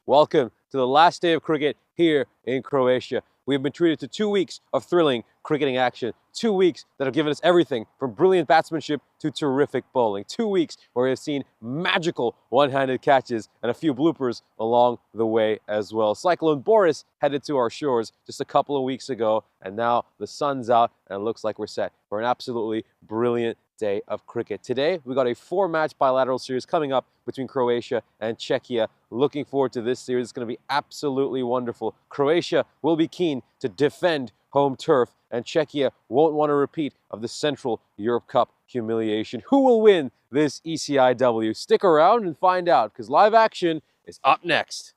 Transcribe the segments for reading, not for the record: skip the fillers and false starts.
welcome to the last day of cricket here in Croatia. We've been treated to 2 weeks of thrilling cricketing action. 2 weeks that have given us everything from brilliant batsmanship to terrific bowling. 2 weeks where we've seen magical one-handed catches and a few bloopers along the way as well. Cyclone Boris headed to our shores just a couple of weeks ago, and now the sun's out and it looks like we're set for an absolutely brilliant day of cricket. Today, we got a 4-match bilateral series coming up between Croatia and Czechia. Looking forward to this series. It's going to be absolutely wonderful. Croatia will be keen to defend home turf, and Czechia won't want a repeat of the Central Europe Cup humiliation. Who will win this ECI-W? Stick around and find out, because live action is up next.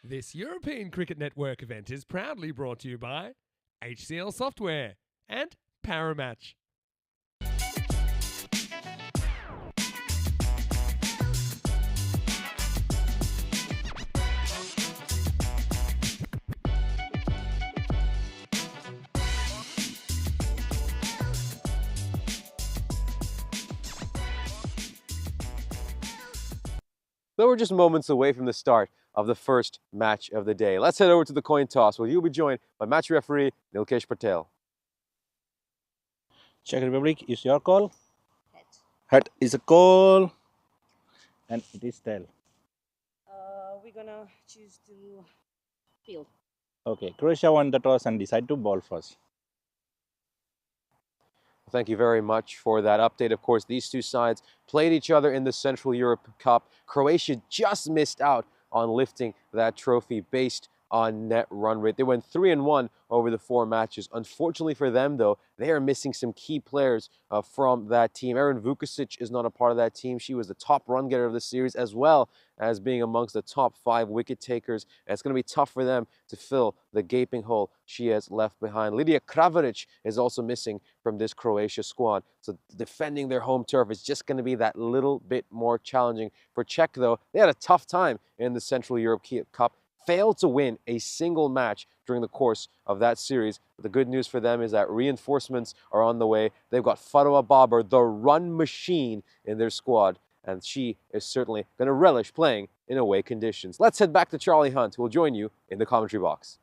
This European Cricket Network event is proudly brought to you by HCL Software and Paramatch. Though we're just moments away from the start of the first match of the day, let's head over to the coin toss, where you'll be joined by match referee Nilkesh Patel. Czech Republic is your call. Head. Head is a call. And it is tail. We're gonna choose to field. Okay, Croatia won the toss and decide to bowl first. Thank you very much for that update. Of course, these two sides played each other in the Central Europe Cup. Croatia just missed out on lifting that trophy based on net run rate. They went 3-1 over the 4 matches. Unfortunately for them, though, they are missing some key players from that team. Erin Vukusic is not a part of that team. She was the top run getter of the series, as well as being amongst the top 5 wicket takers. And it's going to be tough for them to fill the gaping hole she has left behind. Lidija Kravaric is also missing from this Croatia squad. So defending their home turf is just going to be that little bit more challenging. For Czech, though, they had a tough time in the Central Europe Cup. Failed to win a single match during the course of that series. But the good news for them is that reinforcements are on the way. They've got Farwa Babar, the run machine, in their squad, and she is certainly going to relish playing in away conditions. Let's head back to Charlie Hunt, who will join you in the commentary box.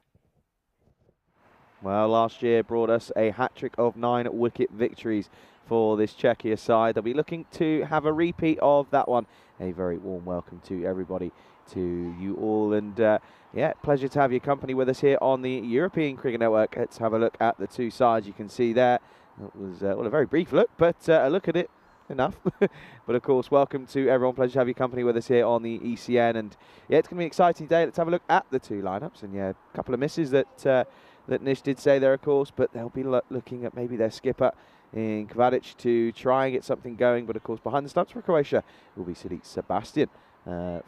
Well, last year brought us a hat-trick of 9-wicket victories for this Czechia side. They'll be looking to have a repeat of that one. A very warm welcome to everybody, to you all, and yeah, pleasure to have your company with us here on the European Cricket Network. Let's have a look at the two sides. You can see there, it was well, a very brief look, but a look at it enough. But of course, welcome to everyone. Pleasure to have your company with us here on the ECN, and yeah, it's going to be an exciting day. Let's have a look at the two lineups, and yeah, a couple of misses that that Nish did say there, of course, but they'll be looking at maybe their skipper in Kvadic to try and get something going. But of course, behind the stumps for Croatia will be Sidic Sebastian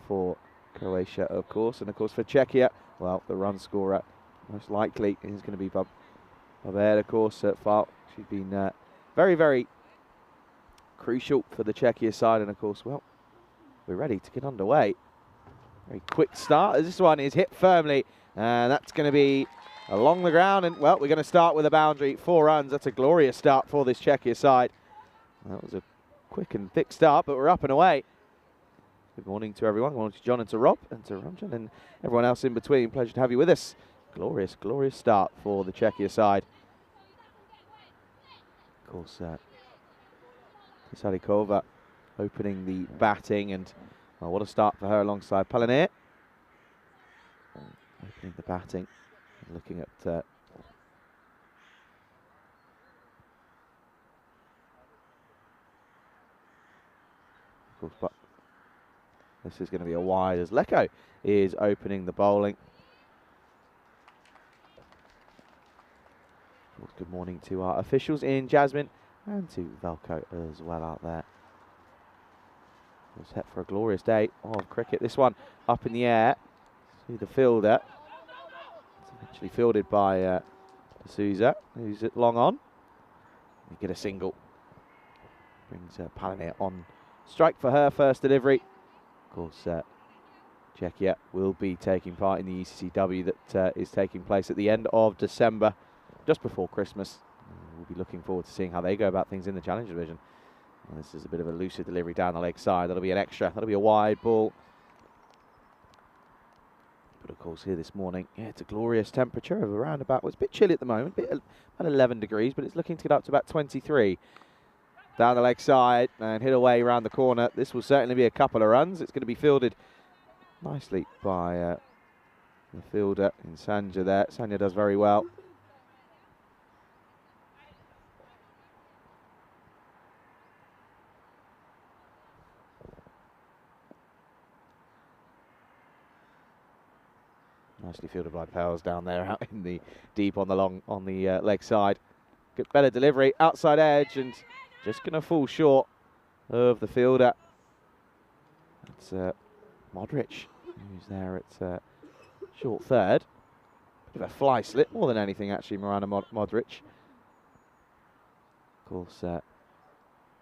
for Croatia, of course. And of course, for Czechia, well, the run scorer most likely is going to be Babette, of course, at Falk. She's been very, very crucial for the Czechia side. And of course, well, we're ready to get underway. Very quick start as this one is hit firmly, and that's going to be along the ground. And well, we're going to start with a boundary, 4 runs. That's a glorious start for this Czechia side. That was a quick and thick start, but we're up and away. Good morning to everyone. Good morning to John and to Rob and to Ramjan and everyone else in between. Pleasure to have you with us. Glorious, glorious start for the Czechia side. Of course, Sadikova opening the batting, and well, what a start for her alongside Palanir. Opening the batting, and looking at of course, but this is going to be a wide as Leko is opening the bowling. Good morning to our officials in Jasmine and to Velko as well out there. We're set for a glorious day of cricket. This one up in the air to the fielder. Actually fielded by D'Souza, who's at long on. You get a single. Brings Palanir on strike for her first delivery. Of course, Czechia will be taking part in the ECI-W that is taking place at the end of December, just before Christmas. We'll be looking forward to seeing how they go about things in the Challenge Division. Well, this is a bit of a looser delivery down the leg side. That'll be an extra. That'll be a wide ball. But of course, here this morning, yeah, it's a glorious temperature of around about, well, it's a bit chilly at the moment, about 11 degrees, but it's looking to get up to about 23. Down the leg side and hit away around the corner. This will certainly be a couple of runs. It's going to be fielded nicely by the fielder in Sanja there. Sanja does very well. Nicely fielded by Pels down there, out in the deep on the leg side. Good, better delivery, outside edge, and just going to fall short of the fielder. That's Modric, who's there at short third. Bit of a fly slip, more than anything actually, Miranda Modric. Of course,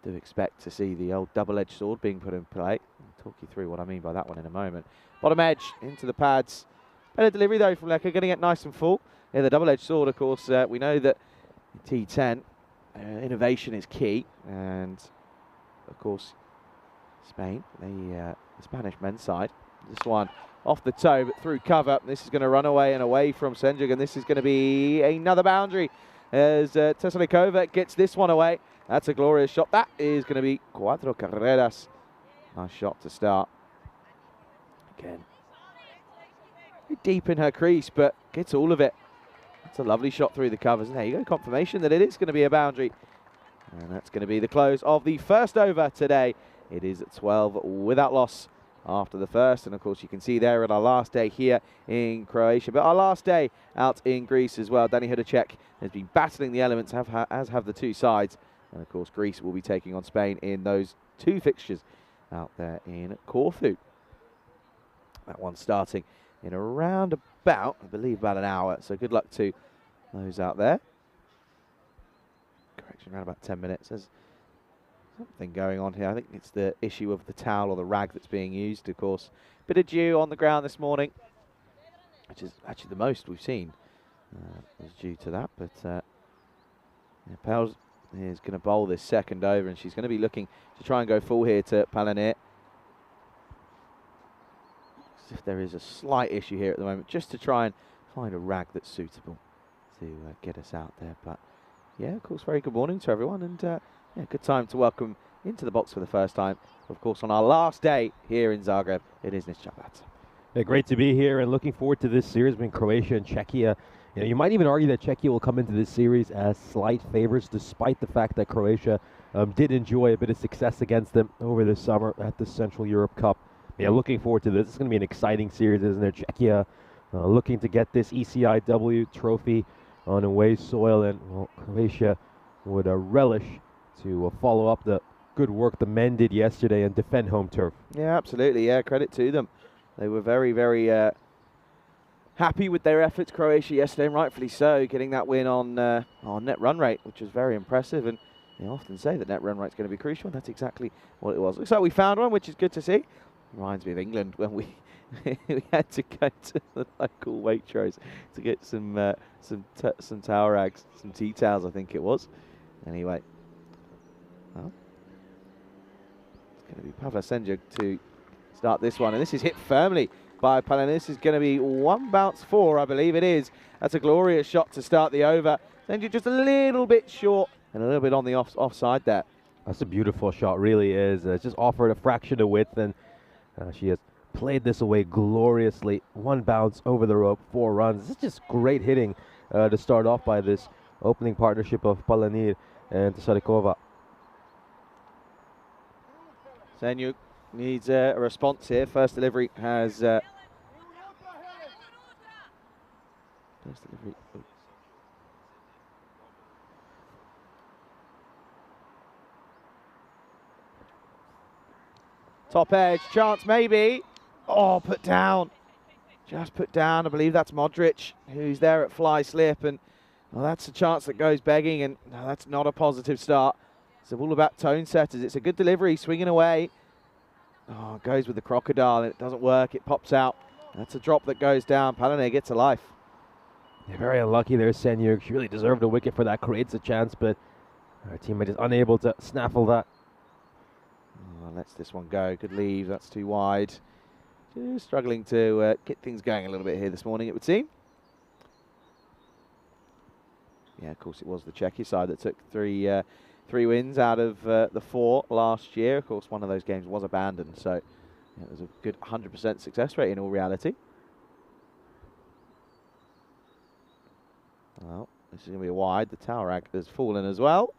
do expect to see the old double-edged sword being put in play. I'll talk you through what I mean by that one in a moment. Bottom edge, into the pads. Better delivery though from Lecker, getting it nice and full. Yeah, the double-edged sword, of course, we know that T10, innovation is key. And, of course, Spain, the Spanish men's side. This one off the toe, but through cover. This is going to run away and away from Senjuk, and this is going to be another boundary as Tesanikova gets this one away. That's a glorious shot. That is going to be Cuatro Carreras. Nice shot to start. Again, deep in her crease, but gets all of it. That's a lovely shot through the covers. And there you go, confirmation that it is going to be a boundary. And that's going to be the close of the first over today. It is at 12 without loss after the first. And of course, you can see there at our last day here in Croatia, but our last day out in Greece as well. Dani Hudacek has been battling the elements, as have the two sides. And of course, Greece will be taking on Spain in those two fixtures out there in Corfu. That one starting in around about, I believe, about an hour. So good luck to those out there. Correction, around about 10 minutes. There's something going on here. I think it's the issue of the towel or the rag that's being used, of course. Bit of dew on the ground this morning, which is actually the most we've seen is due to that. But yeah, Pels is going to bowl this second over, and she's going to be looking to try and go full here to Palanir. As if there is a slight issue here at the moment, just to try and find a rag that's suitable to get us out there. But yeah, of course, very good morning to everyone, and yeah, good time to welcome into the box for the first time, of course, on our last day here in Zagreb. It is Nischabat. Yeah, great to be here and looking forward to this series between Croatia and Czechia. You know, you might even argue that Czechia will come into this series as slight favorites, despite the fact that Croatia did enjoy a bit of success against them over the summer at the Central Europe Cup. Yeah, looking forward to this. It's going to be an exciting series, isn't it? Czechia looking to get this ECI-W trophy on away soil, and well, Croatia would relish to follow up the good work the men did yesterday and defend home turf. Yeah, absolutely. Yeah, credit to them. They were very, very happy with their efforts, Croatia, yesterday, and rightfully so, getting that win on net run rate, which was very impressive. And they often say that net run rate is going to be crucial, and that's exactly what it was. Looks like we found one, which is good to see. Reminds me of England when we we had to go to the local Waitrose to get some towel rags, some tea towels, I think it was. Anyway, well, it's going to be Pavla Senjuk to start this one, and this is hit firmly by Palan. This is going to be one bounce four, I believe it is. That's a glorious shot to start the over. Senjuk just a little bit short and a little bit on the offside there. That's a beautiful shot, really is. Just offered a fraction of width, and she has played this away gloriously. One bounce over the rope, 4 runs. This is just great hitting to start off by this opening partnership of Palanir and Tsarikova. Senjuk needs a response here. First delivery has... first delivery... Oops. Top edge, chance maybe. Oh, put down. just put down. I believe that's Modric, who's there at fly slip, and well, that's a chance that goes begging, and no, that's not a positive start. It's all about tone setters. It's a good delivery, swinging away. Oh, goes with the crocodile, and it doesn't work. It pops out. That's a drop that goes down. Palané gets a life. They're very unlucky there, Senyuk. She really deserved a wicket for that. Creates a chance, but our teammate is unable to snaffle that. Oh, lets this one go. Good leave. That's too wide. Just struggling to get things going a little bit here this morning, it would seem. Yeah, of course, it was the Czechia side that took three wins out of the 4 last year. Of course, one of those games was abandoned, so yeah, it was a good 100% success rate in all reality. Well, this is going to be a wide. The Taurag has fallen as well.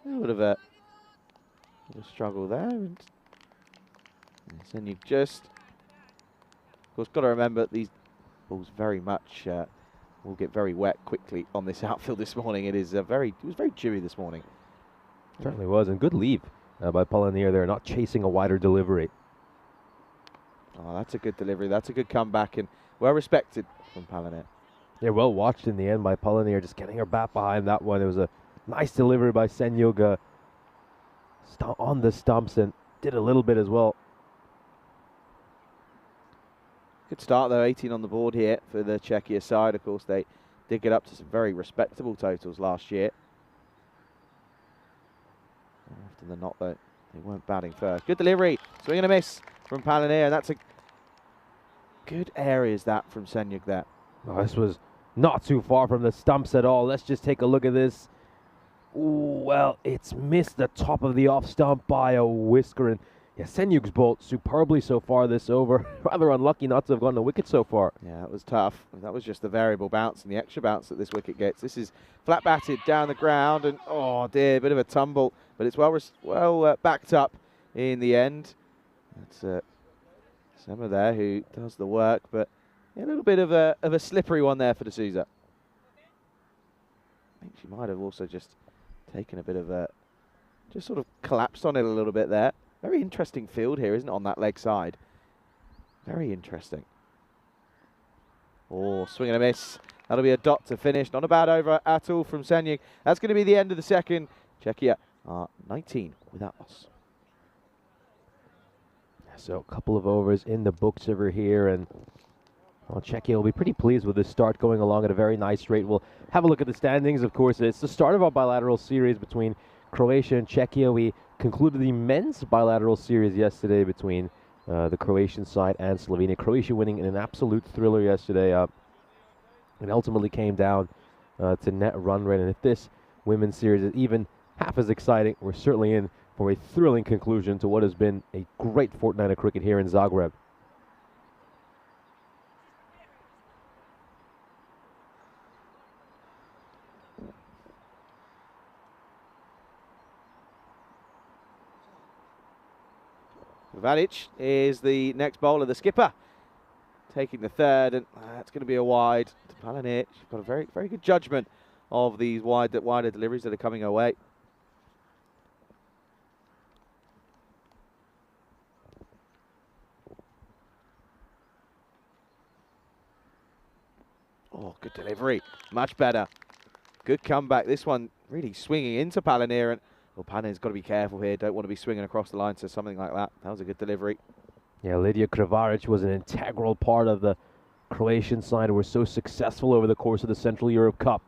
A bit of a struggle there. And then you just, of course, got to remember these balls very much will get very wet quickly on this outfield this morning. It was very dewy this morning. Certainly was, and good leave by Palané there, not chasing a wider delivery. Oh, that's a good delivery. That's a good comeback, and well respected from Palané. Yeah, well watched in the end by Palané, just getting her bat behind that one. It was a nice delivery by Senyuk on the stumps, and did a little bit as well. Good start though, 18 on the board here for the Czechia side. Of course, they did get up to some very respectable totals last year. Often than not, though, they weren't batting first. Good delivery, swing and a miss from Palané, and that's a good areas that from Senyuk there. Oh, this was not too far from the stumps at all. Let's just take a look at this. Ooh, well, it's missed the top of the off stump by a whisker, and yeah, Senyuk's bowled superbly so far this over. Rather unlucky not to have gotten a wicket so far. Yeah, that was tough. That was just the variable bounce and the extra bounce that this wicket gets. This is flat batted down the ground, and oh dear, a bit of a tumble, but it's well backed up in the end. That's Sema there who does the work, but yeah, a little bit of a slippery one there for D'Souza. I think she might have also just taken a bit of a, just sort of collapsed on it a little bit there. Very interesting field here, isn't it, on that leg side? Very interesting. Oh, swing and a miss. That'll be a dot to finish. Not a bad over at all from Senyuk. That's going to be the end of the second. Czechia are 19 without loss. So a couple of overs in the books over here, and well, Czechia will be pretty pleased with this start, going along at a very nice rate. We'll have a look at the standings. Of course, it's the start of our bilateral series between Croatia and Czechia. We concluded the men's bilateral series yesterday between the Croatian side and Slovenia. Croatia winning in an absolute thriller yesterday. It ultimately came down to net run rate. And if this women's series is even half as exciting, we're certainly in for a thrilling conclusion to what has been a great fortnight of cricket here in Zagreb. Valic is the next bowler, the skipper, taking the third, and that's going to be a wide to Palané. She's got a very good judgment of these wider deliveries that are coming her way. Oh, good delivery, much better. Good comeback. This one really swinging into Palané, and well, Palané's got to be careful here. Don't want to be swinging across the line to something like that. That was a good delivery. Yeah, Lidija Kravaric was an integral part of the Croatian side who were so successful over the course of the Central Europe Cup.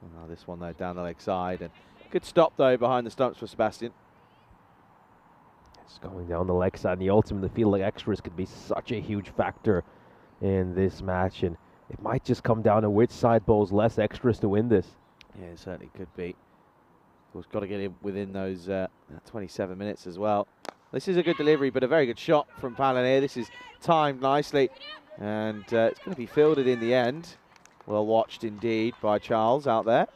Oh, this one though down the leg side, and good stop though behind the stumps for Sebastian. It's going down the leg side, and the ultimate field leg extras could be such a huge factor in this match, and it might just come down to which side bowls less extras to win this. Yeah, it certainly could be. Of course, got to get in within those 27 minutes as well. This is a good delivery, but a very good shot from Palané. This is timed nicely, and it's going to be fielded in the end. Well watched indeed by Charles out there.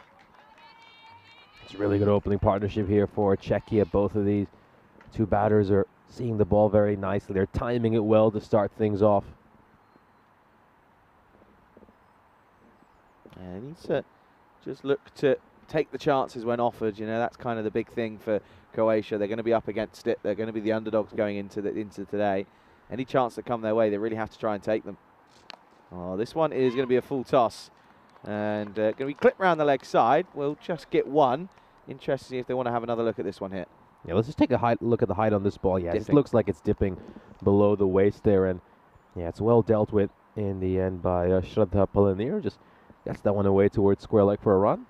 It's a really good opening partnership here for Czechia. Both of these two batters are seeing the ball very nicely. They're timing it well to start things off. And he needs to just look to take the chances when offered. You know, that's kind of the big thing for Croatia. They're going to be up against it. They're going to be the underdogs going into today. Any chance that come their way, they really have to try and take them. Oh, this one is going to be a full toss. And going to be clipped around the leg side. We'll just get one. Interesting to see if they want to have another look at this one here. Yeah, let's just take a look at the height on this ball. Yeah, it Dipping. looks like it's dipping below the waist there. And yeah, it's well dealt with in the end by Shraddha Palanir. Just gets that one away towards square leg for a run.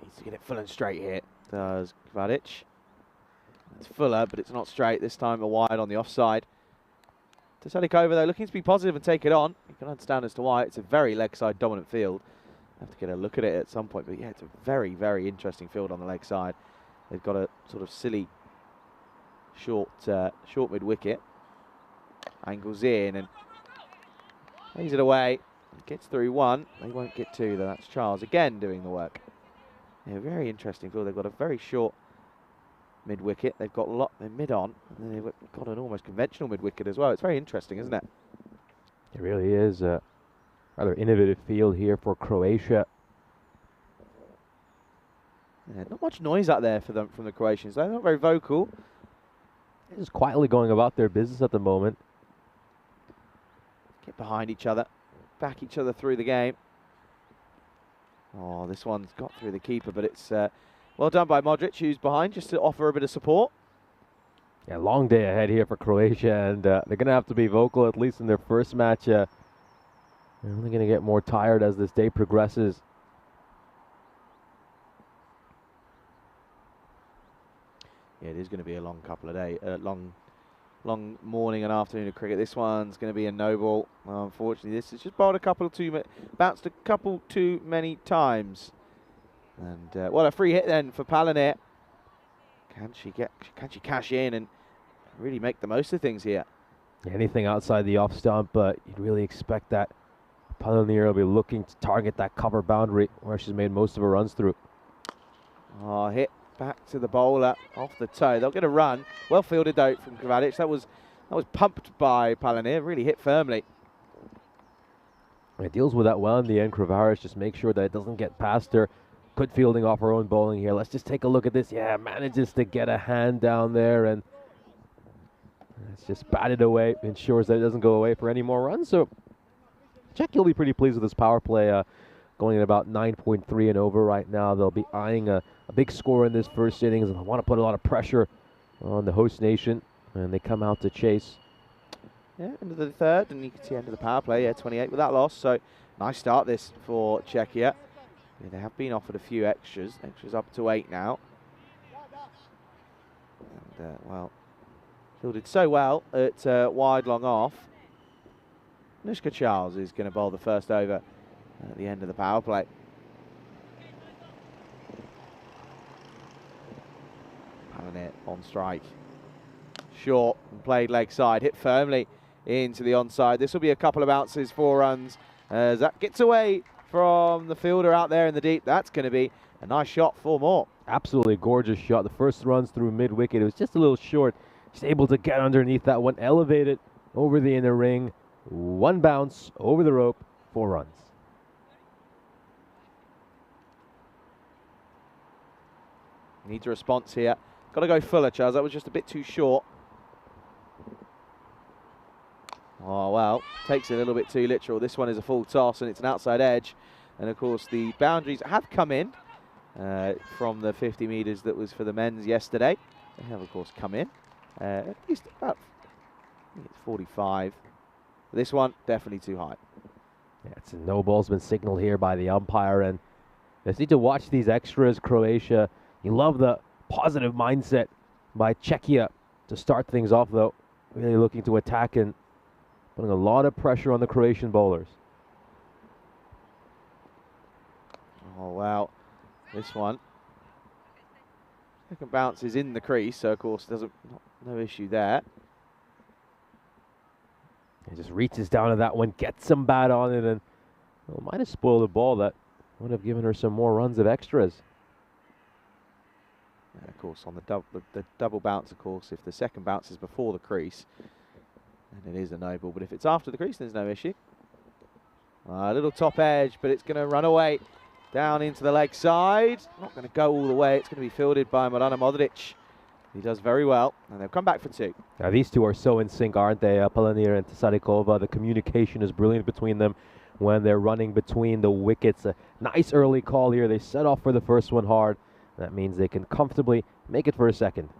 Needs to get it full and straight here. Does Kvadic. It's fuller, but it's not straight. This time a wide on the offside. Teselikova, though, looking to be positive and take it on. You can understand as to why. It's a very leg side dominant field. Have to get a look at it at some point, but yeah, it's a very, very interesting field on the leg side. They've got a sort of silly short mid wicket. Angles in and lays it away. Gets through one. They won't get two, though. That's Charles again doing the work. Yeah, very interesting field. They've got a very short mid wicket. They've got a lot mid on, and then they've got an almost conventional mid wicket as well. It's very interesting, isn't it? It really is a rather innovative field here for Croatia. Yeah, not much noise out there for them from the Croatians. They're not very vocal. They're just quietly going about their business at the moment. Get behind each other, back each other through the game. Oh, this one's got through the keeper, but it's well done by Modric, who's behind, just to offer a bit of support. Yeah, long day ahead here for Croatia, and they're going to have to be vocal, at least in their first match. They're only going to get more tired as this day progresses. Yeah, it is going to be a long couple of days, long morning and afternoon of cricket. This one's going to be a no ball. Unfortunately, this has just bowled bounced a couple too many times. And what a free hit then for Palanir. Can she cash in and really make the most of things here? Anything outside the off stump, but you'd really expect that Palanir will be looking to target that cover boundary where she's made most of her runs through. Oh, hit back to the bowler off the toe. They'll get a run. Well fielded though from Kvadic. That was pumped by Palanir. Really hit firmly. It deals with that well in the end. Kravaris just makes sure that it doesn't get past her. Good fielding off her own bowling here. Let's just take a look at this. Yeah, manages to get a hand down there, and it's just batted away. Ensures that it doesn't go away for any more runs. So Czechia will be pretty pleased with this power play. Going at about 9.3 and over right now. They'll be eyeing a big score in this first innings, and they want to put a lot of pressure on the host nation, and they come out to chase. Yeah, end of the third, and you can see end of the power play. Yeah, 28 with that loss. So nice start this for Czechia. Yeah, they have been offered a few extras. Extras up to 8 now. And, well, fielded so well at wide long off. Nushka Charles is going to bowl the first over at the end of the power play. Palanir on strike. Short and played leg side. Hit firmly into the onside. This will be a couple of bounces, 4 runs. As that gets away from the fielder out there in the deep. That's going to be a nice shot, 4 more. Absolutely gorgeous shot. The first runs through mid-wicket. It was just a little short. Just able to get underneath that one. Elevate it over the inner ring. 1 bounce over the rope. 4 runs. Needs a response here. Got to go fuller, Charles. That was just a bit too short. Oh, well, takes it a little bit too literal. This one is a full toss, and it's an outside edge. And, of course, the boundaries have come in from the 50 metres that was for the men's yesterday. They have, of course, come in. At least about, I think it's 45. This one, definitely too high. Yeah, it's a no ball's been signaled here by the umpire, and you just need to watch these extras, Croatia. You love the positive mindset by Czechia to start things off, though. Really looking to attack and putting a lot of pressure on the Croatian bowlers. Oh, wow. This one. Second bounce is in the crease, so, of course, no issue there. He just reaches down to that one, gets some bat on it, and well, might have spoiled a ball that would have given her some more runs of extras. And of course, on the double bounce, of course, if the second bounce is before the crease, then it is a no ball. But if it's after the crease, there's no issue. A little top edge, but it's going to run away down into the leg side. Not going to go all the way. It's going to be fielded by Milana Modric. He does very well, and they'll come back for 2. Now, these two are so in sync, aren't they? Palanir and Tsarikova. The communication is brilliant between them when they're running between the wickets. A nice early call here. They set off for the first one hard. That means they can comfortably make it for a second.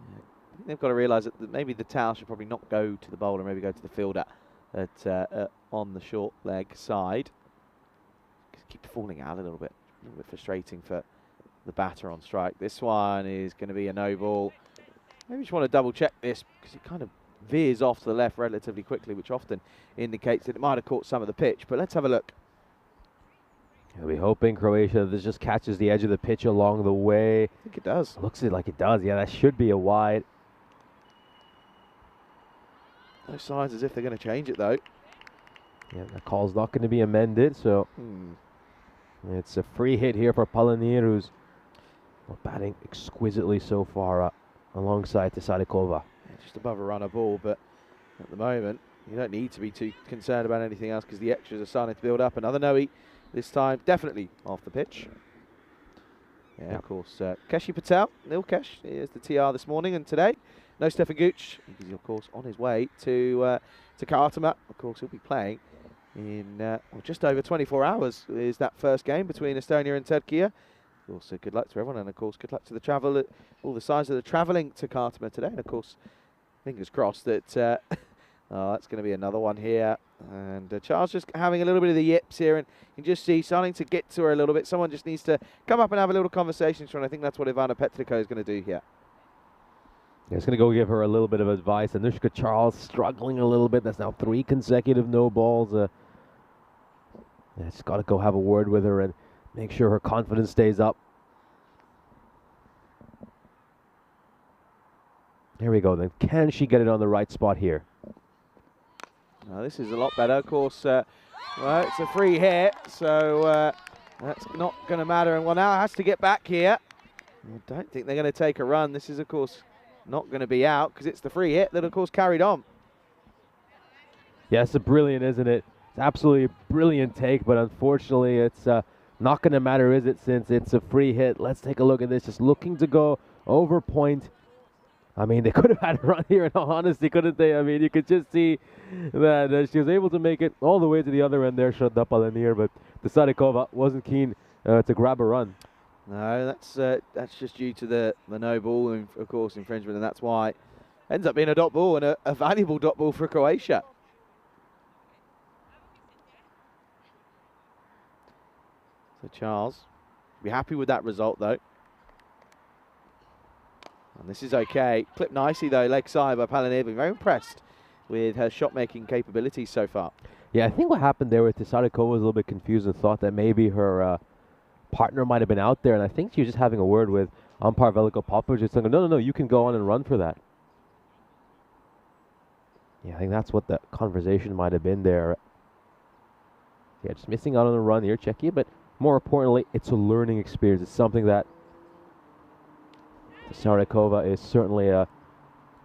I think they've got to realise that maybe the towel should probably not go to the bowler, maybe go to the fielder on the short leg side. Keep falling out a little bit frustrating for the batter on strike. This one is going to be a no ball. Maybe you just want to double check this because it kind of veers off to the left relatively quickly, which often indicates that it might have caught some of the pitch. But let's have a look. I'll be hoping Croatia this just catches the edge of the pitch along the way. I think it does. Looks like it does. Yeah, that should be a wide. No signs as if they're going to change it though. Yeah, the call's not going to be amended, so it's a free hit here for Palanir, who's batting exquisitely so far alongside Tsarikova. Yeah, just above a runner ball, but at the moment you don't need to be too concerned about anything else because the extras are starting to build up. Another no-eat this time, definitely off the pitch. Yeah, of course. Keshi Patel, Nil Kesh, is the TR this morning and today. No Stefan Gooch. He's of course on his way to Kartama. Of course, he'll be playing in just over 24 hours. Is that first game between Estonia and Turkey. Also, good luck to everyone, and of course, good luck to the travel. All the sides that are travelling to Kartama today, and of course, fingers crossed that that's going to be another one here. And Charles just having a little bit of the yips here, and you can just see starting to get to her a little bit. Someone just needs to come up and have a little conversation. And I think that's what Ivana Petrico is going to do here. Yeah, it's going to go give her a little bit of advice. Anushka Charles struggling a little bit. That's now 3 consecutive no balls. Yeah, just got to go have a word with her and make sure her confidence stays up. Here we go then. Can she get it on the right spot here? Now this is a lot better. Of course, well, it's a free hit, so that's not going to matter. And well, now it has to get back here. I don't think they're going to take a run. This is, of course, not going to be out because it's the free hit that, of course, carried on. Yeah, it's brilliant, isn't it? It's absolutely a brilliant take, but unfortunately it's not going to matter, is it, since it's a free hit. Let's take a look at this. Just looking to go over point. I mean, they could have had a run here in all honesty, couldn't they? I mean, you could just see that she was able to make it all the way to the other end there, Shraddha Palanir, but Tsarikova wasn't keen to grab a run. No, that's just due to the no ball, and of course, infringement, and that's why it ends up being a dot ball and a valuable dot ball for Croatia. So Charles, be happy with that result though. And this is okay. Clipped nicely though, leg side by Palanir. Been very impressed with her shot-making capabilities so far. Yeah, I think what happened there with Tsarikova was a little bit confused and thought that maybe her partner might have been out there, and I think she was just having a word with umpire Veliko Popovic, just saying, no, you can go on and run for that. Yeah, I think that's what the conversation might have been there. Yeah, just missing out on a run here, Czechia, but more importantly, it's a learning experience. It's something that Tsarikova is certainly going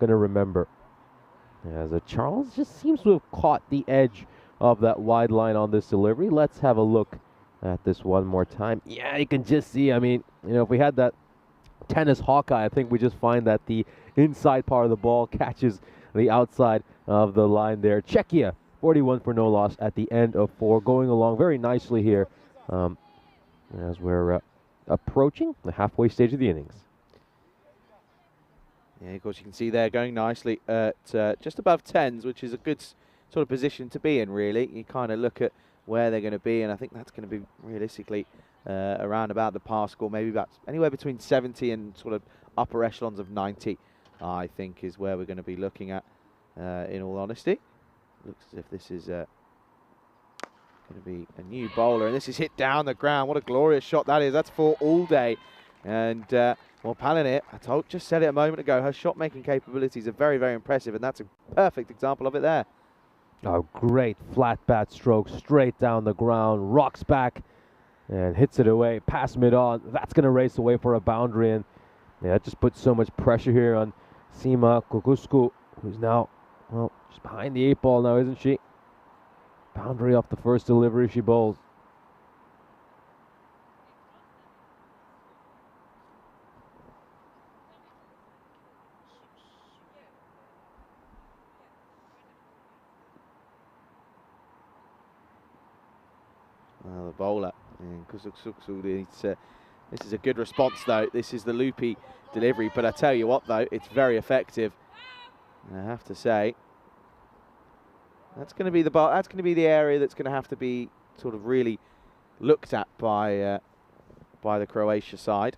to remember. As Charles just seems to have caught the edge of that wide line on this delivery. Let's have a look at this one more time. Yeah, you can just see, I mean, you know, if we had that tennis Hawkeye, I think we just find that the inside part of the ball catches the outside of the line there. Czechia, 41 for no loss at the end of 4, going along very nicely here as we're approaching the halfway stage of the innings. Yeah, of course, you can see there going nicely at just above 10s, which is a good sort of position to be in, really. You kind of look at where they're going to be, and I think that's going to be realistically around about the par score, maybe about anywhere between 70 and sort of upper echelons of 90, I think, is where we're going to be looking at, in all honesty. Looks as if this is going to be a new bowler, and this is hit down the ground. What a glorious shot that is. That's for all day. And, well, Palanir, just said it a moment ago, her shot-making capabilities are very, very impressive, and that's a perfect example of it there. Oh, great flat bat stroke straight down the ground, rocks back and hits it away, past mid-on. That's going to race away for a boundary, and yeah, that just puts so much pressure here on Sima Kukusku, who's now, well, she's behind the 8 ball now, isn't she? Boundary off the first delivery she bowls. The bowler. And this is a good response, though. This is the loopy delivery, but I tell you what, though, it's very effective. I have to say, that's going to be the area that's going to have to be sort of really looked at by the Croatia side.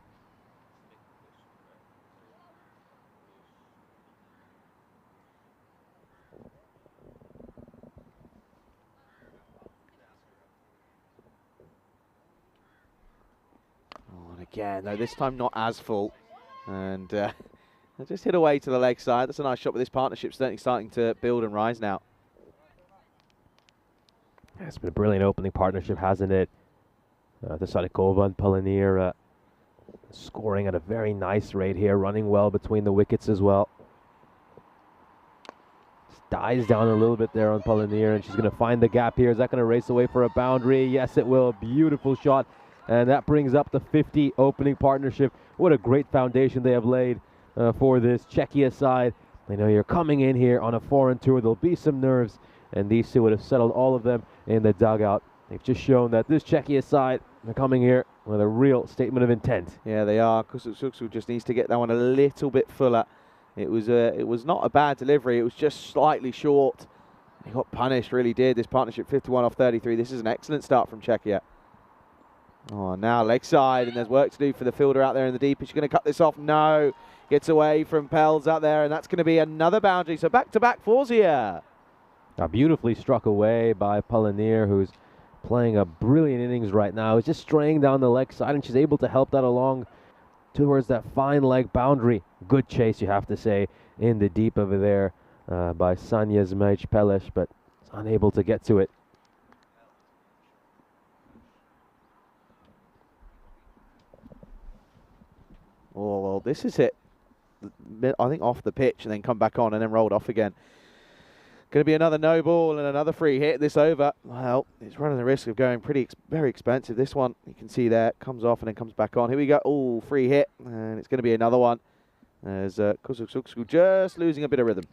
Again, though, this time not as full. And they just hit away to the leg side. That's a nice shot, but this partnership's certainly starting to build and rise now. Yeah, it's been a brilliant opening partnership, hasn't it? Tesadikova and Palanir scoring at a very nice rate here, running well between the wickets as well. Just dies down a little bit there on Palanir, and she's going to find the gap here. Is that going to race away for a boundary? Yes, it will. Beautiful shot. And that brings up the 50 opening partnership. What a great foundation they have laid for this Czechia side. They know you're coming in here on a foreign tour. There'll be some nerves, and these two would have settled all of them in the dugout. They've just shown that this Czechia side, they're coming here with a real statement of intent. Yeah, they are. Kusuk just needs to get that one a little bit fuller. It was not a bad delivery. It was just slightly short. He got punished, really did. This partnership 51 off 33. This is an excellent start from Czechia. Oh, now leg side, and there's work to do for the fielder out there in the deep. Is she going to cut this off? No. Gets away from Pels out there, and that's going to be another boundary. So back-to-back fours here. Now beautifully struck away by Palanir, who's playing a brilliant innings right now. He's just straying down the leg side, and she's able to help that along towards that fine leg boundary. Good chase, you have to say, in the deep over there by Sanya Zmaj-Peleš, but unable to get to it. Oh, well, this is it. I think off the pitch and then come back on and then rolled off again. Going to be another no ball and another free hit this over. Well, it's running the risk of going very expensive. This one, you can see there, comes off and then comes back on. Here we go. Oh, free hit. And it's going to be another one. As Kusuk just losing a bit of rhythm.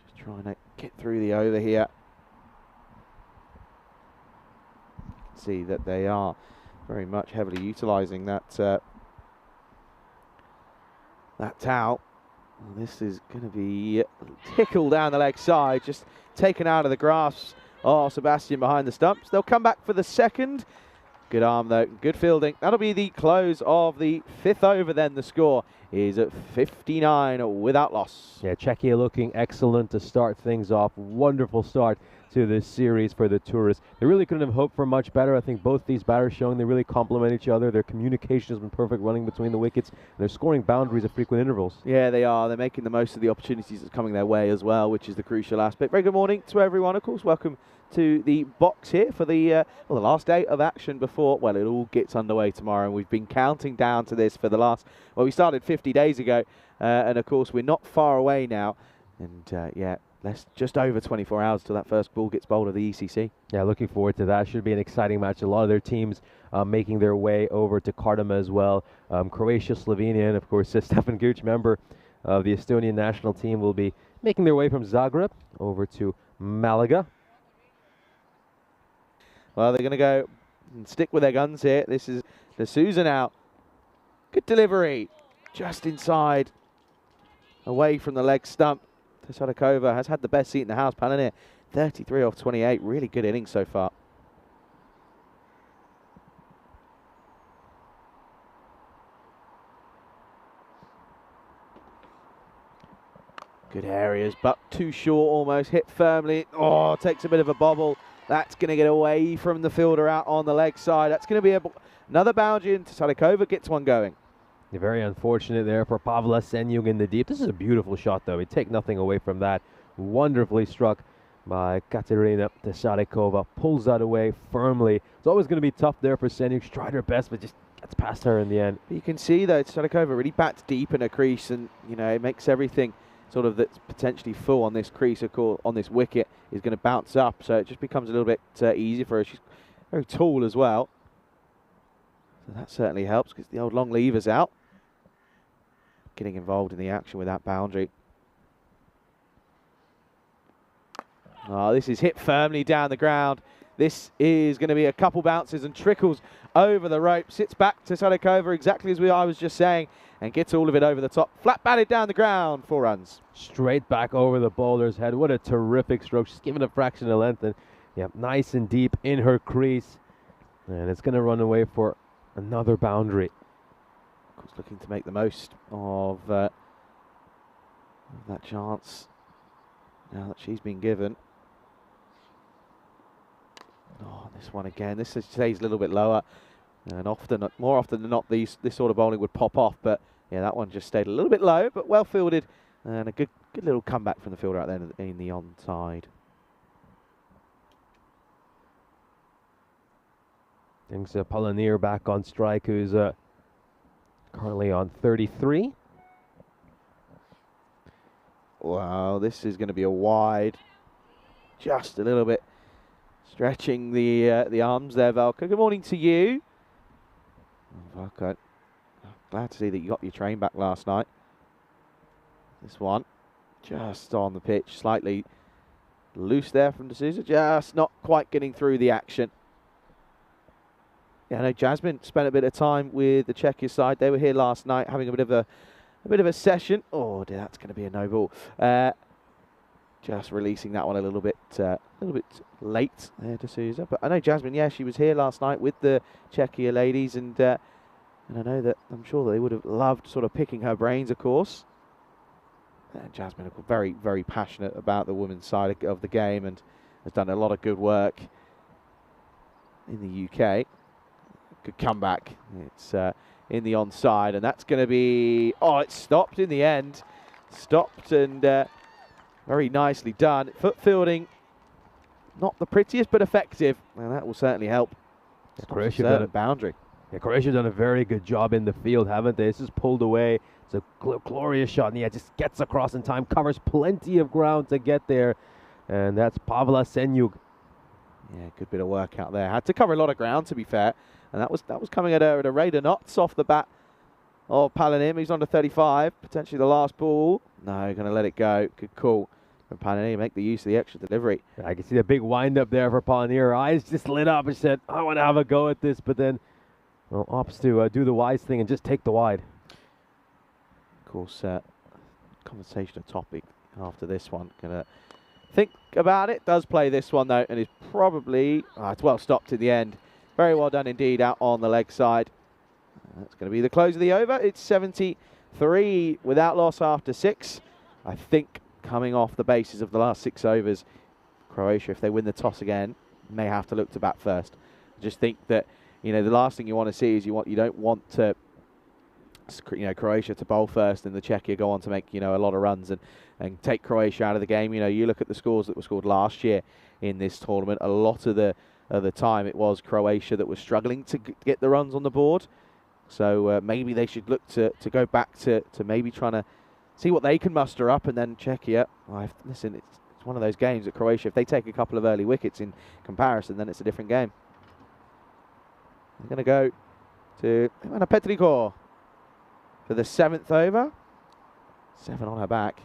Just trying to get through the over here. See that they are very much heavily utilising that towel. Well, this is going to be tickled down the leg side, just taken out of the grasp. Oh, Sebastian behind the stumps. They'll come back for the second. Good arm though, good fielding. That'll be the close of the fifth over then. The score is at 59 without loss. Yeah, Czechia looking excellent to start things off. Wonderful start to this series for the tourists. They really couldn't have hoped for much better. I think both these batters showing they really complement each other. Their communication has been perfect, running between the wickets. They're scoring boundaries at frequent intervals. Yeah, they are. They're making the most of the opportunities that's coming their way as well, which is the crucial aspect. Very good morning to everyone, of course. Welcome to the box here for the last day of action before, well, it all gets underway tomorrow. And we've been counting down to this for the last, well, we started 50 days ago. And, of course, we're not far away now. And, yeah, just over 24 hours till that first ball gets bowled of the ECC. Yeah, looking forward to that. Should be an exciting match. A lot of their teams making their way over to Kardama as well. Croatia, Slovenia, and of course Stefan Guc, member of the Estonian national team, will be making their way from Zagreb over to Malaga. Well, they're going to go and stick with their guns here. This is the D'Souza now. Good delivery. Just inside. Away from the leg stump. Tesadikova has had the best seat in the house. Palanir, 33 off 28. Really good innings so far. Good areas, but too short almost. Hit firmly. Oh, takes a bit of a bobble. That's going to get away from the fielder out on the leg side. That's going to be another boundary, and Tesadikova gets one going. Yeah, very unfortunate there for Pavla Senyug in the deep. This is a beautiful shot, though. We take nothing away from that. Wonderfully struck by Katerina Tesadikova. Pulls that away firmly. It's always going to be tough there for Senyug. She tried her best, but just gets past her in the end. But you can see, though, Tesadikova really bats deep in a crease, and, you know, it makes everything sort of that's potentially full on this crease, of course, on this wicket, is going to bounce up. So it just becomes a little bit easier for her. She's very tall as well. So that certainly helps because the old long lever's out. Getting involved in the action with that boundary. Oh, this is hit firmly down the ground. This is going to be a couple bounces and trickles over the rope. Sits back to Sadikova exactly as I was just saying and gets all of it over the top. Flat batted down the ground, 4 runs. Straight back over the bowler's head. What a terrific stroke. She's given a fraction of length and nice and deep in her crease. And it's going to run away for another boundary. Of course, looking to make the most of that chance now that she's been given. Oh, this one again. This stays a little bit lower, and more often than not, this sort of bowling would pop off. But yeah, that one just stayed a little bit low, but well fielded, and a good little comeback from the fielder out there in the onside. Brings Pioneer back on strike, who's currently on 33. Wow, this is going to be a wide, just a little bit. Stretching the arms there, Velka. Good morning to you. Oh, Velka, glad to see that you got your train back last night. This one, just on the pitch, slightly loose there from D'Souza, just not quite getting through the action. Yeah, I know Jasmine spent a bit of time with the Czechia side. They were here last night having a bit of a session. Oh dear, that's going to be a no ball. Just releasing that one a little bit late there, D'Souza. But I know Jasmine, yeah, she was here last night with the Czechia ladies, and I know that I'm sure that they would have loved sort of picking her brains, of course. And Jasmine, very, very passionate about the women's side of the game and has done a lot of good work in the UK. Good comeback. It's in the onside, and that's going to be... Oh, it stopped in the end. Stopped and... very nicely done. Foot fielding, not the prettiest, but effective. And that will certainly help. Croatia done a boundary. Yeah, Croatia done a very good job in the field, haven't they? This is pulled away. It's a glorious shot, and yeah, just gets across in time, covers plenty of ground to get there. And that's Pavla Senyuk. Yeah, good bit of work out there. Had to cover a lot of ground, to be fair. And that was coming at a rate of knots off the bat of Palanim. He's on to 35, potentially the last ball. No, going to let it go. Good call. And Pioneer make the use of the extra delivery. I can see the big wind up there for Pioneer. Her eyes just lit up and said, I want to have a go at this, but then opts to do the wise thing and just take the wide. Of course, conversation topic after this one. Gonna think about it. Does play this one though, and is probably it's well stopped in the end. Very well done indeed out on the leg side. That's going to be the close of the over. It's 73 without loss after 6. I think coming off the basis of the last 6 overs, Croatia, if they win the toss again, may have to look to bat first. I just think that the last thing you want to see is you don't want to Croatia to bowl first and the Czechia go on to make a lot of runs and take Croatia out of the game. You look at the scores that were scored last year in this tournament. A lot of the time it was Croatia that was struggling to get the runs on the board. So maybe they should look to go back to maybe trying to see what they can muster up, and then Czechia. Listen, it's one of those games that Croatia, if they take a couple of early wickets in comparison, then it's a different game. They're going to go to Ivana Petrikor for the 7th over. 7 on her back.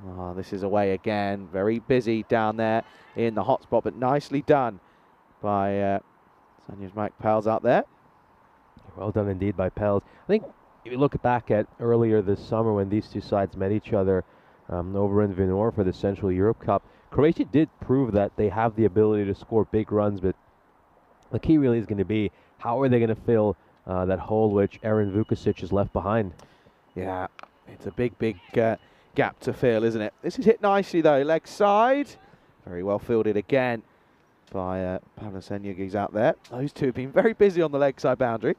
Oh, this is away again. Very busy down there in the hot spot, but nicely done by Sanya's Mike Pals out there. Well done indeed by Pels. I think if you look back at earlier this summer when these two sides met each other over in Vinor for the Central Europe Cup, Croatia did prove that they have the ability to score big runs, but the key really is going to be how are they going to fill that hole which Aaron Vukusic has left behind. Yeah, it's a big gap to fill, isn't it? This is hit nicely though, leg side. Very well fielded again by Pavla Senyuk. He's out there. Those two have been very busy on the leg side boundary.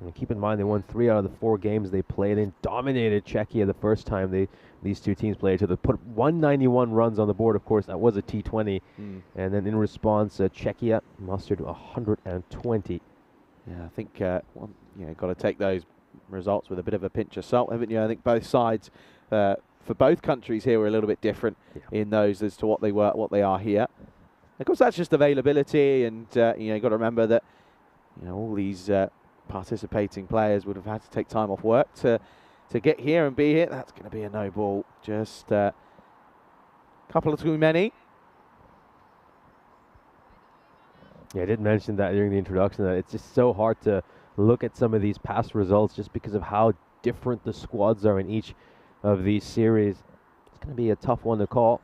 And keep in mind, they won 3 out of the 4 games they played and dominated Czechia the first time these two teams played each other. Put 191 runs on the board, of course. That was a T20. And then in response, Czechia mustered 120. Yeah, I think got to take those results with a bit of a pinch of salt, haven't you? I think both sides, for both countries here, were a little bit different in those as to what they are here. Of course, that's just availability, and you've got to remember that all these participating players would have had to take time off work to get here and be here. That's going to be a no ball. Just Couple of too many. Yeah, I did mention that during the introduction, that it's just so hard to look at some of these past results just because of how different the squads are in each of these series. It's going to be a tough one to call.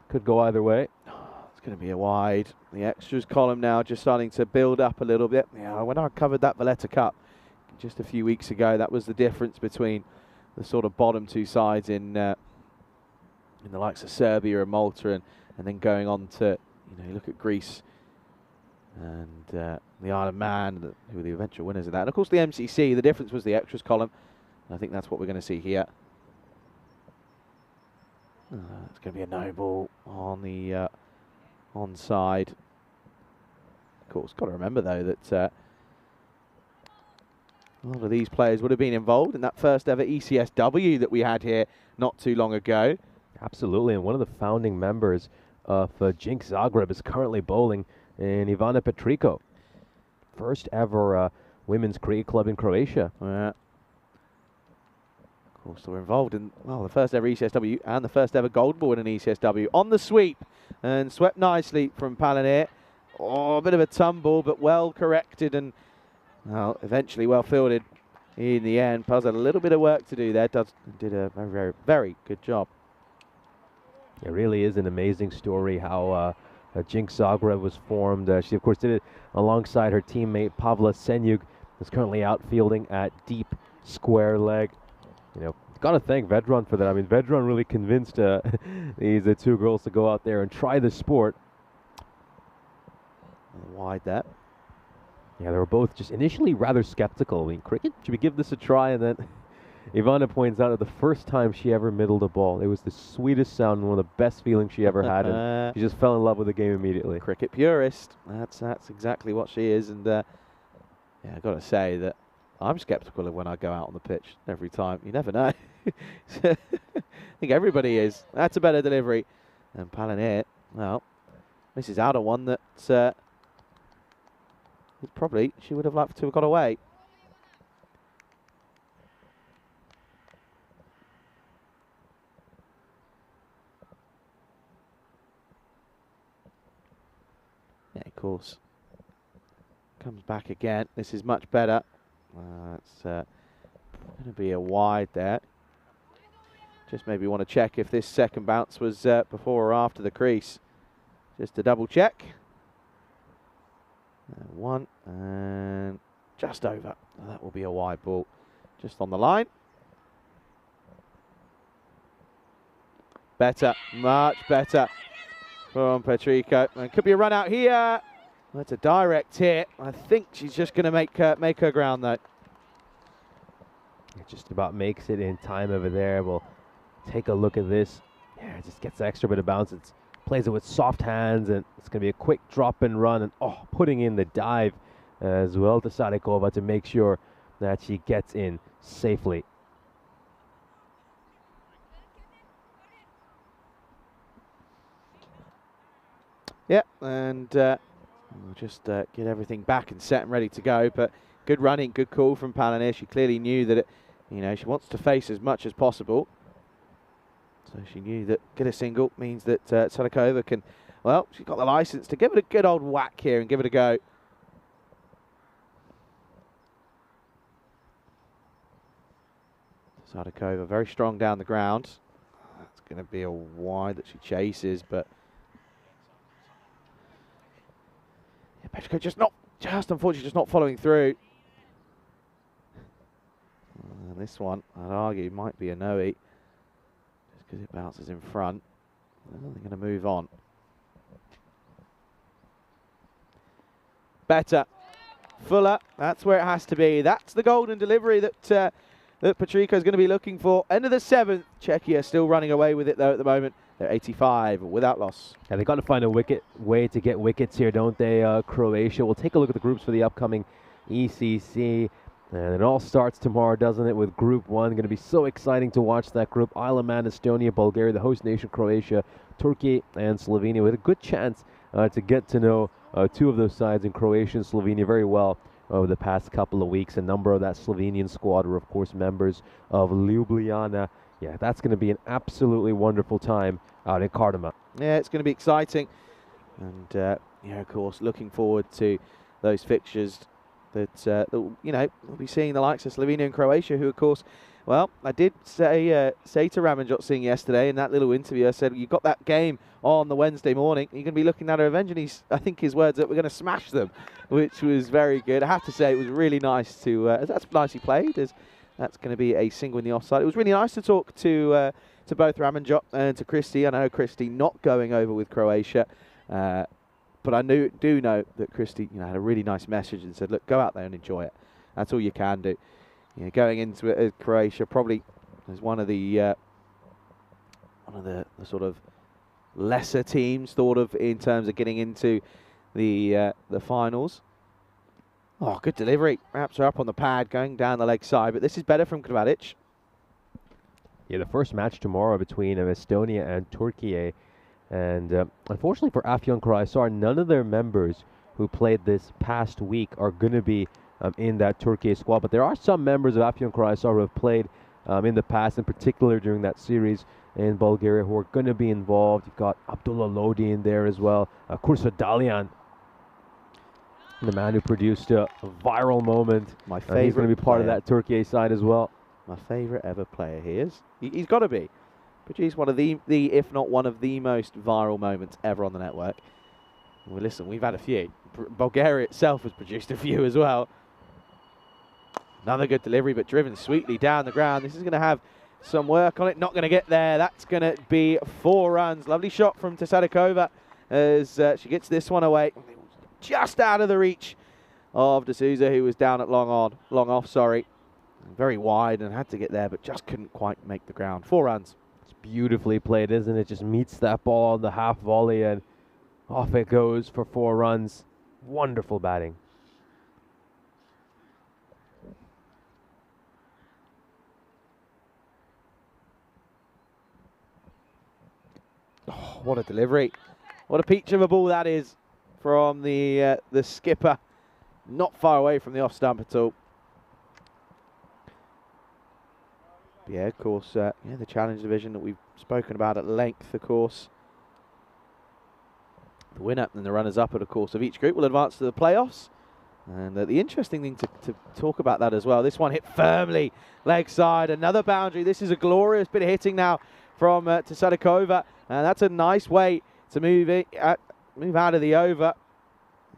Could go either way. It's going to be a wide. The extras column now just starting to build up a little bit. Yeah, when I covered that Valletta Cup just a few weeks ago, that was the difference between the sort of bottom two sides in the likes of Serbia and Malta, and then going on to, you look at Greece and the Isle of Man, who were the eventual winners of that. And of course the MCC, the difference was the extras column. And I think that's what we're going to see here. It's going to be a no ball on the onside. Of course, got to remember though that a lot of these players would have been involved in that first ever ECI-W that we had here not too long ago. Absolutely, and one of the founding members of Jinx Zagreb is currently bowling in Ivana Petrico. First ever women's cricket club in Croatia. Yeah. Of course, they were involved in, well, the first ever ECI-W and the first ever gold ball in an ECI-W. On the sweep, and swept nicely from Palanir. Oh, a bit of a tumble, but well corrected and, well, eventually well fielded in the end. Paz had a little bit of work to do there. Did a very, very, very good job. It really is an amazing story how Jinx Zagreb was formed. She, of course, did it alongside her teammate Pavla Senyug, who's currently out fielding at deep square leg. Got to thank Vedran for that. I mean, Vedran really convinced these two girls to go out there and try the sport. Wide that. Yeah, they were both just initially rather skeptical. I mean, cricket, should we give this a try? And then Ivana points out that the first time she ever middled a ball, it was the sweetest sound and one of the best feelings she ever had. And she just fell in love with the game immediately. Cricket purist. That's exactly what she is. And yeah, I've got to say that I'm skeptical of when I go out on the pitch every time. You never know. I think everybody is. That's a better delivery. And Palanir, well, misses out on one that probably she would have liked to have got away. Yeah, of course. Comes back again. This is much better. It's going to be a wide there. Just maybe want to check if this second bounce was before or after the crease. Just to double check. One and just over. That will be a wide ball. Just on the line. Better, much better from Petrico. And could be a run out here. That's a direct hit. I think she's just going to make her ground though. It just about makes it in time over there. We'll take a look at this. Yeah, it just gets the extra bit of bounce. It plays it with soft hands, and it's going to be a quick drop and run. And putting in the dive as well to Sadikova to make sure that she gets in safely. Yeah, and we'll just get everything back and set and ready to go. But good running, good call from Palanir. She clearly knew that she wants to face as much as possible. So she knew that get a single means that Sadikova can, well, she's got the license to give it a good old whack here and give it a go. Sadikova very strong down the ground. That's going to be a wide that she chases, but yeah, Petrico just unfortunately just not following through. This one, I'd argue, might be a no-eat. Because it bounces in front. They're going to move on. Better. Fuller. That's where it has to be. That's the golden delivery that that Petrico is going to be looking for. End of the 7th. Czechia still running away with it though at the moment. They're 85 without loss. Yeah, they got to find a way to get wickets here, don't they, Croatia? We'll take a look at the groups for the upcoming ECC. And it all starts tomorrow, doesn't it, with Group 1. Going to be so exciting to watch that group. Isle of Man, Estonia, Bulgaria, the host nation, Croatia, Turkey, and Slovenia. With a good chance to get to know two of those sides in Croatia and Slovenia very well over the past couple of weeks. A number of that Slovenian squad were, of course, members of Ljubljana Yeah, that's going to be an absolutely wonderful time out in Kardama. Yeah, it's going to be exciting. And, yeah, of course, looking forward to those fixtures that, you know, we'll be seeing the likes of Slovenia and Croatia, who, of course, well, I did say to Ramanjot Singh yesterday in that little interview, I said, you've got that game on the Wednesday morning, you're going to be looking at a revenge, and I think his words that we're going to smash them, which was very good. I have to say, it was really nice to, that's nicely played, that's going to be a single in the offside. It was really nice to talk to both Ramanjot and to Christy. I know Christy not going over with Croatia, but I do know that Christy, you know, had a really nice message and said, look, go out there and enjoy it. That's all you can do. You know, going into it, Croatia probably is one of the sort of lesser teams thought of in terms of getting into the finals. Oh, good delivery. Wraps her up on the pad, going down the leg side. But this is better from Kravadic. Yeah, the first match tomorrow between Estonia and Turkey. And unfortunately for Afyonkarahisar, none of their members who played this past week are going to be in that Turkey squad. But there are some members of Afyonkarahisar who have played in the past, in particular during that series in Bulgaria, who are going to be involved. You've got Abdullah Lodi in there as well. Kursa Dalian, the man who produced a viral moment. My favorite he's going to be part of that Turkey side as well. My favourite ever player he is. He's got to be. Produced one of the if not one of the most viral moments ever on the network. Well, listen, we've had a few. Bulgaria itself has produced a few as well. Another good delivery, but driven sweetly down the ground. This is going to have some work on it. Not going to get there. That's going to be 4 runs. Lovely shot from Tsadikova as she gets this one away. Just out of the reach of D'Souza, who was down at long off, sorry. Very wide and had to get there, but just couldn't quite make the ground. 4 runs. It's beautifully played, isn't it? Just meets that ball on the half volley and off it goes for 4 runs. Wonderful batting. Oh, what a delivery. What a peach of a ball that is from the skipper. Not far away from the off stump at all. But yeah, of course, yeah, the challenge division that we've spoken about at length, of course. The winner and the runners-up, of course, of each group will advance to the playoffs. And the interesting thing to talk about that as well, this one hit firmly, leg side, another boundary. This is a glorious bit of hitting now from Tsadikova. And that's a nice way to move out of the over.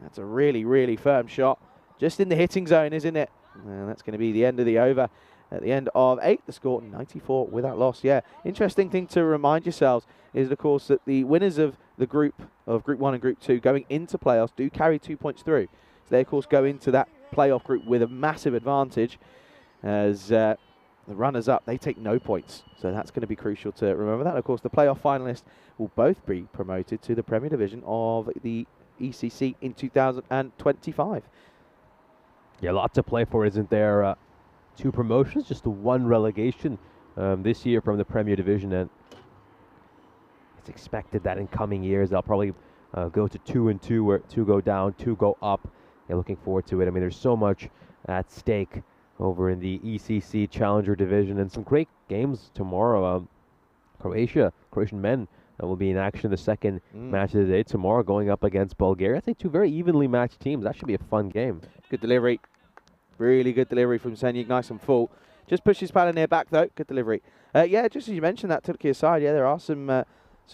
That's a really, really firm shot. Just in the hitting zone, isn't it? And that's going to be the end of the over. At the end of 8, the score 94 without loss. Yeah, interesting thing to remind yourselves is, of course, that the winners of the group of Group 1 and Group 2 going into playoffs do carry 2 points through. So they, of course, go into that playoff group with a massive advantage. As the runners-up, they take no points. So that's going to be crucial to remember that. Of course, the playoff finalists will both be promoted to the Premier Division of the ECC in 2025. Yeah, a lot to play for, isn't there? 2 promotions, just 1 relegation this year from the Premier Division, and it's expected that in coming years they'll probably go to 2 and 2, where 2 go down, 2 go up. Yeah, looking forward to it. I mean, there's so much at stake over in the ECC Challenger Division, and some great games tomorrow. Croatian men will be in action the second match of the day tomorrow, going up against Bulgaria. I think 2 very evenly matched teams. That should be a fun game. Good delivery. Really good delivery from Senyik, nice and full. Just pushes Palanir back though, good delivery. Yeah, just as you mentioned that Turkey aside, yeah, there are some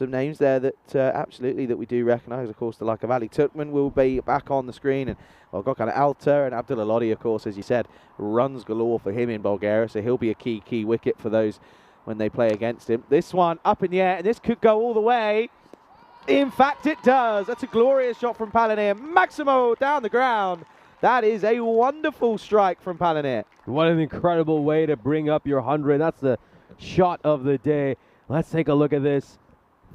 names there that absolutely that we do recognise. Of course, the like of Ali Turkman will be back on the screen, and well, Gökhan Alta and Abdullah Lodi, of course, as you said, runs galore for him in Bulgaria, so he'll be a key wicket for those when they play against him. This one up in the air, and this could go all the way. In fact, it does. That's a glorious shot from Palanir. Maximo down the ground. That is a wonderful strike from Palanir. What an incredible way to bring up your 100. That's the shot of the day. Let's take a look at this.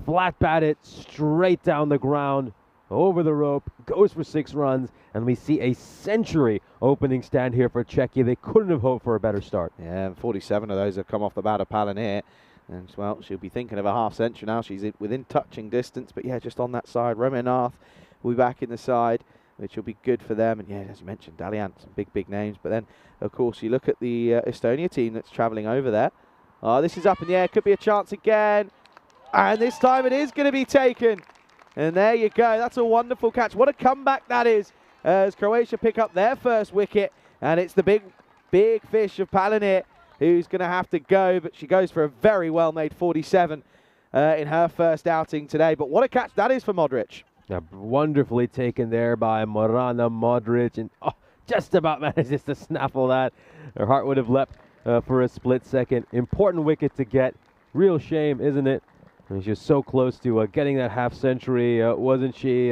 Flat batted, straight down the ground, over the rope, goes for 6 runs, and we see a century opening stand here for Czechia. They couldn't have hoped for a better start. Yeah, and 47 of those have come off the bat of Palanir. And, well, she'll be thinking of a half century now. She's within touching distance, but, yeah, just on that side. Romanarth will be back in the side, which will be good for them. And, yeah, as you mentioned, Dalian, some big names. But then, of course, you look at the Estonia team that's travelling over there. Oh, this is up in the air. Could be a chance again. And this time it is going to be taken. And there you go. That's a wonderful catch. What a comeback that is as Croatia pick up their first wicket. And it's the big fish of Palanir who's going to have to go. But she goes for a very well-made 47 in her first outing today. But what a catch that is for Modric. Yeah, wonderfully taken there by Morana Modric. And just about manages to snaffle that. Her heart would have leapt for a split second. Important wicket to get. Real shame, isn't it? I mean, she was so close to getting that half century, wasn't she?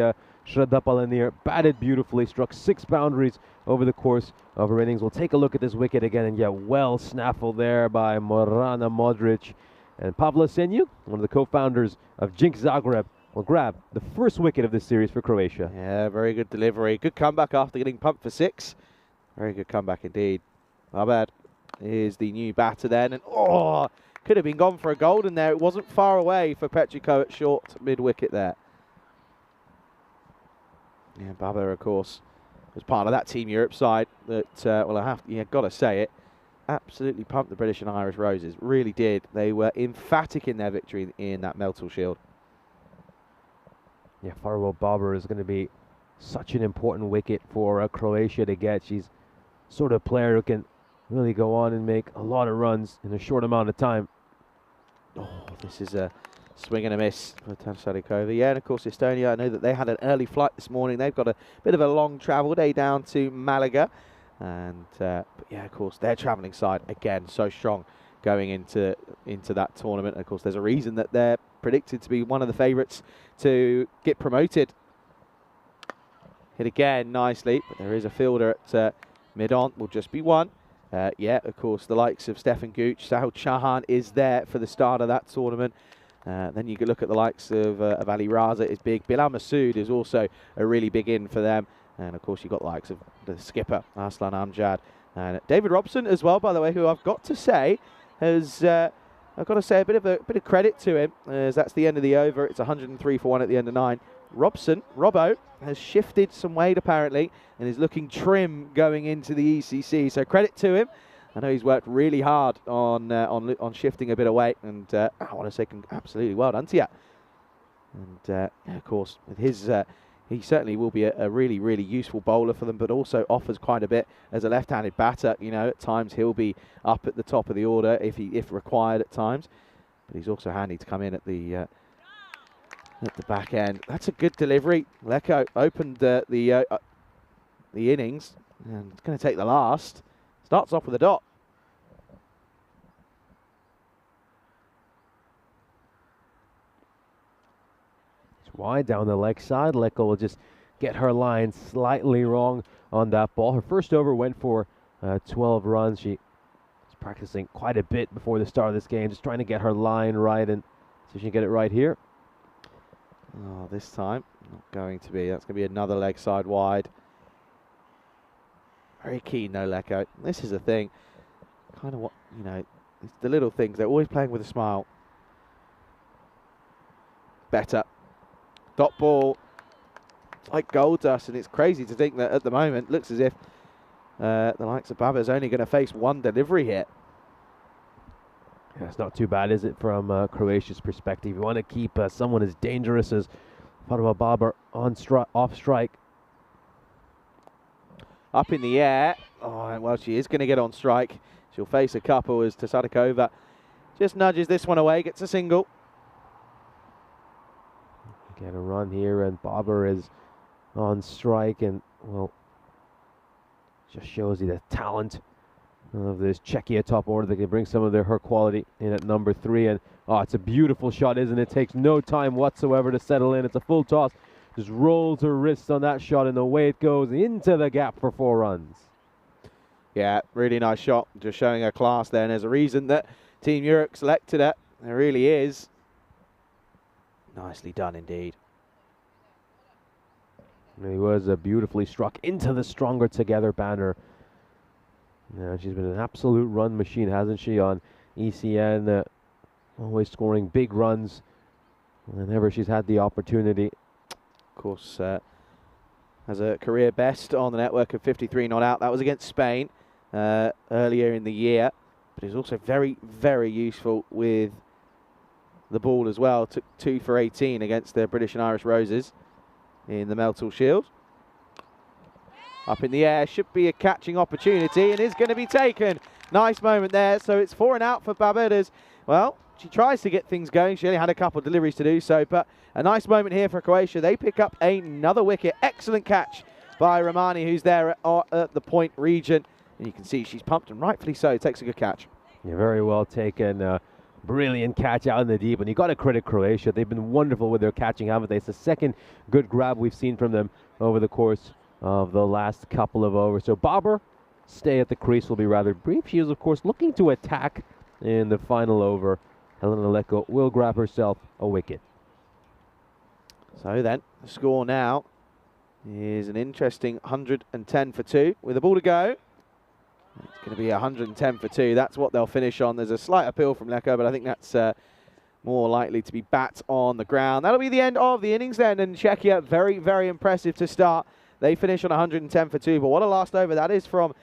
Shraddha Palanir batted beautifully, struck 6 boundaries over the course of her innings. We'll take a look at this wicket again, and yeah, well snaffled there by Morana Modric. And Pavla Senju, one of the co-founders of Jinx Zagreb, will grab the first wicket of this series for Croatia. Yeah, very good delivery. Good comeback after getting pumped for 6. Very good comeback indeed. Abad is the new batter then, and could have been gone for a golden there. It wasn't far away for Petrico at short mid-wicket there. Yeah, Baba, of course, was part of that Team Europe side that, well, got to say it, absolutely pumped the British and Irish Roses. Really did. They were emphatic in their victory in that Meltle Shield. Yeah, Farwell Barber is going to be such an important wicket for Croatia to get. She's sort of player who can really go on and make a lot of runs in a short amount of time. Oh, this is a swing and a miss for Sadikova. Yeah, and of course Estonia, I know that they had an early flight this morning. They've got a bit of a long travel day down to Malaga. And, but yeah, of course, their travelling side, again, so strong going into that tournament. And of course, there's a reason that they're predicted to be one of the favourites to get promoted. Hit again nicely, but there is a fielder at mid-on, will just be one. Yeah, of course, the likes of Stefan Gooch, Sahil Chauhan is there for the start of that tournament. Then you can look at the likes of Ali Raza is big. Bilal Masood is also a really big in for them. And of course, you've got the likes of the skipper, Arslan Amjad. And David Robson as well, by the way, who I've got to say has, I've got to say a bit of credit to him, as that's the end of the over. It's 103 for 1 at the end of 9. Robbo, has shifted some weight apparently and is looking trim going into the ECC. So credit to him. I know he's worked really hard on shifting a bit of weight, and I want to say absolutely well done to you. And yeah, of course, with his, he certainly will be a really, really useful bowler for them, but also offers quite a bit as a left-handed batter. You know, at times he'll be up at the top of the order if required at times, but he's also handy to come in at the back end. That's a good delivery. Leko opened the innings, and it's going to take the last. Starts off with a dot. It's wide down the leg side. Leko will just get her line slightly wrong on that ball. Her first over went for 12 runs. She was practicing quite a bit before the start of this game, just trying to get her line right, and so she can get it right here. Oh, this time, not going to be. That's going to be another leg side wide. Very keen, no Leko. This is the thing. Kind of what, you know, it's the little things. They're always playing with a smile. Better. Dot ball. It's like gold dust, and it's crazy to think that at the moment, looks as if the likes of Baba is only going to face one delivery hit. Yeah, it's not too bad, is it, from Croatia's perspective? You want to keep someone as dangerous as Farwa Babar off strike. Up in the air. Oh, well, she is going to get on strike. She'll face a couple as Tasadikova just nudges this one away, gets a single. Get a run here, and Babar is on strike, and, well, just shows you the talent of this Czechia top order. They can bring some of her quality in at number 3, and it's a beautiful shot, isn't it? Takes no time whatsoever to settle in. It's a full toss. Just rolls her wrists on that shot, and away it goes into the gap for 4 runs. Yeah, really nice shot. Just showing her class there, and there's a reason that Team Europe selected her. There really is. Nicely done indeed. He was beautifully struck into the Stronger Together banner. Yeah, she's been an absolute run machine, hasn't she, on ECN? Always scoring big runs whenever she's had the opportunity. Of course, has a career best on the network of 53 not out. That was against Spain earlier in the year. but he's also very, very useful with the ball as well. Took 2 for 18 against the British and Irish Roses in the Meltall Shield. Up in the air, should be a catching opportunity, and is going to be taken. Nice moment there. So it's 4 and out for Barbados. Well, she tries to get things going. She only had a couple of deliveries to do so, but a nice moment here for Croatia. They pick up another wicket. Excellent catch by Romani, who's there at the point region. And you can see she's pumped, and rightfully so. Takes a good catch. Yeah, very well taken. Brilliant catch out in the deep, and you got to credit Croatia. They've been wonderful with their catching, haven't they? It's the second good grab we've seen from them over the course of the last couple of overs. So Bobber, stay at the crease will be rather brief. She is, of course, looking to attack in the final over. Helena Leko will grab herself a wicket. So then, the score now is an interesting 110 for 2 with the ball to go. It's going to be 110 for 2. That's what they'll finish on. There's a slight appeal from Leko, but I think that's more likely to be bat on the ground. That'll be the end of the innings then, and Czechia, very, very impressive to start. They finish on 110 for 2, but what a last over that is from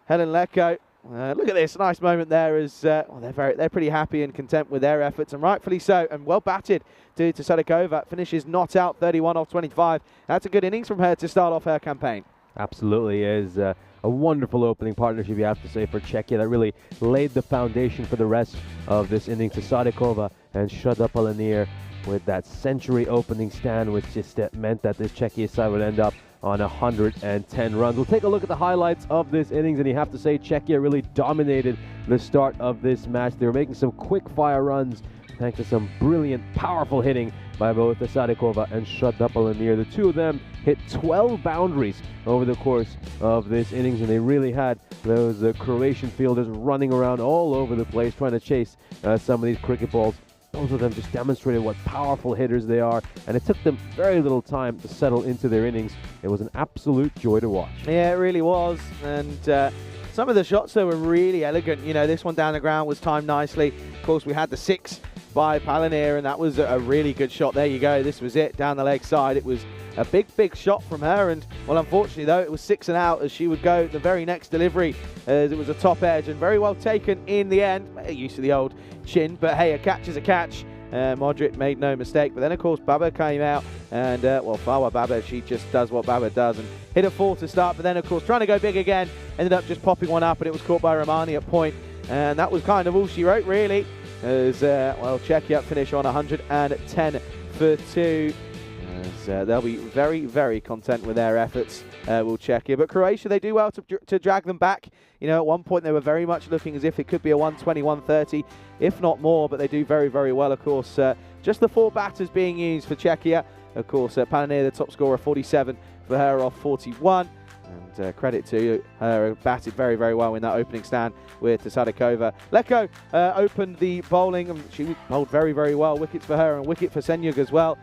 Helen Leko. Look at this, nice moment there as well, they're pretty happy and content with their efforts, and rightfully so, and well batted to Sadikova. Finishes not out, 31 off 25. That's a good innings from her to start off her campaign. Absolutely is a wonderful opening partnership, you have to say, for Czechia. That really laid the foundation for the rest of this innings. To Sadikova and Shraddha Palanir with that century opening stand, which just meant that this Czechia side would end up on 110 runs. We'll take a look at the highlights of this innings, and you have to say Czechia really dominated the start of this match. They were making some quick fire runs thanks to some brilliant, powerful hitting by both Sadikova and Shraddha Palanir. The two of them hit 12 boundaries over the course of this innings, and they really had those Croatian fielders running around all over the place trying to chase some of these cricket balls. Both of them just demonstrated what powerful hitters they are, and it took them very little time to settle into their innings. It was an absolute joy to watch. Yeah, it really was, and some of the shots though were really elegant. You know, this one down the ground was timed nicely. Of course, we had the 6 by Palanir, and that was a really good shot. There you go, this was it, down the leg side. It was a big shot from her, and well, unfortunately though, it was 6 and out as she would go the very next delivery, as it was a top edge, and very well taken in the end. Used to the old chin, but hey, a catch is a catch. Modric made no mistake, but then of course Baba came out, and well, Fawa Baba, she just does what Baba does and hit a 4 to start, but then of course trying to go big again, ended up just popping one up, and it was caught by Romani at point, and that was kind of all she wrote really, as well, Czechia finish on 110 for 2. They'll be very, very content with their efforts, will Czechia. But Croatia, they do well to drag them back. You know, at one point they were very much looking as if it could be a 120, 130, if not more, but they do very, very well, of course. Just the 4 batters being used for Czechia. Of course, Palanir, the top scorer, 47 for her off 41. And credit to her, batted very, very well in that opening stand with Sadikova. Leko opened the bowling, and she bowled very, very well. Wickets for her and wicket for Senyug as well.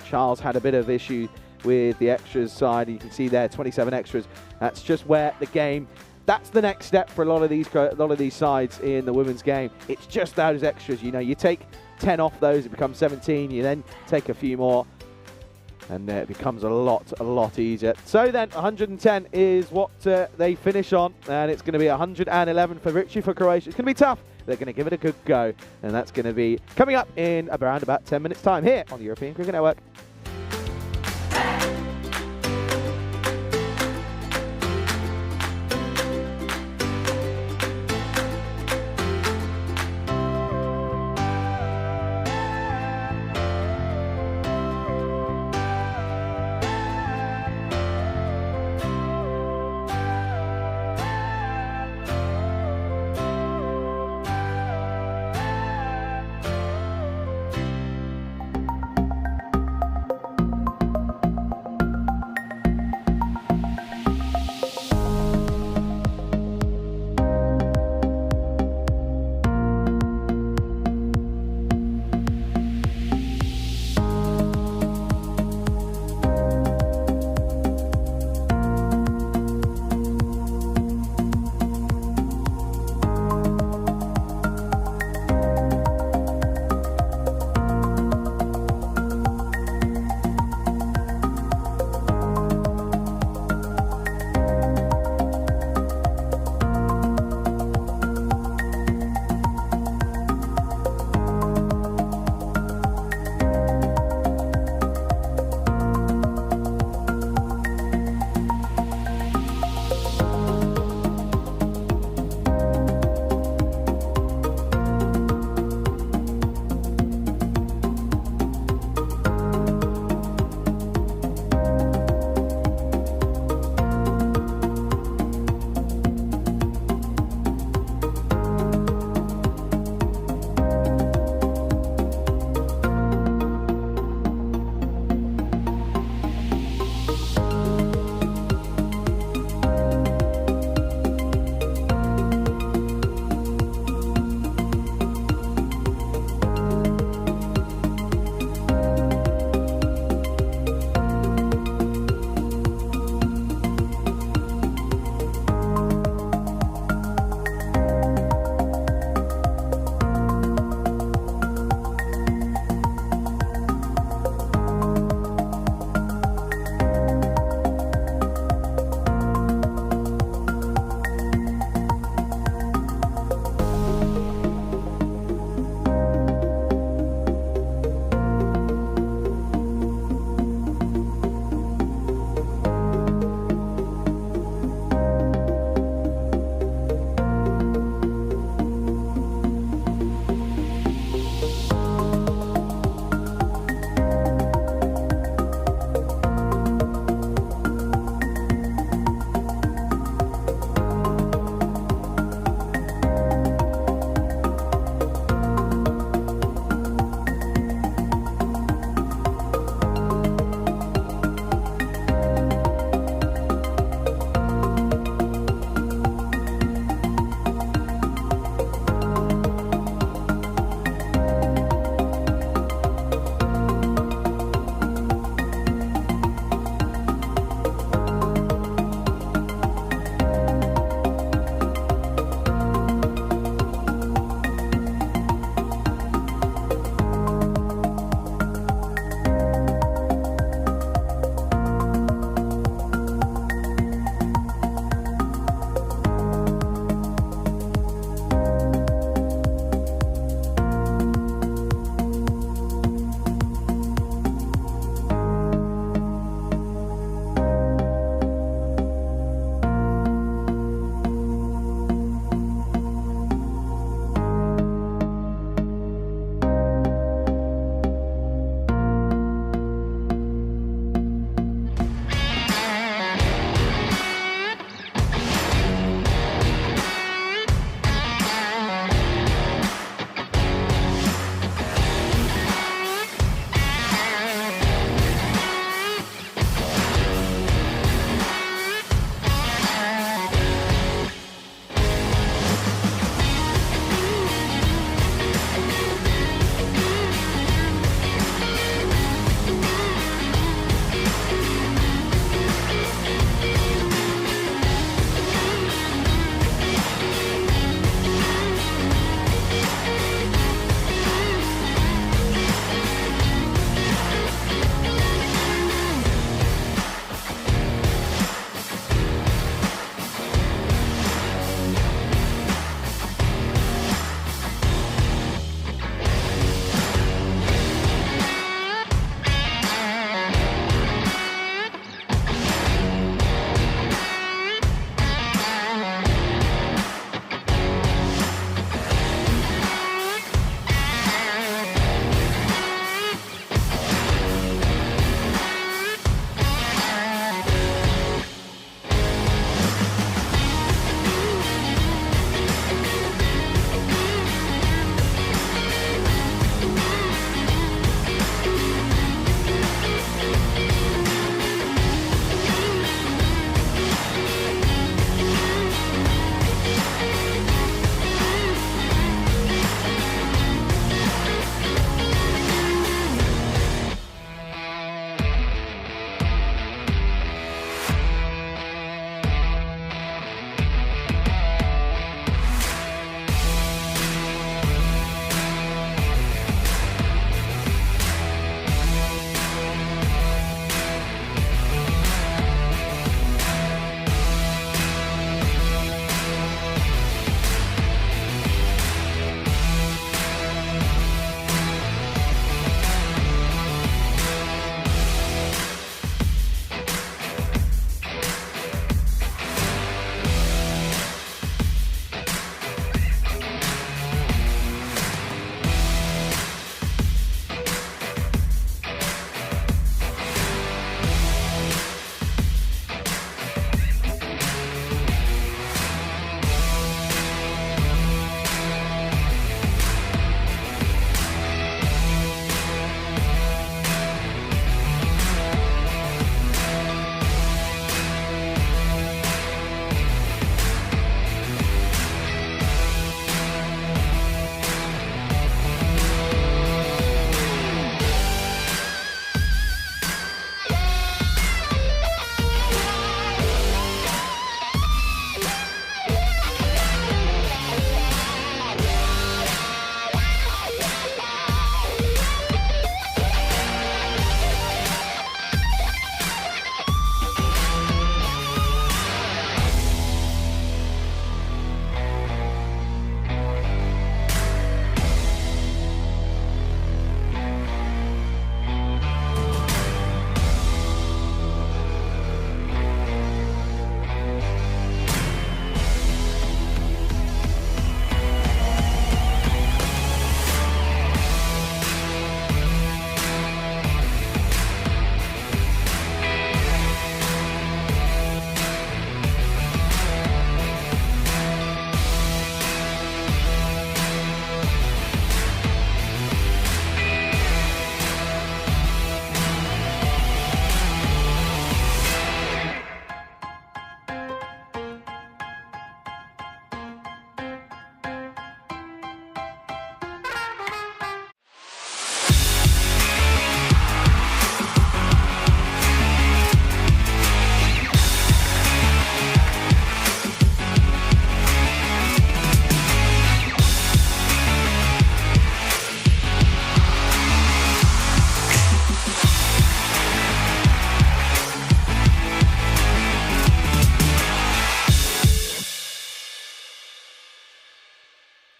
Charles had a bit of issue with the extras side. You can see there, 27 extras. That's just where the game, that's the next step for a lot of these sides in the women's game. It's just those extras. You know, you take 10 off those, it becomes 17. You then take a few more, and it becomes a lot easier. So then 110 is what they finish on, and it's going to be 111 for victory for Croatia. It's going to be tough. They're going to give it a good go, and that's going to be coming up in around about 10 minutes time here on the European Cricket Network.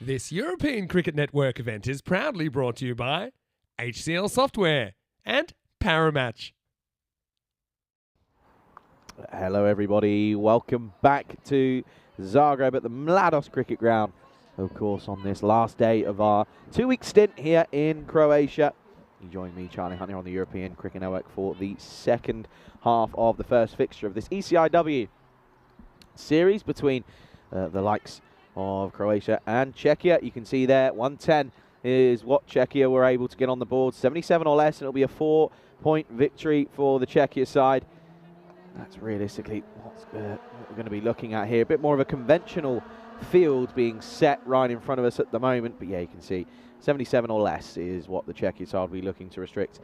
This European Cricket Network event is proudly brought to you by HCL Software and Paramatch. Hello everybody, welcome back to Zagreb at the Mladost Cricket Ground. Of course, on this last day of our 2-week stint here in Croatia. You join me, Charlie Hunt, here on the European Cricket Network for the second half of the first fixture of this ECI-W series between the likes of Croatia and Czechia. You can see there, 110 is what Czechia were able to get on the board. 77 or less, and it'll be a 4-point victory for the Czechia side. That's realistically what we're going to be looking at here. A bit more of a conventional field being set right in front of us at the moment. But yeah, you can see 77 or less is what the Czechia side will be looking to restrict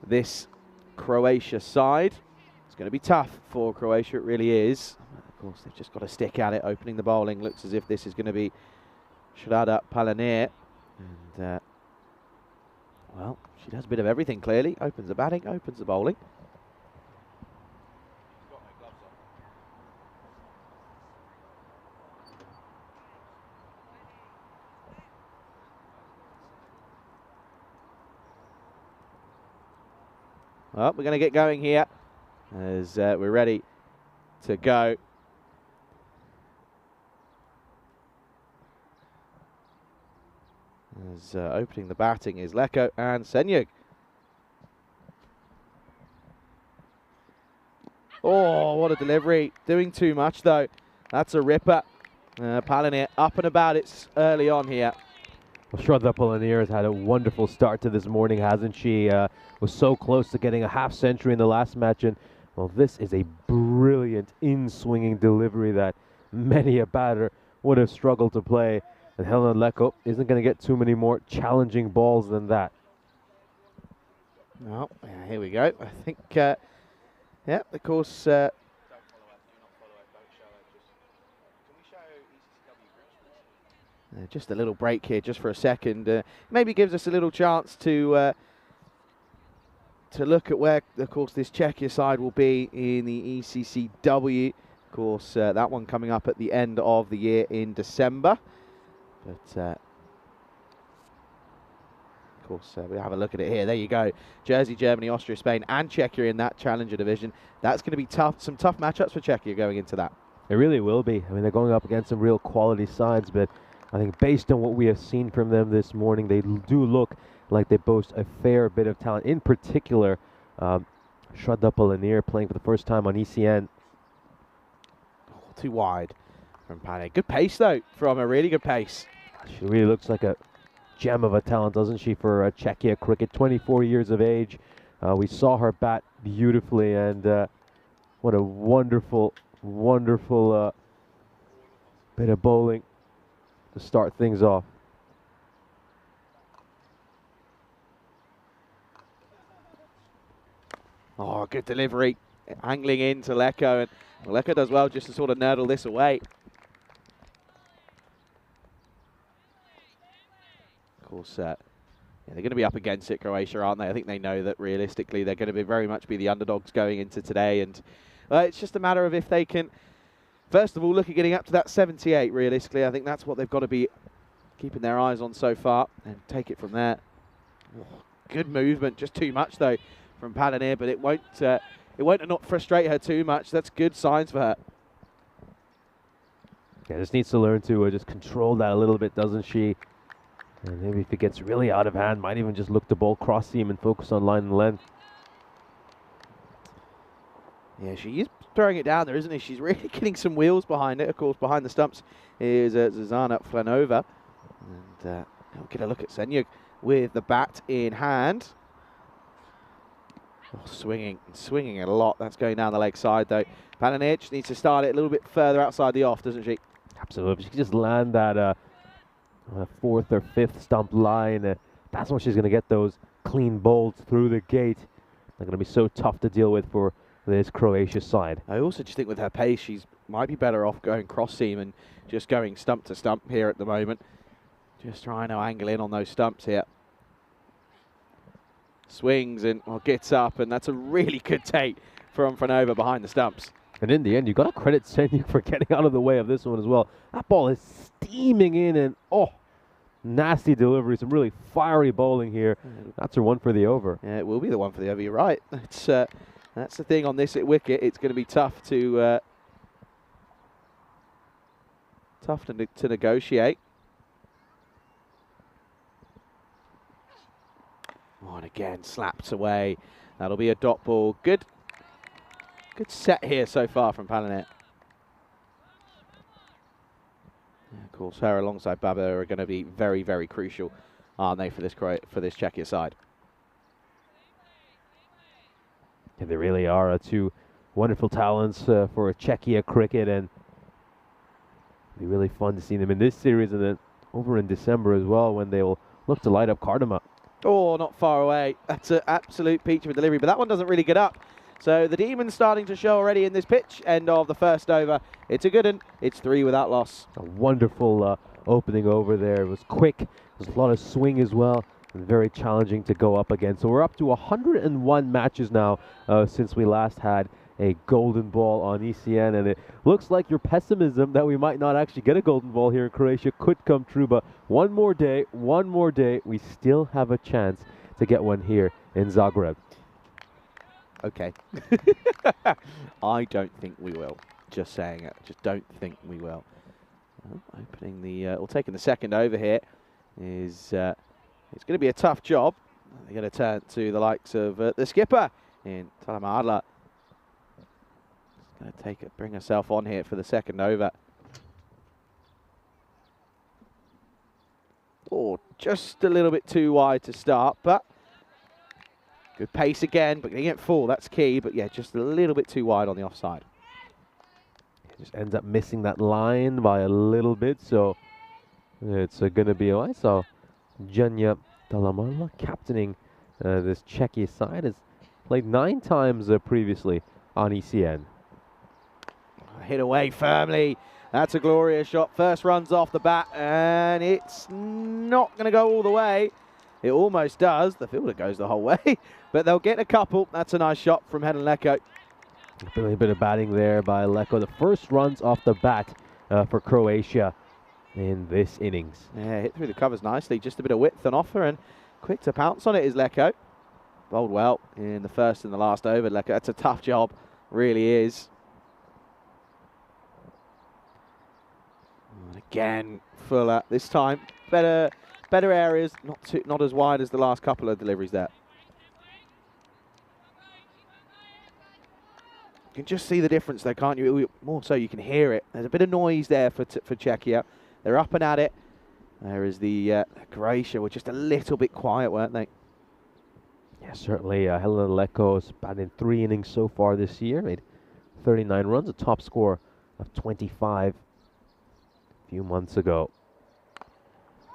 this Croatia side. It's going to be tough for Croatia, it really is. Of course, they've just got to stick at it. Opening the bowling, looks as if this is going to be Shrada Palanir. And, well, she does a bit of everything, clearly. Opens the batting, opens the bowling. Well, we're going to get going here as we're ready to go. As opening the batting is Leko and Senyug. Oh, what a delivery. Doing too much, though. That's a ripper. Palanir up and about it early on here. Well, Shrada Palanir has had a wonderful start to this morning, hasn't she? Was so close to getting a half century in the last match, and well, this is a brilliant in-swinging delivery that many a batter would have struggled to play. And Helen Leko isn't going to get too many more challenging balls than that. Oh, yeah, here we go. I think, yeah, of course. Just a little break here, just for a second. Maybe gives us a little chance to look at where, of course, this Czechia side will be in the ECI-W. Of course, that one coming up at the end of the year in December. But, of course, we'll have a look at it here. There you go. Jersey, Germany, Austria, Spain, and Czechia in that Challenger division. That's going to be tough. Some tough matchups for Czechia going into that. It really will be. I mean, they're going up against some real quality sides, but I think based on what we have seen from them this morning, they do look like they boast a fair bit of talent. In particular, Shrada Palanir playing for the first time on ECN. Oh, too wide from Pane. Good pace, though, from a really good pace. She really looks like a gem of a talent, doesn't she, for Czechia cricket. 24 years of age. We saw her bat beautifully, and what a wonderful, wonderful bit of bowling to start things off. Oh, good delivery. Angling into Leko, and Leko does well just to sort of nurdle this away. Of course, yeah, they're going to be up against it, Croatia, aren't they? I think they know that realistically they're going to be very much be the underdogs going into today, and it's just a matter of if they can, first of all, look at getting up to that 78, realistically. I think that's what they've got to be keeping their eyes on so far, and take it from there. Oh, good movement, just too much, though, from Palanir, but it won't not frustrate her too much. That's good signs for her. Yeah, just needs to learn to just control that a little bit, doesn't she? And maybe if it gets really out of hand, might even just look to bowl cross seam and focus on line and length. Yeah, she is throwing it down there, isn't she? She's really getting some wheels behind it. Of course, behind the stumps is Zuzana Flanova. And we'll get a look at Senyug with the bat in hand. Oh, swinging it a lot. That's going down the leg side, though. Palanir needs to start it a little bit further outside the off, doesn't she? Absolutely. She can just land that fourth or fifth stump line. That's when she's going to get those clean bowls through the gate. They're going to be so tough to deal with for this Croatia side. I also just think with her pace, she's might be better off going cross seam and just going stump to stump here at the moment. Just trying to angle in on those stumps here. Swings and gets up, and that's a really good take from Flanova behind the stumps. And in the end, you got to credit Senyuk for getting out of the way of this one as well. That ball is steaming in, and nasty delivery. Some really fiery bowling here. That's her one for the over. Yeah, it will be the one for the over. You're right. It's that's the thing on this wicket. It's going to be tough to negotiate. Oh, and again, slapped away. That'll be a dot ball. Good set here so far from Palanet. Yeah, of course, her alongside Baba are going to be very, very crucial, aren't they, for this Czechia side? Yeah, they really are two wonderful talents for Czechia cricket, and it'll be really fun to see them in this series and then over in December as well when they will look to light up Cardamom. Oh, not far away. That's an absolute peach of a delivery, but that one doesn't really get up. So the Demons starting to show already in this pitch. End of the first over. It's a good one. It's 3 without loss. A wonderful opening over there. It was quick. There was a lot of swing as well. And very challenging to go up against. So we're up to 101 matches now since we last had a golden ball on ECN, and it looks like your pessimism that we might not actually get a golden ball here in Croatia could come true. But one more day, we still have a chance to get one here in Zagreb. Okay. I don't think we will. Just saying it. Just don't think we will. Opening the, or taking the second over here is, it's going to be a tough job. They're going to turn to the likes of the skipper in Talamadla. Going to bring herself on here for the second over. Oh, just a little bit too wide to start, but good pace again, but getting it full, that's key. But yeah, just a little bit too wide on the offside. Just ends up missing that line by a little bit, so it's going to be, I saw Janya Talamadla captaining this Czechia side. Has played 9 times previously on ECN. Hit away firmly. That's a glorious shot. First runs off the bat, and it's not going to go all the way. It almost does. The fielder goes the whole way, but they'll get a couple. That's a nice shot from Helen Leko. A little bit of batting there by Leko. The first runs off the bat for Croatia in this innings. Yeah, hit through the covers nicely. Just a bit of width on offer, and quick to pounce on it is Leko. Bowled well in the first and the last over. Leko, that's a tough job, really is. And again, Fuller this time. Better areas, not as wide as the last couple of deliveries there. You can just see the difference there, can't you? More so, you can hear it. There's a bit of noise there for Czechia. They're up and at it. There is the Croatia were just a little bit quiet, weren't they? Yeah, certainly. Helen Leko's batted in 3 innings so far this year. Made 39 runs, a top score of 25 a few months ago.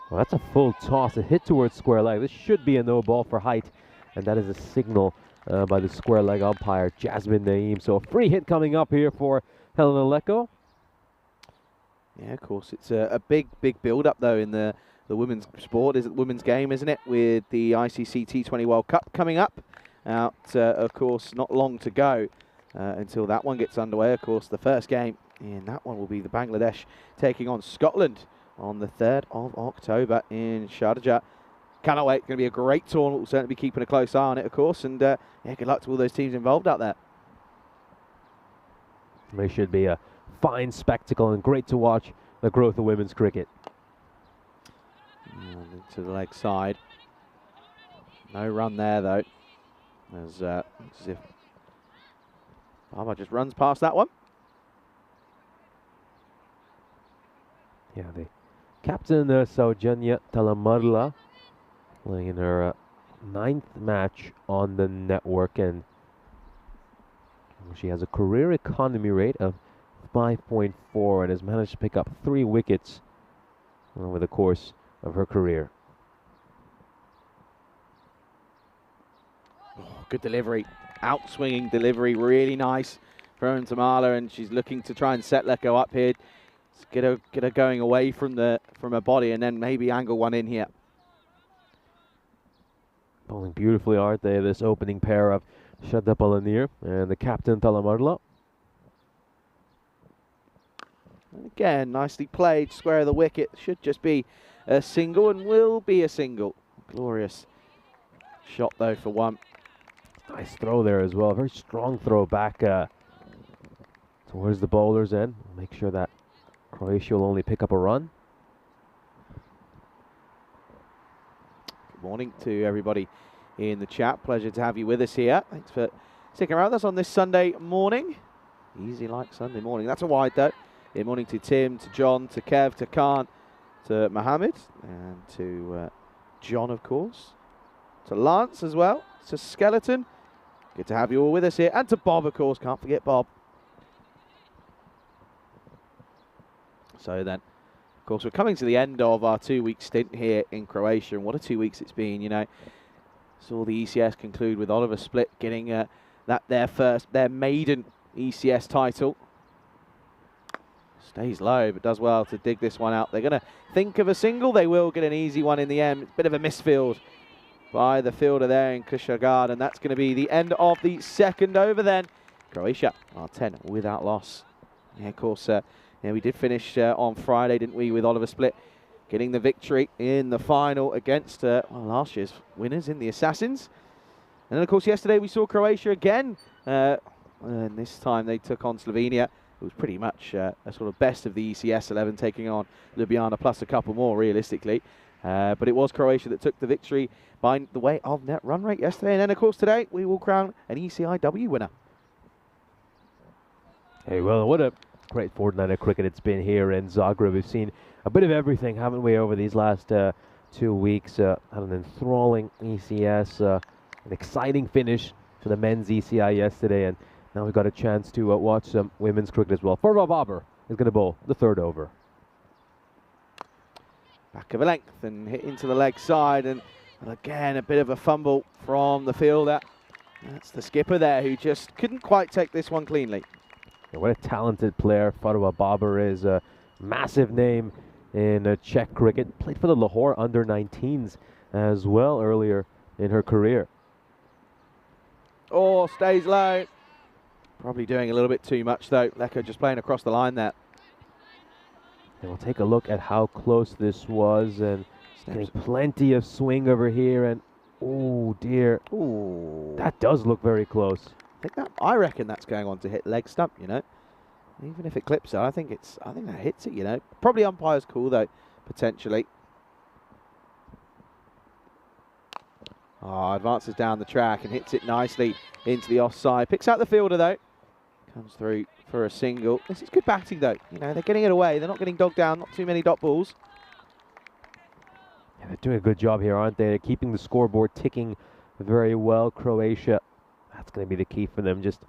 Well, that's a full toss, a hit towards square leg. This should be a no ball for height, and that is a signal by the square leg umpire, Jasmine Naeem. So a free hit coming up here for Helena Leko. Yeah, of course. It's a big build-up, though, in the women's sport, women's game, isn't it? With the ICC T20 World Cup coming up. Out, of course, not long to go until that one gets underway. Of course, the first game in that one will be the Bangladesh taking on Scotland on the 3rd of October in Sharjah. Cannot wait. It's going to be a great tournament. We'll certainly be keeping a close eye on it, of course. And yeah, good luck to all those teams involved out there. It should be a fine spectacle and great to watch the growth of women's cricket. And to the leg side. No run there, though. As if Baba just runs past that one. Yeah, the captain, Saujanya Talamadla, playing in her 9th match on the network, and she has a career economy rate of 5.4 and has managed to pick up 3 wickets over the course of her career. Oh, good delivery, out-swinging delivery, really nice from Tamala, and she's looking to try and set Leko up here. Get her going away from her body, and then maybe angle one in here. Bowling beautifully, aren't they? This opening pair of Shadda Palanir and the captain Talamadla. And again, nicely played, square of the wicket. Should just be a single and will be a single. Glorious shot though for one. Nice throw there as well. Very strong throw back towards the bowler's end. Make sure that Croatia will only pick up a run. Good morning to everybody in the chat. Pleasure to have you with us here. Thanks for sticking around with us on this Sunday morning. Easy like Sunday morning. That's a wide though. Good morning to Tim, to John, to Kev, to Khan, to Mohammed, and to John, of course. To Lance as well. To Skeleton. Good to have you all with us here. And to Bob, of course. Can't forget Bob. So then, of course, we're coming to the end of our 2-week stint here in Croatia. And what a 2 weeks it's been, you know. Saw the ECS conclude with Oliver Split getting their maiden ECS title. Stays low, but does well to dig this one out. They're going to think of a single. They will get an easy one in the end. Bit of a misfield by the fielder there in Kushagard, and that's going to be the end of the second over then. Croatia are 10 without loss. Yeah, of course, we did finish on Friday, didn't we, with Oliver Split getting the victory in the final against last year's winners in the Assassins. And then, of course, yesterday we saw Croatia again, and this time they took on Slovenia. It was pretty much a sort of best of the ECS 11, taking on Ljubljana plus a couple more, realistically. But it was Croatia that took the victory by the way of net run rate yesterday. And then, of course, today we will crown an ECI-W winner. Hey, well, what a great fortnight of cricket it's been here in Zagreb. We've seen a bit of everything, haven't we, over these last 2 weeks. Had an enthralling ECS, an exciting finish for the men's ECI yesterday, and now we've got a chance to watch some women's cricket as well. Farwa Babar is going to bowl the third over. Back of a length and hit into the leg side, and again a bit of a fumble from the fielder. That's the skipper there who just couldn't quite take this one cleanly. Yeah, what a talented player Farwa Babar is. A massive name in Czech cricket. Played for the Lahore under-19s as well earlier in her career. Oh, stays low. Probably doing a little bit too much though. Leko just playing across the line there. And we'll take a look at how close this was, and getting plenty of swing over here, and oh dear. Ooh. That does look very close. I reckon that's going on to hit leg stump, you know. Even if it clips it, I think that hits it, you know. Probably umpire's call though, potentially. Oh, advances down the track and hits it nicely into the offside. Picks out the fielder though. Comes through for a single. This is good batting though. You know, they're getting it away. They're not getting dogged down. Not too many dot balls. Yeah, they're doing a good job here, aren't they? They're keeping the scoreboard ticking very well. Croatia, that's going to be the key for them. Just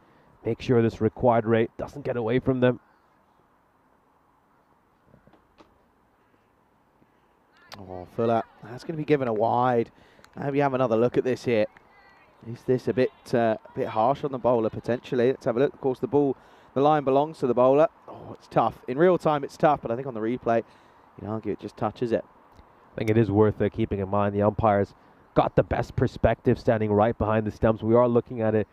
make sure this required rate doesn't get away from them. Oh, Fuller. That's going to be given a wide. Maybe have another look at this here. Is this a bit harsh on the bowler potentially? Let's have a look. Of course, the line belongs to the bowler. Oh, it's tough. In real time, it's tough, but I think on the replay, you can argue it just touches it. I think it is worth keeping in mind the umpires got the best perspective standing right behind the stumps. We are looking at it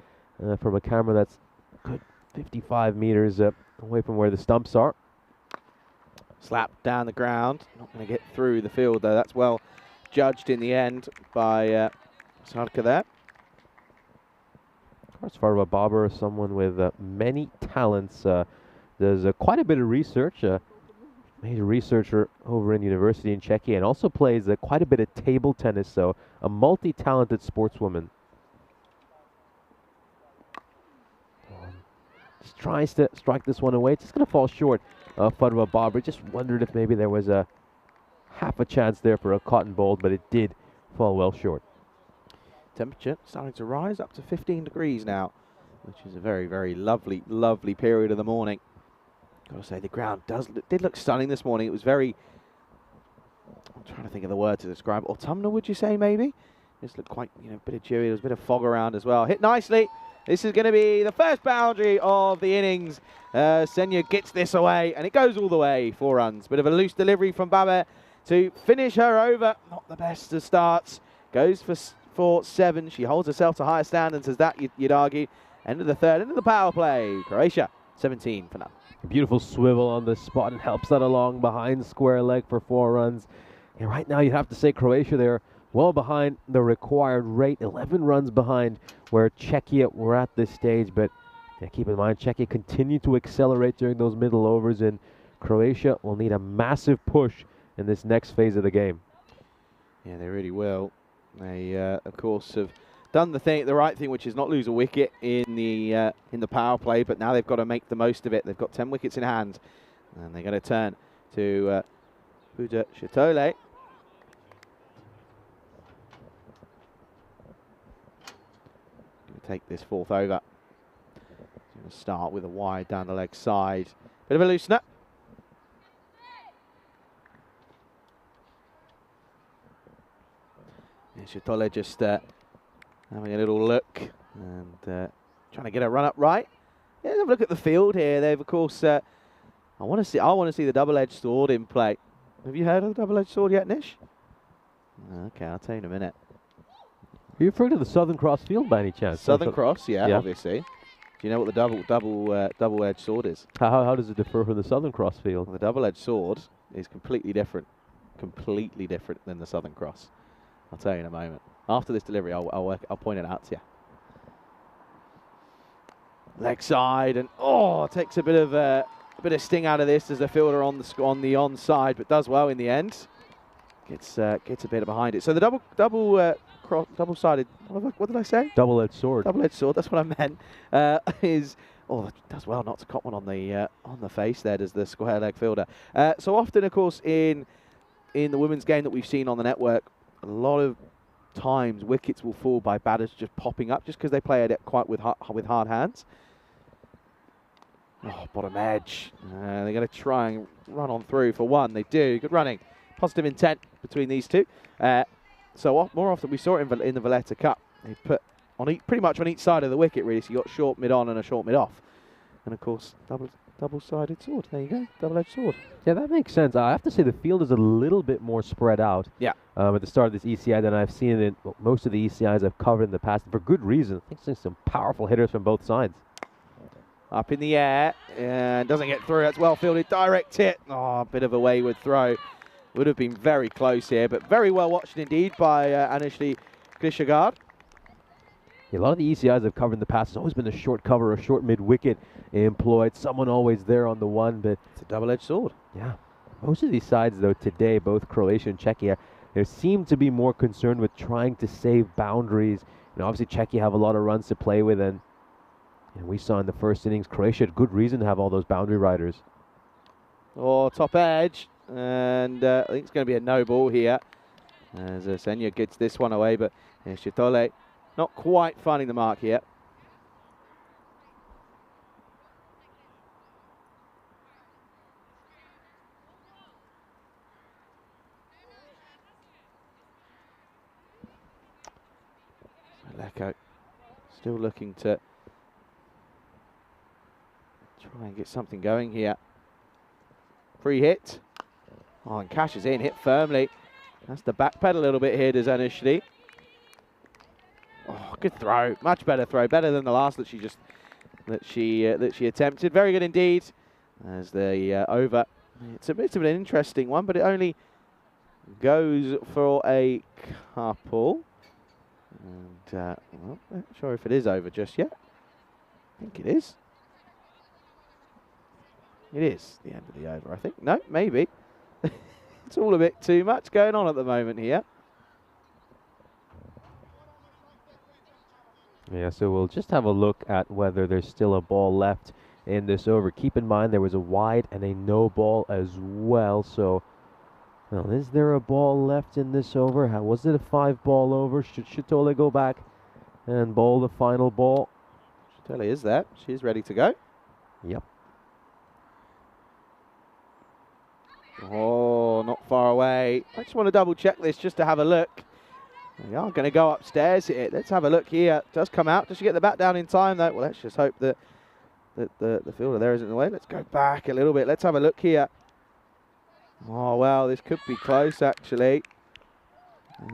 from a camera that's a good 55 meters away from where the stumps are. Slap down the ground. Not going to get through the field though. That's well judged in the end by Sarka there. Of course, Farwa Babar is someone with many talents. Does quite a bit of research. He's a researcher over in university in Czechia, and also plays quite a bit of table tennis, so a multi-talented sportswoman. Just tries to strike this one away. It's just going to fall short of Farwa Babar. Just wondered if maybe there was a half a chance there for a cotton ball, but it did fall well short. Temperature starting to rise up to 15 degrees now, which is a very, very lovely, lovely period of the morning. Got to say, the ground did look stunning this morning. It was very, I'm trying to think of the word to describe, autumnal, would you say, maybe? Just looked quite, you know, a bit of dewy. There was a bit of fog around as well. Hit nicely. This is going to be the first boundary of the innings. Senya gets this away, and it goes all the way. 4 runs. Bit of a loose delivery from Baber to finish her over. Not the best of starts. Goes for 7. She holds herself to higher standards as that, you'd argue. End of the third, end of the power play. Croatia, 17 for now. Beautiful swivel on the spot and helps that along behind square leg for 4 runs. And right now you'd have to say Croatia there well behind the required rate, 11 runs behind where Czechia were at this stage. But yeah, keep in mind, Czechia continued to accelerate during those middle overs, and Croatia will need a massive push in this next phase of the game. Yeah, they really will. They, of course, have done the right thing, which is not lose a wicket in the power play. But now they've got to make the most of it. They've got 10 wickets in hand, and they're going to turn to Buildup. Take this 4th over. Going to start with a wide down the leg side. Bit of a loosener. Shatole just having a little look and trying to get a run up right. Yeah, have a look at the field here. They've of course I want to see the double-edged sword in play. Have you heard of the double-edged sword yet, Nish? Okay, I'll tell you in a minute. Are you referring to the Southern Cross field by any chance? Southern Cross, yeah, obviously. Do you know what the double-edged sword is? How does it differ from the Southern Cross field? Well, the double-edged sword is completely different than the Southern Cross. I'll tell you in a moment. After this delivery, I'll point it out to you. Leg side, and takes a bit of sting out of this as the fielder on the onside, but does well in the end. Gets a bit behind it. So the double-sided. What did I say? Double-edged sword. Double-edged sword. That's what I meant. Does well not to cop one on the face there. Does the square leg fielder? So often, of course, in the women's game that we've seen on the network, a lot of times wickets will fall by batters just popping up just because they play it quite with hard hands. Bottom edge. They're going to try and run on through for 1. They do. Good running. Positive intent between these two. So more often we saw it in the Valletta Cup. They put on pretty much on each side of the wicket really. So you got short mid on and a short mid off, and of course double-sided sword. There you go, double-edged sword. Yeah, that makes sense. I have to say the field is a little bit more spread out. Yeah. At the start of this ECI than I've seen in most of the ECIs I've covered in the past, for good reason. I think there's some powerful hitters from both sides. Up in the air and doesn't get through. That's well fielded. Direct hit. A bit of a wayward throw. Would have been very close here, but very well watched indeed by Anishli Krishagard. Yeah, a lot of the ECIs I've covered in the past has always been a short cover, a short mid-wicket employed. Someone always there on the one, but it's a double-edged sword. Yeah. Most of these sides, though, today, both Croatia and Czechia, they seem to be more concerned with trying to save boundaries. Obviously, Czechia have a lot of runs to play with, and we saw in the first innings, Croatia had good reason to have all those boundary riders. Top edge. And I think it's going to be a no ball here as Senya gets this one away, but Shatole not quite finding the mark here. Leko still looking to try and get something going here. Free hit. And cashes in, hit firmly. Has to backpedal a little bit here, does Anishli. Good throw, much better throw, better than the last that she attempted. Very good indeed. As the over, it's a bit of an interesting one, but it only goes for a couple. And well, not sure if it is over just yet. I think it is. It is the end of the over, I think. No, maybe. It's all a bit too much going on at the moment here. Yeah, so we'll just have a look at whether there's still a ball left in this over. Keep in mind there was a wide and a no ball as well. So, well, is there a ball left in this over? Was it a 5-ball over? Should Shatole go back and bowl the final ball? Shatole is there. She's ready to go. Yep. Not far away. I just want to double check this just to have a look. We are going to go upstairs here. Let's have a look here. It does come out. Does she get the bat down in time though? Well, let's just hope that the fielder there isn't in the way. Let's go back a little bit. Let's have a look here. Well, this could be close actually.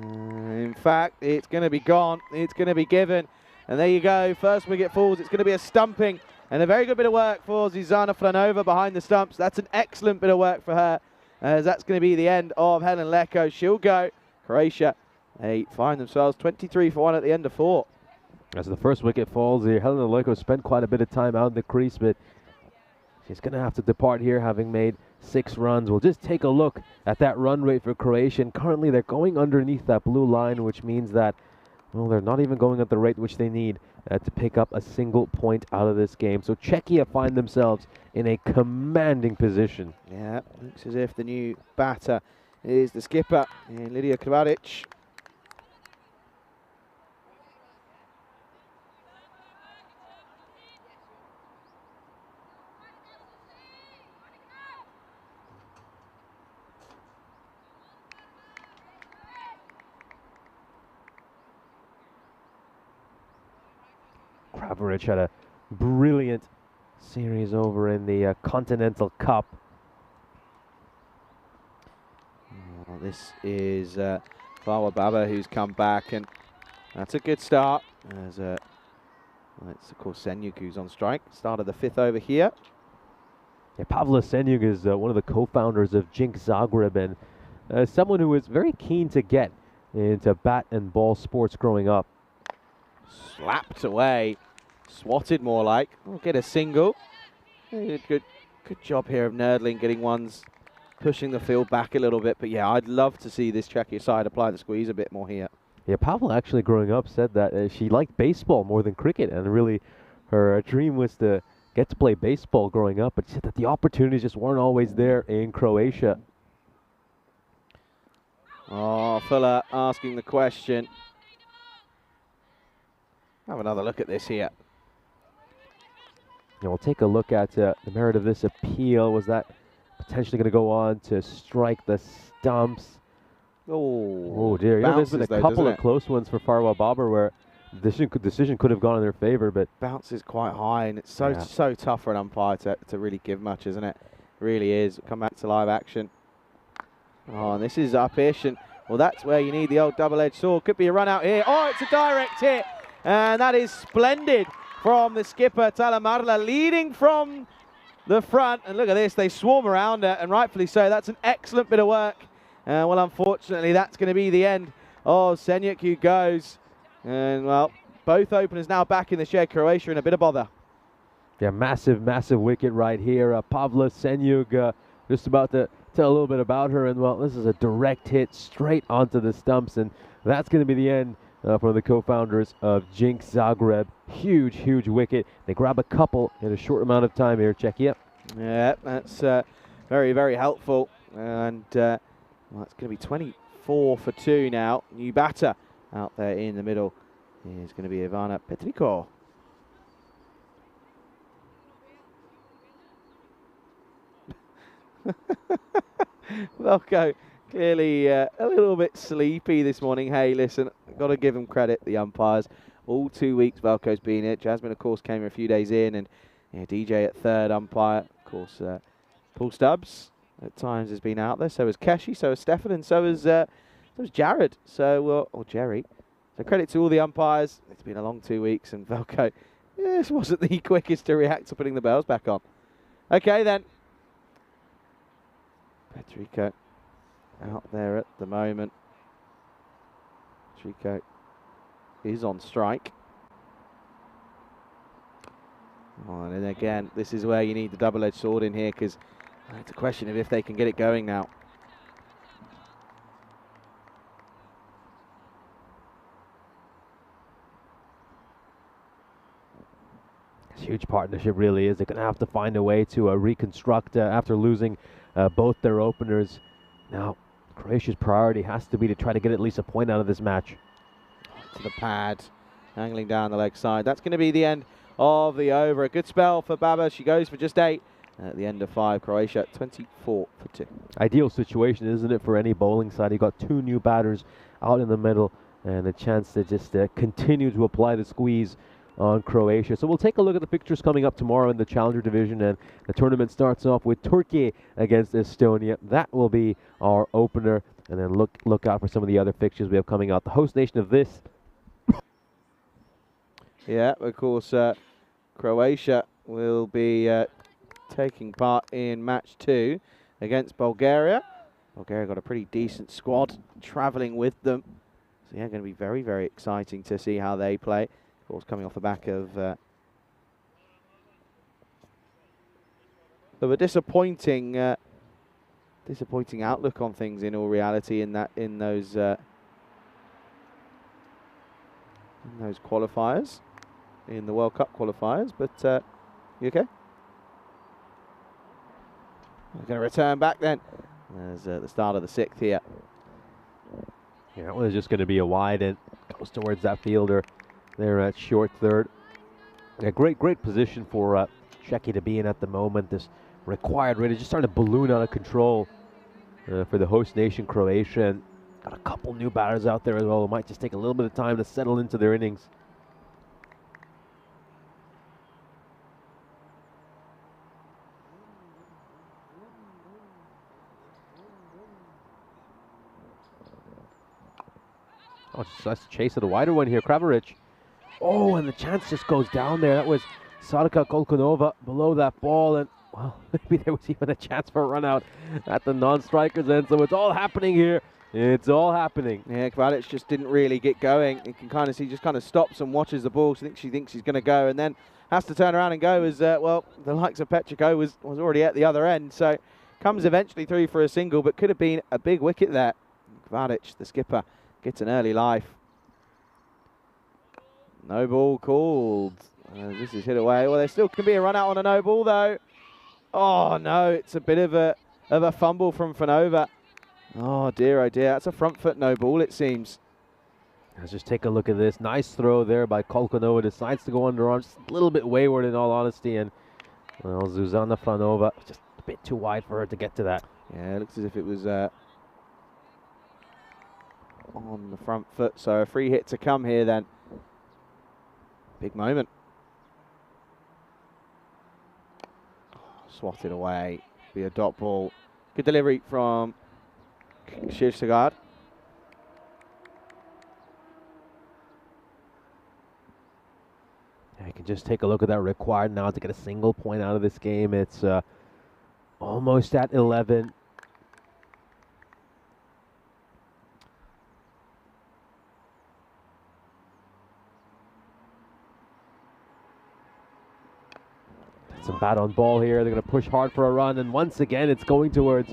In fact, it's going to be gone. It's going to be given. And there you go. First wicket falls. It's going to be a stumping And a very good bit of work for Zuzana Flanova behind the stumps. That's an excellent bit of work for her, as that's going to be the end of Helen Leko. She'll go. Croatia, they find themselves 23-1 at the end of 4. As the first wicket falls here, Helena Leko spent quite a bit of time out in the crease, but she's going to have to depart here, having made 6 runs. We'll just take a look at that run rate for Croatia. And currently, they're going underneath that blue line, which means that, well, they're not even going at the rate which they need to pick up a single point out of this game. So Czechia find themselves in a commanding position. Yeah, looks as if the new batter is the skipper, Lydia Kravaric. Kravaric had a brilliant series over in the Continental Cup. Oh, this is Fawa Baba who's come back, and that's a good start. As well, it's of course Senyuk who's on strike. Started the 5th over here. Yeah, Pavla Senyuk is one of the co-founders of Jinx Zagreb, and someone who was very keen to get into bat and ball sports growing up. Slapped away, swatted more like. We'll get a single. Good job here of Nerdling getting ones, pushing the field back a little bit. But yeah, I'd love to see this Czechia side apply the squeeze a bit more here. Yeah, Pavla actually growing up said that she liked baseball more than cricket, and really her dream was to get to play baseball growing up, but she said that the opportunities just weren't always there in Croatia. Oh, Fuller asking the question. Have another look at this here. Yeah, we'll take a look at the merit of this appeal. Was that potentially going to go on to strike the stumps? Oh dear. You know, there's been a couple of close ones for Farwa Babar where the decision could have gone in their favor, but bounces quite high, and it's so tough for an umpire to really give much, isn't it? It really is. Come back to live action. Oh, and this is up-ish, and well, that's where you need the old double-edged sword. Could be a run out here. Oh, it's a direct hit, and that is splendid from the skipper, Talamarla, leading from the front. And look at this, they swarm around her, and rightfully so. That's an excellent bit of work. Well, unfortunately, that's going to be the end of Senyuk, who goes. And, well, both openers now back in the shed. Croatia in a bit of bother. Yeah, massive wicket right here. Pavla Senyuk, just about to tell a little bit about her. And, well, this is a direct hit straight onto the stumps. And that's going to be the end for the co-founders of Jinx Zagreb. Huge wicket. They grab a couple in a short amount of time here, Czechia. Yeah, that's very helpful. And well, it's going to be 24 for 2 now. New batter out there in the middle is going to be Ivana Petriko. Velko clearly a little bit sleepy this morning. Hey, listen, I've got to give them credit, the umpires. All 2 weeks Velko's been here. Jasmine, of course, came here a few days in, and DJ at 3rd umpire. Of course, Paul Stubbs at times has been out there. So has Keshi, so has Stefan, and so has Jared. So, or Jerry. So credit to all the umpires. It's been a long 2 weeks, and Velko, this wasn't the quickest to react to putting the bells back on. Okay, then. Petrico out there at the moment. Petrico is on strike. Oh, and then again, this is where you need the double-edged sword in here, because it's a question of if they can get it going now. It's a huge partnership, really is. They're going to have to find a way to reconstruct after losing both their openers. Now, Croatia's priority has to be to try to get at least a point out of this match. To the pad, angling down the leg side. That's going to be the end of the over. A good spell for Baba. She goes for just 8 at the end of 5. Croatia 24 for 2. Ideal situation, isn't it, for any bowling side? You got 2 new batters out in the middle and the chance to just continue to apply the squeeze on Croatia. So we'll take a look at the pictures coming up tomorrow in the Challenger Division, and the tournament starts off with Turkey against Estonia. That will be our opener, and then look out for some of the other fixtures we have coming out. The host nation of this. Yeah, of course, Croatia will be taking part in match 2 against Bulgaria. Bulgaria got a pretty decent squad travelling with them. So yeah, going to be very, very exciting to see how they play. Of course, coming off the back of a disappointing outlook on things in all reality in those qualifiers, in the World Cup qualifiers. But you okay? We're going to return back then. There's the start of the 6th here. Yeah, that was just going to be a wide and goes towards that fielder there at short third. A great position for Czechia to be in at the moment. This required rate is just starting to balloon out of control for the host nation, Croatia. And got a couple new batters out there as well. It might just take a little bit of time to settle into their innings. Oh, just chase of the wider one here, Kravaric. Oh, and the chance just goes down there. That was Sadka Kolkunova below that ball, and well, maybe there was even a chance for a run out at the non-striker's end. So it's all happening here. It's all happening. Yeah, Kravaric just didn't really get going. You can kind of see, just kind of stops and watches the ball. She thinks he's going to go, and then has to turn around and go as well. The likes of Petrico was already at the other end, so comes eventually through for a single, but could have been a big wicket there. Kravaric, the skipper, gets an early life. No ball called. This is hit away. Well, there still can be a run out on a no ball though. Oh no, it's a bit of a fumble from Fanova. Oh dear, that's a front foot no ball it seems. Let's just take a look at this. Nice throw there by Kolkunova. Decides to go underarm, just a little bit wayward in all honesty, and well, Zuzana Fanova just a bit too wide for her to get to that. Yeah, it looks as if it was on the front foot, so a free hit to come here then. Big moment. Swatted away. Be a dot ball. Good delivery from Shirsagard. Yeah, you can just take a look at that required now to get a single point out of this game. It's almost at 11. Some bat on ball here. They're going to push hard for a run, and once again it's going towards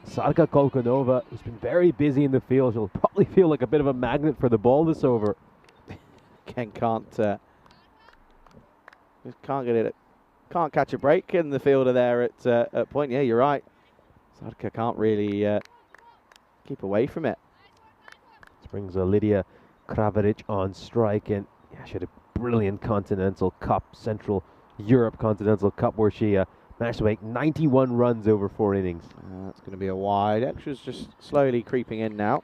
Sadka Kolkunova, who's been very busy in the field. She'll probably feel like a bit of a magnet for the ball this over. Ken can't get it. Can't catch a break in the fielder there at point. Yeah, you're right. Sadka can't really keep away from it. This brings Lydia Kravaric on strike, and yeah, she had a brilliant Continental Cup, Central Europe Continental Cup, where she managed to make 91 runs over 4 innings. That's going to be a wide. Extra's just slowly creeping in now.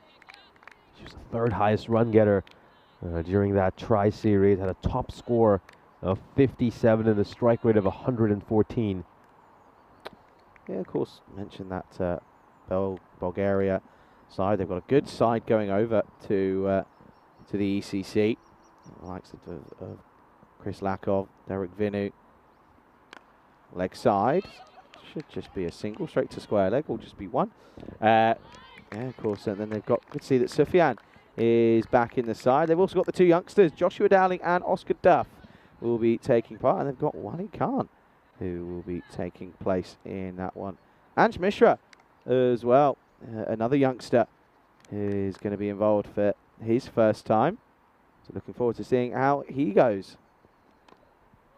She was the 3rd highest run getter during that tri-series. Had a top score of 57 and a strike rate of 114. Yeah, of course, mentioned that Bulgaria side. They've got a good side going over to the ECC. The likes of Chris Lakov, Derek Vinu. Leg side. Should just be a single, straight to square leg, will just be one. Yeah, of course, and then they've got, good to see that Sufyan is back in the side. They've also got the 2 youngsters, Joshua Dowling and Oscar Duff, will be taking part, and they've got Wally Khan, who will be taking place in that one. Anj Mishra as well, another youngster who is going to be involved for his first time. So looking forward to seeing how he goes.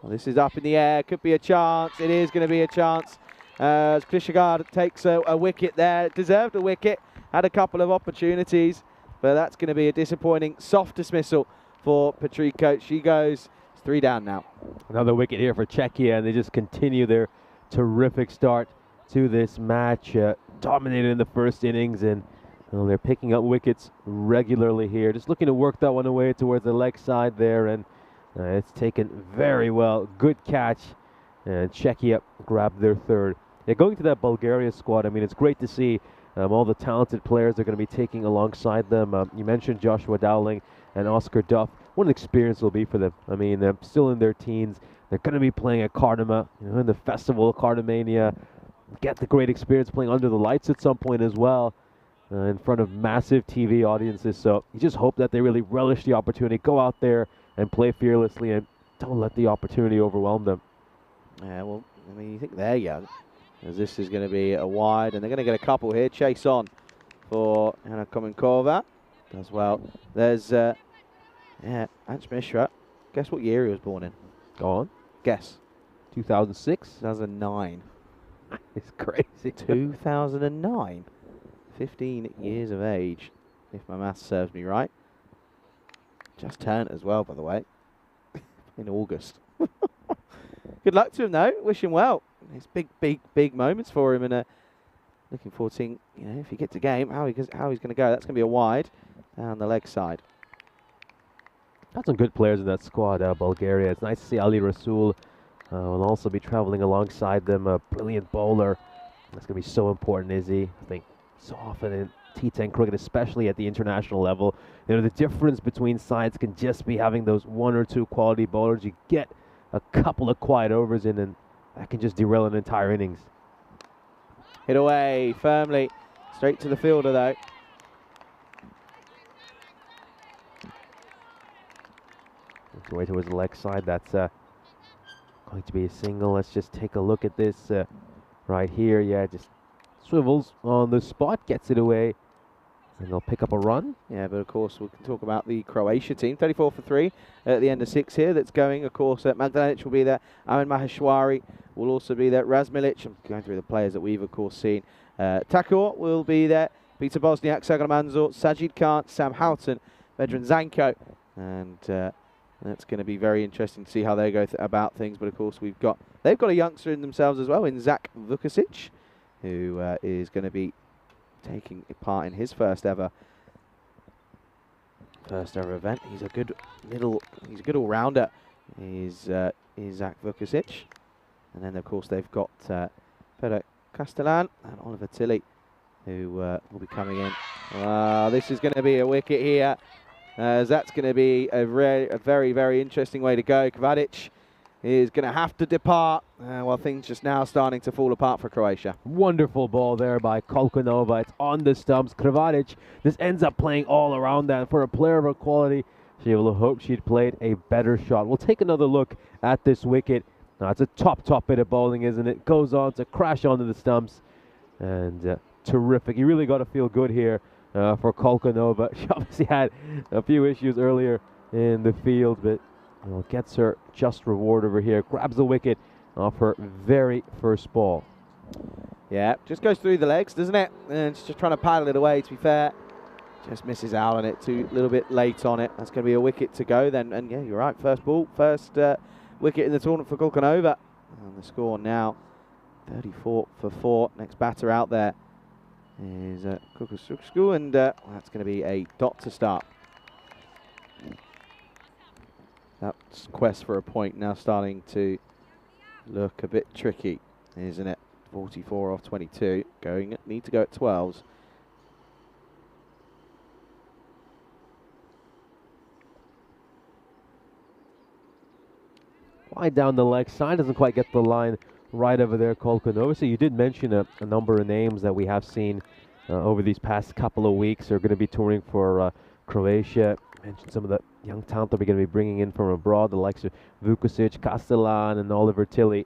Well, this is up in the air, could be a chance. It is going to be a chance. As Klishagard takes a wicket there, deserved a wicket, had a couple of opportunities, but that's going to be a disappointing soft dismissal for Petrico. She goes, it's 3 down now. Another wicket here for Czechia, and they just continue their terrific start to this match. Dominated in the first innings, and well, they're picking up wickets regularly here. Just looking to work that one away towards the leg side there, and it's taken very well. Good catch, and Czechia grabbed their 3rd. Yeah, going to that Bulgaria squad, I mean, it's great to see all the talented players they're going to be taking alongside them. You mentioned Joshua Dowling and Oscar Duff. What an experience it will be for them. I mean, they're still in their teens. They're going to be playing at Cardama, in the festival of Cardamania. Get the great experience playing under the lights at some point as well, in front of massive TV audiences. So you just hope that they really relish the opportunity, go out there and play fearlessly, and don't let the opportunity overwhelm them. Yeah, well, I mean, you think they're young, as this is going to be a wide, and they're going to get a couple here. Chase on for Anna Komenkova. Does well. There's, Anch Mishra. Guess what year he was born in? Go on. Guess. 2006? 2009. It's crazy. 2009. 15 years of age, if my maths serves me right. Just turned as well, by the way, in August. Good luck to him, though. Wish him well. It's big moments for him, and looking forward to seeing, if he gets a game, how he's going to go. That's going to be a wide down the leg side. Got some good players in that squad, Bulgaria. It's nice to see Ali Rasul will also be traveling alongside them. A brilliant bowler. That's going to be so important, Izzy. I think so often in T10 cricket, especially at the international level, the difference between sides can just be having those one or two quality bowlers. You get a couple of quiet overs in, and that can just derail an entire innings. Hit away firmly. Straight to the fielder, though. Away towards the leg side. That's going to be a single. Let's just take a look at this right here. Yeah, just swivels on the spot, gets it away, and they'll pick up a run. Yeah, but of course we can talk about the Croatia team. 34 for 3 at the end of 6 here. That's going, of course, Magdalenic will be there. Amin Maheshwari will also be there. Razmilic, I'm going through the players that we've, of course, seen. Takor will be there. Peter Bosniak, Sagar Manzor, Sajid Khan, Sam Houghton, Vedran Zanko. And that's going to be very interesting to see how they go about things. But, of course, they've got a youngster in themselves as well, in Zach Vukasic, who is going to be taking part in his first ever event. He's a good all-rounder. Is Zach Vukasic. And then, of course, they've got Pedro Castellan and Oliver Tilley, who will be coming in. This is going to be a wicket here. That's going to be a very, very interesting way to go. Kvadic is going to have to depart while things just now starting to fall apart for Croatia. Wonderful ball there by Kolkonova. It's on the stumps. Krivadic, this ends up playing all around that. For a player of her quality, she will hope she'd played a better shot. We'll take another look at this wicket. Now, it's a top bit of bowling, isn't it? Goes on to crash onto the stumps. And terrific. You really got to feel good here for Kolkonova. She obviously had a few issues earlier in the field, but gets her just reward over here. Grabs the wicket off her very first ball. Yeah, just goes through the legs, doesn't it? And she's just trying to paddle it away, to be fair. Just misses out on it, a little bit late on it. That's going to be a wicket to go then. And yeah, you're right, first wicket in the tournament for Kolkonova. And the score now, 34 for 4. Next batter out there is Kukusuksku, and that's going to be a dot to start. That quest for a point now starting to look a bit tricky, isn't it? 44 off 22. Need to go at 12s. Wide down the leg side, doesn't quite get the line right over there, Kolkonova. So you did mention a number of names that we have seen over these past couple of weeks are going to be touring for Croatia. Mentioned some of the young talent that we're going to be bringing in from abroad, the likes of Vukasic, Castellan, and Oliver Tilley.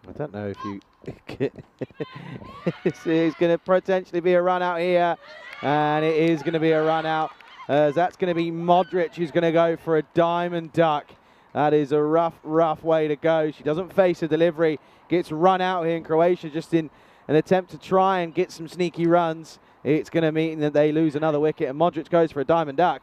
I don't know if you... This is going to potentially be a run out here, and it is going to be a run out. That's going to be Modric who's going to go for a diamond duck. That is a rough way to go. She doesn't face a delivery, gets run out here in Croatia just in an attempt to try and get some sneaky runs. It's going to mean that they lose another wicket, and Modric goes for a diamond duck.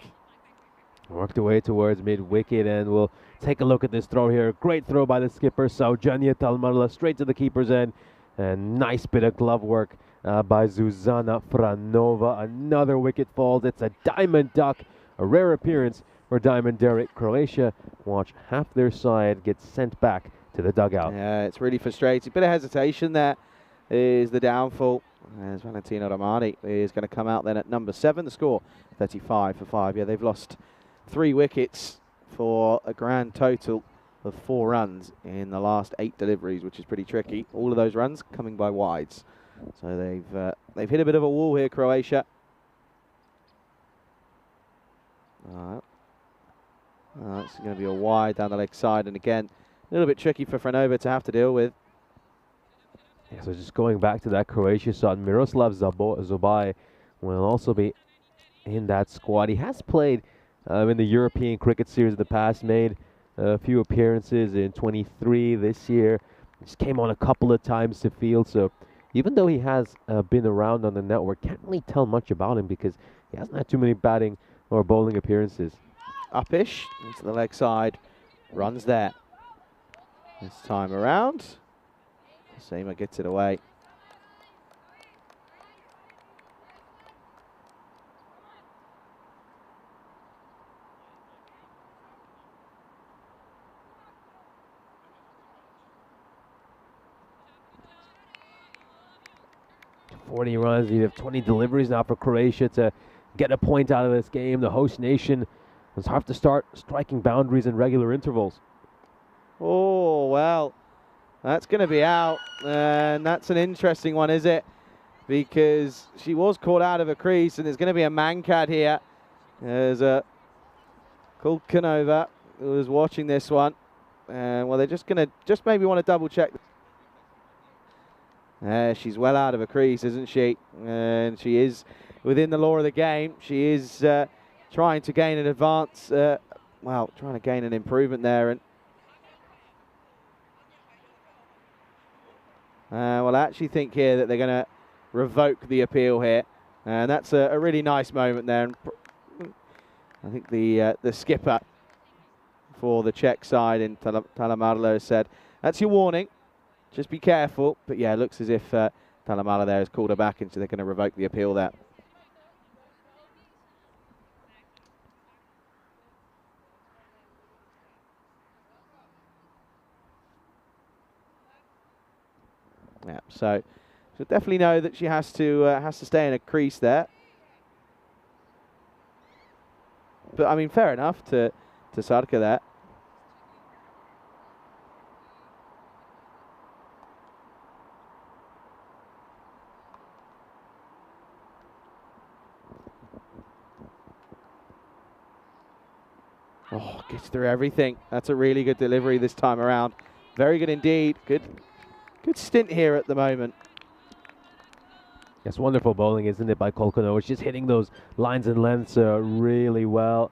Worked away towards mid-wicket, and we'll take a look at this throw here. Great throw by the skipper, Saujanya Talmarla, straight to the keeper's end. And nice bit of glove work by Zuzana Franova. Another wicket falls. It's a diamond duck, a rare appearance for Diamond Derek. Croatia watch half their side get sent back to the dugout. Yeah, it's really frustrating. Bit of hesitation there is the downfall. As Valentino Romani is going to come out then at number 7. The score 35 for 5. Yeah, they've lost 3 wickets for a grand total of 4 runs in the last 8 deliveries, which is pretty tricky. All of those runs coming by wides. So they've hit a bit of a wall here, Croatia. It's going to be a wide down the leg side, and again, a little bit tricky for Franova to have to deal with. Yeah, so just going back to that Croatia side, Miroslav Zobai will also be in that squad. He has played in the European Cricket Series in the past, made a few appearances in 23 this year. Just came on a couple of times to field, so even though he has been around on the network, can't really tell much about him because he hasn't had too many batting or bowling appearances. Upish into the leg side, runs there. This time around, Seema gets it away. .40 runs, you have 20 deliveries now for Croatia to get a point out of this game. The host nation will have to start striking boundaries in regular intervals. Oh, well, that's going to be out, and that's an interesting one, is it? Because she was caught out of a crease, and there's going to be a mankad here. There's a Kulkanova who was watching this one, and well, they're just going to maybe want to double check. She's well out of a crease, isn't she? And she is within the law of the game. She is trying to gain an advance, trying to gain an improvement there. And well, I actually think here that they're going to revoke the appeal here. And that's a really nice moment there. And I think the skipper for the Czech side in Talamarlo said, that's your warning. Just be careful. But yeah, it looks as if Talamala there has called her back, and so they're going to revoke the appeal there. Yeah, so she'll definitely know that she has to stay in a crease there. But I mean, fair enough to Sarka there. Oh, gets through everything. That's a really good delivery this time around. Very good indeed. Good stint here at the moment. It's wonderful bowling, isn't it, by Kolkanova? It's just hitting those lines and lengths really well.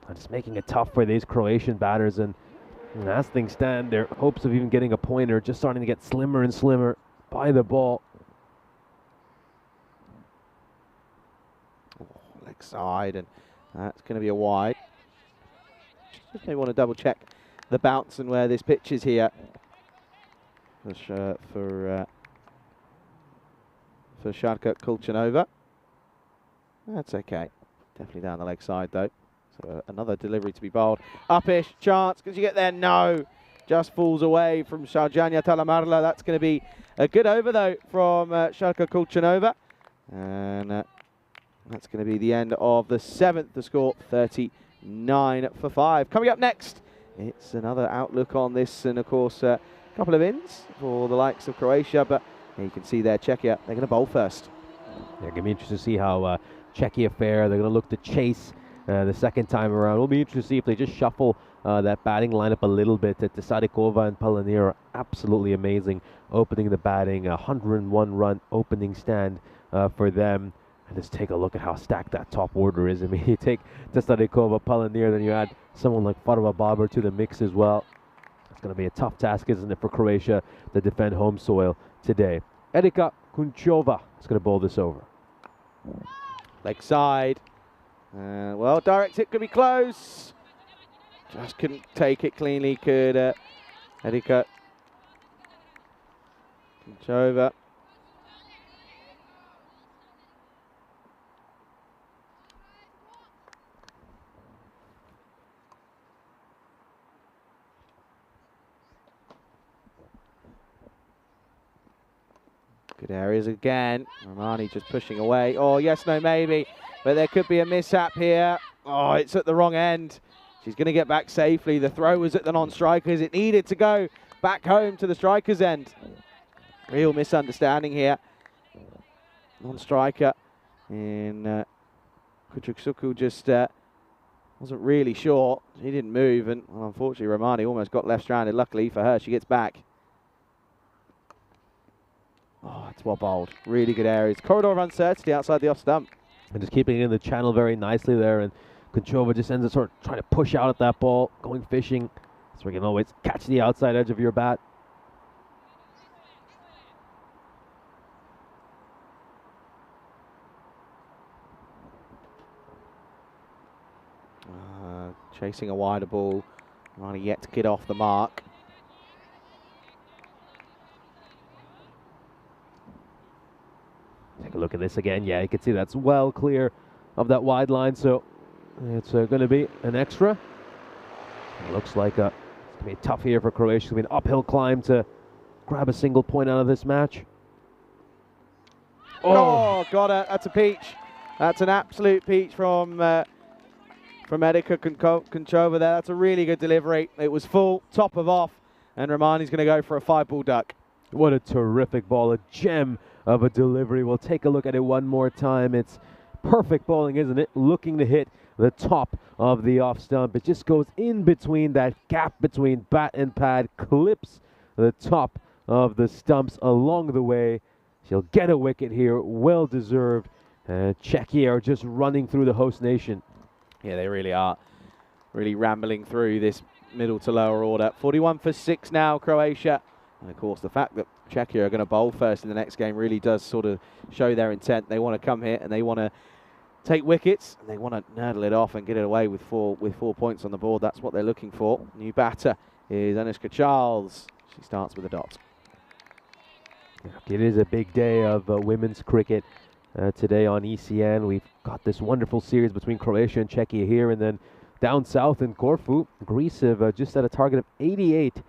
And just making it tough for these Croatian batters. And as things stand, their hopes of even getting a point are just starting to get slimmer and slimmer by the ball. Oh, leg side, and that's going to be a wide. Just maybe want to double check the bounce and where this pitch is here for Sharka Kulchanova. That's okay. Definitely down the leg side though. So another delivery to be bowled. Upish, chance. Can she get there? No. Just falls away from Sharjanya Talamarla. That's going to be a good over though from Sharka Kulchanova. And that's going to be the end of the 7th. The score 39 for 5. Coming up next, it's another outlook on this, and of course a couple of ins for the likes of Croatia, but you can see there Czechia, they're going to bowl first. Yeah, going to be interesting to see how Czechia fare. They're going to look to chase the second time around. It'll be interesting to see if they just shuffle that batting lineup a little bit. Sadikova and Palanir are absolutely amazing opening the batting. 101 run opening stand for them. And just take a look at how stacked that top order is. I mean, you take Sadikova, Palanir, then you add someone like Farva Babar to the mix as well. It's going to be a tough task, isn't it, for Croatia to defend home soil today. Erika Kunchova is going to bowl this over. Leg side. Well, direct hit could be close. Just couldn't take it cleanly, could Erika Kunchova. Good areas again. Romani just pushing away. Oh, yes, no, maybe. But there could be a mishap here. Oh, it's at the wrong end. She's going to get back safely. The throw was at the non-strikers. It needed to go back home to the striker's end. Real misunderstanding here. Non-striker in Kuchuksuku just wasn't really sure. She didn't move, and well, unfortunately Romani almost got left stranded. Luckily for her, she gets back. Oh, it's well bowled. Really good areas. Corridor of uncertainty outside the off stump. And just keeping it in the channel very nicely there, and Konchova just ends up sort of trying to push out at that ball, going fishing. So we can always catch the outside edge of your bat. Chasing a wider ball. Romani yet to get off the mark. Take a look at this again. Yeah, you can see that's well clear of that wide line. So it's going to be an extra. It looks like it's going to be tough here for Croatia. It's going to be an uphill climb to grab a single point out of this match. Oh, got it. That's a peach. That's an absolute peach from Edika Konchova there. That's a really good delivery. It was full, top of off, and Romani's going to go for a 5-ball duck. What a terrific ball, a gem of a delivery. We'll take a look at it one more time. It's perfect bowling, isn't it? Looking to hit the top of the off stump. It just goes in between that gap between bat and pad, clips the top of the stumps along the way. She'll get a wicket here, well deserved. Czechia are just running through the host nation. Yeah, they really are. Really rambling through this middle to lower order. 41 for 6 now, Croatia. And of course, the fact that Czechia are going to bowl first in the next game really does sort of show their intent. They want to come here and they want to take wickets, and they want to nurdle it off and get it away with four points on the board. That's what they're looking for. New batter is Anushka Charles. She starts with a dot. It is a big day of women's cricket today on ECN. We've got this wonderful series between Croatia and Czechia here, and then down south in Corfu, Greece have just set a target of 88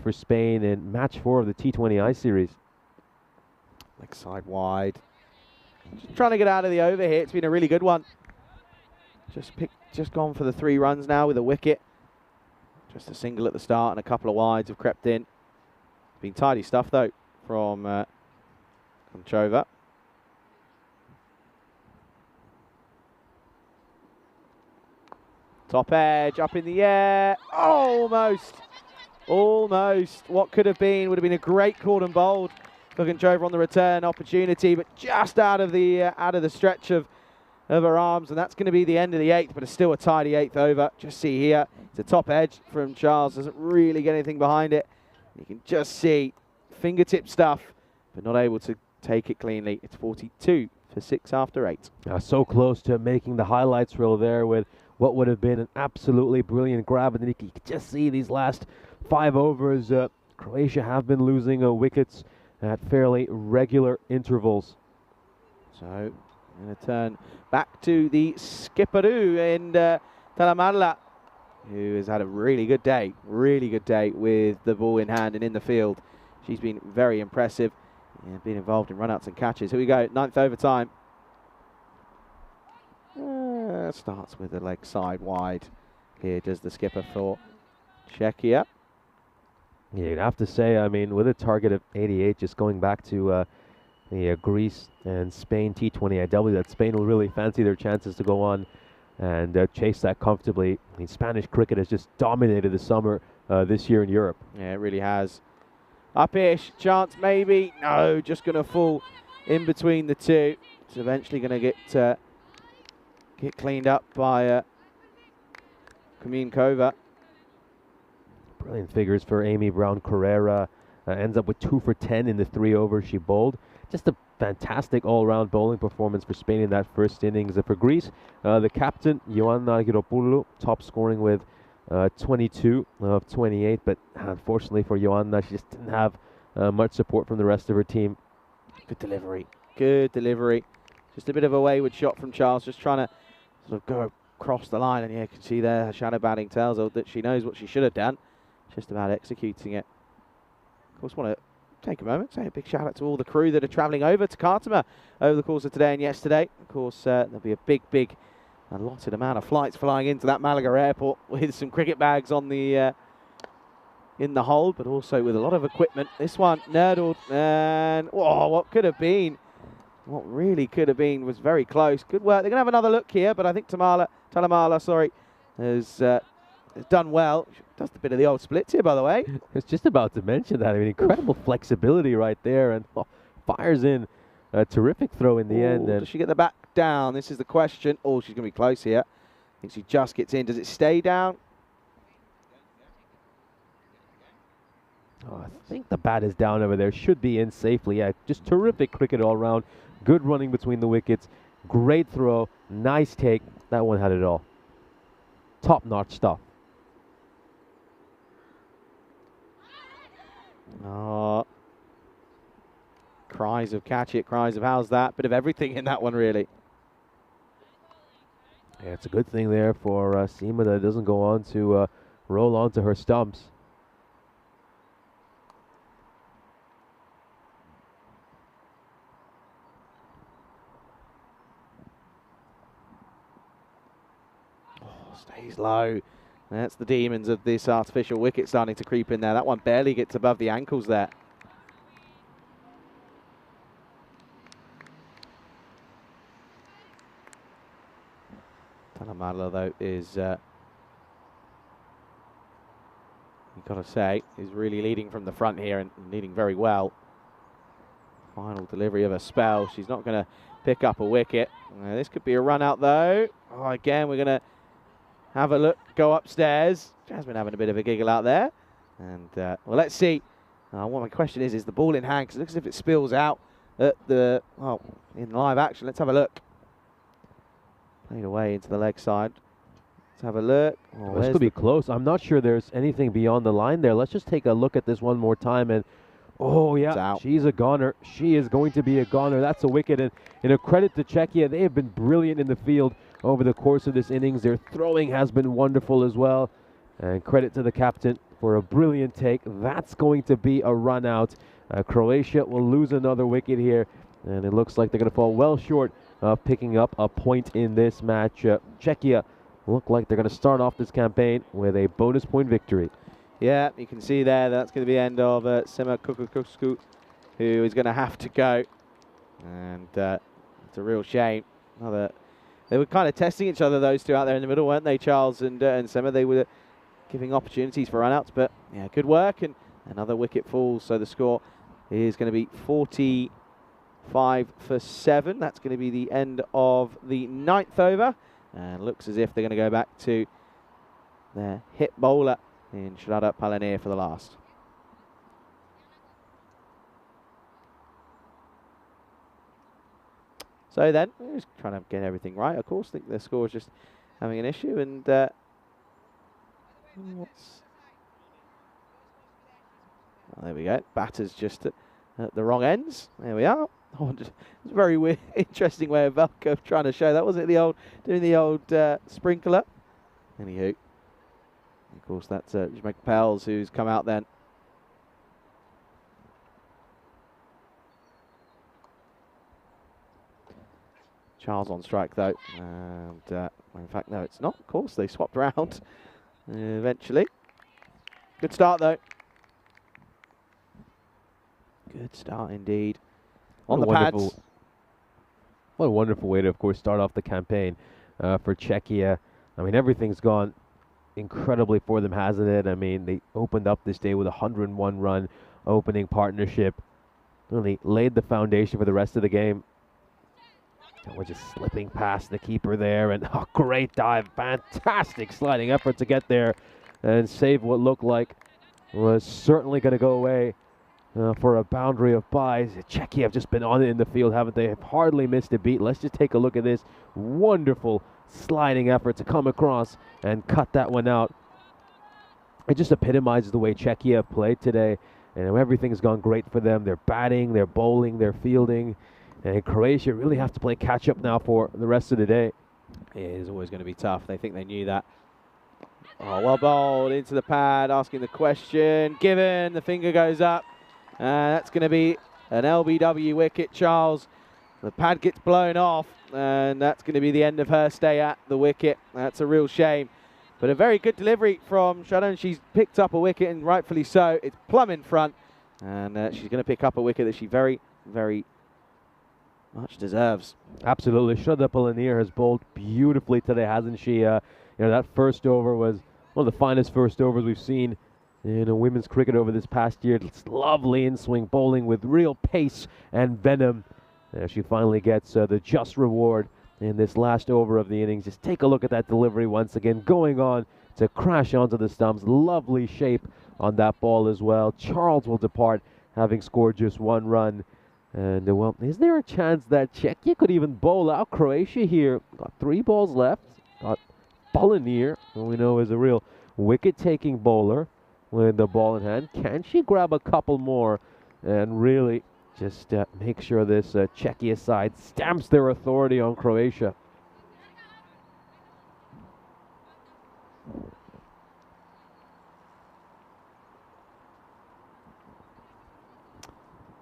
for Spain in match 4 of the T20I series. Leg side wide. Just trying to get out of the over here. It's been a really good one. Just gone for the 3 runs now with a wicket. Just a single at the start and a couple of wides have crept in. Been tidy stuff though from Konchova. Top edge, up in the air. Almost. Almost. What could have been would have been a great caught and bowled for Konchova on the return opportunity, but just out of the stretch of her arms, and that's going to be the end of the 8th, but it's still a tidy 8th over. Just see here, it's a top edge from Charles. Doesn't really get anything behind it. You can just see fingertip stuff, but not able to take it cleanly. It's 42 for 6 after 8. So close to making the highlights reel there with what would have been an absolutely brilliant grab. And then you can just see these last 5 overs. Croatia have been losing wickets at fairly regular intervals. So, going to turn back to the skipperoo in Talamarla, who has had a really good day with the ball in hand and in the field. She's been very impressive, been involved in run-outs and catches. Here we go, 9th overtime. Starts with the leg side wide. Here does the skipper for Czechia. Yeah, you'd have to say, I mean, with a target of 88, just going back to the Greece and Spain T20I-W, that Spain will really fancy their chances to go on and chase that comfortably. I mean, Spanish cricket has just dominated the summer this year in Europe. Yeah, it really has. Up-ish, chance maybe. No, just going to fall in between the two. It's eventually going to get cleaned up by Kaminkova. Brilliant figures for Amy Brown Carrera. Ends up with 2 for 10 in the 3 overs she bowled. Just a fantastic all-round bowling performance for Spain in that first innings. For Greece, the captain, Ioanna Giropoulou, top scoring with 22 of 28. But unfortunately for Ioanna, she just didn't have much support from the rest of her team. Good delivery. Good delivery. Just a bit of a wayward shot from Charles, just trying to sort of go across the line. And yeah, you can see there her shadow batting tells her that she knows what she should have done. Just about executing it. Of course, want to take a moment, say a big shout out to all the crew that are travelling over to Khartoum over the course of today and yesterday. Of course, there'll be a big allotted amount of flights flying into that Malaga airport with some cricket bags on the in the hold, but also with a lot of equipment. This one nerdled, and what could have been, what really could have been, was very close. Good work. They're going to have another look here, but I think Talamala, sorry, has done well. Does a bit of the old splits here, by the way. I was just about to mention that. I mean, incredible flexibility right there, and fires in a terrific throw in the end. Does she get the back down? This is the question. Oh, she's going to be close here. I think she just gets in. Does it stay down? Oh, I think the bat is down over there. Should be in safely. Yeah, just terrific cricket all around. Good running between the wickets. Great throw. Nice take. That one had it all. Top-notch stuff. Oh. Cries of catch it, cries of how's that. Bit of everything in that one, really. Yeah, it's a good thing there for Seema that it doesn't go on to roll onto her stumps. Stays low. That's the demons of this artificial wicket starting to creep in there. That one barely gets above the ankles there. Talamala, though, is, you've got to say, is really leading from the front here and leading very well. Final delivery of a spell. She's not going to pick up a wicket. This could be a run out, though. Oh, again, we're going to have a look, go upstairs. Jasmine having a bit of a giggle out there. And, well, let's see. What my question is the ball in hand? Because it looks as if it spills out at the, well, in live action. Let's have a look. Played away into the leg side. Let's have a look. Oh, this could be close. I'm not sure there's anything beyond the line there. Let's just take a look at this one more time. And, oh, yeah, she's a goner. She is going to be a goner. That's a wicket. And a credit to Czechia. They have been brilliant in the field over the course of this innings. Their throwing has been wonderful as well. And credit to the captain for a brilliant take. That's going to be a run out. Croatia will lose another wicket here. And it looks like they're going to fall well short of picking up a point in this match. Czechia look like they're going to start off this campaign with a bonus point victory. Yeah, you can see there that's going to be the end of Sema Kukukusku, who is going to have to go. And it's a real shame. They were kind of testing each other, those two out there in the middle, weren't they, Charles and Sema? They were giving opportunities for run-outs, but yeah, good work. And another wicket falls, so the score is going to be 45 for 7. That's going to be the end of the 9th over. And looks as if they're going to go back to their hit bowler in Shraddha Palanir for the last. So then, we're just trying to get everything right. Of course, I think the score is just having an issue. And oh, there we go. Batter's just at the wrong ends. There we are. Oh, it's a very weird, interesting way of Velko trying to show that. Wasn't it the old, doing the old sprinkler? Anywho, of course, that's Jamaica Pels who's come out then. Charles on strike, though. And, in fact, no, it's not. Of course, they swapped around eventually. Good start, though. Good start, indeed. On the pads. What a wonderful way to, of course, start off the campaign for Czechia. I mean, everything's gone incredibly for them, hasn't it? I mean, they opened up this day with a 101-run opening partnership. Really laid the foundation for the rest of the game. And we're just slipping past the keeper there. And a great dive. Fantastic sliding effort to get there and save what looked like was certainly going to go away. For a boundary of byes. Czechia have just been on it in the field, haven't they? Have hardly missed a beat. Let's just take a look at this wonderful sliding effort to come across and cut that one out. It just epitomizes the way Czechia have played today. And everything's gone great for them. They're batting, they're bowling, they're fielding. And Croatia really have to play catch-up now for the rest of the day. It is always going to be tough. They think they knew that. Oh, well bowled into the pad, asking the question. Given, the finger goes up. That's going to be an LBW wicket, Charles. The pad gets blown off, and that's going to be the end of her stay at the wicket. That's a real shame. But a very good delivery from Sharon. She's picked up a wicket, and rightfully so. It's plumb in front, and she's going to pick up a wicket that she very, very much deserves. Absolutely. Shraddha Palanier has bowled beautifully today, hasn't she? That first over was one of the finest first overs we've seen in women's cricket over this past year. It's lovely in-swing bowling with real pace and venom. She finally gets the just reward in this last over of the innings. Just take a look at that delivery once again, going on to crash onto the stumps. Lovely shape on that ball as well. Charles will depart, having scored just 1 run. And, well, is there a chance that Czechia could even bowl out Croatia here? Got 3 balls left. Got Palanier, who we know is a real wicket-taking bowler with the ball in hand. Can she grab a couple more and really just make sure this Czechia side stamps their authority on Croatia?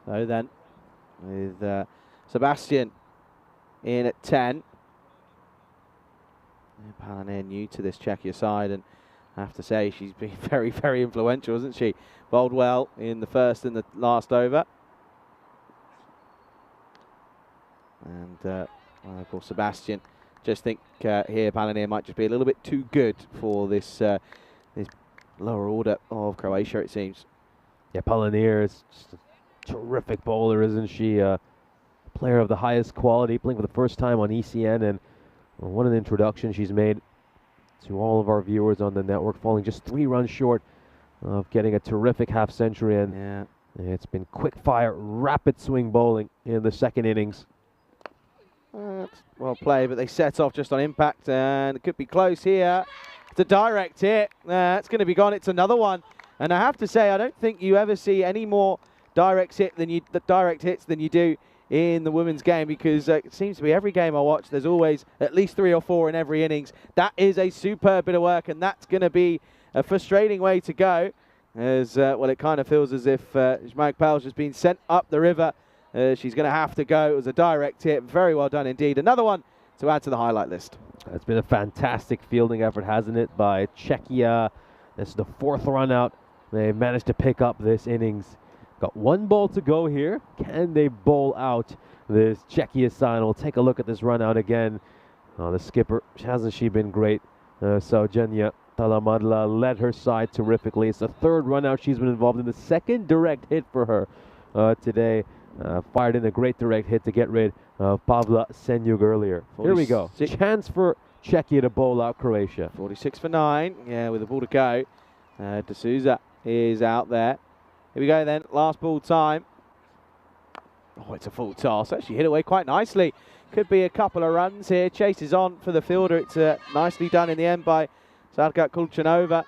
So then, with Sebastian in at 10. Palanier new to this Czechia side, and I have to say she's been very, very influential, hasn't she? Bowled well in the first and the last over. And, well, of course, Sebastian. Just think here Palanier might just be a little bit too good for this this lower order of Croatia, it seems. Yeah, Palanier is just a terrific bowler, isn't she? Player of the highest quality, playing for the first time on ECN, and what an introduction she's made to all of our viewers on the network, falling just 3 runs short of getting a terrific half-century, and Yeah. it's been quick-fire, rapid swing bowling in the second innings. Well played, but they set off just on impact, and it could be close here. It's a direct hit. It's going to be gone. It's another one, and I have to say, I don't think you ever see any more direct hits than you do in the women's game, because it seems to be every game I watch, there's always at least 3 or 4 in every innings. That is a superb bit of work, and that's going to be a frustrating way to go, as well, it kind of feels as if Jmag Pal's just been sent up the river. She's going to have to go. It was a direct hit. Very well done indeed. Another one to add to the highlight list. It's been a fantastic fielding effort, hasn't it, by Czechia. This is the 4th run out. They managed to pick up this innings. Got 1 ball to go here. Can they bowl out this Czechia side? We'll take a look at this run out again. The skipper, hasn't she been great? Saujanya Talamadla led her side terrifically. It's the 3rd run out she's been involved in. The 2nd direct hit for her today. Fired in a great direct hit to get rid of Pavla Senyuk earlier. Here we go. Chance for Czechia to bowl out Croatia. 46 for 9. Yeah, with the ball to go. D'Souza is out there. Here we go then. Last ball time. Oh, it's a full toss. Actually hit away quite nicely. Could be a couple of runs here. Chases on for the fielder. It's nicely done in the end by Sadgat Kulchanova.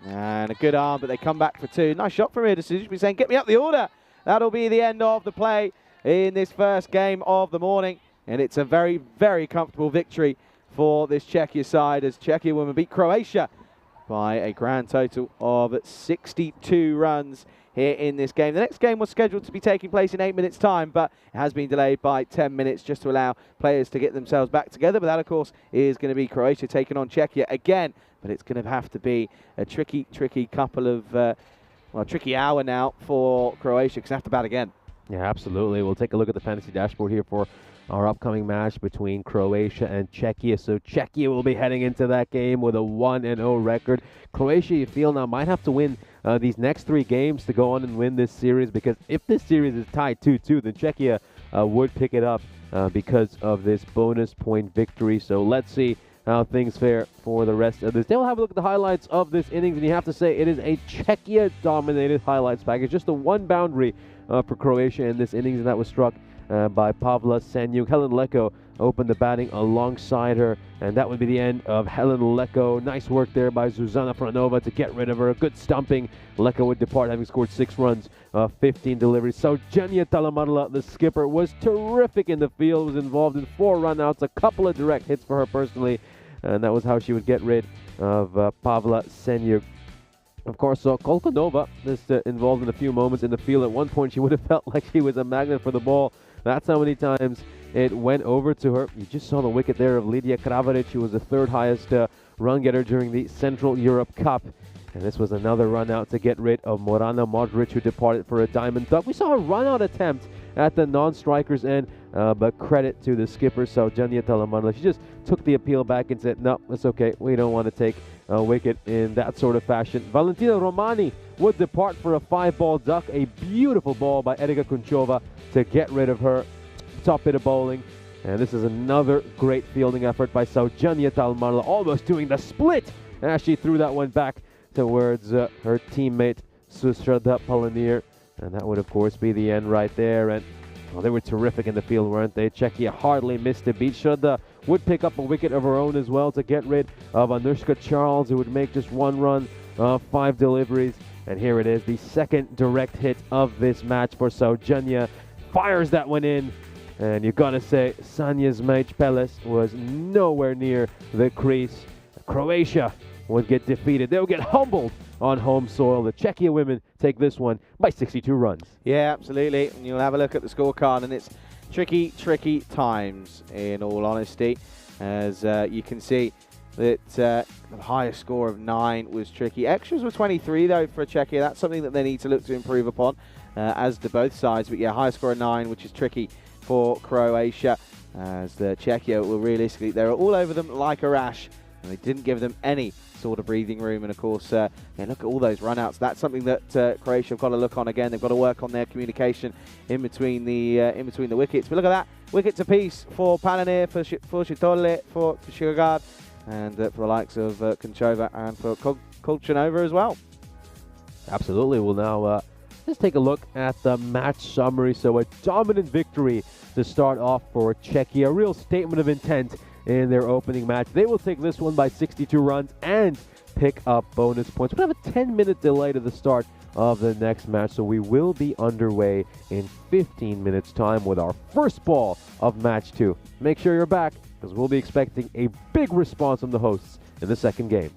And a good arm, but they come back for 2. Nice shot from here. D'Souza be saying, get me up the order. That'll be the end of the play in this first game of the morning. And it's a very, very comfortable victory for this Czechia side, as Czechia women beat Croatia by a grand total of 62 runs here in this game. The next game was scheduled to be taking place in 8 minutes' time, but it has been delayed by 10 minutes just to allow players to get themselves back together. But that, of course, is going to be Croatia taking on Czechia again. But it's going to have to be a tricky couple of, tricky hour now for Croatia, because they have to bat again. Yeah, absolutely. We'll take a look at the fantasy dashboard here for our upcoming match between Croatia and Czechia. So Czechia will be heading into that game with a 1-0 record. Croatia, you feel now, might have to win these next 3 games to go on and win this series, because if this series is tied 2-2, then Czechia would pick it up because of this bonus point victory. So let's see how things fare for the rest of this day. We'll have a look at the highlights of this innings, and you have to say it is a Czechia-dominated highlights package. Just the 1 boundary for Croatia in this innings, and that was struck by Pavla Senyuk. Helen Leko opened the batting alongside her, and that would be the end of Helen Leko. Nice work there by Zuzana Franova to get rid of her. Good stumping. Leko would depart, having scored 6 runs, 15 deliveries. So Jenya Talamadla, the skipper, was terrific in the field, was involved in 4 run-outs, a couple of direct hits for her personally, and that was how she would get rid of Pavla Senyuk. Of course, Kolkonova is involved in a few moments in the field. At one point, she would have felt like she was a magnet for the ball. That's how many times it went over to her. You just saw the wicket there of Lidija Kravaric, who was the third highest run getter during the Central Europe Cup. And this was another run out to get rid of Morana Modric, who departed for a diamond duck. We saw a run out attempt at the non-striker's end, but credit to the skipper, Saujanya Talamanla. She just took the appeal back and said, no, it's okay. We don't want to take a wicket in that sort of fashion. Valentina Romani would depart for a 5-ball duck. A beautiful ball by Erika Kunchova to get rid of her. Top bit of bowling. And this is another great fielding effort by Saujanya Talamanla, almost doing the split as she threw that one back towards her teammate Sushrada Palanir. And that would, of course, be the end right there. And well, they were terrific in the field, weren't they? Czechia hardly missed a beat. Shraddha would pick up a wicket of her own as well to get rid of Anushka Charles, who would make just one run, 5 deliveries. And here it is, the second direct hit of this match for Saujanya. Fires that one in. And you got to say, Sanja Zmaj-Peles was nowhere near the crease. Croatia would get defeated. They would get humbled on home soil. The Czechia women take this one by 62 runs. Yeah, absolutely. And you'll have a look at the scorecard, and it's tricky times, in all honesty. As you can see that the highest score of 9 was tricky. Extras were 23, though, for Czechia. That's something that they need to look to improve upon, as do both sides. But yeah, highest score of 9, which is tricky for Croatia, as the Czechia were realistically, they were all over them like a rash, and they didn't give them any sort of breathing room. And of course, yeah, look at all those runouts. That's something that Croatia have got to look on again. They've got to work on their communication in between the wickets. But look at that, wickets apiece for Palanir, for Shitole, for Shigard, and for the likes of Konchova and for Kolchanova as well. Absolutely. We'll now let's take a look at the match summary. So a dominant victory to start off for Czechia. A real statement of intent in their opening match. They will take this one by 62 runs and pick up bonus points. We'll have a 10-minute delay to the start of the next match, so we will be underway in 15 minutes time with our first ball of match 2. Make sure you're back, because we'll be expecting a big response from the hosts in the second game.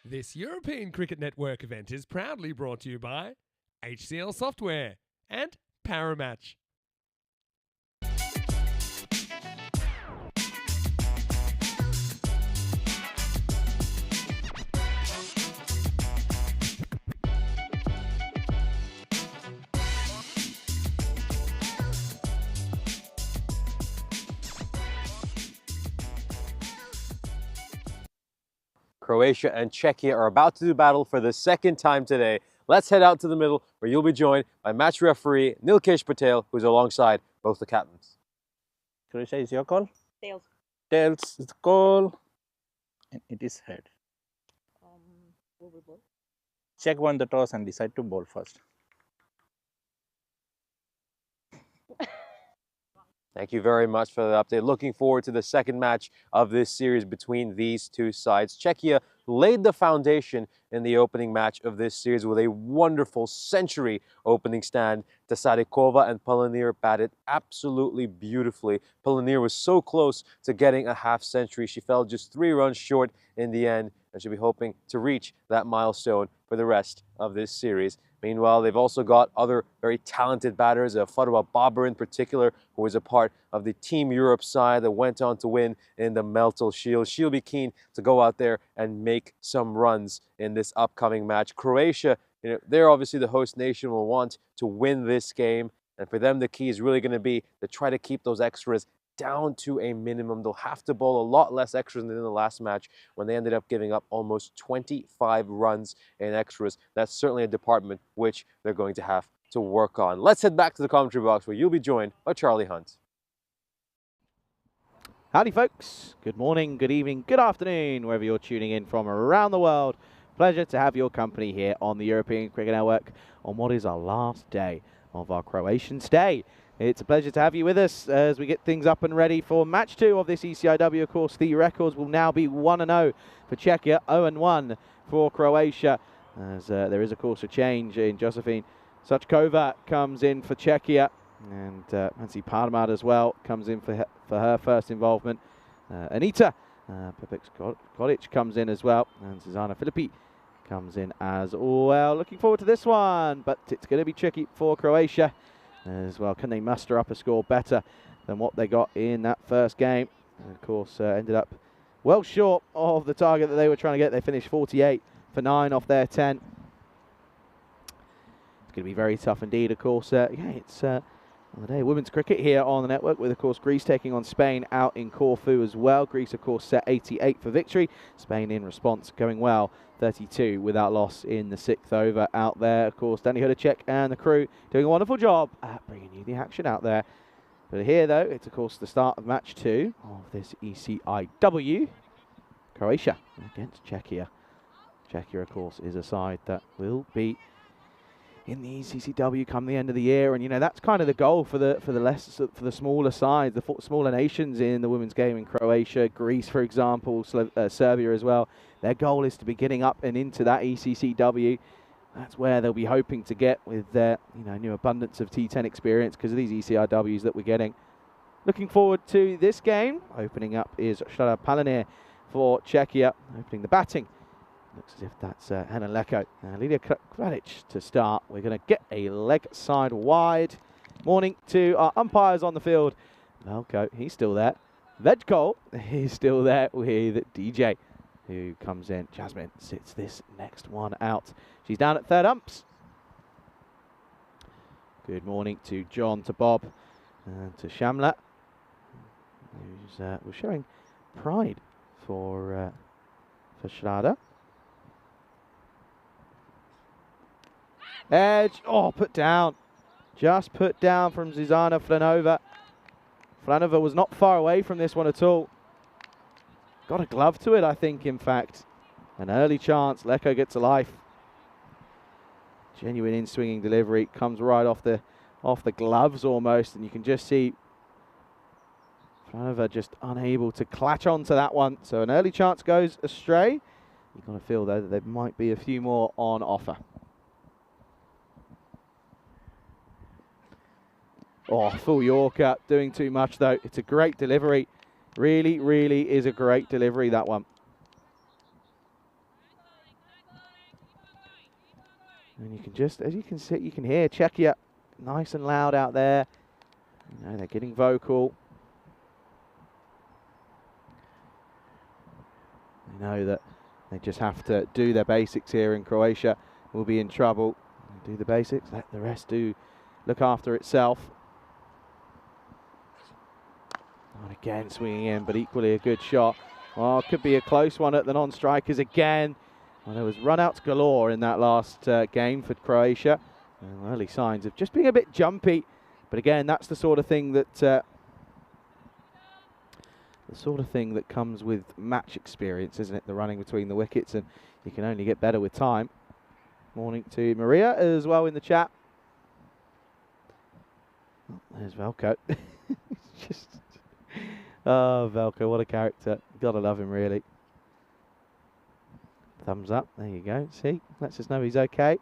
This European Cricket Network event is proudly brought to you by HCL Software and Paramatch. Croatia and Czechia are about to do battle for the second time today. Let's head out to the middle where you'll be joined by match referee Nilkesh Patel, who's alongside both the captains. Croatia, is your call? Tails. Tails is the call. And it is head. Who will bowl? Czech won the toss and decide to bowl first. Thank you very much for the update. Looking forward to the second match of this series between these two sides. Czechia laid the foundation in the opening match of this series with a wonderful century opening stand. Tasarikova and Palanir batted absolutely beautifully. Palanir was so close to getting a half century. She fell just 3 runs short in the end, and she'll be hoping to reach that milestone for the rest of this series. Meanwhile, they've also got other very talented batters, Farwa Baber in particular, who was a part of the Team Europe side that went on to win in the Meltel Shield. She'll be keen to go out there and make some runs in this upcoming match. Croatia, they're obviously the host nation, will want to win this game. And for them, the key is really going to be to try to keep those extras down to a minimum. They'll have to bowl a lot less extras than in the last match when they ended up giving up almost 25 runs in extras. That's certainly a department which they're going to have to work on. Let's head back to the commentary box where you'll be joined by Charlie Hunt. Howdy folks, good morning, good evening, good afternoon, wherever you're tuning in from around the world. Pleasure to have your company here on the European Cricket Network on what is our last day of our Croatian stay. It's a pleasure to have you with us as we get things up and ready for match 2 of this ECI-W. Of course, the records will now be 1-0 for Czechia, 0-1 for Croatia, as there is, of course, a change in Josephine Suchkova comes in for Czechia, and Nancy Parmad as well comes in for her first involvement. Anita Pepic-Kodic comes in as well, and Susanna Filippi comes in as well. Looking forward to this one, but it's going to be tricky for Croatia as well. Can they muster up a score better than what they got in that first game? And of course, ended up well short of the target that they were trying to get. They finished 48 for 9 off their 10. It's going to be very tough indeed, of course. Yeah, it's on the day of women's cricket here on the network, with, of course, Greece taking on Spain out in Corfu as well. Greece, of course, set 88 for victory. Spain, in response, going well, 32 without loss in the 6th over out there. Of course, Danny Hudacek and the crew doing a wonderful job at bringing you the action out there. But here, though, it's, of course, the start of match 2 of this ECI-W. Croatia against Czechia. Czechia, of course, is a side that will be in the ECI-W come the end of the year, and you know that's kind of the goal for the smaller sides, the smaller nations in the women's game in Croatia, Greece, for example, Serbia as well. Their goal is to be getting up and into that ECI-W. That's where they'll be hoping to get with their new abundance of T10 experience because of these ECI-Ws that we're getting. Looking forward to this game. Opening up is Shara Palanir for Czechia, opening the batting. Looks as if that's Hannah Leko. Lidia Kradic to start. We're going to get a leg side wide. Morning to our umpires on the field. Velko, he's still there. Vejko, he's still there with DJ, who comes in. Jasmine sits this next one out. She's down at third umps. Good morning to John, to Bob, and to Shamla, who's was showing pride for Schrader. Edge, put down. Just put down from Zuzana Flanova. Flanova was not far away from this one at all. Got a glove to it, I think, in fact. An early chance, Leko gets a life. Genuine in-swinging delivery, comes right off the gloves almost, and you can just see Flanova just unable to clutch onto that one. So an early chance goes astray. You've got to feel, though, that there might be a few more on offer. Full Yorker, doing too much though. It's a great delivery. Really, really is a great delivery, that one. And you can just, as you can see, you can hear Czechia nice and loud out there. They're getting vocal. They know that they just have to do their basics here, and Croatia will be in trouble. Do the basics, let the rest do look after itself. And again, swinging in, but equally a good shot. Could be a close one at the non-strikers again. There was run-outs galore in that last game for Croatia. And early signs of just being a bit jumpy. But again, that's the sort of thing that comes with match experience, isn't it? The running between the wickets, and you can only get better with time. Morning to Maria as well in the chat. There's Velko. Just. Oh, Velko, what a character. Gotta love him, really. Thumbs up. There you go. See? Lets us know he's okay.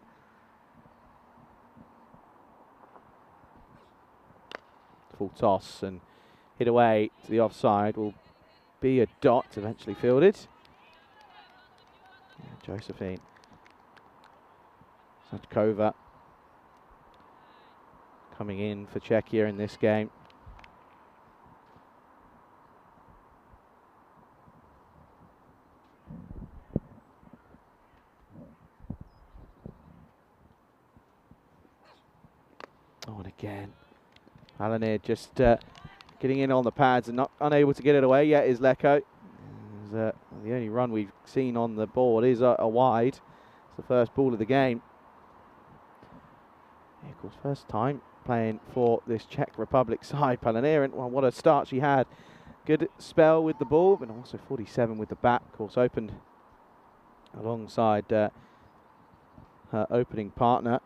Full toss and hit away to the offside. Will be a dot, eventually fielded. Yeah, Josephine Suchkova coming in for Czechia in this game. And again, Palanir just getting in on the pads and unable to get it away yet is Leko. The only run we've seen on the board is a wide. It's the first ball of the game. Yeah, of course, first time playing for this Czech Republic side, Palanir, and well, what a start she had. Good spell with the ball, but also 47 with the bat. Of course, opened alongside her opening partner.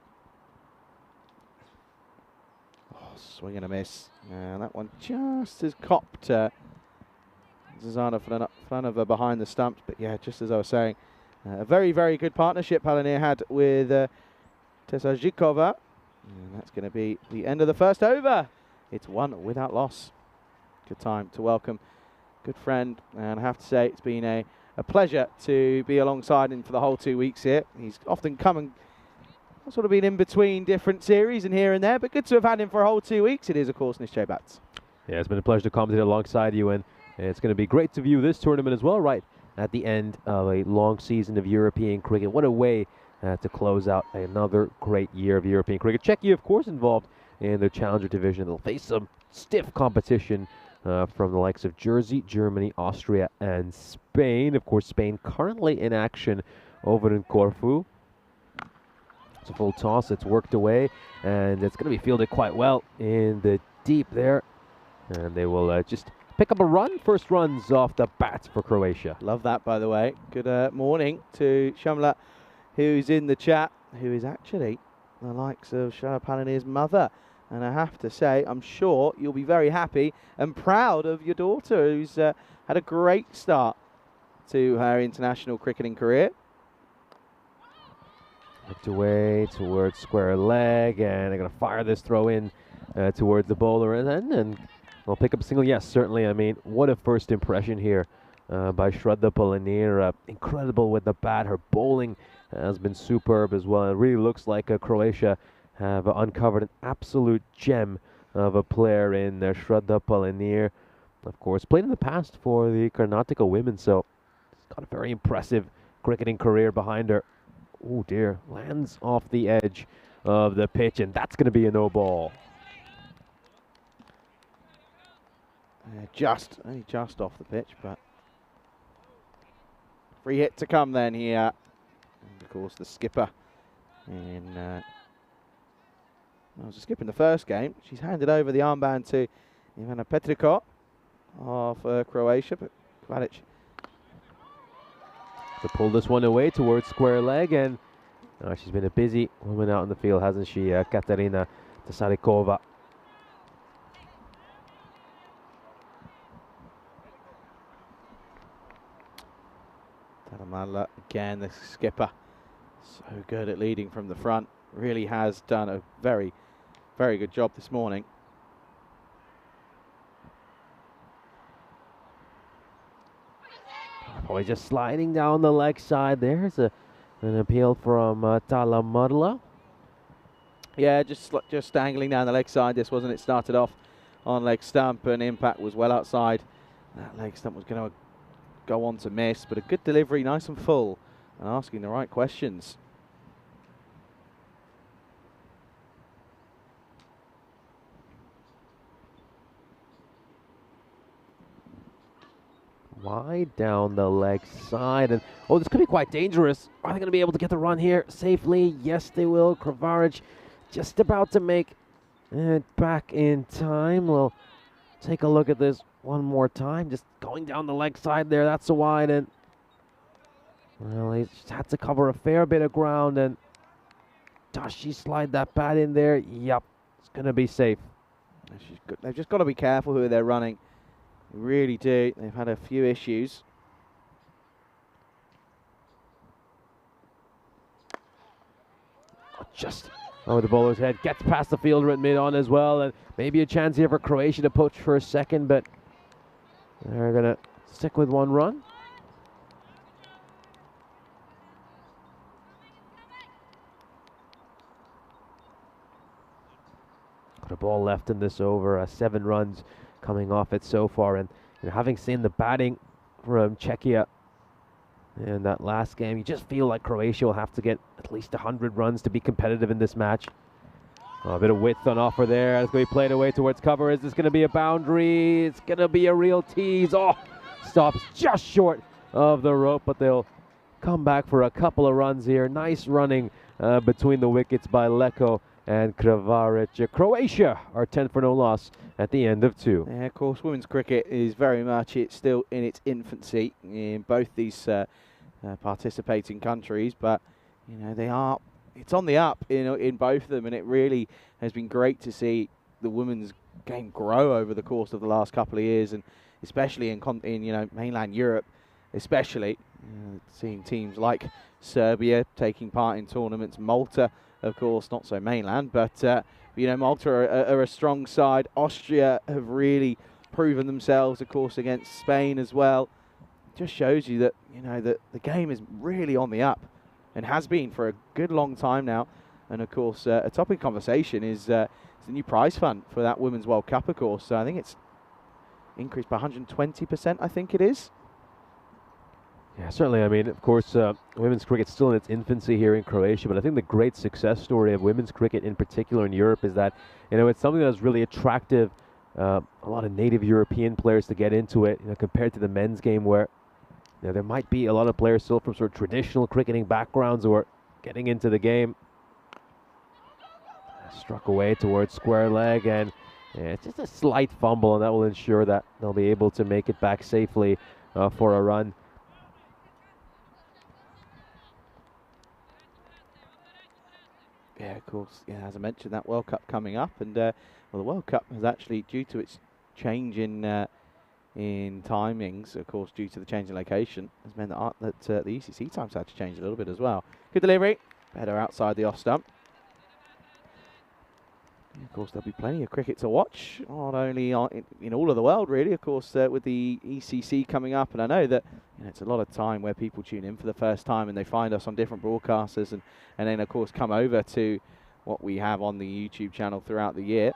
Oh, swing and a miss. And that one just as copped Zuzana Flanova behind the stumps. But yeah, just as I was saying, a very, very good partnership Palanir had with Tessa Zhikova. And that's going to be the end of the first over. It's one without loss. Good time to welcome good friend. And I have to say, it's been a pleasure to be alongside him for the whole 2 weeks here. He's often come and sort of been in between different series and here and there, but good to have had him for a whole 2 weeks. It is, of course, Nishay Bats. Yeah, it's been a pleasure to commentate alongside you, and it's going to be great to view this tournament as well, right at the end of a long season of European cricket. What a way to close out another great year of European cricket. Czechia, of course, involved in the Challenger division. They'll face some stiff competition from the likes of Jersey, Germany, Austria, and Spain. Of course, Spain currently in action over in Corfu. It's a full toss. It's worked away, and it's going to be fielded quite well in the deep there. And they will just pick up a run. First runs off the bat for Croatia. Love that, by the way. Good morning to Shamla, who's in the chat, who is actually the likes of Shara Palanir's mother. And I have to say, I'm sure you'll be very happy and proud of your daughter, who's had a great start to her international cricketing career. Looked away towards square leg, and they're going to fire this throw in towards the bowler, and they'll pick up a single. Yes, certainly. I mean, what a first impression here by Shraddha Palanir. Incredible with the bat. Her bowling has been superb as well. It really looks like Croatia have uncovered an absolute gem of a player in Shraddha Palanir. Of course, played in the past for the Karnataka women, so she's got a very impressive cricketing career behind her. Oh dear, lands off the edge of the pitch, and that's going to be a no ball. Only just off the pitch, but free hit to come then here. And of course, the skipper was a skipper in the first game. She's handed over the armband to Ivana Petriko of Croatia, but Kvalic to pull this one away towards square leg, and she's been a busy woman out in the field, hasn't she, Katarina Tesarikova. Talamala again, the skipper, so good at leading from the front. Really has done a very, very good job this morning. Boy, just sliding down the leg side. There's an appeal from Talamala. Yeah, just angling down the leg side. This wasn't it. Started off on leg stump, and impact was well outside. That leg stump was going to go on to miss, but a good delivery, nice and full, and asking the right questions. Wide down the leg side, and oh, this could be quite dangerous. Are they going to be able to get the run here safely? Yes, they will. Kravaric just about to make it back in time. We'll take a look at this one more time. Just going down the leg side there. That's a wide, and well, he just had to cover a fair bit of ground. And does she slide that bat in there? Yep, it's going to be safe. They've just got to be careful who they're running. They really do. They've had a few issues. Just over the bowler's head, gets past the fielder at mid-on as well, and maybe a chance here for Croatia to poach for a second, but they're going to stick with one run. Got a ball left in this over, 7 runs coming off it so far, and having seen the batting from Czechia in that last game, you just feel like Croatia will have to get at least 100 runs to be competitive in this match. A bit of width on offer there. It's going to be played away towards cover. Is this going to be a boundary? It's going to be a real tease. Oh, stops just short of the rope, but they'll come back for a couple of runs here. Nice running between the wickets by Leko and Kravaric. Croatia are 10 for no loss at the end of 2. Yeah, of course, women's cricket is very much, it's still in its infancy in both these participating countries, but you know it's on the up in both of them, and it really has been great to see the women's game grow over the course of the last couple of years, and especially in mainland Europe, especially seeing teams like Serbia taking part in tournaments. Malta, of course, not so mainland, but Malta are a strong side. Austria have really proven themselves, of course, against Spain as well. Just shows you that that the game is really on the up, and has been for a good long time now. And of course, a topic of conversation is the new prize fund for that Women's World Cup, of course. So I think it's increased by 120%, I think it is. Yeah, certainly. I mean, of course, women's cricket's still in its infancy here in Croatia, but I think the great success story of women's cricket in particular in Europe is that, it's something that's really attractive a lot of native European players to get into it, compared to the men's game where there might be a lot of players still from sort of traditional cricketing backgrounds who are getting into the game. Struck away towards square leg, and it's just a slight fumble, and that will ensure that they'll be able to make it back safely for a run. Yeah, of course. Yeah, as I mentioned, that World Cup coming up, and the World Cup has actually, due to its change in timings, of course, due to the change in location, has meant that the ECC times had to change a little bit as well. Good delivery, better outside the off stump. And of course, there'll be plenty of cricket to watch, not only in all of the world, really. Of course, with the ECC coming up, and I know that it's a lot of time where people tune in for the first time and they find us on different broadcasters, and then of course come over to what we have on the YouTube channel throughout the year.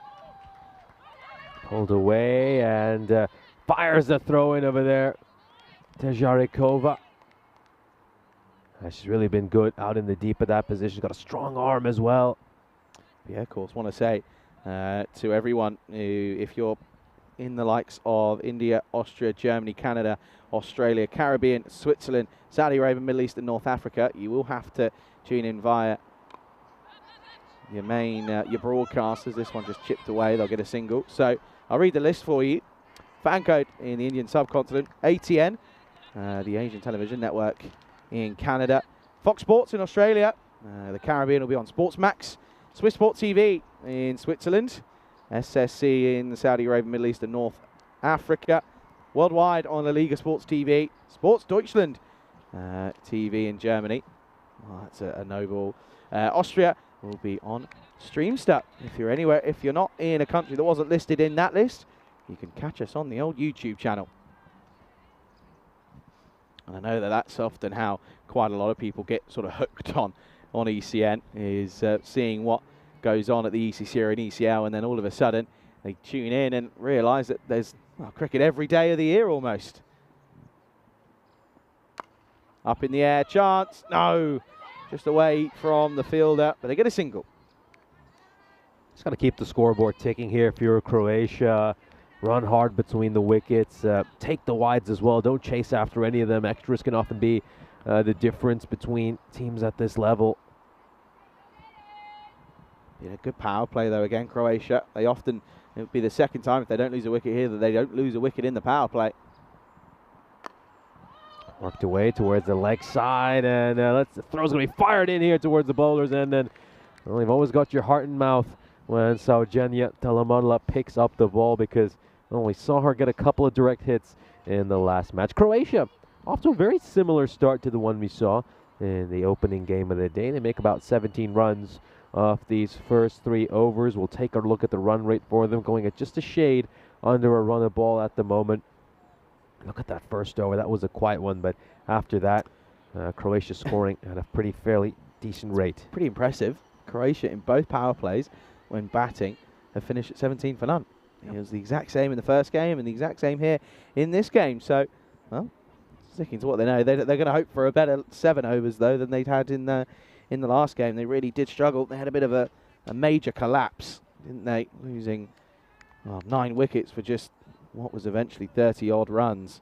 Pulled away and fires the throw in over there. Tejarikova. She's really been good out in the deep of that position. She's got a strong arm as well. Yeah, of course, want to say to everyone who, if you're in the likes of India, Austria, Germany, Canada, Australia, Caribbean, Switzerland, Saudi Arabia, Middle East and North Africa, you will have to tune in via your main, your broadcasters. This one just chipped away, they'll get a single. So I'll read the list for you. Fan code in the Indian subcontinent, ATN, the Asian television network in Canada, Fox Sports in Australia, the Caribbean will be on Sportsmax, Swiss Sport TV in Switzerland, SSC in Saudi Arabia, Middle East and North Africa, worldwide on La Liga Sports TV, Sports Deutschland TV in Germany. Oh, that's a noble. Austria will be on Streamstar. If you're anywhere, if you're not in a country that wasn't listed in that list, you can catch us on the old YouTube channel. And I know that that's often how quite a lot of people get sort of hooked on ECN, is seeing what goes on at the ECC or an ECL, and then all of a sudden they tune in and realise that there's cricket every day of the year almost. Up in the air, chance, no, just away from the fielder, but they get a single. Just got to keep the scoreboard ticking here if you're Croatia. Run hard between the wickets, take the wides as well, don't chase after any of them. Extras can often be the difference between teams at this level. Yeah, good power play though again, Croatia. They often, it would be the second time if they don't lose a wicket here that they don't lose a wicket in the power play. Worked away towards the leg side, and the throw's going to be fired in here towards the bowlers, and then, well, you've always got your heart in mouth when Saujanya Talamanla picks up the ball, because we saw her get a couple of direct hits in the last match. Croatia off to a very similar start to the one we saw in the opening game of the day. They make about 17 runs off these first 3 overs. We'll take a look at the run rate for them, going at just a shade under a run of ball at the moment. Look at that first over. That was a quiet one, but after that, Croatia scoring at a pretty fairly decent rate. Pretty impressive. Croatia in both power plays when batting have finished at 17 for none. It was the exact same in the first game and the exact same here in this game. So, well, sticking to what they know, they're going to hope for a better 7 overs though than they'd had in the last game. They really did struggle. They had a bit of a a major collapse, didn't they? Losing 9 wickets for just what was eventually 30-odd runs.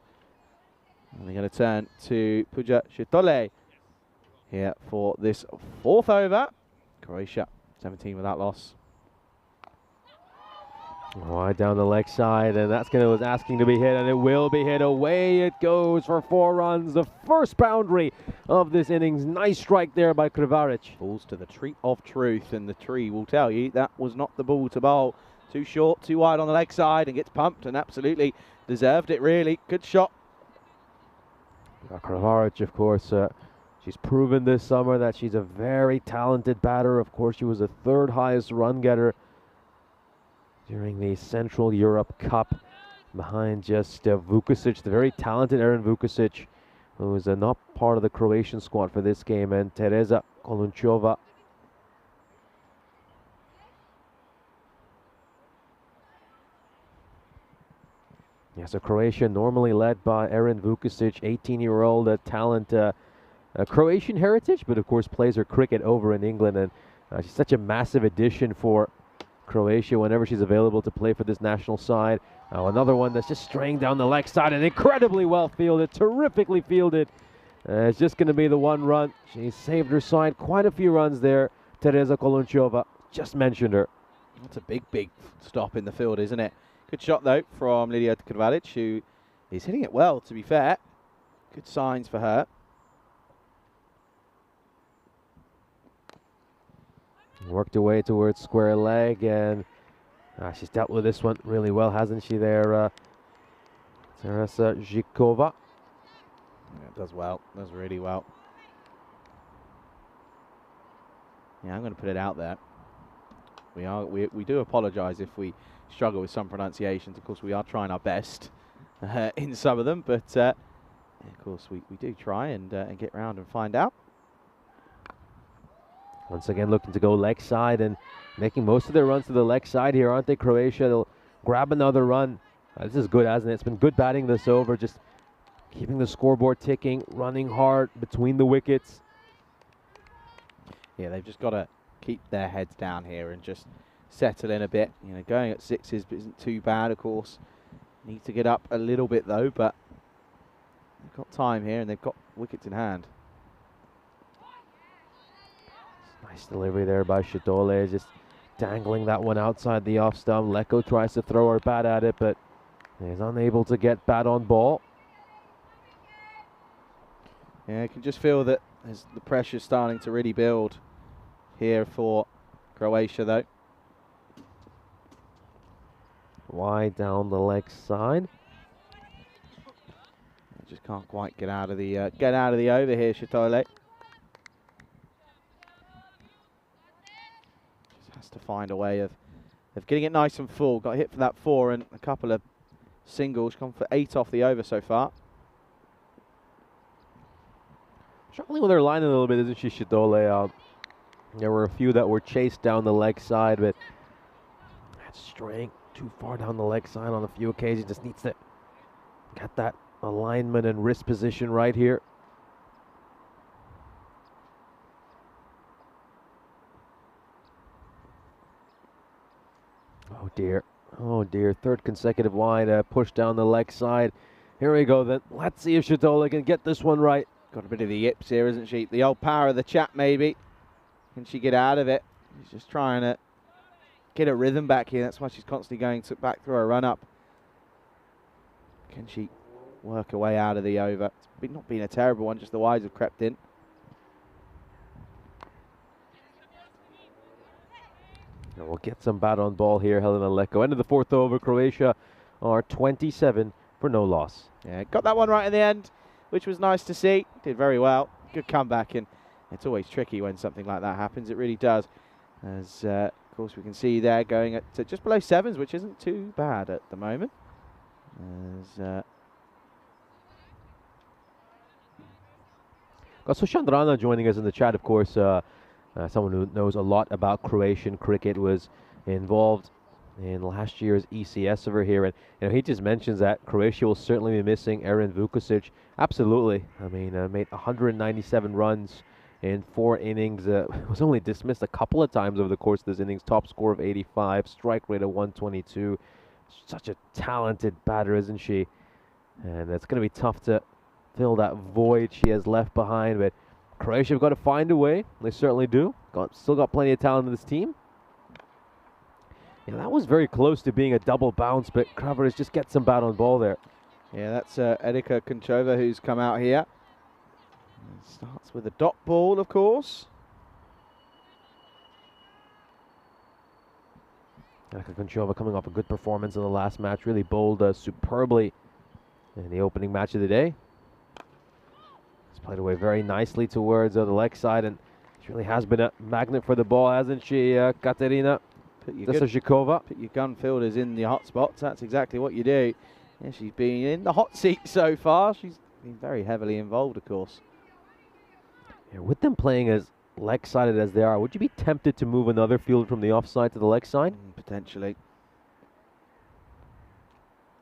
And they're going to turn to Puja Shitole here for this 4th over. Croatia 17 without loss. Wide down the leg side, and that's going to was asking to be hit, and it will be hit. Away it goes for 4 runs. The first boundary of this innings. Nice strike there by Krivaric. Falls to the tree of truth, and the tree will tell you that was not the ball to bowl. Too short, too wide on the leg side, and gets pumped, and absolutely deserved it, really. Good shot. Krivaric, of course, she's proven this summer that she's a very talented batter. Of course, she was the 3rd highest run getter during the Central Europe Cup, behind just Vukusic, the very talented Aaron Vukusic, who is not part of the Croatian squad for this game, and Tereza Kolunčova. Yeah, so Croatia normally led by Aaron Vukusic, 18-year-old talent, Croatian heritage, but of course plays her cricket over in England, and she's such a massive addition for Croatia whenever she's available to play for this national side. Another one that's just straying down the leg side, and incredibly well fielded, terrifically fielded. It's just going to be the 1 run. She saved her side quite a few runs there. Tereza Kolunčova, just mentioned her. That's a big stop in the field, isn't it? Good shot, though, from Lidia Krvaric, who is hitting it well, to be fair. Good signs for her. Worked her way towards square leg, and she's dealt with this one really well, hasn't she there, Teresa Zhikova? Yeah, does well, does really well. Yeah, I'm going to put it out there. We do apologise if we struggle with some pronunciations. Of course, we are trying our best in some of them, but of course we do try and get round and find out. Once again, looking to go leg side and making most of their runs to the leg side here, aren't they, Croatia? They'll grab another run. This is good, hasn't it? It's been good batting this over, just keeping the scoreboard ticking, running hard between the wickets. Yeah, they've just got to keep their heads down here and just settle in a bit. You know, going at 6s isn't too bad, of course. Need to get up a little bit, though, but they've got time here and they've got wickets in hand. Nice delivery there by Shitole, just dangling that one outside the off stump. Leko tries to throw her bat at it, but is unable to get bat on ball. Yeah, you can just feel that as the pressure's starting to really build here for Croatia, though. Wide down the leg side. Just can't quite get out of the over here, Shitole. Has to find a way of getting it nice and full. Got hit for that 4 and a couple of singles. Gone for 8 off the over so far. Struggling with her line a little bit, isn't she, Shitole? There were a few that were chased down the leg side, but that's straying too far down the leg side on a few occasions. Just needs to get that alignment and wrist position right here. Oh dear, 3rd consecutive wide push down the leg side. Here we go then. Let's see if Shitole can get this one right. Got a bit of the yips here, isn't she? The old power of the chat, maybe. Can she get out of it? She's just trying to get a rhythm back here. That's why she's constantly going back through her run-up. Can she work her way out of the over? It's not been a terrible one, just the wides have crept in. And we'll get some bat on ball here, Helena Leko. End of the 4th over, Croatia are 27 for no loss. Yeah, got that one right in the end, which was nice to see. Did very well. Good comeback, and it's always tricky when something like that happens. It really does. As, of course, we can see there going at just below 7s, which isn't too bad at the moment. As, got Sushandrana joining us in the chat, of course. Someone who knows a lot about Croatian cricket, was involved in last year's ECS over here, and he just mentions that Croatia will certainly be missing Aaron Vukusic. Absolutely. I mean, made 197 runs in 4 innings. Was only dismissed a couple of times over the course of this innings. Top score of 85, strike rate of 122. Such a talented batter, isn't she? And it's going to be tough to fill that void she has left behind. But Croatia have got to find a way. They certainly do. Still got plenty of talent in this team. Yeah, that was very close to being a double bounce, but Kravaric just gets some bat on ball there. Yeah, that's Edika Konchova who's come out here. Starts with a dot ball, of course. Edika Konchova coming off a good performance in the last match, really bowled superbly in the opening match of the day. He's played away very nicely towards the leg side, and she really has been a magnet for the ball, hasn't she, Katerina Tesashikova? Put your gun fielders in the hot spots. That's exactly what you do. Yeah, she's been in the hot seat so far. She's been very heavily involved, of course. Yeah, with them playing as leg-sided as they are, would you be tempted to move another field from the offside to the leg side? Potentially.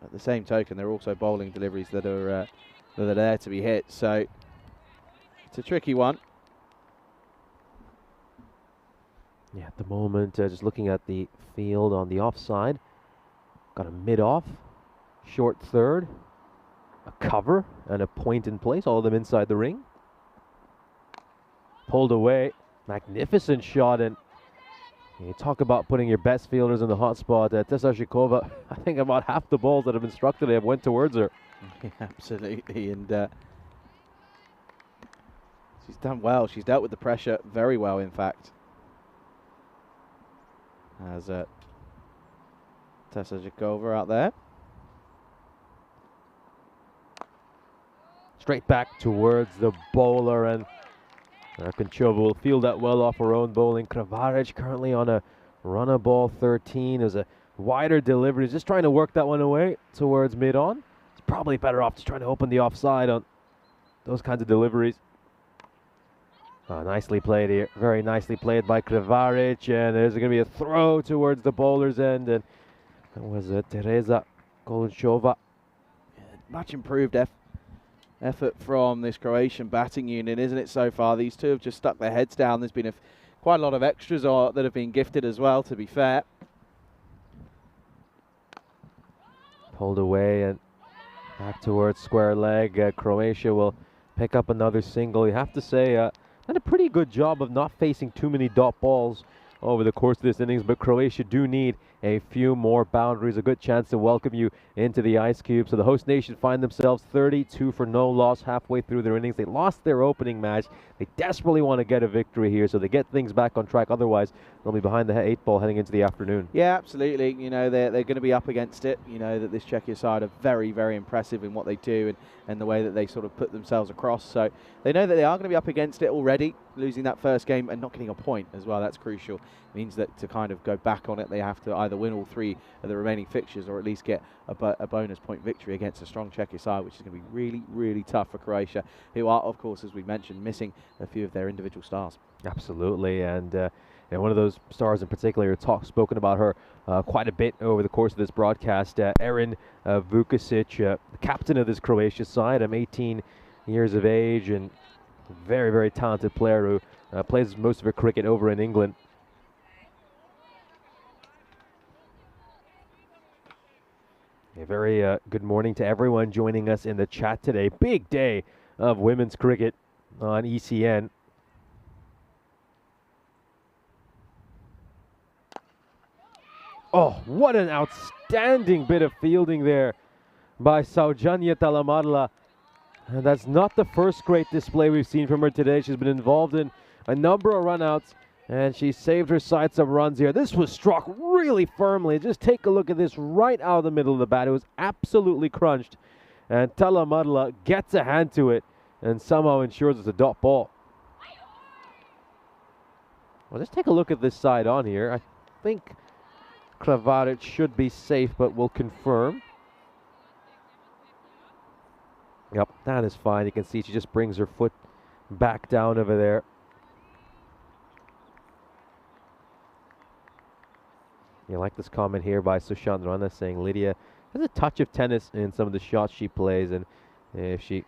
At the same token, they're also bowling deliveries that are there to be hit. So it's a tricky one. Yeah, at the moment, just looking at the field on the offside, got a mid-off, short third, a cover, and a point in place, all of them inside the ring. Pulled away, magnificent shot, and you talk about putting your best fielders in the hot spot. Tesashikova, I think about half the balls that have been struck today have went towards her. Absolutely, and she's done well. She's dealt with the pressure very well, in fact. As Tesashikova out there. Straight back towards the bowler, and Konchova will field that well off her own bowling. Kravaric currently on a runner ball 13. There's a wider delivery. He's just trying to work that one away towards mid-on. It's probably better off just trying to open the offside on those kinds of deliveries. Oh, nicely played here. Very nicely played by Kravaric. And there's going to be a throw towards the bowler's end. And that was Teresa Konchova. Yeah, much improved effort from this Croatian batting unit, isn't it, so far? These two have just stuck their heads down. There's been quite a lot of extras that have been gifted as well, to be fair. Pulled away and back towards square leg. Croatia will pick up another single. You have to say, done a pretty good job of not facing too many dot balls over the course of this innings, but Croatia do need a few more boundaries, a good chance to welcome you into the ice cube. So the host nation find themselves 32 for no loss halfway through their innings. They lost their opening match. They desperately want to get a victory here, so they get things back on track. Otherwise, they'll be behind the 8 ball heading into the afternoon. Yeah, absolutely. You know, they're going to be up against it. You know that this Czechia side are very, very impressive in what they do and the way that they sort of put themselves across. So they know that they are going to be up against it already, losing that first game and not getting a point as well. That's crucial. It means that to kind of go back on it, they have to either win all 3 of the remaining fixtures or at least get a bonus point victory against a strong Czechia side, which is going to be really, really tough for Croatia, who are, of course, as we mentioned, missing a few of their individual stars. Absolutely, and one of those stars in particular, spoken about her quite a bit over the course of this broadcast, Erin Vukusic, the captain of this Croatia side. 18 years of age and very, very talented player who plays most of her cricket over in England. A very good morning to everyone joining us in the chat today. Big day of women's cricket on ECN. Oh, what an outstanding bit of fielding there by Saujanya Talamadla. And that's not the first great display we've seen from her today. She's been involved in a number of runouts, and she saved her side some runs here. This was struck really firmly. Just take a look at this right out of the middle of the bat. It was absolutely crunched. And Talamadla gets a hand to it and somehow ensures it's a dot ball. Well, just take a look at this side on here. I think Kravaric should be safe, but we'll confirm. Yep, that is fine. You can see she just brings her foot back down over there. You like this comment here by Sushant Rana saying Lydia has a touch of tennis in some of the shots she plays, and if she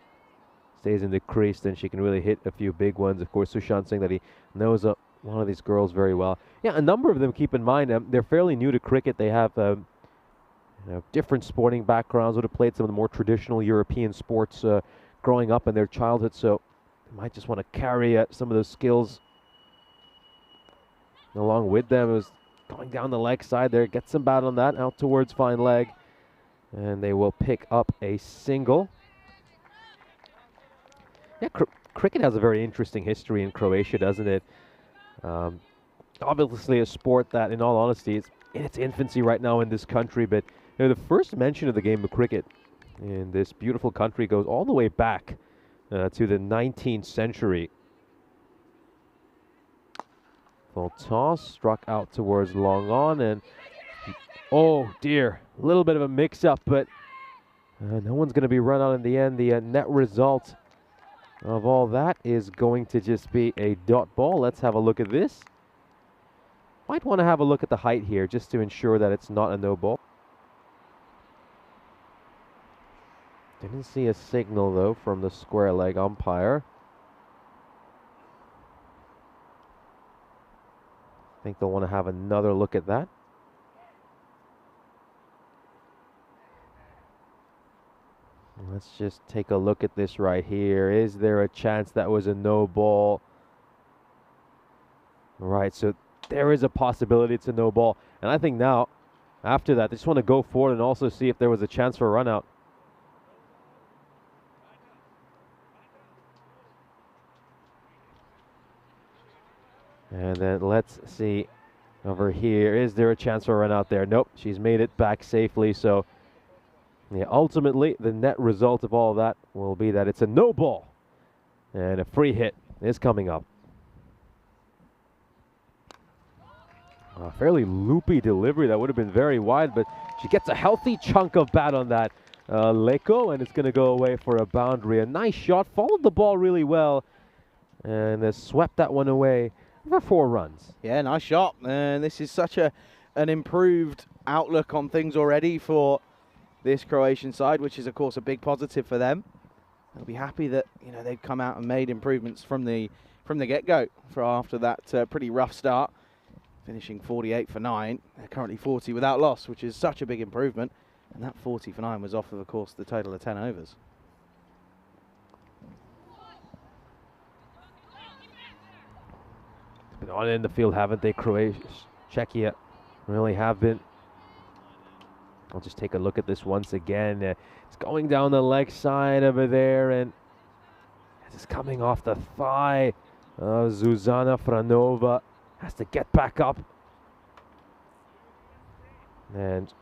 stays in the crease, then she can really hit a few big ones. Of course, Sushant saying that he knows one of these girls very well. Yeah, a number of them, keep in mind, they're fairly new to cricket. They have different sporting backgrounds, would have played some of the more traditional European sports growing up in their childhood, so they might just want to carry some of those skills along with them. It was going down the leg side there, gets some bat on that, out towards fine leg, and they will pick up a single. Yeah, cricket has a very interesting history in Croatia, doesn't it? Obviously a sport that, in all honesty, is in its infancy right now in this country, but the first mention of the game of cricket in this beautiful country goes all the way back to the 19th century. Full toss, struck out towards long on, and oh dear, a little bit of a mix-up, but no one's going to be run out in the end. The net result of all that is going to just be a dot ball. Let's have a look at this. Might want to have a look at the height here just to ensure that it's not a no ball. Didn't see a signal though from the square leg umpire. I think they'll want to have another look at that. Let's just take a look at this right here. Is there a chance that was a no ball? Right, so there is a possibility it's a no ball. And I think now, after that, they just want to go forward and also see if there was a chance for a run out. And then let's see over here. Is there a chance for a run out there? Nope, she's made it back safely. So, yeah, ultimately, the net result of all of that will be that it's a no ball. And a free hit is coming up. A fairly loopy delivery. That would have been very wide, but she gets a healthy chunk of bat on that Leko, and it's going to go away for a boundary. A nice shot, followed the ball really well, and has swept that one away for 4 runs. Yeah, nice shot. And this is such an improved outlook on things already for this Croatian side, which is, of course, a big positive for them. They'll be happy that they've come out and made improvements from the get-go for after that pretty rough start. Finishing 48 for 9. They're currently 40 without loss, which is such a big improvement. And that 40 for 9 was off of course, the total of 10 overs. Been on in the field, haven't they? Czechia really have been. I'll just take a look at this once again. It's going down the leg side over there, and it's coming off the thigh. Zuzana Franova has to get back up. And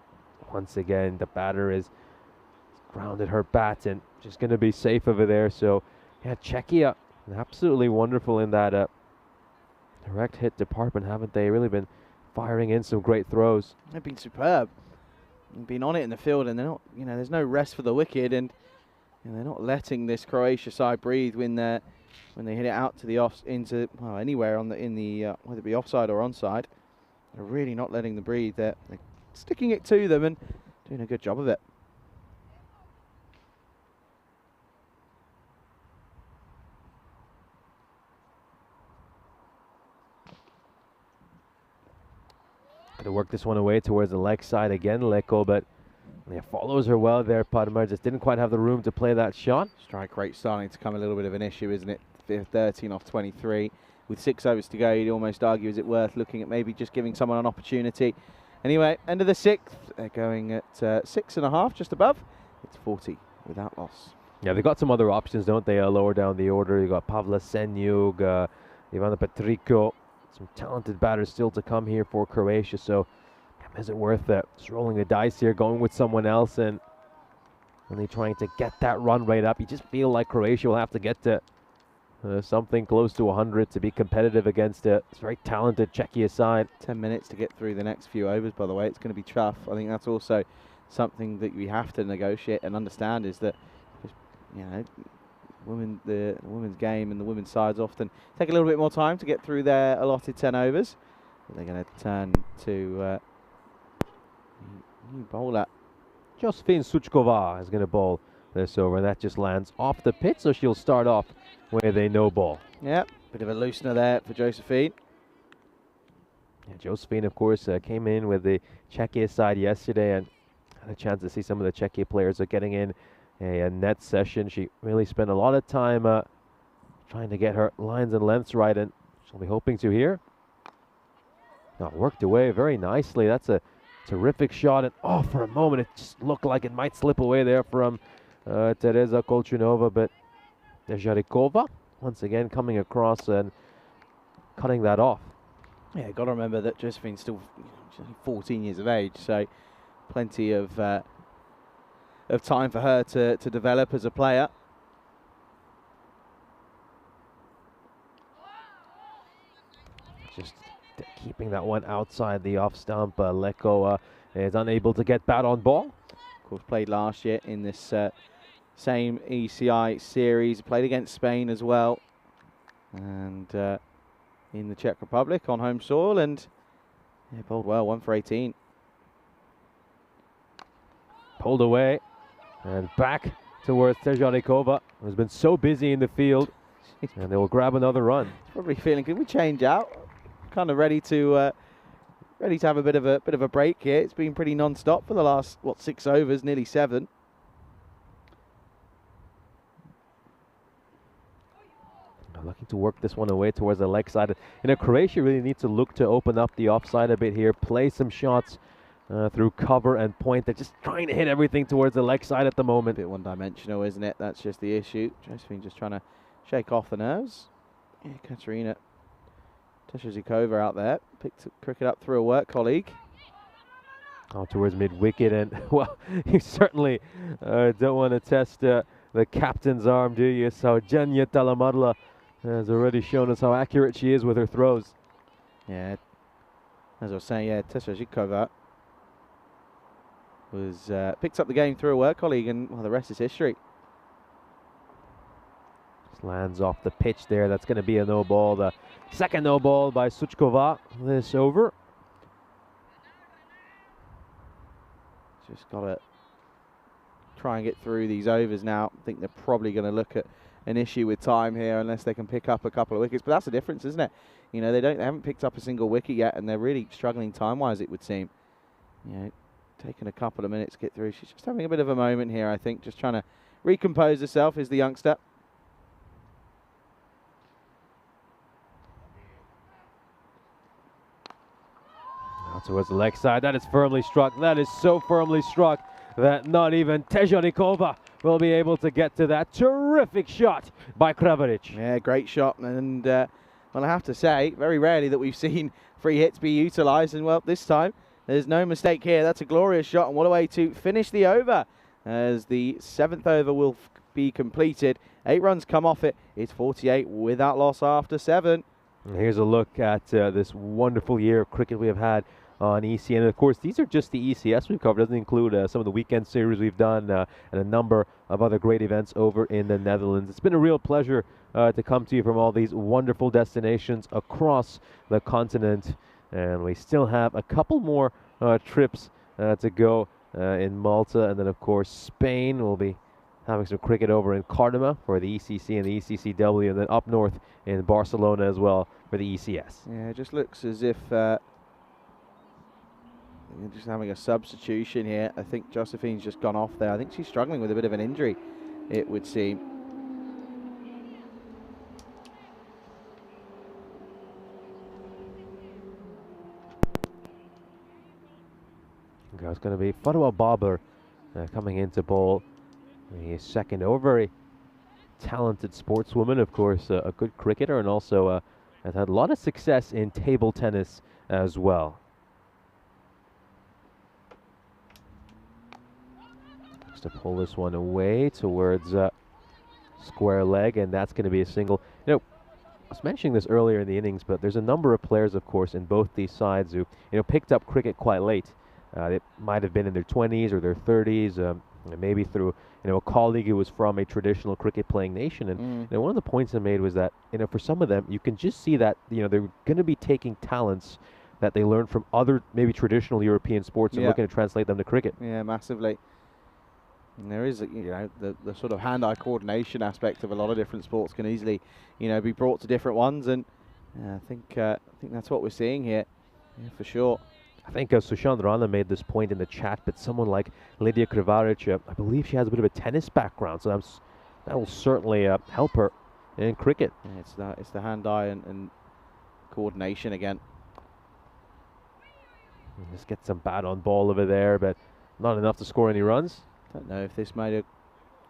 once again, the batter is grounded her bat and just going to be safe over there. So, yeah, Czechia absolutely wonderful in that direct hit department, haven't they? Really been firing in some great throws. They've been superb. They've been on it in the field, and they're not, there's no rest for the wicket, and they're not letting this Croatia side breathe when they hit it out to the into anywhere on whether it be offside or onside. They're really not letting them breathe. They're sticking it to them and doing a good job of it. Gonna work this one away towards the leg side again, Leko, but follows her well there. Padmar just didn't quite have the room to play that shot. Strike rate starting to become a little bit of an issue, isn't it? 13 off 23. With 6 overs to go, you'd almost argue, is it worth looking at maybe just giving someone an opportunity? Anyway, end of the 6th. They're going at 6.5, just above. It's 40 without loss. Yeah, they've got some other options, don't they? Lower down the order, you've got Pavla Senjug, Ivana Petrico. Some talented batters still to come here for Croatia, so is it worth it? Just rolling the dice here, going with someone else, and really trying to get that run rate up. You just feel like Croatia will have to get to something close to 100 to be competitive against this very talented Czechia side. 10 minutes to get through the next few overs, by the way. It's going to be tough. I think that's also something that we have to negotiate and understand, is that, the women's game and the women's sides often take a little bit more time to get through their allotted 10 overs. But they're going to turn to new bowler. Josephine Suchkova is going to bowl this over. And that just lands off the pitch, so she'll start off with a no ball. Yep, bit of a loosener there for Josephine. Yeah, Josephine, of course, came in with the Czechia side yesterday and had a chance to see some of the Czechia players getting in a net session. She really spent a lot of time trying to get her lines and lengths right, and she'll be hoping to here. Now, worked away very nicely. That's a terrific shot, and oh, for a moment it just looked like it might slip away there from Tereza Kolchunova, but Jarikova once again coming across and cutting that off. Yeah, got to remember that Josephine's still she's only 14 years of age, so plenty of time for her to develop as a player. Just keeping that one outside the off stump. Leko is unable to get bat on ball. Of course, played last year in this same ECI series. Played against Spain as well, and in the Czech Republic on home soil, and yeah, bowled well, 1 for 18. Pulled away and back towards Tejanikova, who's been so busy in the field, and they will grab another run. Probably feeling, can we change out? Kind of ready to have a bit of a break here. It's been pretty non-stop for the last 6 overs, nearly 7. Looking to work this one away towards the leg side. Croatia really needs to look to open up the offside a bit here, play some shots through cover and point. They're just trying to hit everything towards the leg side at the moment. A bit one-dimensional, isn't it? That's just the issue. Josephine just trying to shake off the nerves. Yeah, Katerina Teshizikova out there. Picked cricket up through a work colleague. Oh, towards mid-wicket, and well, you certainly don't want to test the captain's arm, do you? So Janya Talamadla has already shown us how accurate she is with her throws. Yeah, as I was saying, yeah, Teshizikova was picked up the game through a work colleague, and well, the rest is history. Just lands off the pitch there. That's going to be a no ball. The second no ball by Suchkova this over. Just got to try and get through these overs now. I think they're probably going to look at an issue with time here unless they can pick up a couple of wickets. But that's the difference, isn't it? You know, they haven't picked up a single wicket yet, and they're really struggling time-wise, it would seem. You know, taking a couple of minutes to get through. She's just having a bit of a moment here, I think, just trying to recompose herself is the youngster. Now towards the leg side. That is firmly struck. That is so firmly struck that not even Tejanikova will be able to get to that. Terrific shot by Kravaric. Yeah, great shot. And, well, I have to say, very rarely that we've seen free hits be utilised. And, well, this time, there's no mistake here. That's a glorious shot. And what a way to finish the over as the 7th over will be completed. 8 runs come off it. It's 48 without loss after 7. And here's a look at this wonderful year of cricket we have had on EC. And, of course, these are just the ECS we've covered. It doesn't include some of the weekend series we've done and a number of other great events over in the Netherlands. It's been a real pleasure to come to you from all these wonderful destinations across the continent. And we still have a couple more trips to go in Malta. And then, of course, Spain will be having some cricket over in Cardama for the ECC and the ECI-W. And then up north in Barcelona as well for the ECS. Yeah, it just looks as if just having a substitution here. I think Josephine's just gone off there. I think she's struggling with a bit of an injury, it would seem. Okay, it's going to be Fatwa Baber coming into bowl. The second over. Very talented sportswoman, of course, a good cricketer, and also has had a lot of success in table tennis as well. Just to pull this one away towards square leg, and that's going to be a single. You know, I was mentioning this earlier in the innings, but there's a number of players, of course, in both these sides who, picked up cricket quite late. They might have been in their 20s or their 30s, maybe through, a colleague who was from a traditional cricket-playing nation. And one of the points I made was that, for some of them, you can just see that, they're going to be taking talents that they learned from other maybe traditional European sports and looking to translate them to cricket. Yeah, massively. And there is, the sort of hand-eye coordination aspect of a lot of different sports can easily, be brought to different ones, and I think that's what we're seeing here, for sure. I think Sushant Rana made this point in the chat, but someone like Lydia Krivaric, I believe she has a bit of a tennis background, so that will certainly help her in cricket. Yeah, it's the hand-eye and coordination again. Just get some bat on ball over there, but not enough to score any runs. Don't know if this might have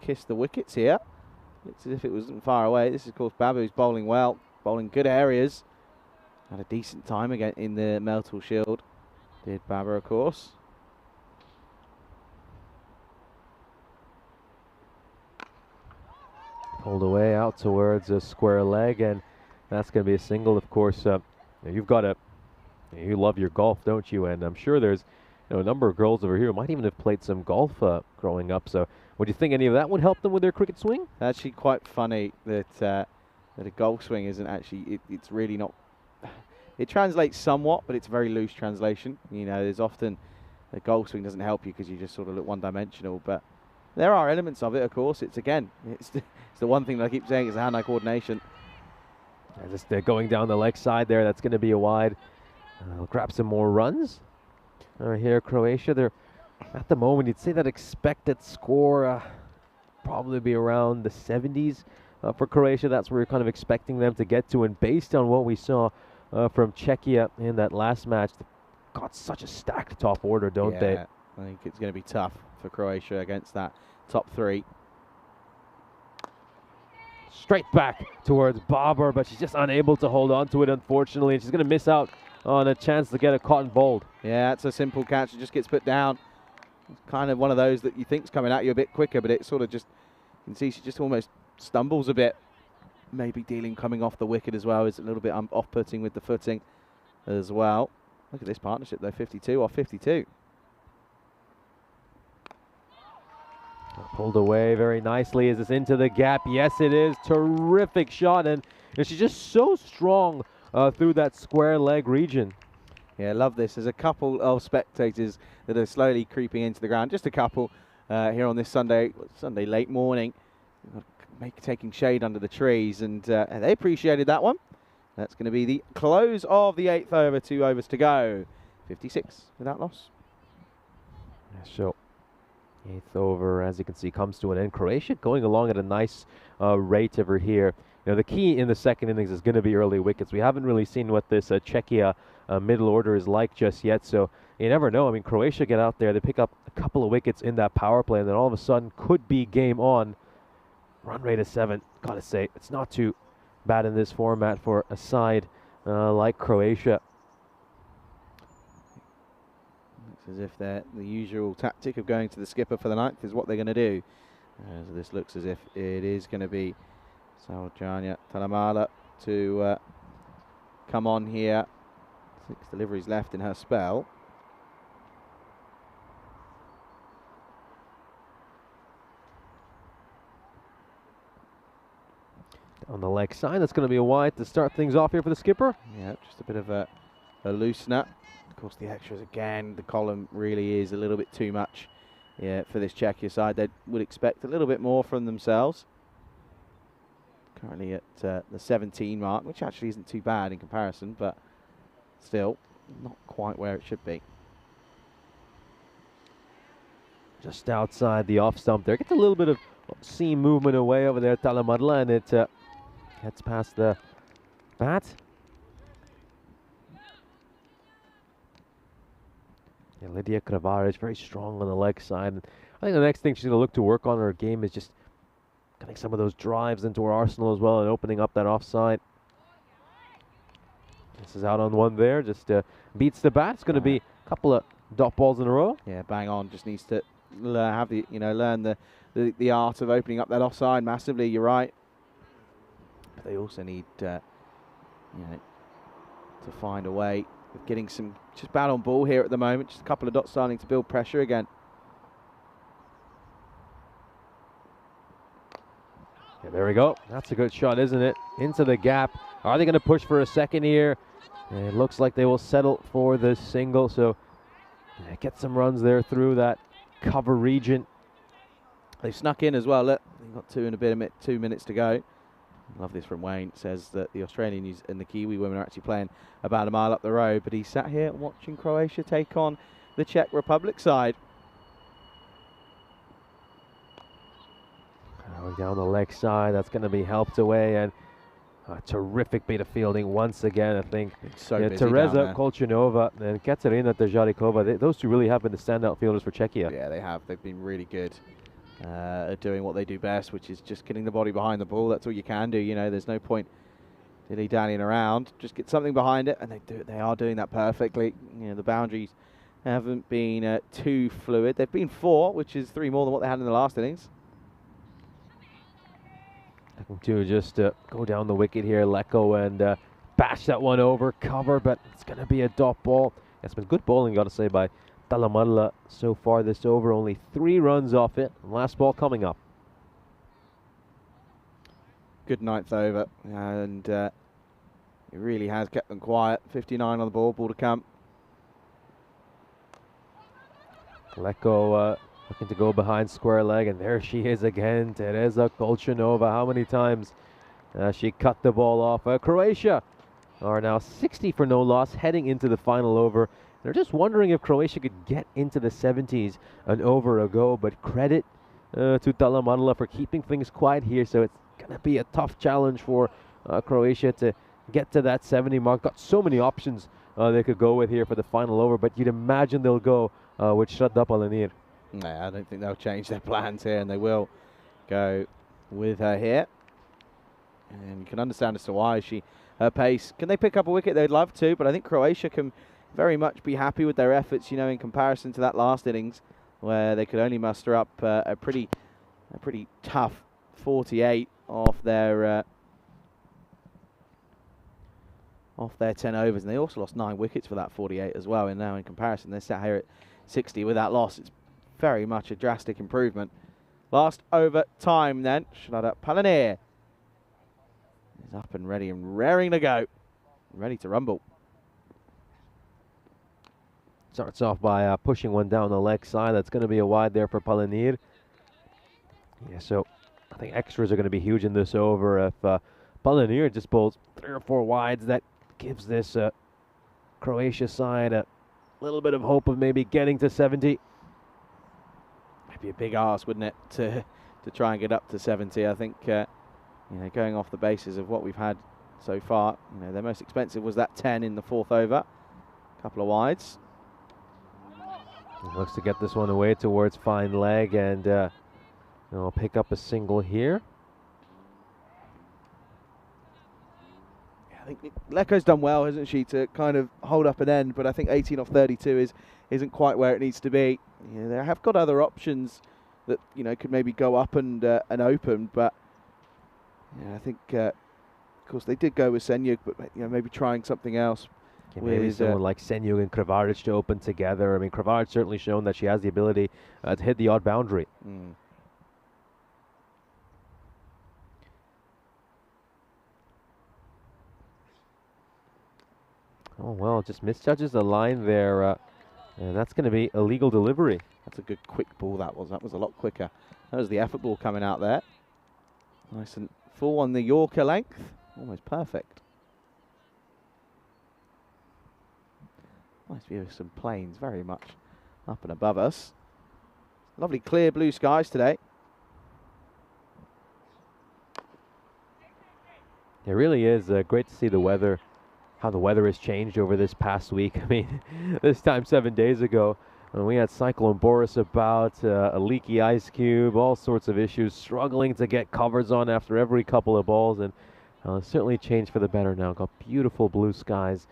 kissed the wickets here. Looks as if it wasn't far away. This is, of course, Babu's bowling well, bowling good areas. Had a decent time again in the Meltle Shield. Did Babu, of course. Pulled away out towards a square leg, and that's going to be a single. Of course, you love your golf, don't you? And I'm sure there's a number of girls over here who might even have played some golf growing up. So would you think any of that would help them with their cricket swing? Actually, quite funny that that a golf swing isn't actually. It's really not. It translates somewhat, but it's a very loose translation. There's often the golf swing doesn't help you because you just sort of look one-dimensional. But there are elements of it, of course. It's the one thing that I keep saying is the hand-eye coordination. Just going down the leg side there. That's going to be a wide. I'll grab some more runs. Here, Croatia. They're at the moment. You'd say that expected score probably be around the 70s for Croatia. That's where you're kind of expecting them to get to. And based on what we saw from Czechia in that last match, they've got such a stacked top order, don't they? I think it's going to be tough for Croatia against that top three. Straight back towards Babar, but she's just unable to hold on to it, unfortunately, and she's going to miss out on a chance to get a caught and bowled. Yeah, it's a simple catch. It just gets put down. It's kind of one of those that you think's coming at you a bit quicker, but it sort of just, you can see she just almost stumbles a bit. Maybe coming off the wicket as well is a little bit off-putting with the footing as well. Look at this partnership though, 52 off 52. Pulled away very nicely. Is this into the gap? Yes, it is. Terrific shot, and she's just so strong through that square leg region. Yeah, love this. There's a couple of spectators that are slowly creeping into the ground. Just a couple here on this Sunday late morning, taking shade under the trees, and they appreciated that one. That's going to be the close of the 8th over. 2 overs to go. 56 without loss. Yeah, so 8th over, as you can see, comes to an end. Croatia going along at a nice rate over here. The key in the second innings is going to be early wickets. We haven't really seen what this Czechia middle order is like just yet, so you never know. I mean, Croatia get out there, they pick up a couple of wickets in that power play, and then all of a sudden could be game on. Run rate of 7. Gotta say, it's not too bad in this format for a side like Croatia. Looks as if the usual tactic of going to the skipper for the 9th is what they're going to do. As this looks as if it is going to be Saljana Talamala to come on here. 6 deliveries left in her spell. On the leg side, that's going to be a wide to start things off here for the skipper. Yeah, just a bit of a loosener. Of course, the extras again, the column really is a little bit too much. Yeah, for this Czechia side, they would expect a little bit more from themselves. Currently at the 17 mark, which actually isn't too bad in comparison, but still not quite where it should be. Just outside the off stump there. Gets a little bit of seam movement away over there, Talamadla, and it gets past the bat. Yeah, Lydia Kravaric is very strong on the leg side. And I think the next thing she's going to look to work on in her game is just getting some of those drives into her arsenal as well and opening up that offside. This is out on one there, just beats the bat. It's going to be a couple of dot balls in a row. Yeah, bang on. Just needs to have the learn the art of opening up that offside massively. You're right. But they also need to find a way of getting some just bat on ball here at the moment. Just a couple of dots starting to build pressure again. Yeah, there we go. That's a good shot, isn't it? Into the gap. Are they going to push for a second here? And it looks like they will settle for the single. So get some runs there through that cover region. They've snuck in as well. Look, they've got 2 minutes to go. Love this from Wayne. Says that the Australian and the Kiwi women are actually playing about a mile up the road, but he's sat here watching Croatia take on the Czech Republic side. Down the leg side, that's going to be helped away, and a terrific bit of fielding once again. I think Tereza Kolchinova and Katerina Tejarikova, those two really have been the standout fielders for Czechia. Yeah, they have. They've been really good at doing what they do best, which is just getting the body behind the ball. That's all you can do. You know, there's no point dilly-dallying around. Just get something behind it, and they are doing that perfectly. You know, the boundaries haven't been too fluid. They've been 4, which is 3 more than what they had in the last innings. Looking to just go down the wicket here, Leko, and bash that one over, cover, but it's going to be a dot ball. It's been good bowling, got to say, by Talamadla so far this over. Only 3 runs off it. Last ball coming up. Good 9th over, and it really has kept them quiet. 59 on the ball to come. Leko looking to go behind square leg, and there she is again, Tereza Kolchinova. How many times she cut the ball off? Croatia are now 60 for no loss, heading into the final over. They're just wondering if Croatia could get into the 70s an over ago, but credit to Talamadla for keeping things quiet here, so it's going to be a tough challenge for Croatia to get to that 70 mark. Got so many options they could go with here for the final over, but you'd imagine they'll go with Shraddha Palanir. Nah, I don't think they'll change their plans here, and they will go with her here. And you can understand as to why. Her pace. Can they pick up a wicket? They'd love to, but I think Croatia can very much be happy with their efforts, you know, in comparison to that last innings where they could only muster up a pretty tough 48 off their 10 overs, and they also lost 9 wickets for that 48 as well. And now in comparison, they're sat here at 60 with that loss. It's very much a drastic improvement. Last over time then. Shraddha Palanir is up and ready and raring to go. Ready to rumble. Starts off by pushing one down the leg side. That's going to be a wide there for Palanir. Yeah, so I think extras are going to be huge in this over. If Palanir just bowls 3 or 4 wides, that gives this Croatia side a little bit of hope of maybe getting to 70. Might be a big ask, wouldn't it, to try and get up to 70. I think you know, going off the basis of what we've had so far, you know, their most expensive was that 10 in the 4th over. Couple of wides. He looks to get this one away towards fine leg, and I'll pick up a single here. I think Leko's done well, hasn't she, to kind of hold up an end, but I think 18 off 32 isn't quite where it needs to be. You know, they have got other options that, you know, could maybe go up and open, but yeah, I think of course they did go with Senyuk, but you know, maybe trying something else. Yeah, maybe someone like Senyuk and Kravaric to open together. I mean, Kravaric certainly shown that she has the ability to hit the odd boundary. Oh, well, just misjudges the line there, and that's going to be a legal delivery. That's a good quick ball, that was. That was a lot quicker. That was the effort ball coming out there. Nice and full on the Yorker length. Almost perfect. Nice view of some planes, very much up and above us. Lovely clear blue skies today. It really is great to see the weather, how the weather has changed over this past week. I mean, this time 7 days ago, we had Cyclone Boris about, a leaky ice cube, all sorts of issues, struggling to get covers on after every couple of balls, and certainly changed for the better now. Got beautiful blue skies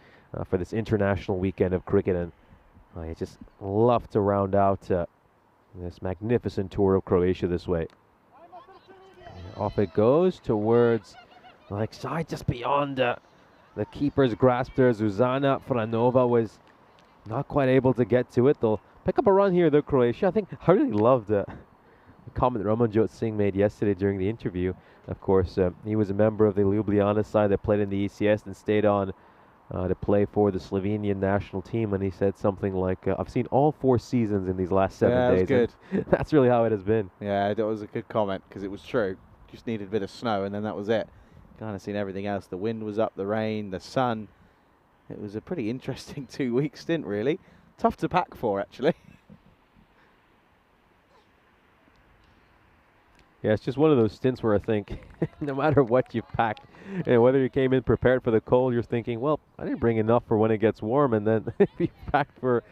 for this international weekend of cricket, and I just love to round out this magnificent tour of Croatia this way. And off it goes towards, like, side just beyond the keeper's grasp there. Zuzana Franova was not quite able to get to it. They'll pick up a run here, though, Croatia. I really loved the comment Ramanjot Singh made yesterday during the interview. Of course, he was a member of the Ljubljana side that played in the ECS and stayed on to play for the Slovenian national team, and he said something like, "I've seen all 4 seasons in these last 7 Yeah, days." that's and that's really how it has been. Yeah, that was a good comment because it was true. Just needed a bit of snow, and then that was it. Kind of seen everything else. The wind was up, the rain, the sun. It was a pretty interesting 2-week stint, really. Tough to pack for, actually. Yeah, it's just one of those stints where I think no matter what you've packed, and whether you came in prepared for the cold, you're thinking, well, I didn't bring enough for when it gets warm, and then you packed for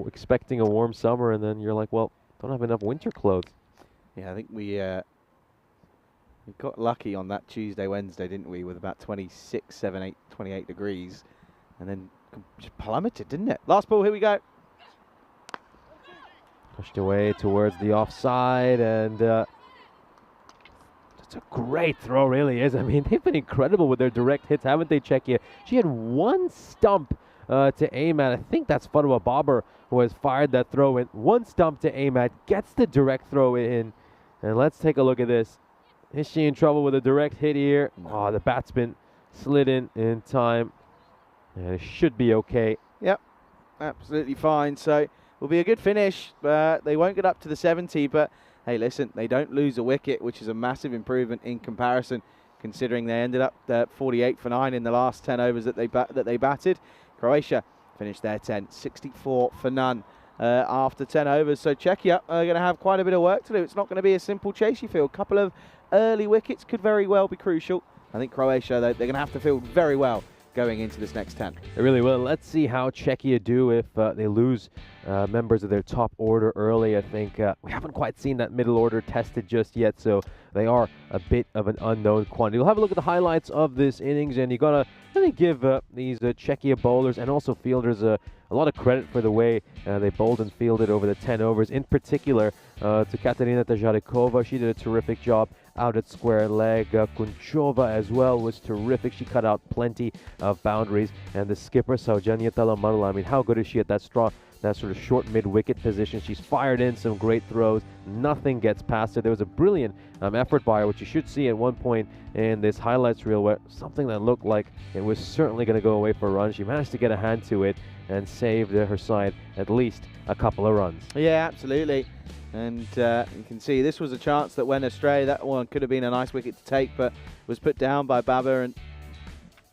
expecting a warm summer, and then you're like, well, don't have enough winter clothes. Yeah, I think we got lucky on that Tuesday, Wednesday, didn't we, with about 26, 7, 8, 28 degrees, and then just plummeted, didn't it? Last ball, here we go. Pushed away towards the offside, and it's a great throw, really is. I mean, they've been incredible with their direct hits, haven't they, Czechia? She had one stump to aim at. I think that's Farwa Baber who has fired that throw in. One stump to aim at, gets the direct throw in. And let's take a look at this. Is she in trouble with a direct hit here? Oh, the bat's been slid in time. And it should be okay. Yep, absolutely fine. So will be a good finish. They won't get up to the 70, but hey, listen, they don't lose a wicket, which is a massive improvement in comparison, considering they ended up 48 for 9 in the last 10 overs that they batted. Croatia finished their 10, 64 for none after 10 overs. So Czechia are going to have quite a bit of work to do. It's not going to be a simple chase, you feel. A couple of early wickets could very well be crucial. I think Croatia, they're going to have to field very well going into this next 10. They really will. Let's see how Czechia do if they lose members of their top order early. I think we haven't quite seen that middle order tested just yet, so they are a bit of an unknown quantity. We'll have a look at the highlights of this innings, and you got to really give these Czechia bowlers and also fielders a lot of credit for the way they bowled and fielded over the 10 overs. In particular, to Katerina Tažarikova, she did a terrific job out at square leg. Kunchova as well was terrific. She cut out plenty of boundaries. And the skipper, Saujanya Talamarla, I mean, how good is she at that sort of short mid-wicket position? She's fired in some great throws. Nothing gets past her. There was a brilliant effort by her, which you should see at one point in this highlights reel, where something that looked like it was certainly going to go away for a run. She managed to get a hand to it and saved her side at least a couple of runs. Yeah, absolutely. And you can see this was a chance that went astray. That one could have been a nice wicket to take, but was put down by Baber. And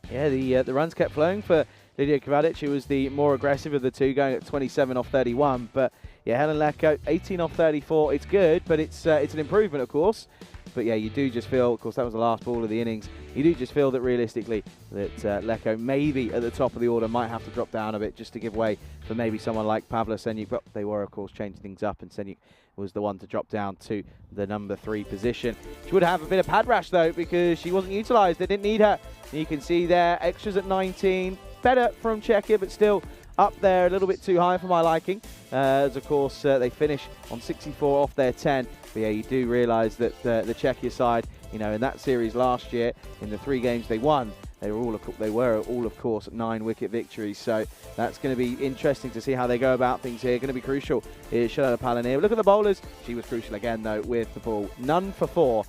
yeah, the runs kept flowing for Lydia Kvadic. She was the more aggressive of the two, going at 27 off 31. But yeah, Helen Leko, 18 off 34. It's good, but it's an improvement, of course. But yeah, you do just feel, of course, that was the last ball of the innings. You do just feel that realistically that Leko maybe at the top of the order might have to drop down a bit just to give way for maybe someone like Pavla Senyuk. But they were, of course, changing things up, and Senyuk was the one to drop down to the number 3 position. She would have a bit of pad rash, though, because she wasn't utilised. They didn't need her. You can see there, extras at 19. Better from Czechia, but still up there a little bit too high for my liking. As, of course, they finish on 64 off their 10. But yeah, you do realise that the Czechia side, you know, in that series last year, in the 3 games they won, they were all, of course, 9-wicket victories. So that's going to be interesting to see how they go about things here. Going to be crucial is Shalala Palanir. Look at the bowlers. She was crucial again, though, with the ball. None for 4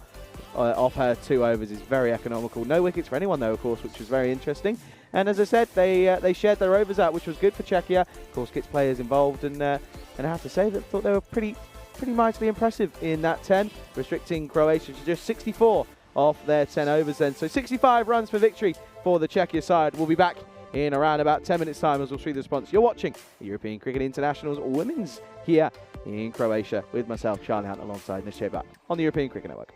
off her 2 overs is very economical. No wickets for anyone, though, of course, which was very interesting. And as I said, they shared their overs out, which was good for Czechia. Of course, Kits players involved, and I have to say that I thought they were pretty mightily impressive in that 10, restricting Croatia to just 64 off their 10 overs then. So 65 runs for victory for the Czechia side. We'll be back in around about 10 minutes time as we'll see the response. You're watching the European Cricket International's Women's here in Croatia with myself, Charlie Hunt, alongside Nishay Bhatt on the European Cricket Network.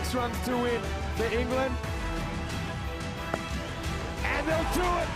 6 runs to win for England. And they'll do it!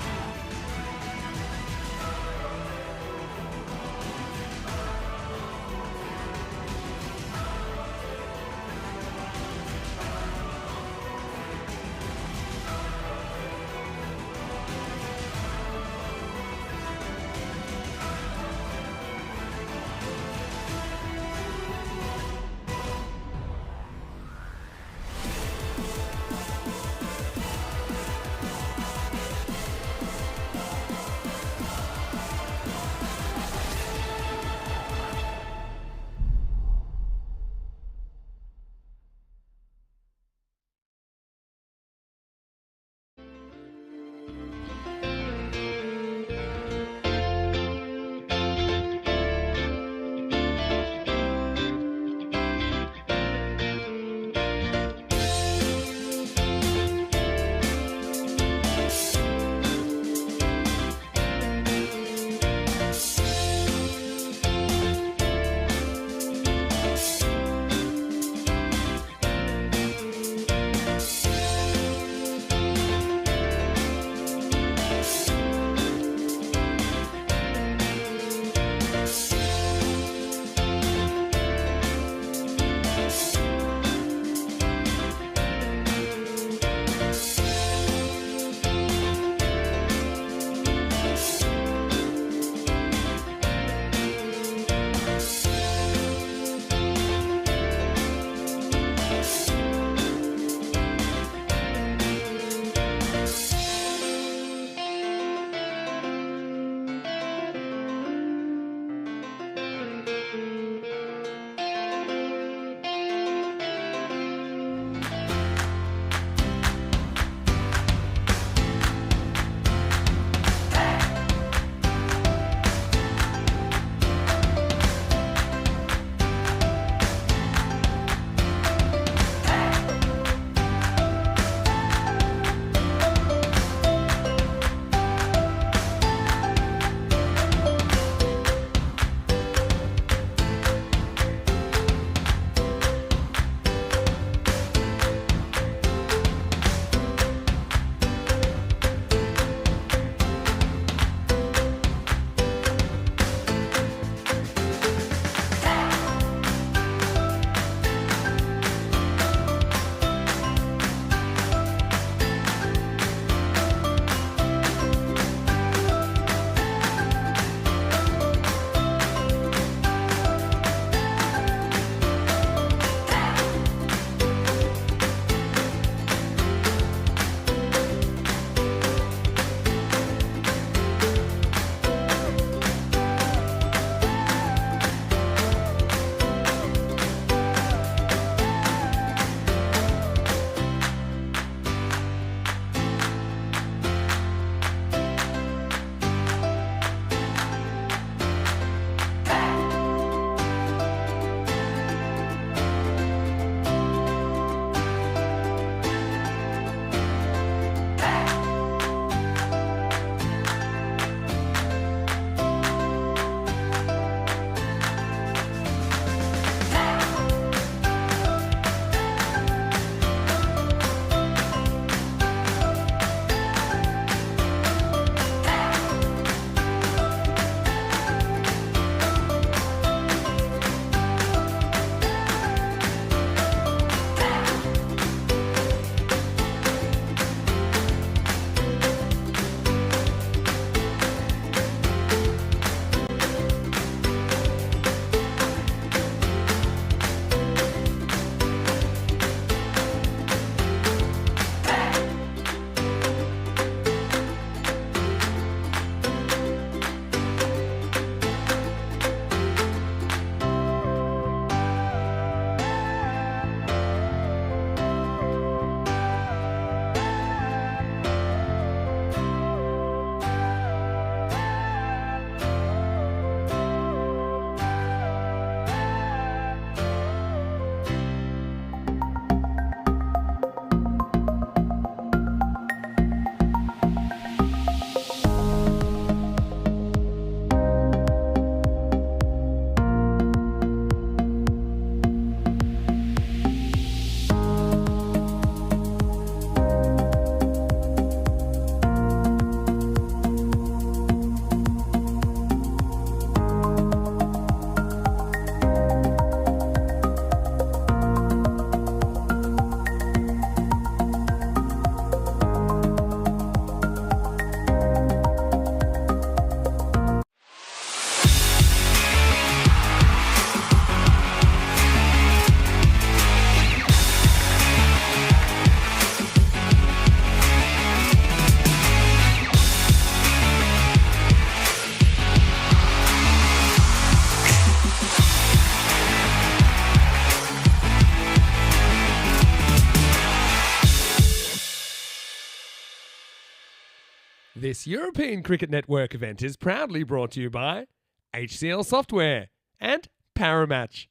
This European Cricket Network event is proudly brought to you by HCL Software and Paramatch.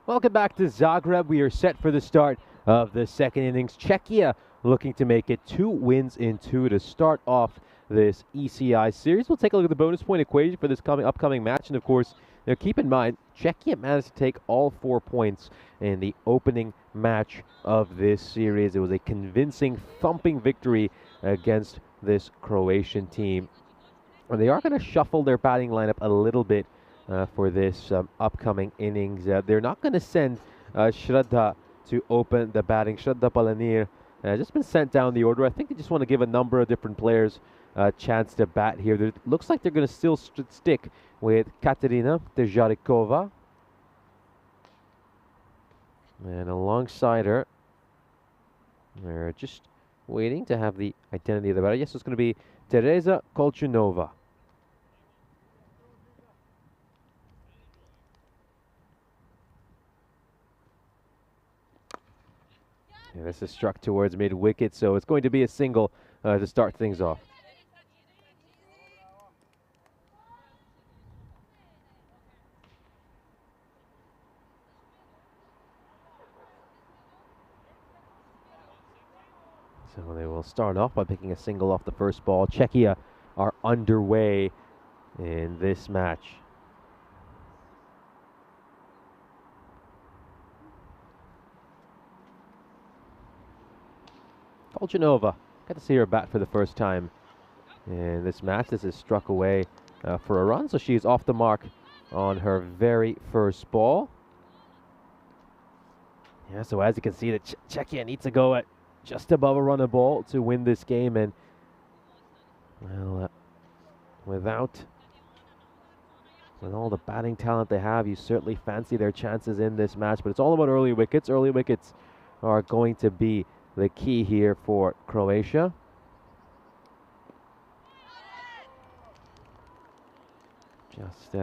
Welcome back to Zagreb. We are set for the start of the second innings. Czechia looking to make it 2 wins in 2 to start off this ECI series. We'll take a look at the bonus point equation for this upcoming match. And of course, keep in mind, Czechia managed to take all 4 points in the opening match of this series. It was a convincing, thumping victory against this Croatian team. And they are going to shuffle their batting lineup a little bit for this upcoming innings. They're not going to send Shraddha to open the batting. Shraddha Palanir just been sent down the order. I think they just want to give a number of different players a chance to bat here. It looks like they're going to still stick with Katerina Tejarikova. And alongside her, they're just waiting to have the identity of the batter. Yes, it's going to be Teresa Kolchunova. Yeah, this is struck towards mid-wicket, so it's going to be a single to start things off. So they will start off by picking a single off the first ball. Czechia are underway in this match. Kolchunova, got to see her bat for the first time in this match. This is struck away for a run, so she's off the mark on her very first ball. Yeah, so as you can see, the Czechia needs to go at just above a run a ball to win this game, and well, with all the batting talent they have, you certainly fancy their chances in this match. But it's all about early wickets. Early wickets are going to be the key here for Croatia. Just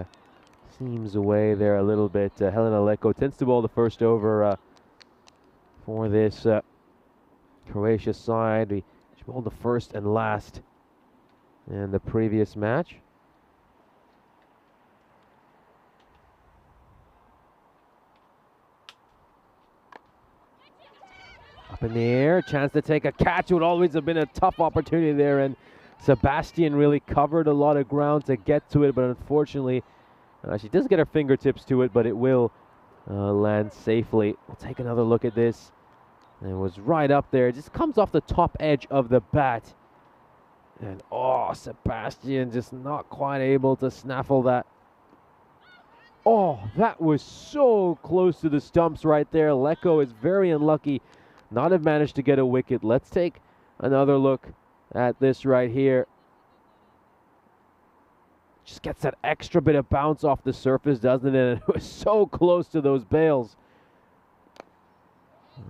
seems away there a little bit. Helena Leko tends to bowl the first over for this Croatia side. She bowled the first and last in the previous match. Up in the air, chance to take a catch. It would always have been a tough opportunity there, and Sebastian really covered a lot of ground to get to it, but unfortunately she does get her fingertips to it, but it will land safely. We'll take another look at this. It was right up there. It just comes off the top edge of the bat. And oh, Sebastian just not quite able to snaffle that. Oh, that was so close to the stumps right there. Leko is very unlucky not have managed to get a wicket. Let's take another look at this right here. Just gets that extra bit of bounce off the surface, doesn't it? It was so close to those bails.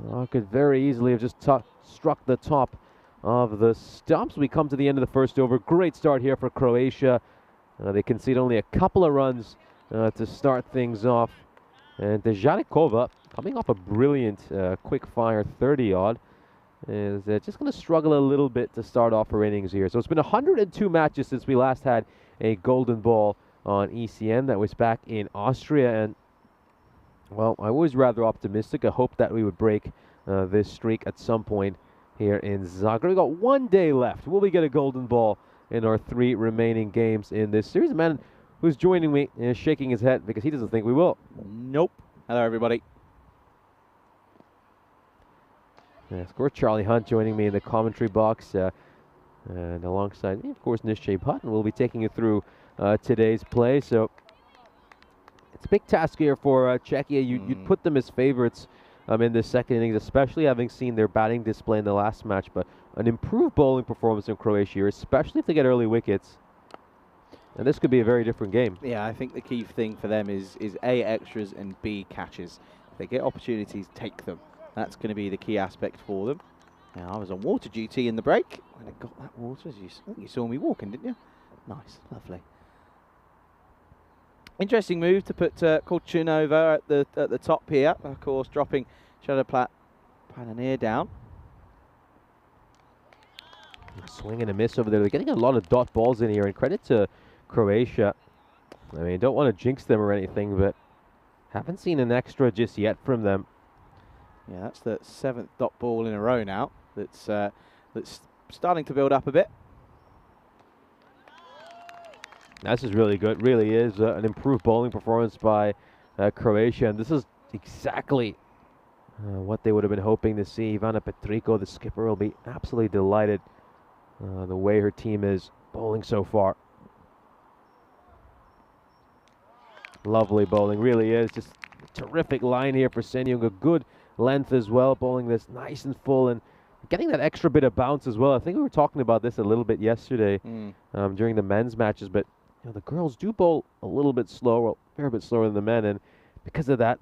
Oh, could very easily have just struck the top of the stumps. We come to the end of the first over. Great start here for Croatia. They concede only a couple of runs to start things off. And Tejarikova, coming off a brilliant quick-fire 30-odd, is just going to struggle a little bit to start off her innings here. So it's been 102 matches since we last had a golden ball on ECN. That was back in Austria, and well, I was rather optimistic. I hoped that we would break this streak at some point here in Zagreb. We got 1 day left. Will we get a golden ball in our 3 remaining games in this series? A man who's joining me is shaking his head because he doesn't think we will. Nope. Hello, everybody. Of course, Charlie Hunt joining me in the commentary box. And alongside me, of course, Nishchay Button will be taking you through today's play. So it's a big task here for Czechia. You'd put them as favorites in the second innings, especially having seen their batting display in the last match. But an improved bowling performance in Croatia here, especially if they get early wickets. And this could be a very different game. Yeah, I think the key thing for them is A, extras, and B, catches. If they get opportunities, take them. That's going to be the key aspect for them. Now, I was on water duty in the break when I got that water. You saw me walking, didn't you? Nice, lovely. Interesting move to put Kolchunova at the top here. Of course, dropping Shraddha Palanir down. Swing and a miss over there. They're getting a lot of dot balls in here, and credit to Croatia. I mean, don't want to jinx them or anything, but haven't seen an extra just yet from them. Yeah, that's the 7th dot ball in a row now. That's starting to build up a bit. This is really good. Really is an improved bowling performance by Croatia, and this is exactly what they would have been hoping to see. Ivana Petrico, the skipper, will be absolutely delighted the way her team is bowling so far. Lovely bowling, really is. Just a terrific line here for Senyung. A good length as well, bowling this nice and full and getting that extra bit of bounce as well. I think we were talking about this a little bit yesterday during the men's matches, but you know, the girls do bowl a little bit slower, a fair bit slower than the men, and because of that,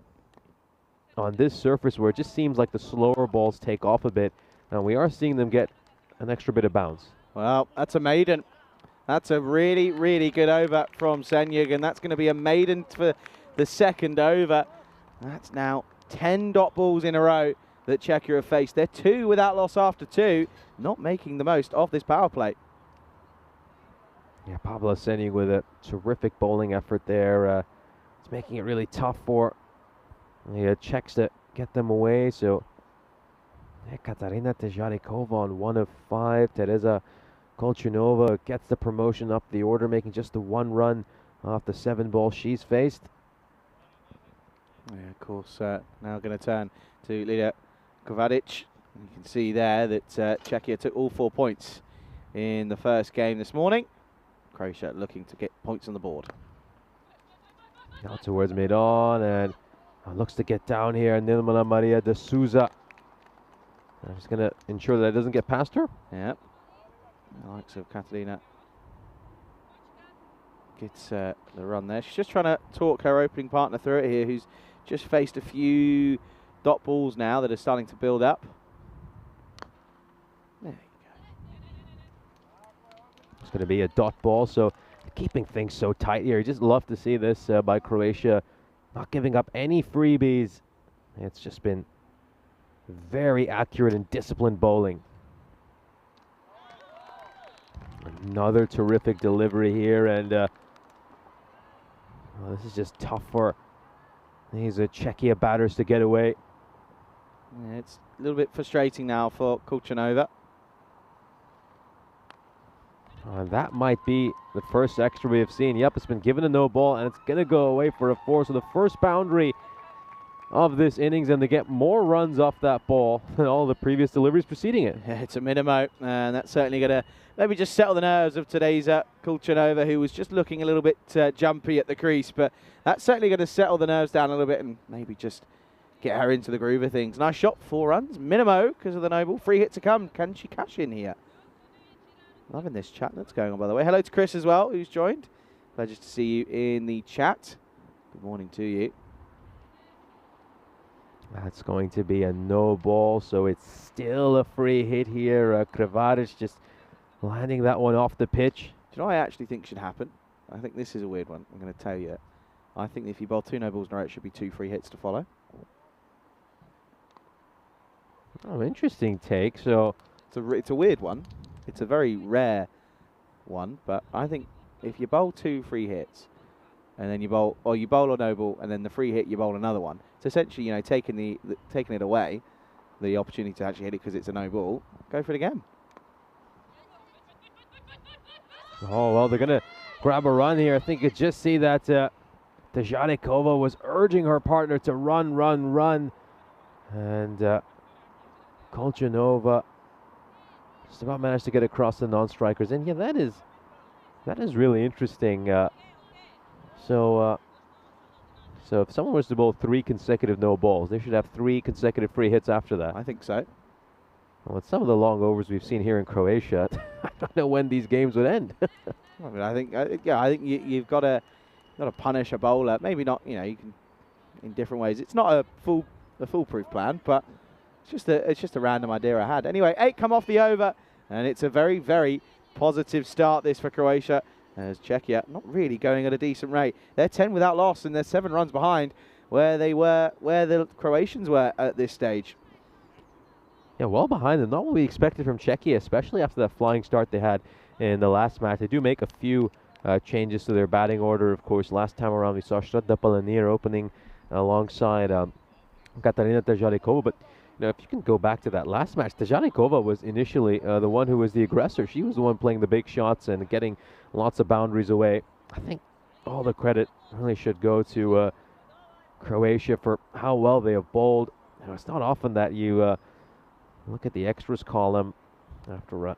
on this surface where it just seems like the slower balls take off a bit, we are seeing them get an extra bit of bounce. Well, that's a maiden. That's a really, really good over from Senyug, and that's going to be a maiden for the second over. That's now 10 dot balls in a row that Czechia have faced. They're 2 without loss after 2, not making the most of this power play. Yeah, Pablo Senyug with a terrific bowling effort there. It's making it really tough for the Czechs to get them away. So Katarina Težarikova on 1 of 5. Tereza Kolchunova gets the promotion up the order, making just the 1 run off the 7 balls she's faced. Yeah, of course, now going to turn to Lida Kovacic. You can see there that Czechia took all 4 points in the first game this morning. Croatia looking to get points on the board. Now towards mid-on, and looks to get down here. Nilmana Maria de Souza. Just going to ensure that it doesn't get past her. Yep. The likes of Catalina gets the run there. She's just trying to talk her opening partner through it here, who's just faced a few dot balls now that are starting to build up. There you go. It's going to be a dot ball, so keeping things so tight here. You just love to see this by Croatia, not giving up any freebies. It's just been very accurate and disciplined bowling. Another terrific delivery here, and well, this is just tough for these Czechia batters to get away. Yeah, it's a little bit frustrating now for Kolchunova. That might be the first extra we have seen. Yep, it's been given a no ball, and it's going to go away for a 4. So the first boundary of this innings, and they get more runs off that ball than all the previous deliveries preceding it. Yeah, it's a minimo, and that's certainly going to maybe just settle the nerves of today's Kolchunova, who was just looking a little bit jumpy at the crease, but that's certainly going to settle the nerves down a little bit and maybe just get her into the groove of things. Nice shot, 4 runs, minimo because of the no ball. Free hit to come. Can she cash in here? Loving this chat that's going on, by the way. Hello to Chris as well, who's joined. Pleasure to see you in the chat. Good morning to you. That's going to be a no ball, so it's still a free hit here. Kravaric just landing that one off the pitch. Do you know what I actually think should happen? I think this is a weird one. I'm going to tell you. I think if you bowl 2 no balls in a row, it should be 2 free hits to follow. Oh, interesting take. So it's a weird one. It's a very rare one, but I think if you bowl 2 free hits, and then you bowl a no ball, and then the free hit you bowl another one. It's essentially, you know, taking it away, the opportunity to actually hit it because it's a no ball. Go for it again. oh well, they're gonna grab a run here. I think you could just see that Težarikova was urging her partner to run, and Kolchunova just about managed to get across the non-strikers. And yeah, that is really interesting. So if someone was to bowl 3 consecutive no balls, they should have 3 consecutive free hits after that. I think so. Well, with some of the long overs we've seen here in Croatia, I don't know when these games would end. I mean, I think you've got to punish a bowler. Maybe not. You know, you can in different ways. It's not a foolproof plan, but it's just a random idea I had. Anyway, 8 come off the over, and it's a very, very positive start this for Croatia, as Czechia not really going at a decent rate. They're 10 without loss, and they're 7 runs behind where the Croatians were at this stage. Yeah, well behind them. Not what we expected from Czechia, especially after that flying start they had in the last match. They do make a few changes to their batting order, of course. Last time around, we saw Shraddha Palanir opening alongside Katarina Težarikova. But if you can go back to that last match, Težarikova was initially the one who was the aggressor. She was the one playing the big shots and getting lots of boundaries away. I think all the credit really should go to Croatia for how well they have bowled. It's not often that you look at the extras column after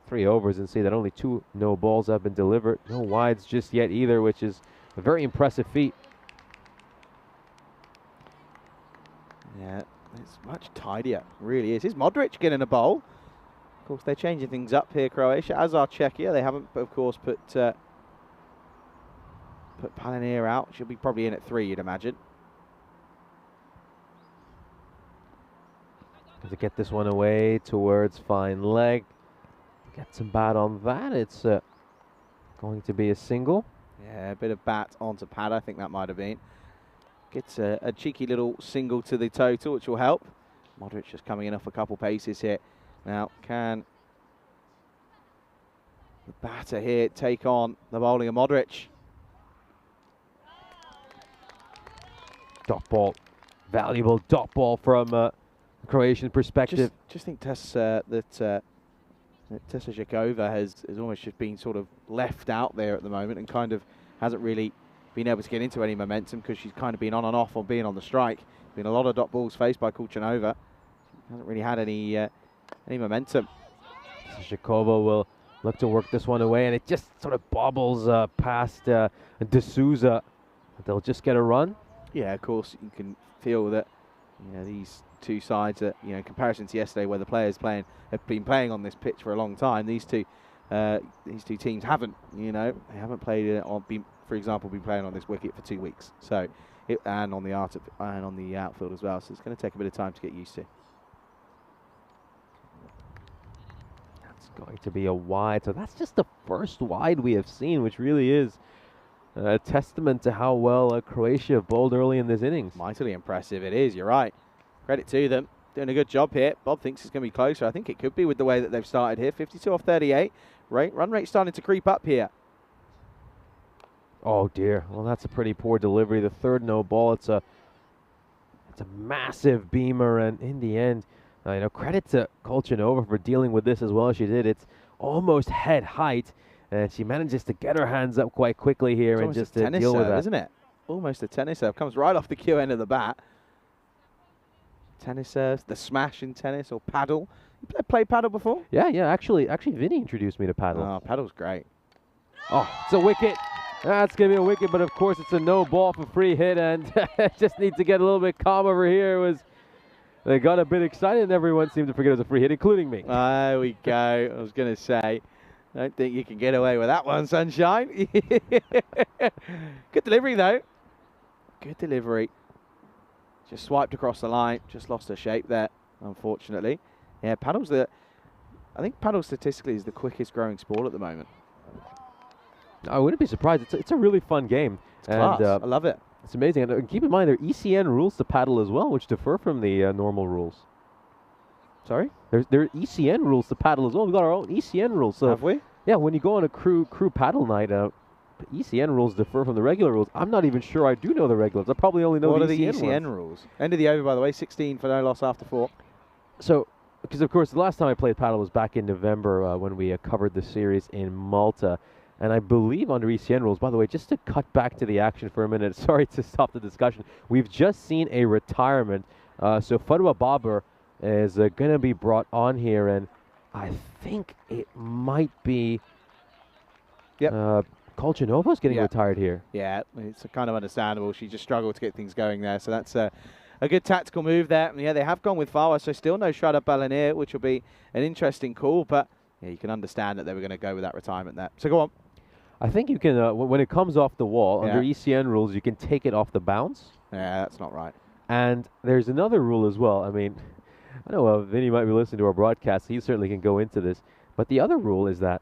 3 overs and see that only 2 no balls have been delivered. No wides just yet either, which is a very impressive feat. Yeah, it's much tidier, really is. Is Modric getting a bowl? Of course, they're changing things up here, Croatia, as are Czechia. They haven't, of course, put Palanir out. She'll be probably in at 3, you'd imagine. To get this one away towards fine leg. Get some bat on that. It's going to be a single. Yeah, a bit of bat onto pad, I think that might have been. Gets a cheeky little single to the total, which will help. Modric just coming in off a couple paces here. Now, can the batter here take on the bowling of Modric? Dot ball. Valuable dot ball from Croatian perspective. Just think that Tessa has almost just been sort of left out there at the moment and kind of hasn't really been able to get into any momentum because she's kind of been on and off on being on the strike. Been a lot of dot balls faced by Kulchanova. Hasn't really had any momentum. Zhikova will look to work this one away, and it just sort of bobbles past D'Souza. They'll just get a run. Yeah, of course, you can feel that these two sides, in comparison to yesterday where the players have been playing on this pitch for a long time, these two teams haven't, they haven't played for example, been playing on this wicket for 2 weeks. So, and on the outfield as well. So it's going to take a bit of time to get used to. That's going to be a wide. So that's just the first wide we have seen, which really is a testament to how well Croatia bowled early in this innings. Mightily impressive it is, you're right. Credit to them. Doing a good job here. Bob thinks it's going to be closer. I think it could be with the way that they've started here. 52 off 38. Run rate starting to creep up here. Oh dear. Well, that's a pretty poor delivery. The third no ball. It's a massive beamer, and in the end, credit to Kulchanova for dealing with this as well as she did. It's almost head height, and she manages to get her hands up quite quickly here and just to deal with that. Isn't it? Almost a tennis serve. Comes right off the cue end of the bat. Tennis serves, the smash in tennis or paddle. You played paddle before? Yeah. Actually, Vinny introduced me to paddle. Oh, paddle's great. Oh, it's a wicket. That's going to be a wicket, but of course it's a no ball for free hit, and just need to get a little bit calm over here. They got a bit excited, and everyone seemed to forget it was a free hit, including me. There we go. I was going to say, I don't think you can get away with that one, Sunshine. Good delivery, though. Good delivery. Just swiped across the line. Just lost her shape there, unfortunately. Yeah, I think paddle statistically is the quickest growing sport at the moment. I wouldn't be surprised. It's a really fun game. It's class. I love it. It's amazing. And keep in mind, there are ECN rules to paddle as well, which differ from the normal rules. Sorry? There are ECN rules to paddle as well. We've got our own ECN rules. So have we? Yeah, when you go on a crew paddle night, ECN rules differ from the regular rules. I'm not even sure I do know the regulars. I probably only know what the ECN are the ECN rules? End of the over, by the way, 16 for no loss after 4. So, because of course the last time I played paddle was back in November when we covered the series in Malta. And I believe under ECN rules, by the way, just to cut back to the action for a minute, sorry to stop the discussion, we've just seen a retirement. So Fadwa Babar is going to be brought on here, and I think it might be Kulchanova's getting retired here. Yeah, it's kind of understandable. She just struggled to get things going there. So that's a good tactical move there. And yeah, they have gone with Fawa, so still no Shraddha Palanir, which will be an interesting call. But yeah, you can understand that they were going to go with that retirement there. So go on. I think you can, when it comes off the wall, under ECN rules, you can take it off the bounce. Yeah, that's not right. And there's another rule as well. I mean, I know Vinny might be listening to our broadcast. He certainly can go into this. But the other rule is that,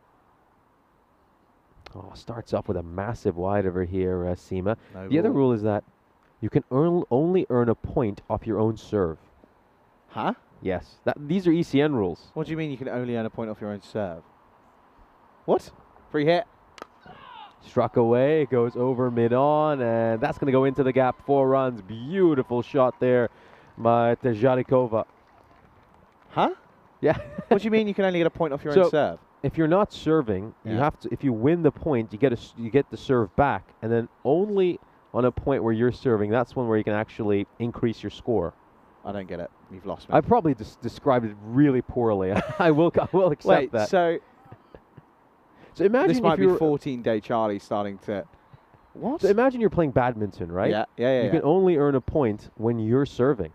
starts off with a massive wide over here, Seema. The other rule is that you can only earn a point off your own serve. Huh? Yes. These are ECN rules. What do you mean you can only earn a point off your own serve? What? Free hit. Struck away, goes over mid-on, and that's going to go into the gap. 4 runs. Beautiful shot there by Tejarikova. Huh? Yeah. What do you mean you can only get a point off your So, own serve? if you're not serving, you Yeah. have to. If you win the point, you get the serve back, and then only on a point where you're serving, that's one where you can actually increase your score. I don't get it. You've lost me. I probably described it really poorly. I will accept Wait, that. so So imagine this if might be you're 14-day Charlie starting to... What? So imagine you're playing badminton, right? Yeah. You can only earn a point when you're serving.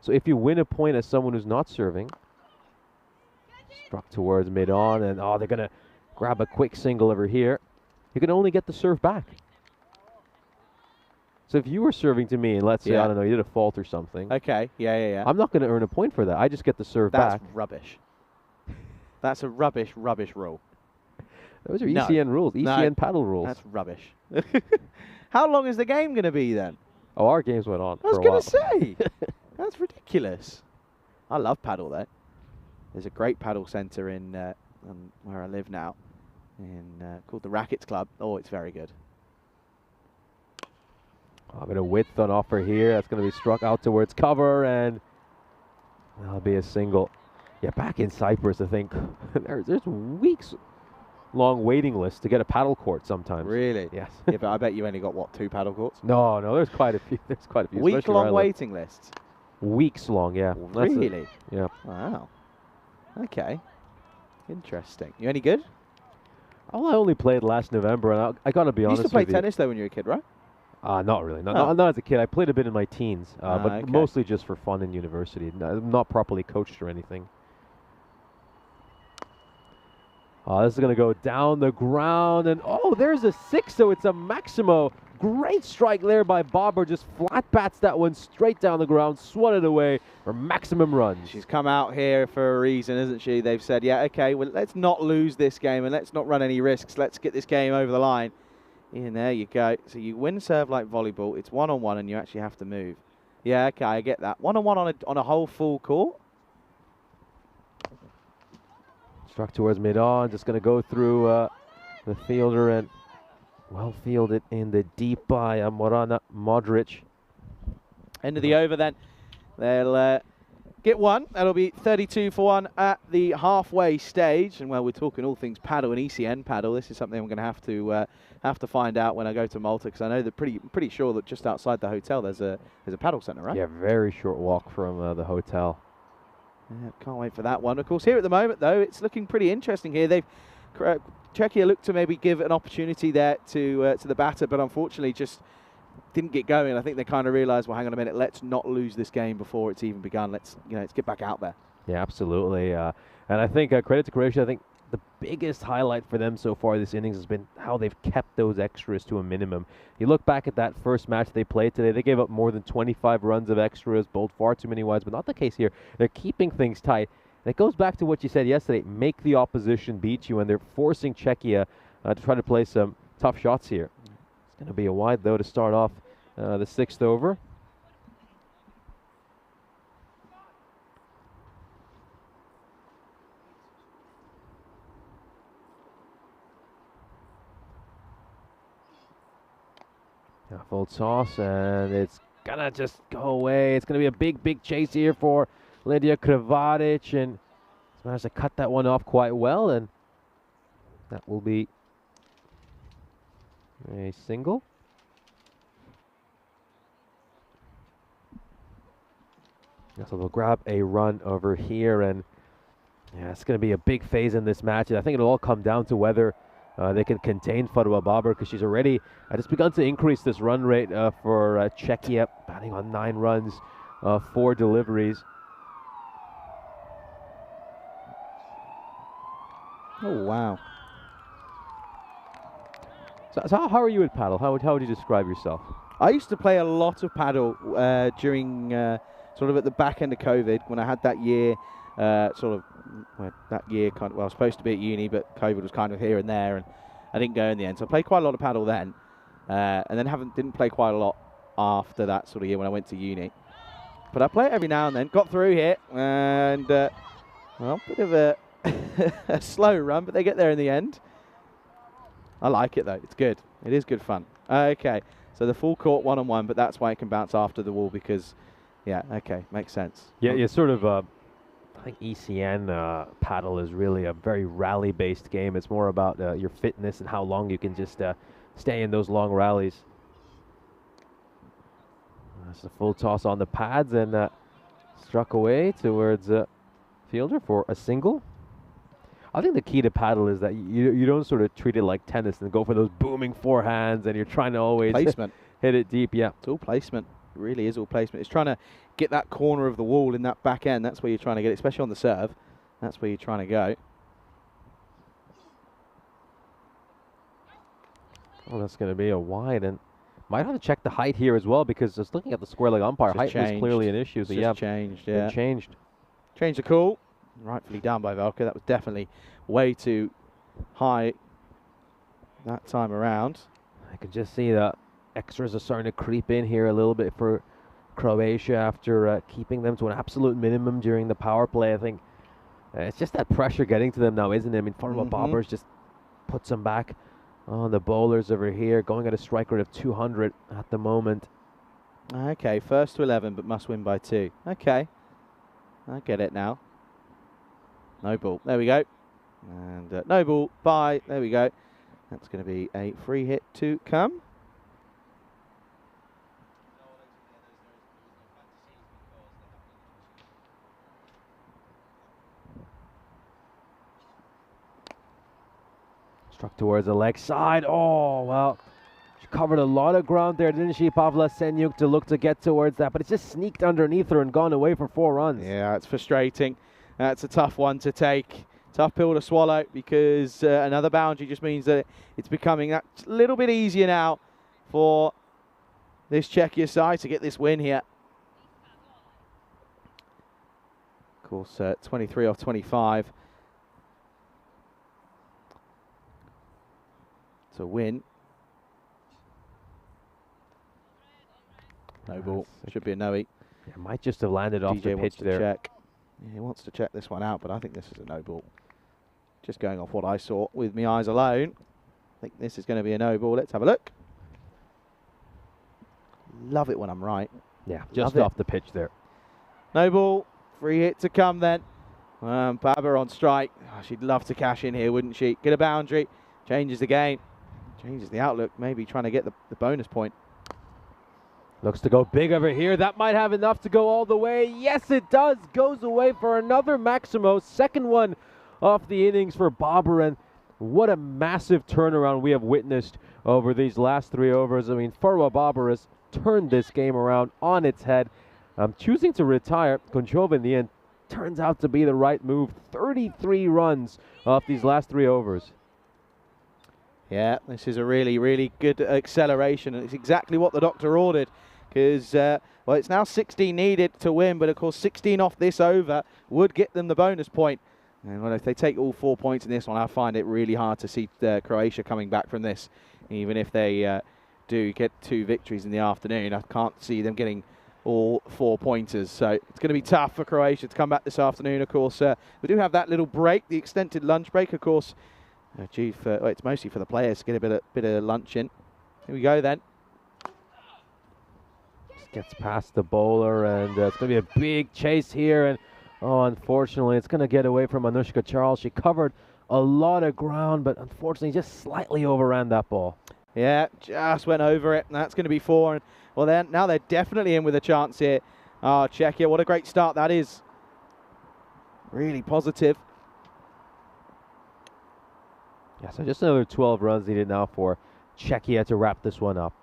So if you win a point as someone who's not serving, struck towards mid-on, and they're going to grab a quick single over here. You can only get the serve back. So if you were serving to me, and let's say, I don't know, you did a fault or something. Okay, yeah. I'm not going to earn a point for that. I just get the serve That's back. rubbish. That's a rubbish rule. Those are No. ECN rules, ECN paddle rules. That's rubbish. How long is the game going to be then? Oh, our games went on I was for a while. going to say. That's ridiculous. I love paddle though. There's a great paddle centre in where I live now, called the Rackets Club. Oh, it's very good. A bit of width on offer here. That's going to be struck out towards cover, and that'll be a single. Yeah, back in Cyprus, I think there's weeks long waiting list to get a paddle court sometimes. Really? Yes. Yeah, but I bet you only got, what, 2 paddle courts? No, there's quite a few. There's quite a few. especially where I Week-long live. waiting lists? Weeks long, yeah. That's it. Really? Yeah. Wow. Okay. Interesting. You any good? Well, I only played last November, and I got to be You honest used to play with you. tennis though when you were a kid, right? Not really. Oh. Not as a kid. I played a bit in my teens, but okay. mostly just for fun in university. Not properly coached or anything. This is going to go down the ground, and there's a 6, so it's a Maximo. Great strike there by Bobber, just flat bats that one straight down the ground, swatted away for maximum runs. She's come out here for a reason, isn't she? They've said, yeah, okay, well, let's not lose this game and let's not run any risks. Let's get this game over the line. And there you go. So you win serve like volleyball. It's one-on-one and you actually have to move. Yeah, okay, I get that. One-on-one on a whole full court. Struck towards mid-on, just going to go through the fielder, and well fielded in the deep by Morana Modric. End of the over then. They'll get one. That'll be 32 for 1 at the halfway stage. And well, we're talking all things paddle and ECN paddle. This is something I'm going to have to find out when I go to Malta, because I know that pretty sure that just outside the hotel there's a paddle centre, right? Yeah, very short walk from the hotel. Yeah, can't wait for that one. Of course, here at the moment though, it's looking pretty interesting here. Czechia looked to maybe give an opportunity there to the batter, but unfortunately just didn't get going. I think they kind of realised, well, hang on a minute, let's not lose this game before it's even begun. Let's get back out there. Yeah, absolutely. And I think credit to Croatia. I think the biggest highlight for them so far this innings has been how they've kept those extras to a minimum. You look back at that first match they played today, they gave up more than 25 runs of extras, bowled far too many wides, but not the case here. They're keeping things tight. And it goes back to what you said yesterday, make the opposition beat you, and they're forcing Czechia to try to play some tough shots here. It's going to be a wide, though, to start off the 6th over. Full toss, and it's going to just go away. It's going to be a big chase here for Lydia Kravaric, and he's managed to cut that one off quite well, and that will be a single. So they'll grab a run over here, and yeah, it's going to be a big phase in this match. And I think it'll all come down to whether they can contain Farwa Babar, because she's already just begun to increase this run rate for Czechia, batting on 9 runs, 4 deliveries. Oh, wow. So how are you at paddle? How would you describe yourself? I used to play a lot of paddle during sort of at the back end of COVID, when I had that year, I was supposed to be at uni, but COVID was kind of here and there, and I didn't go in the end. So I played quite a lot of paddle then, and then didn't play quite a lot after that sort of year when I went to uni. but I play it every now and then. Got through here, and well, bit of a, a slow run, but they get there in the end. I like it though. It's good. It is good fun. Okay, so the full court one-on-one, but that's why it can bounce after the wall because, yeah, okay, makes sense. Yeah, yeah, sort of. I think ECN paddle is really a very rally-based game. It's more about your fitness and how long you can just stay in those long rallies. That's a full toss on the pads and struck away towards fielder for a single. I think the key to paddle is that you don't sort of treat it like tennis and go for those booming forehands and you're trying to always Placement. hit it deep. Yeah, It's all placement. It really is all placement. It's trying to get that corner of the wall in that back end. That's where you're trying to get it, especially on the serve. That's where you're trying to go. oh, that's going to be a wide and might have to check the height here as well because just looking at the square leg umpire, height was clearly an issue. It's So just yeah, changed. been Yeah, changed. changed the call. Rightfully down by Velka. That was definitely way too high that time around. I can just see the extras are starting to creep in here a little bit for Croatia after keeping them to an absolute minimum during the power play. I think it's just that pressure getting to them now, isn't it? I mean, Farma Bobbers just puts them back on the bowlers over here, going at a strike rate of 200 at the moment. Okay, first to 11, but must win by 2. Okay, I get it now. No ball. There we go. And no ball. Bye. There we go. That's going to be a free hit to come. Struck towards the leg side. Oh, well, she covered a lot of ground there, didn't she, Pavla Senyuk, to look to get towards that, but it's just sneaked underneath her and gone away for 4 runs. Yeah, it's frustrating. That's a tough one to take. Tough pill to swallow because another boundary just means that it's becoming that little bit easier now for this Czechia side to get this win here. Of course, 23 off 25 to win. No ball. Should be a no-eat. Yeah, might just have landed off the pitch there. Check. Yeah, he wants to check this one out, but I think this is a no ball. Just going off what I saw with my eyes alone. I think this is going to be a no ball. Let's have a look. Love it when I'm right. Yeah, just Love off the pitch there. No ball. Free hit to come then. Baba on strike. Oh, she'd love to cash in here, wouldn't she? Get a boundary. Changes the game. Changes the outlook. Maybe trying to get the bonus point. Looks to go big over here. That might have enough to go all the way. Yes, it does. Goes away for another Maximo. Second one off the innings for Bobber. And what a massive turnaround we have witnessed over these last 3 overs. I mean, Farwa Bobber has turned this game around on its head. Choosing to retire, Konchova in the end turns out to be the right move. 33 runs off these last 3 overs. Yeah, this is a really, really good acceleration. And it's exactly what the doctor ordered. Because, well, it's now 16 needed to win, but of course 16 off this over would get them the bonus point. And well, if they take all 4 points in this one, I find it really hard to see Croatia coming back from this. Even if they do get 2 victories in the afternoon, I can't see them getting all 4 pointers. So it's going to be tough for Croatia to come back this afternoon, of course. We do have that little break, the extended lunch break, of course. Well, it's mostly for the players to get a bit of lunch in. Here we go then. Gets past the bowler, and it's going to be a big chase here. And oh, unfortunately, it's going to get away from Anushka Charles. She covered a lot of ground, but unfortunately, just slightly overran that ball. Yeah, just went over it, and that's going to be 4. And well, now they're definitely in with a chance here. Oh, Czechia, what a great start that is. Really positive. Yeah, so just another 12 runs needed now for Czechia to wrap this one up.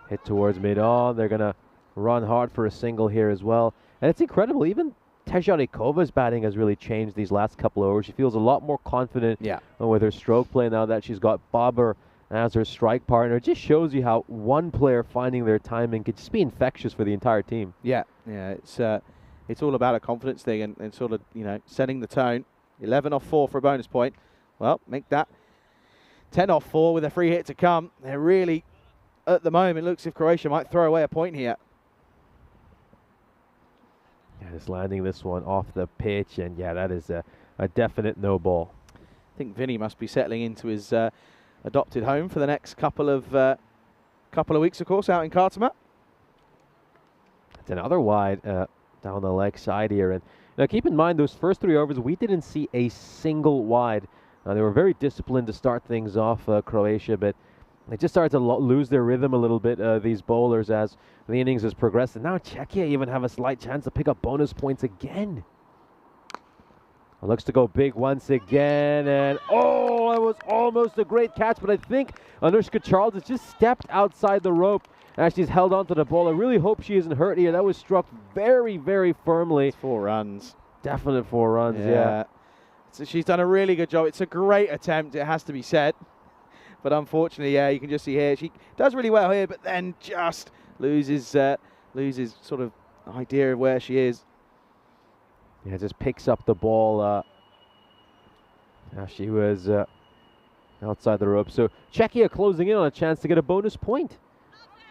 Hit towards mid-on. They're going to run hard for a single here as well. And it's incredible. Even Terzharikova's batting has really changed these last couple of overs. She feels a lot more confident with her stroke play now that she's got Bobber as her strike partner. It just shows you how one player finding their timing could just be infectious for the entire team. Yeah, it's all about a confidence thing and sort of, setting the tone. 11 off 4 for a bonus point. Well, make that 10 off 4 with a free hit to come. They're really, at the moment, looks as if Croatia might throw away a point here. Yeah, just landing this one off the pitch, and yeah, that is a definite no ball. I think Vinny must be settling into his adopted home for the next couple of weeks, of course, out in Cartama. It's another wide down the leg side here, and now keep in mind those first 3 overs we didn't see a single wide. They were very disciplined to start things off, Croatia, but they just started to lose their rhythm a little bit, these bowlers, as the innings has progressed. And now Czechia even have a slight chance to pick up bonus points again. It looks to go big once again, and oh, it was almost a great catch, but I think Anushka Charles has just stepped outside the rope and she's held on to the ball. I really hope she isn't hurt here. That was struck very, very firmly. It's 4 runs. Definite 4 runs, yeah. So she's done a really good job. It's a great attempt, it has to be said. But unfortunately, yeah, you can just see here, she does really well here, but then just loses sort of idea of where she is. Yeah, just picks up the ball. Now she was outside the rope. So Czechia closing in on a chance to get a bonus point.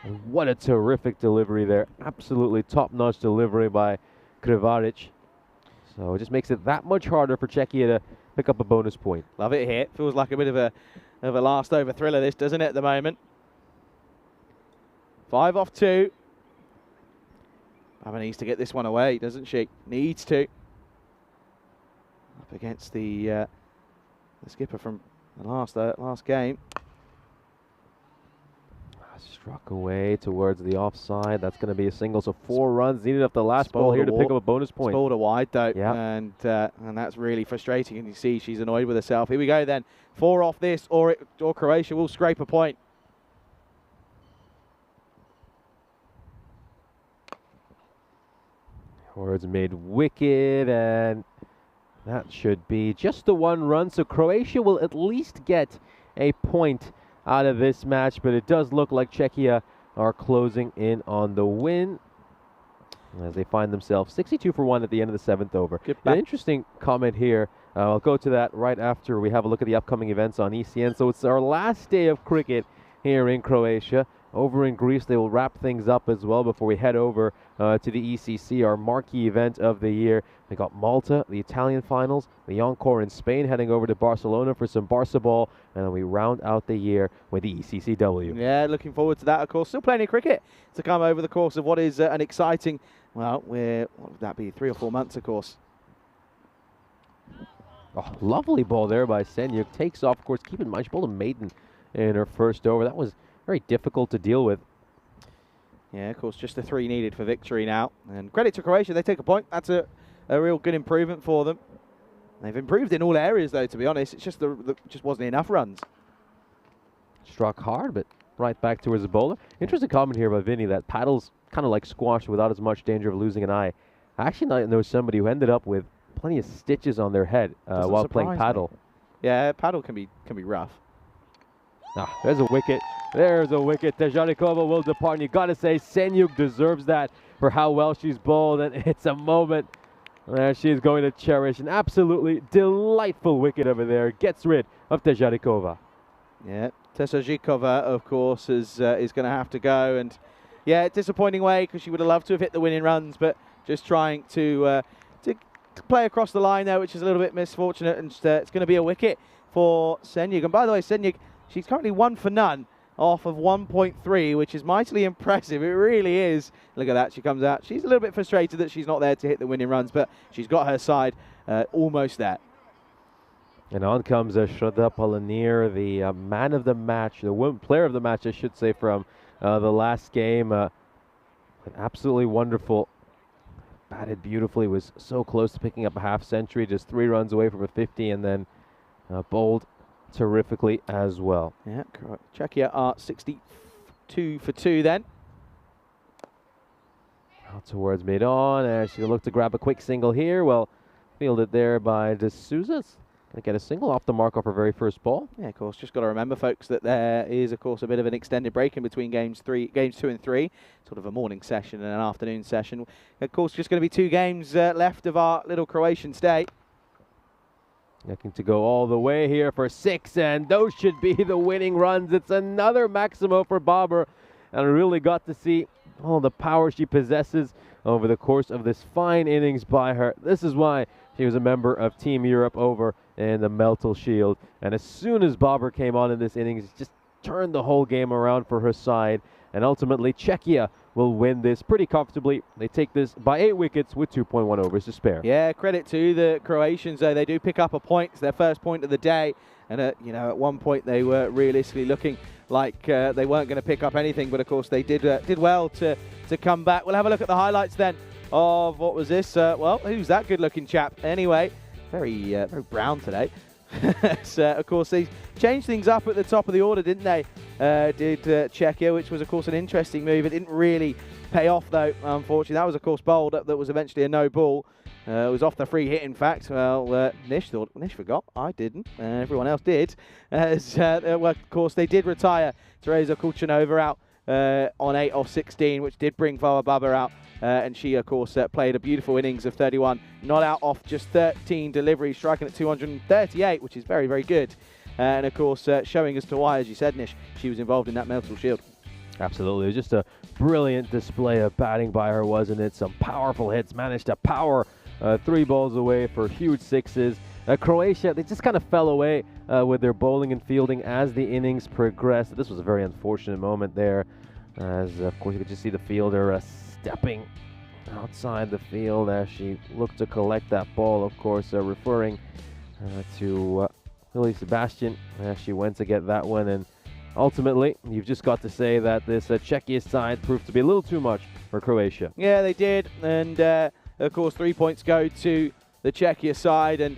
And what a terrific delivery there. Absolutely top-notch delivery by Krivaric. So it just makes it that much harder for Czechia to pick up a bonus point. Love it here. Feels like a bit of a last over thriller, this, doesn't it, at the moment? 5 off 2. Baba needs to get this one away, doesn't she? Needs to. Up against the skipper from the last game. Struck away towards the offside. That's going to be a single. So 4 runs needed off the last ball here to pick up a bonus point. Spoiled a wide though, yeah. And that's really frustrating. And you see she's annoyed with herself. Here we go then. 4 off this, or Croatia will scrape a point. Towards mid-wicket, and that should be just the 1 run. So Croatia will at least get a point out of this match, but it does look like Czechia are closing in on the win as they find themselves 62 for 1 at the end of the 7th over. An interesting comment here. I'll go to that right after we have a look at the upcoming events on ECN. So it's our last day of cricket here in Croatia. Over in Greece, they will wrap things up as well before we head over to the ECC, our marquee event of the year. We got Malta, the Italian finals, the encore in Spain, heading over to Barcelona for some Barca ball, and then we round out the year with the ECC-W. Yeah, looking forward to that, of course. Still plenty of cricket to come over the course of what is an exciting, well, what would that be, 3 or 4 months, of course. Oh, lovely ball there by Senyuk. Takes off, of course. Keep in mind, she bowled a maiden in her first over. That was very difficult to deal with. Yeah, of course, just the 3 needed for victory now. And credit to Croatia, they take a point. That's a real good improvement for them. They've improved in all areas, though, to be honest. It's just just wasn't enough runs. Struck hard, but right back towards the bowler. Interesting comment here by Vinny that paddles kind of like squash without as much danger of losing an eye. I actually know somebody who ended up with plenty of stitches on their head while playing paddle. Yeah, paddle can be rough. Ah, there's a wicket. There's a wicket. Tejanikova will depart. And you got to say, Senyuk deserves that for how well she's bowled. And it's a moment where she's going to cherish. An absolutely delightful wicket over there. Gets rid of Tejanikova. Yeah, Tejanikova, of course, is going to have to go. And yeah, disappointing way, because she would have loved to have hit the winning runs, but just trying to play across the line there, which is a little bit misfortunate. And it's going to be a wicket for Senyuk. And by the way, Senyuk, she's currently 1 for none off of 1.3, which is mightily impressive. It really is. Look at that. She comes out. She's a little bit frustrated that she's not there to hit the winning runs, but she's got her side almost there. And on comes Shraddha Palanir, the man of the match, the player of the match, I should say, from the last game. An absolutely wonderful. Batted beautifully. Was so close to picking up a half century. Just 3 runs away from a 50, and then bowled terrifically as well. Yeah, Czechia are 62 for 2 then. Out towards mid-on, and she'll look to grab a quick single here. Well, fielded there by D'Souza's. Going to get a single off the mark off her very first ball. Yeah, of course, just got to remember, folks, that there is, of course, a bit of an extended break in between games 2 and 3. Sort of a morning session and an afternoon session. Of course, just going to be 2 games left of our little Croatian stay. Looking to go all the way here for 6, and those should be the winning runs. It's another Maximo for Baber, and I really got to see all the power she possesses over the course of this fine innings by her. This is why she was a member of Team Europe over in the Meltel Shield. And as soon as Bobber came on in this innings, just turned the whole game around for her side. And ultimately, Czechia will win this pretty comfortably. They take this by 8 wickets with 2.1 overs to spare. Yeah, credit to the Croatians, though. They do pick up a point. It's their first point of the day. And, at one point they were realistically looking like they weren't going to pick up anything. But, of course, they did well to come back. We'll have a look at the highlights then of what was this. Well, who's that good-looking chap? Anyway, very brown today. So, of course, they changed things up at the top of the order, didn't they? Did Czechia, which was, of course, an interesting move. It didn't really pay off, though, unfortunately. That was, of course, bowled up. That was eventually a no ball. It was off the free hit, in fact. Well, Nish forgot. I didn't. Everyone else did. Well, of course, they did retire Teresa Kulchanova out on 8 of 16, which did bring Vava Baba out. And she, of course, played a beautiful innings of 31, not out off just 13 deliveries, striking at 238, which is very, very good. And, of course, showing as to why, as you said, Nish, she was involved in that Meltel Shield. Absolutely. It was just a brilliant display of batting by her, wasn't it? Some powerful hits, managed to power 3 balls away for huge 6s. Croatia, they just kind of fell away with their bowling and fielding as the innings progressed. This was a very unfortunate moment there, as, of course, you could just see the fielder stepping outside the field as she looked to collect that ball, of course, referring to Lily Sebastian as she went to get that one. And ultimately, you've just got to say that this Czechia side proved to be a little too much for Croatia. Yeah, they did. And, of course, 3 points go to the Czechia side. And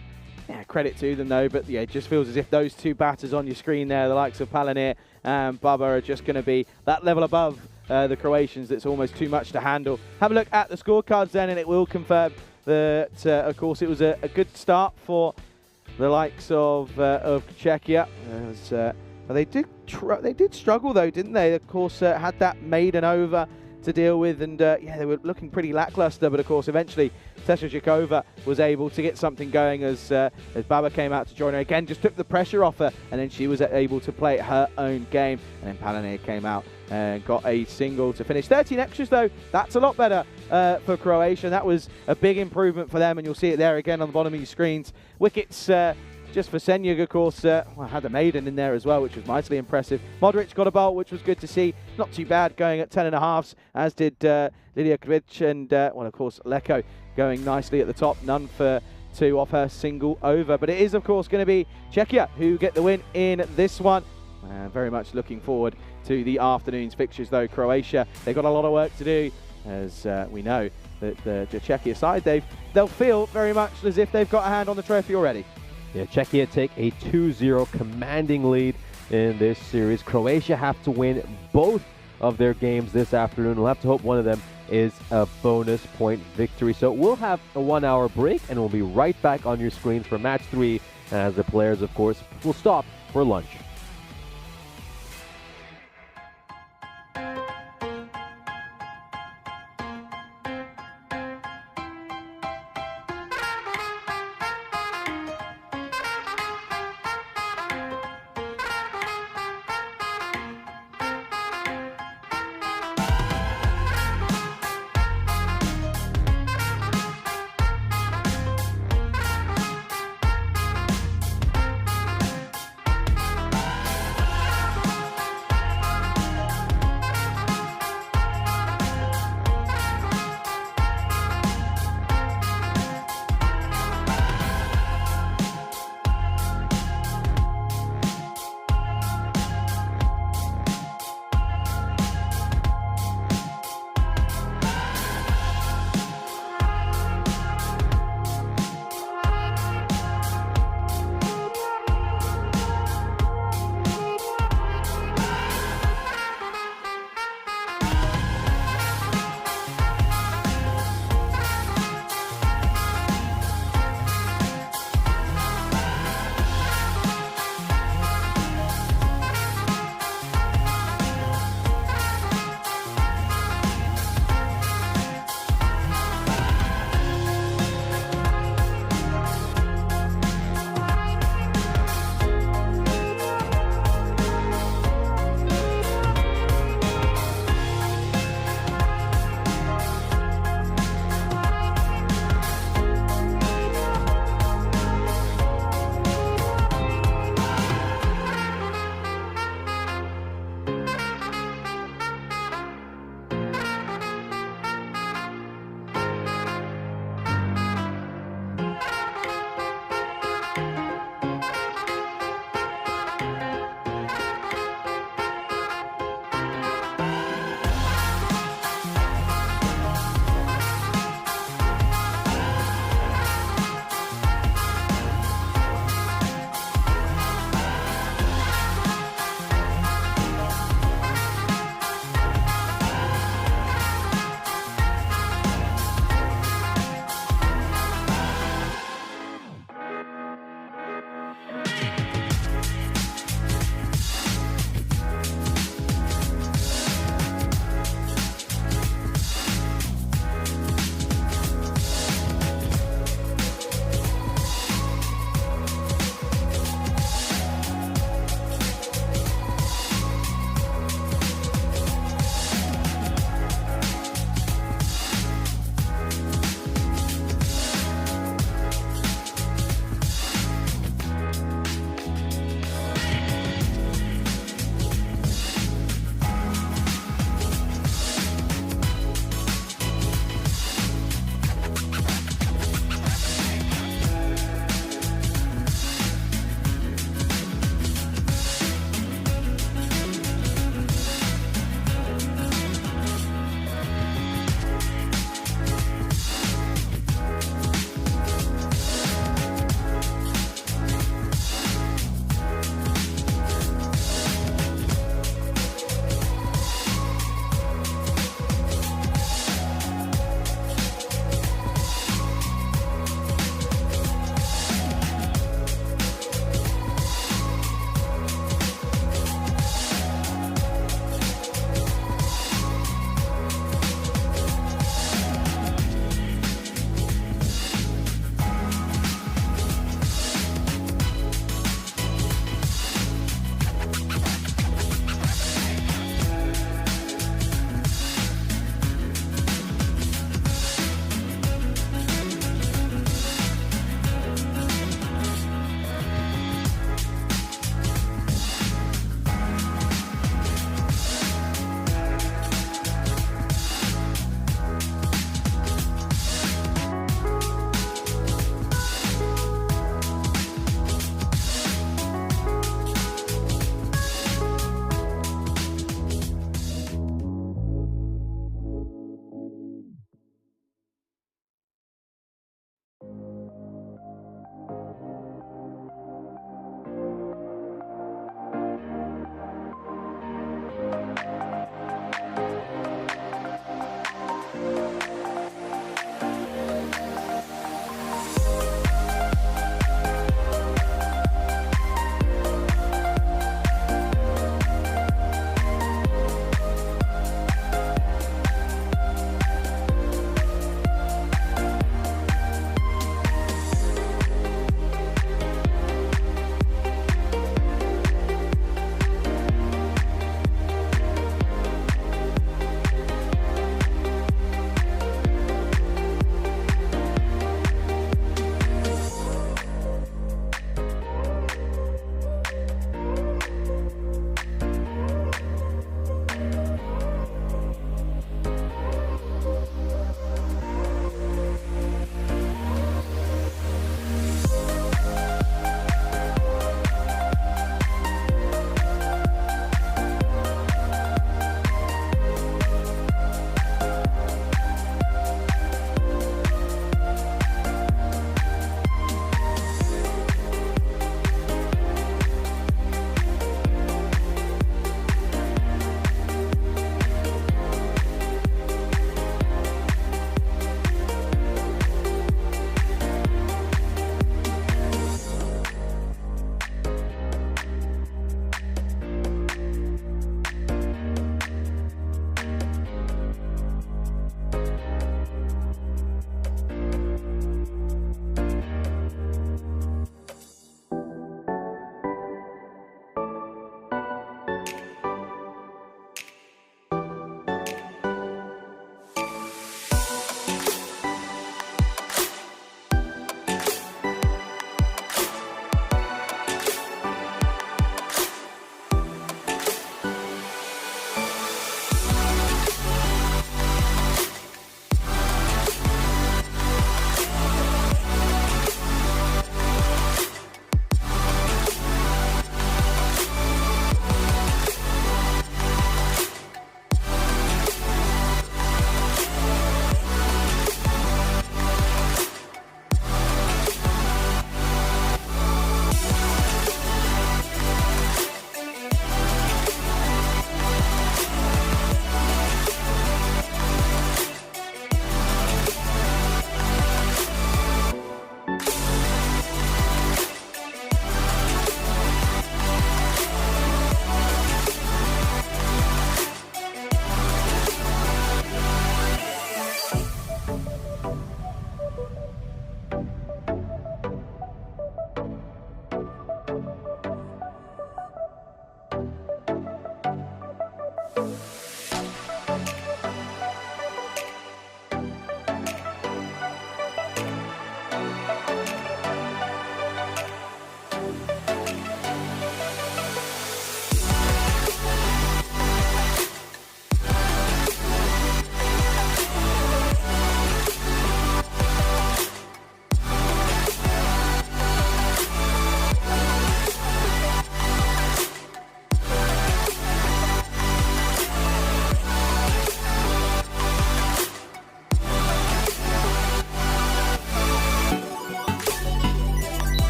yeah, credit to them, though. But, yeah, it just feels as if those 2 batters on your screen there, the likes of Palanir and Baba, are just going to be that level above the Croatians. That's almost too much to handle. Have a look at the scorecards then, and it will confirm that, of course, it was a good start for the likes of Czechia. But they did struggle, though, didn't they? Of course, had that maiden over to deal with, and yeah, they were looking pretty lackluster. But of course, eventually, Tesha Zhikova was able to get something going as Baba came out to join her again, just took the pressure off her, and then she was able to play her own game. And then Palanir came out and got a single to finish. 13 extras, though, that's a lot better for Croatia. That was a big improvement for them, and you'll see it there again on the bottom of your screens. Wickets just for Senyug, of course, had a maiden in there as well, which was mightily impressive. Modric got a bowl, which was good to see. Not too bad, going at 10.5s, as did Lidia Krivic, and, well, of course, Leko going nicely at the top. None for 2 off her single over. But it is, of course, going to be Czechia who get the win in this one. Very much looking forward to the afternoon's fixtures, though. Croatia, they've got a lot of work to do, as we know that the Czechia side, they'll feel very much as if they've got a hand on the trophy already. Yeah, Czechia take a 2-0 commanding lead in this series. Croatia have to win both of their games this afternoon. We'll have to hope one of them is a bonus point victory. So we'll have a 1-hour break, and we'll be right back on your screens for match 3, as the players, of course, will stop for lunch.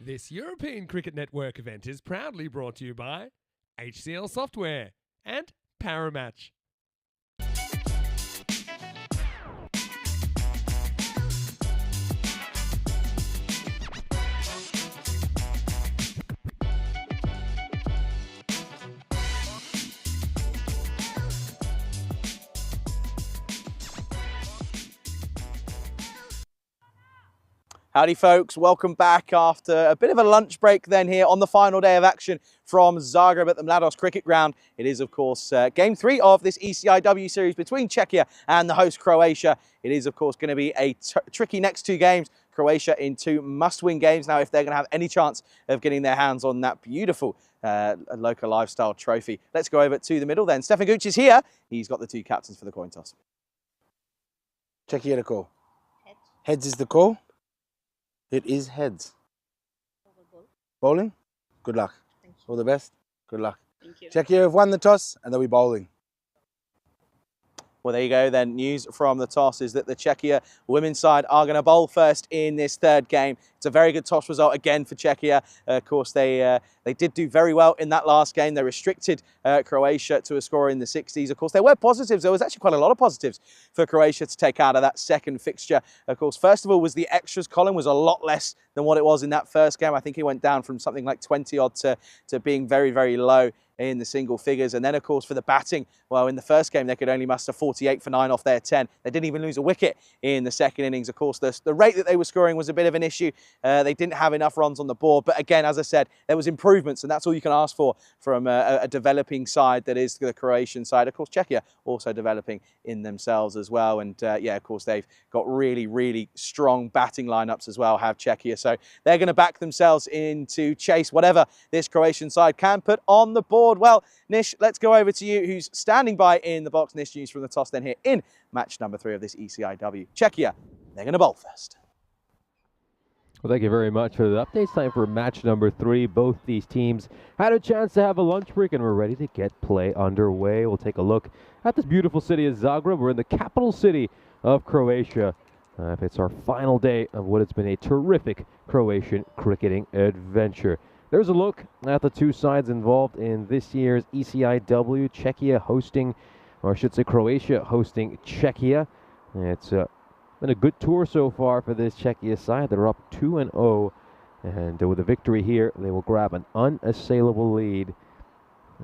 This European Cricket Network event is proudly brought to you by HCL Software and Paramatch. Howdy folks, welcome back after a bit of a lunch break then here on the final day of action from Zagreb at the Mladost Cricket Ground. It is of course game 3 of this ECI-W series between Czechia and the host Croatia. It is of course going to be a tricky next 2 games. Croatia in 2 must-win games now if they're going to have any chance of getting their hands on that beautiful local lifestyle trophy. Let's go over to the middle then. Stefan Gooch is here. He's got the 2 captains for the coin toss. Czechia the call. Heads. Heads is the call. It is heads. Bowling? Good luck. Thank you. All the best. Good luck. Thank you. Czechia have won the toss and they'll be bowling. Well, there you go then. News from the toss is that the Czechia women's side are going to bowl first in this 3rd game. It's a very good toss result again for Czechia. Of course, they did do very well in that last game. They restricted Croatia to a score in the 60s. Of course, there were positives. There was actually quite a lot of positives for Croatia to take out of that 2nd fixture. Of course, first of all was the extras column was a lot less than what it was in that 1st game. I think it went down from something like 20 odd to being very, very low in the single figures. And then, of course, for the batting, well, in the 1st game, they could only muster 48 for 9 off their 10. They didn't even lose a wicket in the 2nd innings. Of course, the rate that they were scoring was a bit of an issue. They didn't have enough runs on the board. But again, as I said, there was improvements, and that's all you can ask for from a developing side that is the Croatian side. Of course, Czechia also developing in themselves as well. And yeah, of course, they've got really, really strong batting lineups as well, have Czechia. So they're going to back themselves in to chase whatever this Croatian side can put on the board. Well, Nish, let's go over to you, who's standing by in the box. Nish, news from the toss then here in match number 3 of this ECI-W. Czechia, they're going to bowl first. Well, thank you very much for the updates. Time for match number 3. Both these teams had a chance to have a lunch break and we're ready to get play underway. We'll take a look at this beautiful city of Zagreb. We're in the capital city of Croatia. It's our final day of what has been a terrific Croatian cricketing adventure. There's a look at the 2 sides involved in this year's ECI-W. Czechia hosting, or I should say Croatia hosting Czechia. It's been a good tour so far for this Czechia side. They're up 2-0, and with a victory here, they will grab an unassailable lead.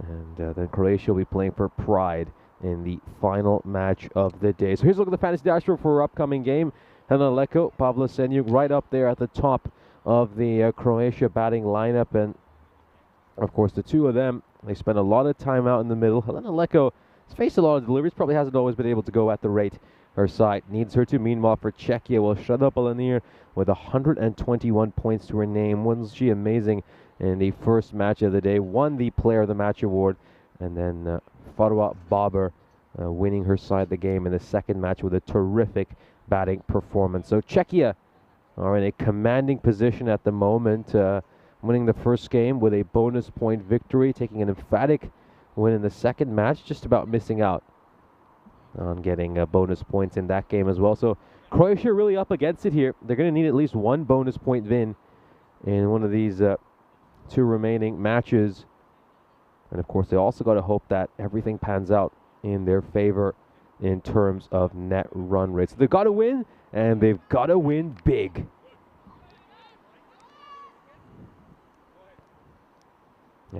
And then Croatia will be playing for pride in the final match of the day. So here's a look at the fantasy dashboard for our upcoming game. Helena Leko, Pavla Senjuk right up there at the top of the Croatia batting lineup, and of course the 2 of them, they spend a lot of time out in the middle. Helena Leko has faced a lot of deliveries, probably hasn't always been able to go at the rate her side needs her to. Meanwhile, for Czechia, well, Shraddha Palanir with 121 points to her name. Wasn't she amazing in the first match of the day? Won the Player of the Match award, and then Farwa Baber winning her side the game in the 2nd match with a terrific batting performance. So Czechia are in a commanding position at the moment, winning the first game with a bonus point victory, taking an emphatic win in the 2nd match, just about missing out on getting bonus points in that game as well. So Croatia really up against it here. They're going to need at least 1 bonus point win in one of these 2 remaining matches. And of course, they also got to hope that everything pans out in their favor in terms of net run rates. So they've got to win, and they've got to win big.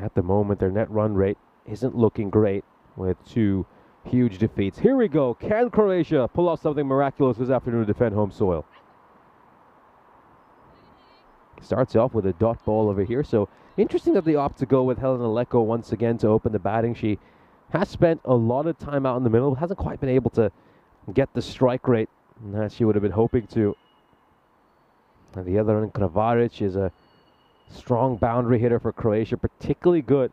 At the moment, their net run rate isn't looking great with 2 huge defeats. Here we go. Can Croatia pull off something miraculous this afternoon to defend home soil? Starts off with a dot ball over here. So interesting that they opt to go with Helena Leko once again to open the batting. She has spent a lot of time out in the middle, hasn't quite been able to get the strike rate that she would have been hoping to. And the other one, Kravaric, is a strong boundary hitter for Croatia, particularly good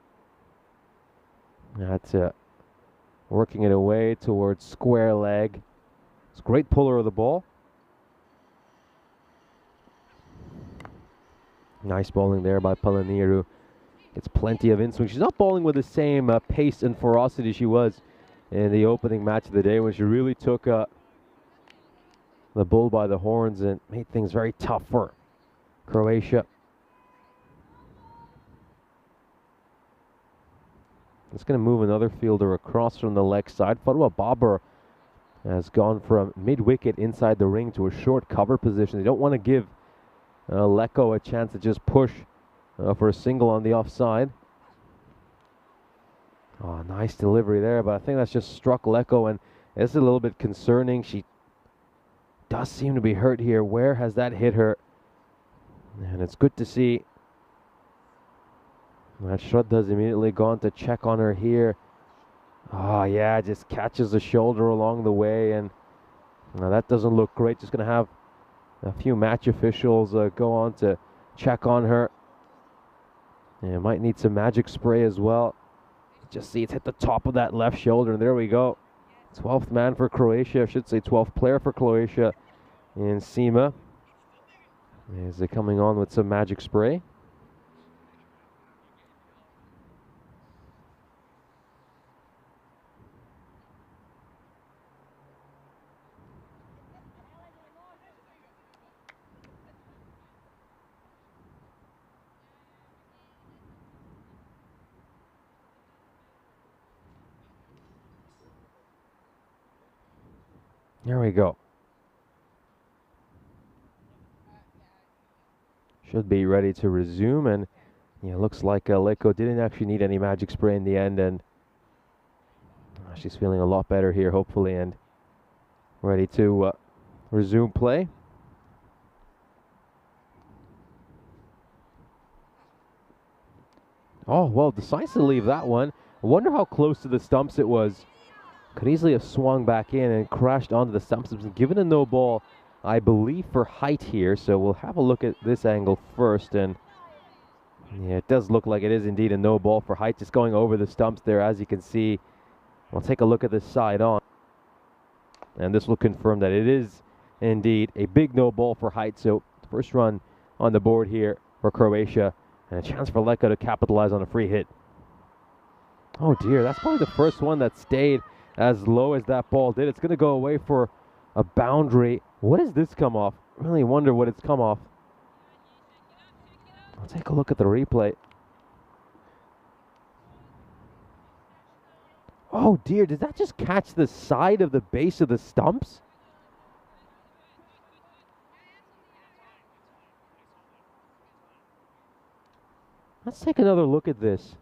at working it away towards square leg. It's a great puller of the ball. Nice bowling there by Palaniru. Gets plenty of in-swing. She's not bowling with the same pace and ferocity she was in the opening match of the day when she really took the bull by the horns and made things very tough for Croatia. It's going to move another fielder across from the leg side. Farwa Babar has gone from mid-wicket inside the ring to a short cover position. They don't want to give Leko a chance to just push for a single on the offside. Oh, nice delivery there, but I think that's just struck Leko, and it's a little bit concerning. She does seem to be hurt here. Where has that hit her? And it's good to see that Shraddha's immediately gone to check on her here. Oh, yeah, just catches the shoulder along the way, and that doesn't look great. Just going to have a few match officials go on to check on her. And might need some magic spray as well. Just see it's hit the top of that left shoulder, and there we go. 12th man for Croatia, I should say 12th player for Croatia in Sima. Is they coming on with some magic spray? There we go. Should be ready to resume, and yeah, looks like Leko didn't actually need any magic spray in the end, and she's feeling a lot better here, hopefully, and ready to resume play. Oh, well, decides to leave that one. I wonder how close to the stumps it was. Could easily have swung back in and crashed onto the stumps. It's been given a no ball, I believe, for height here. So we'll have a look at this angle first. And yeah, it does look like it is indeed a no ball for height. Just going over the stumps there, as you can see. We'll take a look at this side on. And this will confirm that it is indeed a big no ball for height. So first run on the board here for Croatia. And a chance for Leko to capitalize on a free hit. Oh dear, that's probably the first one that stayed as low as that ball did. It's going to go away for a boundary. What does this come off? Really wonder what it's come off. I'll take a look at the replay. Oh dear, did that just catch the side of the base of the stumps? Let's take another look at this.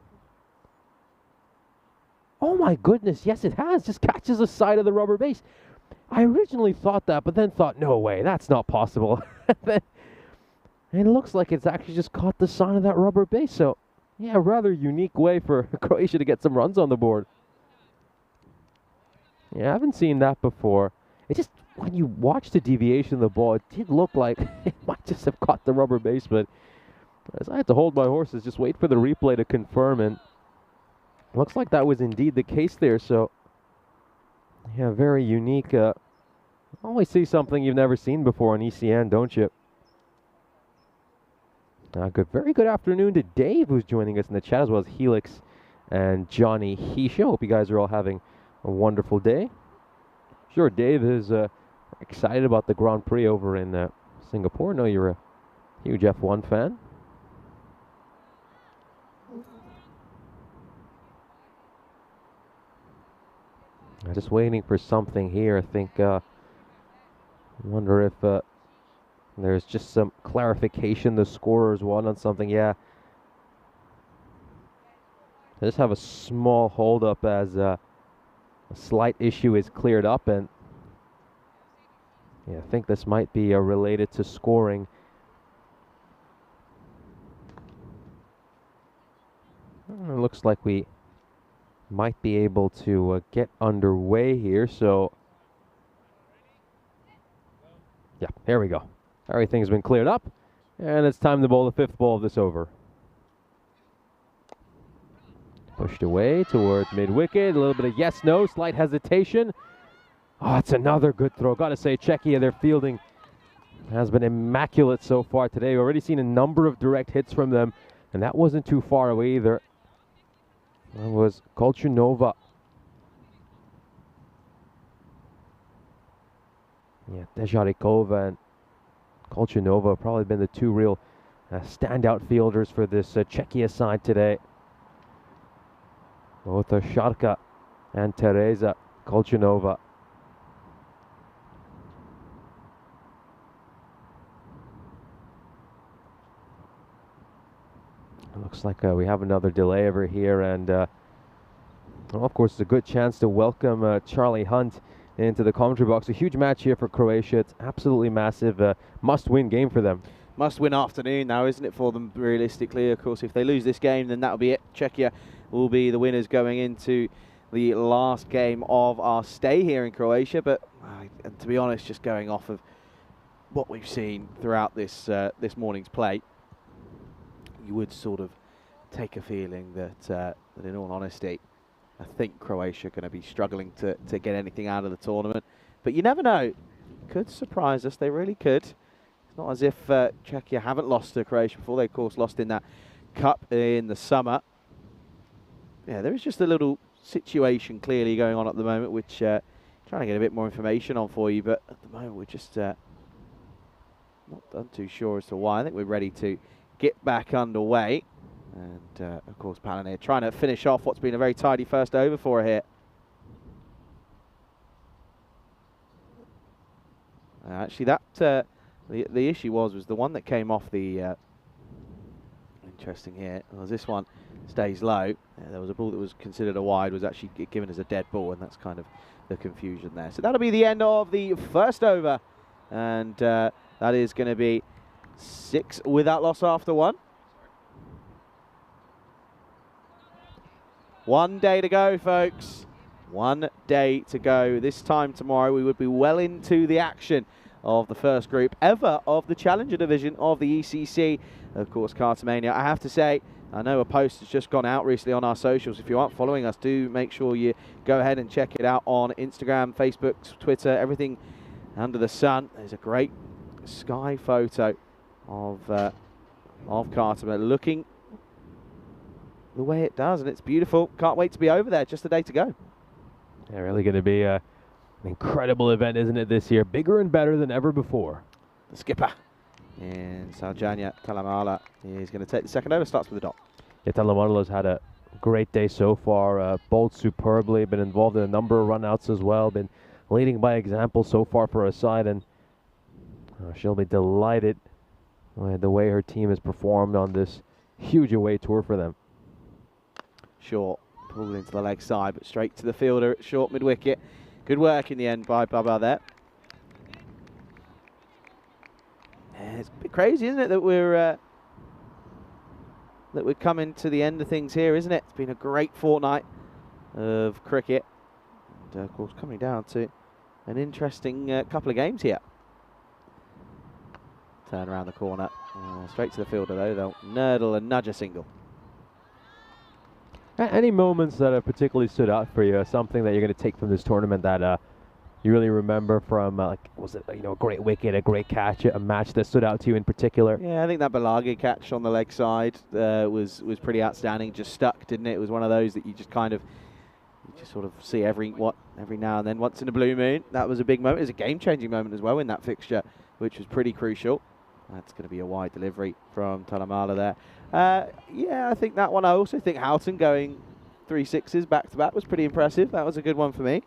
Oh my goodness, yes it has. Just catches the side of the rubber base. I originally thought that, but then thought, no way, that's not possible. And it looks like it's actually just caught the side of that rubber base. So, yeah, a rather unique way for Croatia to get some runs on the board. Yeah, I haven't seen that before. It just, when you watch the deviation of the ball, it did look like it might just have caught the rubber base, but as I had to hold my horses, just wait for the replay to confirm, and looks like that was indeed the case there. So, yeah, very unique. Always see something you've never seen before on ECN, don't you? Very good afternoon to Dave, who's joining us in the chat, as well as Helix and Johnny Heesha. Hope you guys are all having a wonderful day. Sure, Dave is excited about the Grand Prix over in Singapore. I know you're a huge F1 fan. I'm just waiting for something here. I think, wonder if there's just some clarification the scorers want on something. Yeah. I just have a small hold-up as a slight issue is cleared up, and yeah, I think this might be related to scoring. It looks like we might be able to get underway here, so yeah, there we go. Everything's been cleared up, and it's time to bowl the fifth ball of this over. Pushed away towards mid-wicket, a little bit of yes-no, slight hesitation. Oh, it's another good throw. Gotta say, Czechia, their fielding has been immaculate so far today. We've already seen a number of direct hits from them, and that wasn't too far away either. That was Kolchunova. Yeah, Dejarikova and Kolchunova probably been the two real standout fielders for this Czechia side today. both Sharka and Teresa Kolchinova. It looks like we have another delay over here, and well, of course, it's a good chance to welcome Charlie Hunt into the commentary box. A huge match here for Croatia. It's absolutely massive. Must-win game for them. Must-win afternoon now, isn't it, for them, realistically? Of course, if they lose this game, then that'll be it. Czechia will be the winners going into the last game of our stay here in Croatia. But and to be honest, just going off of what we've seen throughout this this morning's play, you would sort of take a feeling that in all honesty, I think Croatia are going to be struggling to get anything out of the tournament. But you never know. Could surprise us. They really could. It's not as if Czechia haven't lost to Croatia before. They, of course, lost in that cup in the summer. Yeah, there is just a little situation clearly going on at the moment, which trying to get a bit more information on for you. But at the moment, we're just not too sure as to why. I think we're ready to get back underway. And, of course, Palanir trying to finish off what's been a very tidy first over for her here. Actually, that the issue was the one that came off the... interesting here. Well, this one stays low. There was a ball that was considered a wide, was actually given as a dead ball, and that's kind of the confusion there. So that'll be the end of the first over. And that is going to be 6 without loss after 1. 1 day to go, folks. 1 day to go. This time tomorrow, we would be well into the action of the first group ever of the Challenger Division of the ECC. Of course, Kartamania. I have to say, I know a post has just gone out recently on our socials. If you aren't following us, do make sure you go ahead and check it out on Instagram, Facebook, Twitter, everything under the sun. There's a great sky photo of Kartamania looking the way it does, and it's beautiful. Can't wait to be over there. Just a day to go. Yeah, really going to be an incredible event, isn't it, this year? Bigger and better than ever before. The skipper in Saljanya Talamala is going to take the second over. Starts with the dot. Yeah, Talamala's had a great day so far. Bowled superbly, been involved in a number of runouts as well. Been leading by example so far for her side, and she'll be delighted with the way her team has performed on this huge away tour for them. Short, pulled into the leg side, but straight to the fielder at short mid-wicket. Good work in the end by Baba there. Yeah, it's a bit crazy, isn't it, that we're coming to the end of things here, isn't it? It's been a great fortnight of cricket, and of course coming down to an interesting couple of games here. Turn around the corner, straight to the fielder though. They'll nurdle and nudge a single. Any moments that have particularly stood out for you, something that you're going to take from this tournament that you really remember from, like, was it, a great wicket, a great catch, a match that stood out to you in particular? Yeah, I think that Balagi catch on the leg side was pretty outstanding. Just stuck, didn't it? It was one of those that you just kind of, you just sort of see every now and then, once in a blue moon. That was a big moment. It was a game-changing moment as well in that fixture, which was pretty crucial. That's going to be a wide delivery from Talamala there. Yeah, I think that one. I also think Houghton going 3 sixes back-to-back was pretty impressive. That was a good one for me.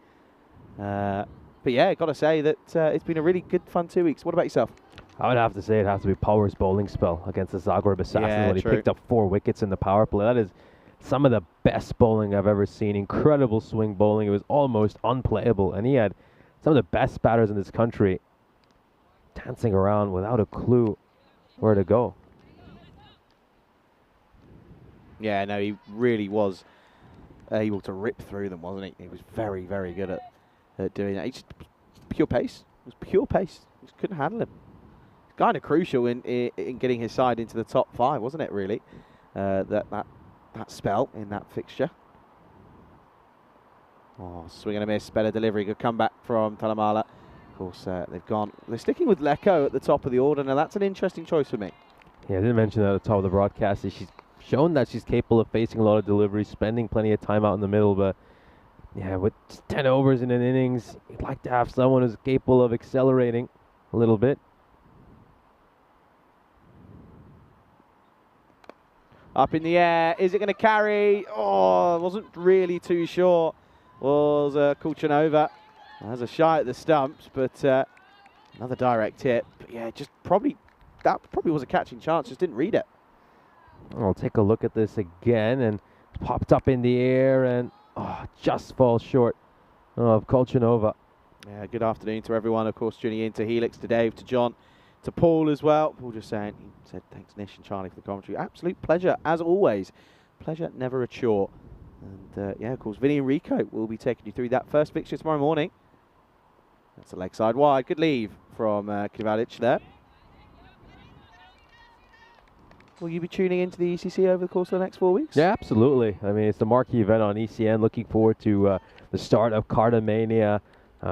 But yeah, got to say that it's been a really good, fun 2 weeks. What about yourself? I would have to say it has to be Power's bowling spell against the Zagreb Assassins when he true. picked up 4 wickets in the power play. That is some of the best bowling I've ever seen. Incredible swing bowling. It was almost unplayable, and he had some of the best batters in this country dancing around without a clue where to go. Yeah, no, he really was able to rip through them, wasn't he? He was very, very good at doing that. He just pure pace. It was pure pace. Just couldn't handle him. It's kind of crucial in getting his side into the top 5, wasn't it? Really, that spell in that fixture. Oh, swing and a miss. Better delivery. Good comeback from Talamala. Of course, they're sticking with Leko at the top of the order. Now, that's an interesting choice for me. Yeah, I didn't mention that at the top of the broadcast. She's shown that she's capable of facing a lot of deliveries, spending plenty of time out in the middle, but yeah, with 10 overs in an innings, you'd like to have someone who's capable of accelerating a little bit. Up in the air. Is it going to carry? Oh, wasn't really too sure. Was Kulchanova. Has a shy at the stumps, but another direct hit. But yeah, just that probably was a catching chance. Just didn't read it. I'll take a look at this again, and popped up in the air and just falls short of Kulchanova. Yeah, good afternoon to everyone. Of course, tuning in to Helix, to Dave, to John, to Paul as well. Paul just saying, he said thanks Nish and Charlie for the commentary. Absolute pleasure, as always. Pleasure, never a chore. And yeah, of course, Vinny and Rico will be taking you through that first fixture tomorrow morning. That's a leg side wide. Good leave from Kivalic there. Will you be tuning into the ECC over the course of the next 4 weeks? Yeah, absolutely. I mean, it's the marquee event on ECN. Looking forward to the start of Cardamania.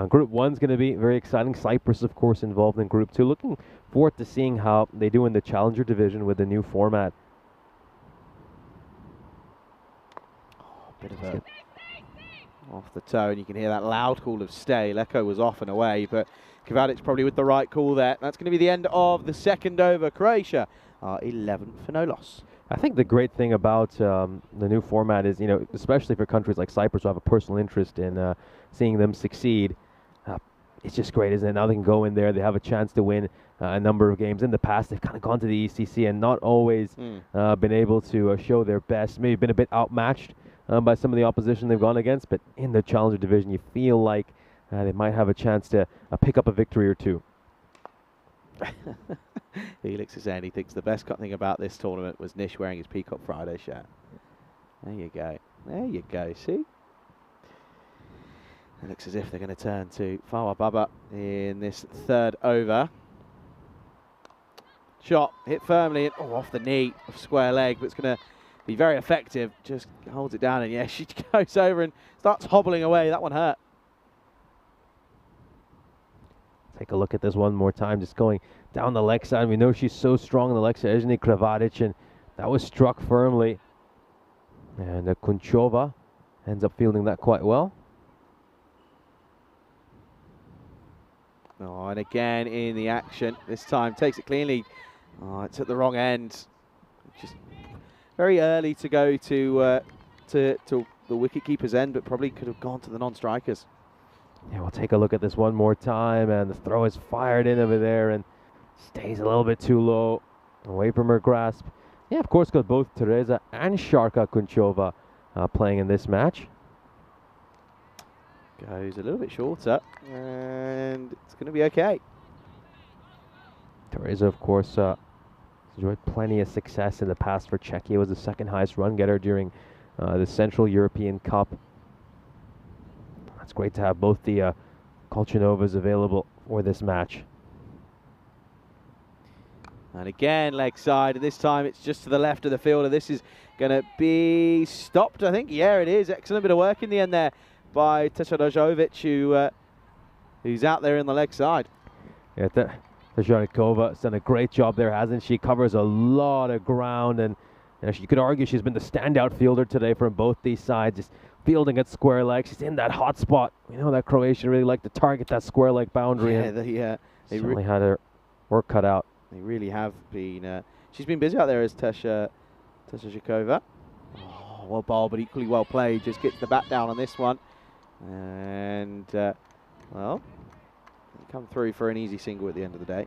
Group 1's going to be very exciting. Cyprus, of course, involved in Group 2. Looking forward to seeing how they do in the Challenger division with the new format. Bit of a off the toe, and you can hear that loud call of stay. Leko was off and away, but Kivalic probably with the right call there. That's going to be the end of the second over. Croatia are 11th for no loss. I think the great thing about the new format is, you know, especially for countries like Cyprus who have a personal interest in seeing them succeed, it's just great, isn't it? Now they can go in there, they have a chance to win a number of games. In the past, they've kind of gone to the ECC and not always been able to show their best, maybe been a bit outmatched by some of the opposition they've gone against, but in the Challenger division, you feel like they might have a chance to pick up a victory or two. Felix is saying he thinks the best thing about this tournament was Nish wearing his Peacock Friday shirt. There you go. There you go, see? It looks as if they're going to turn to Fawa Baba in this third over. Shot, hit firmly, and off the knee of square leg, but it's going to be very effective. Just holds it down, and yeah, she goes over and starts hobbling away. That one hurt. Take a look at this one more time, just going down the leg side. We know she's so strong on the leg side, isn't it, Kravaric? And that was struck firmly. And Kunchova ends up fielding that quite well. Oh, and again in the action. This time takes it cleanly. Oh, it's at the wrong end. Just very early to go to the wicketkeeper's end, but probably could have gone to the non-strikers. Yeah, we'll take a look at this one more time, and the throw is fired in over there and stays a little bit too low, away from her grasp. Yeah, of course, got both Teresa and Sharka Kunchova playing in this match. Goes a little bit shorter, and it's going to be okay. Teresa, of course, enjoyed plenty of success in the past for Czechia. Was the second highest run getter during the Central European Cup. It's great to have both the Kulchanovas available for this match. And again, leg side, and this time it's just to the left of the fielder. This is going to be stopped, I think. Yeah, it is. Excellent bit of work in the end there by Teshadojovic, who's out there in the leg side. Yeah, Teshadovich's done a great job there, hasn't she? Covers a lot of ground, and you could argue she's been the standout fielder today from both these sides. Just fielding at square leg. She's in that hot spot. We know that Croatia really like to target that square leg boundary. Yeah, they certainly had her work cut out. They really have been. She's been busy out there as Tesha Zhukova. Oh, well bowled, but equally well played. Just gets the bat down on this one. And, well, they come through for an easy single at the end of the day.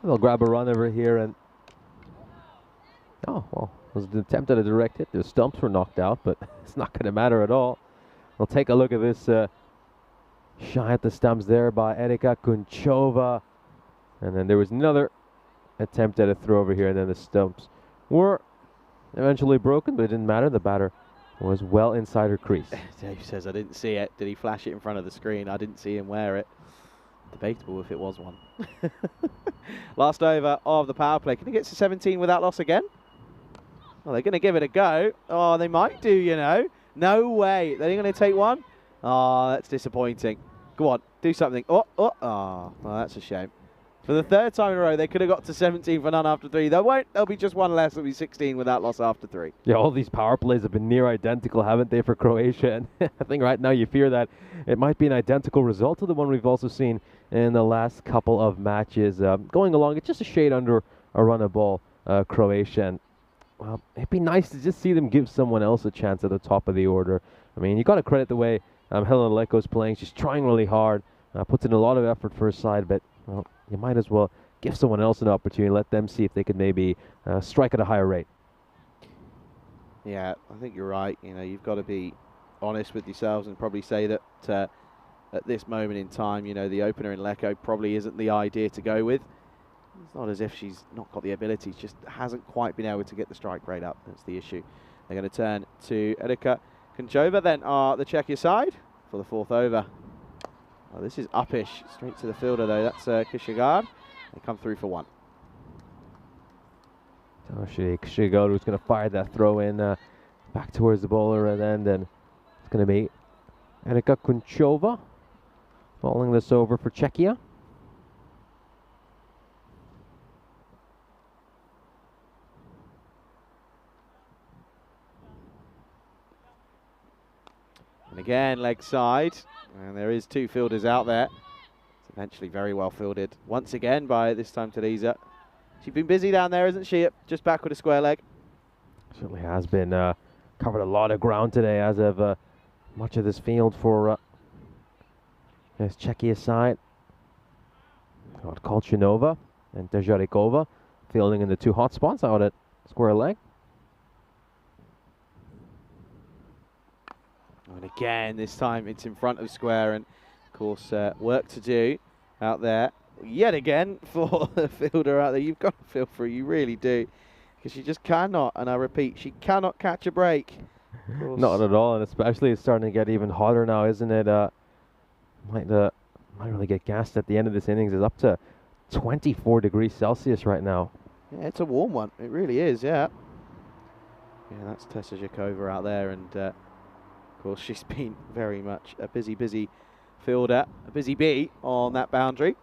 They'll grab a run over here, and oh, well, it was an attempt at a direct hit. The stumps were knocked out, but it's not going to matter at all. We'll take a look at this shy at the stumps there by Erika Kunchova. And then there was another attempt at a throw over here, and then the stumps were eventually broken, but it didn't matter. The batter was well inside her crease. Dave says, I didn't see it. Did he flash it in front of the screen? I didn't see him wear it. Debatable if it was one. Last over of the power play. Can he get to 17 without loss again? Well, they're going to give it a go. Oh, they might do, you know. No way. They're going to take one? Oh, that's disappointing. Go on, do something. Oh, well, that's a shame. For the third time in a row, they could have got to 17 for none after 3. They won't. There'll be just one less. It'll be 16 without loss after 3. Yeah, all these power plays have been near identical, haven't they, for Croatia? And I think right now you fear that it might be an identical result to the one we've also seen in the last couple of matches. Going along, it's just a shade under a run of ball, Croatia. And well, it'd be nice to just see them give someone else a chance at the top of the order. I mean, you got to credit the way Helen Leko's playing. She's trying really hard, puts in a lot of effort for her side, but well, you might as well give someone else an opportunity, let them see if they could maybe strike at a higher rate. Yeah, I think you're right. You know, you've got to be honest with yourselves and probably say that at this moment in time, you know, the opener in Leko probably isn't the idea to go with. It's not as if she's not got the ability, she just hasn't quite been able to get the strike rate up. That's the issue. They're going to turn to Erika Konchova then, the Czechia side for the fourth over. Well, this is uppish, straight to the fielder though. That's Kishigard. They come through for one. Kishigard who's going to fire that throw in back towards the bowler at end, and it's going to be Erika Konchova bowling this over for Czechia. And again, leg side, and there is two fielders out there. It's eventually very well fielded. Once again by this time Teresa. She's been busy down there, isn't she? Just back with a square leg. Certainly has been. Covered a lot of ground today, as of much of this field for this Czechia side. Got Kolchinova and Tejarikova fielding in the two hot spots out at square leg. And again, this time it's in front of square, and of course work to do out there. Yet again for the fielder out there. You've got to feel for her, you really do. Because she just cannot, and I repeat, she cannot catch a break. Not at all, and especially it's starting to get even hotter now, isn't it? Might really get gassed at the end of this innings. It's up to 24 degrees Celsius right now. Yeah, it's a warm one. It really is, yeah. Yeah, that's Tessa Zhukova out there, and of course she's been very much a busy fielder, a busy bee on that boundary.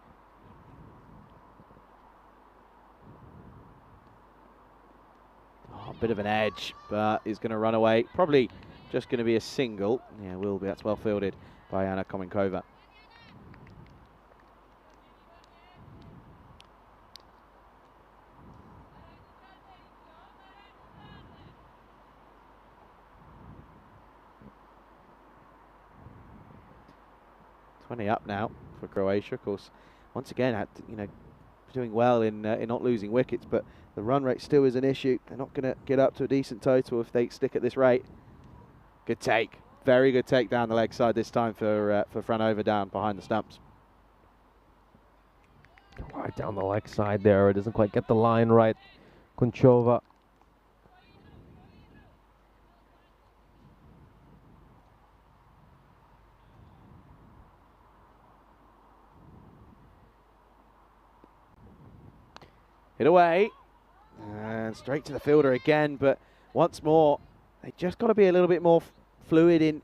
Oh, a bit of an edge, but is going to run away. Probably just going to be a single. Yeah, will be. That's well fielded by Anna Komenkova. Up now for Croatia. Of course, once again, doing well in not losing wickets, but the run rate still is an issue. They're not going to get up to a decent total if they stick at this rate. Good take, very good take down the leg side this time for Franova down behind the stumps. Right down the leg side there. It doesn't quite get the line right. Konchova. Hit away, and straight to the fielder again, but once more, they just got to be a little bit more fluid in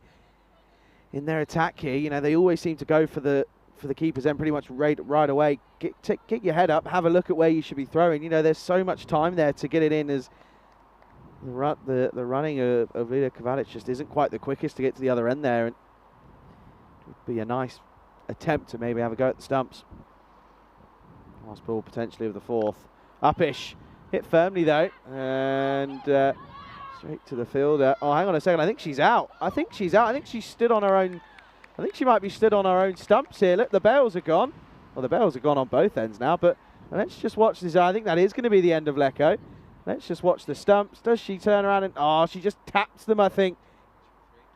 their attack here. You know, they always seem to go for the keeper's end pretty much right away. Get your head up, have a look at where you should be throwing. You know, there's so much time there to get it in, as the running of Vida Kovacic just isn't quite the quickest to get to the other end there, and it would be a nice attempt to maybe have a go at the stumps. Last ball potentially of the fourth. Uppish, hit firmly though, and straight to the fielder. Oh, hang on a second, I think she's out. I think she stood on her own. I think she might be stood on her own stumps here. Look, the bails are gone. Well, the bails are gone on both ends now, but let's just watch this. I think that is going to be the end of Leko. Let's just watch the stumps. Does she turn around and, oh, she just taps them, I think.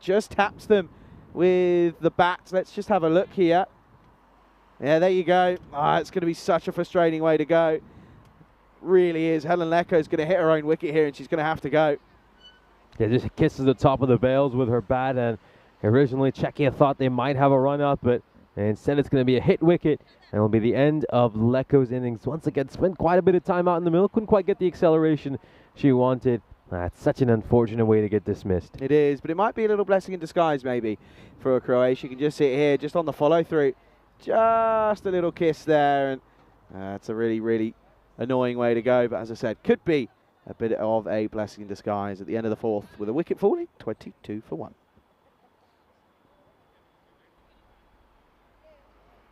Just taps them with the bat. Let's just have a look here. Yeah, there you go. It's going to be such a frustrating way to go. Really is. Helen Leko is going to hit her own wicket here, and she's going to have to go. Yeah, just kisses the top of the bails with her bat, and originally Czechia thought they might have a run up, but instead it's going to be a hit wicket, and it'll be the end of Leko's innings. Once again, spent quite a bit of time out in the middle, couldn't quite get the acceleration she wanted. That's such an unfortunate way to get dismissed. It is, but it might be a little blessing in disguise maybe for Croatia. You can just see it here, just on the follow through. Just a little kiss there, and it's a really annoying way to go, but as I said, could be a bit of a blessing in disguise at the end of the fourth with a wicket falling, 22 for 1.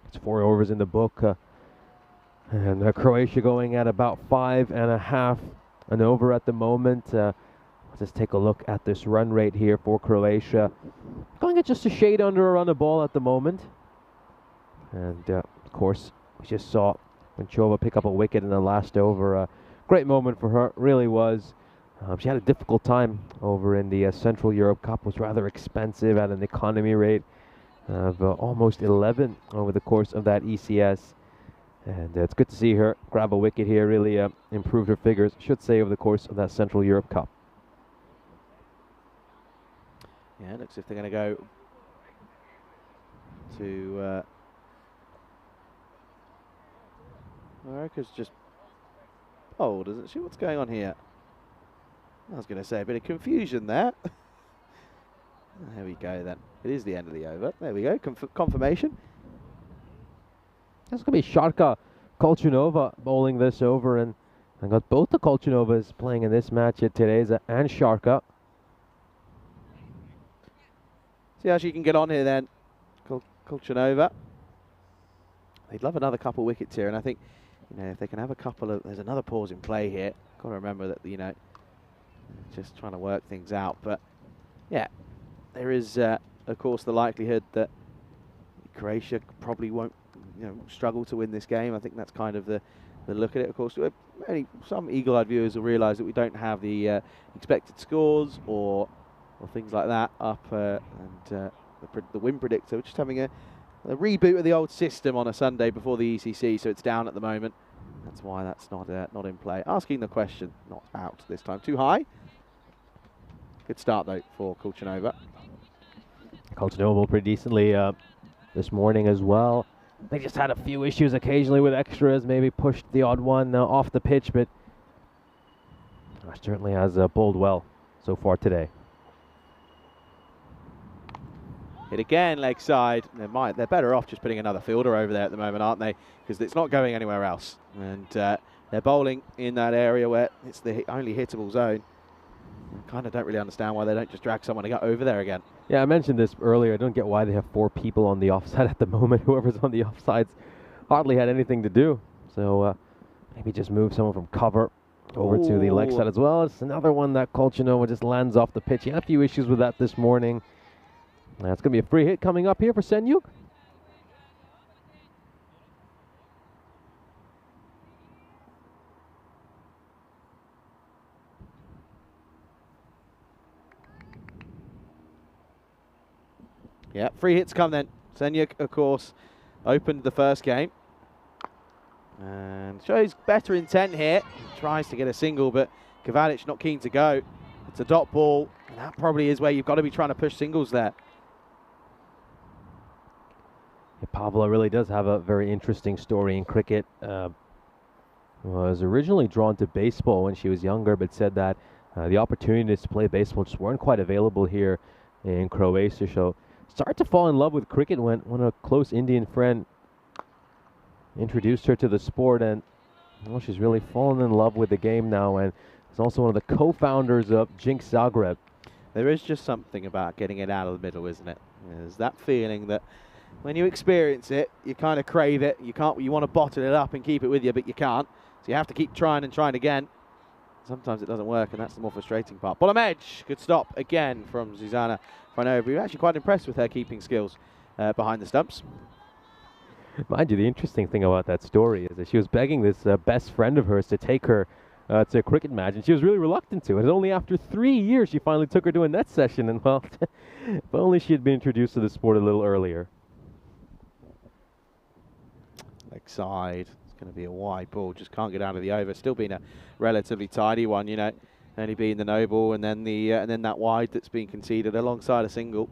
It's 4 overs in the book, and Croatia going at about 5.5 an over at the moment. Let's take a look at this run rate here for Croatia. Going at just a shade under a run of ball at the moment. And of course, we just saw Chova pick up a wicket in the last over. Great moment for her, really was. She had a difficult time over in the Central Europe Cup. Was rather expensive at an economy rate of almost 11 over the course of that ECS. And it's good to see her grab a wicket here. Really improved her figures, should say, over the course of that Central Europe Cup. Yeah, looks as if they're going to go to America's just bold, isn't she? What's going on here? I was going to say a bit of confusion there. There we go then. It is the end of the over. There we go. Confirmation. That's going to be Sharka Kolchanova bowling this over, and I got both the Kolchanovas playing in this match at Teresa and Sharka. See how she can get on here then, Kolchanova. They'd love another couple wickets here, and I think, you know, if they can have a couple of, there's another pause in play here. Got to remember that, you know, just trying to work things out. But yeah, there is, of course, the likelihood that Croatia probably won't, you know, struggle to win this game. I think that's kind of the look at it. Of course, some eagle-eyed viewers will realise that we don't have the expected scores or things like that up, and the win predictor. We're just having a reboot of the old system on a Sunday before the ECC, so it's down at the moment. That's why that's not in play. Asking the question, not out this time. Too high. Good start though for Kolchanova. Kolchanova pretty decently this morning as well. They just had a few issues occasionally with extras, maybe pushed the odd one off the pitch, but certainly has bowled well so far today. Hit again, leg side. They're better off just putting another fielder over there at the moment, aren't they? Because it's not going anywhere else. And they're bowling in that area where it's the only hittable zone. I kind of don't really understand why they don't just drag someone to get over there again. Yeah, I mentioned this earlier. I don't get why they have 4 people on the offside at the moment. Whoever's on the offsides hardly had anything to do. So maybe just move someone from cover over to the leg side as well. It's another one that Kolchanova just lands off the pitch. He had a few issues with that this morning. That's going to be a free hit coming up here for Senyuk. Yeah, free hits come then. Senyuk, of course, opened the first game. And shows better intent here. Tries to get a single, but Kavalic not keen to go. It's a dot ball, and that probably is where you've got to be trying to push singles there. Pavla really does have a very interesting story in cricket. Was originally drawn to baseball when she was younger, but said that the opportunities to play baseball just weren't quite available here in Croatia. So started to fall in love with cricket when a close Indian friend introduced her to the sport, and well, she's really fallen in love with the game now, and is also one of the co-founders of Jinx Zagreb. There is just something about getting it out of the middle, isn't it? There's that feeling that when you experience it, you kind of crave it. You want to bottle it up and keep it with you, but you can't. So you have to keep trying and trying again. Sometimes it doesn't work, and that's the more frustrating part. Bottom edge, good stop again from Zuzana Franova. We were actually quite impressed with her keeping skills behind the stumps. Mind you, the interesting thing about that story is that she was begging this best friend of hers to take her to a cricket match, and she was really reluctant to. And only after 3 years she finally took her to a net session, and well, if only she had been introduced to the sport a little earlier. Leg side. It's going to be a wide ball. Just can't get out of the over. Still being a relatively tidy one, you know. Only being the no ball, and then then that wide that's been conceded alongside a single.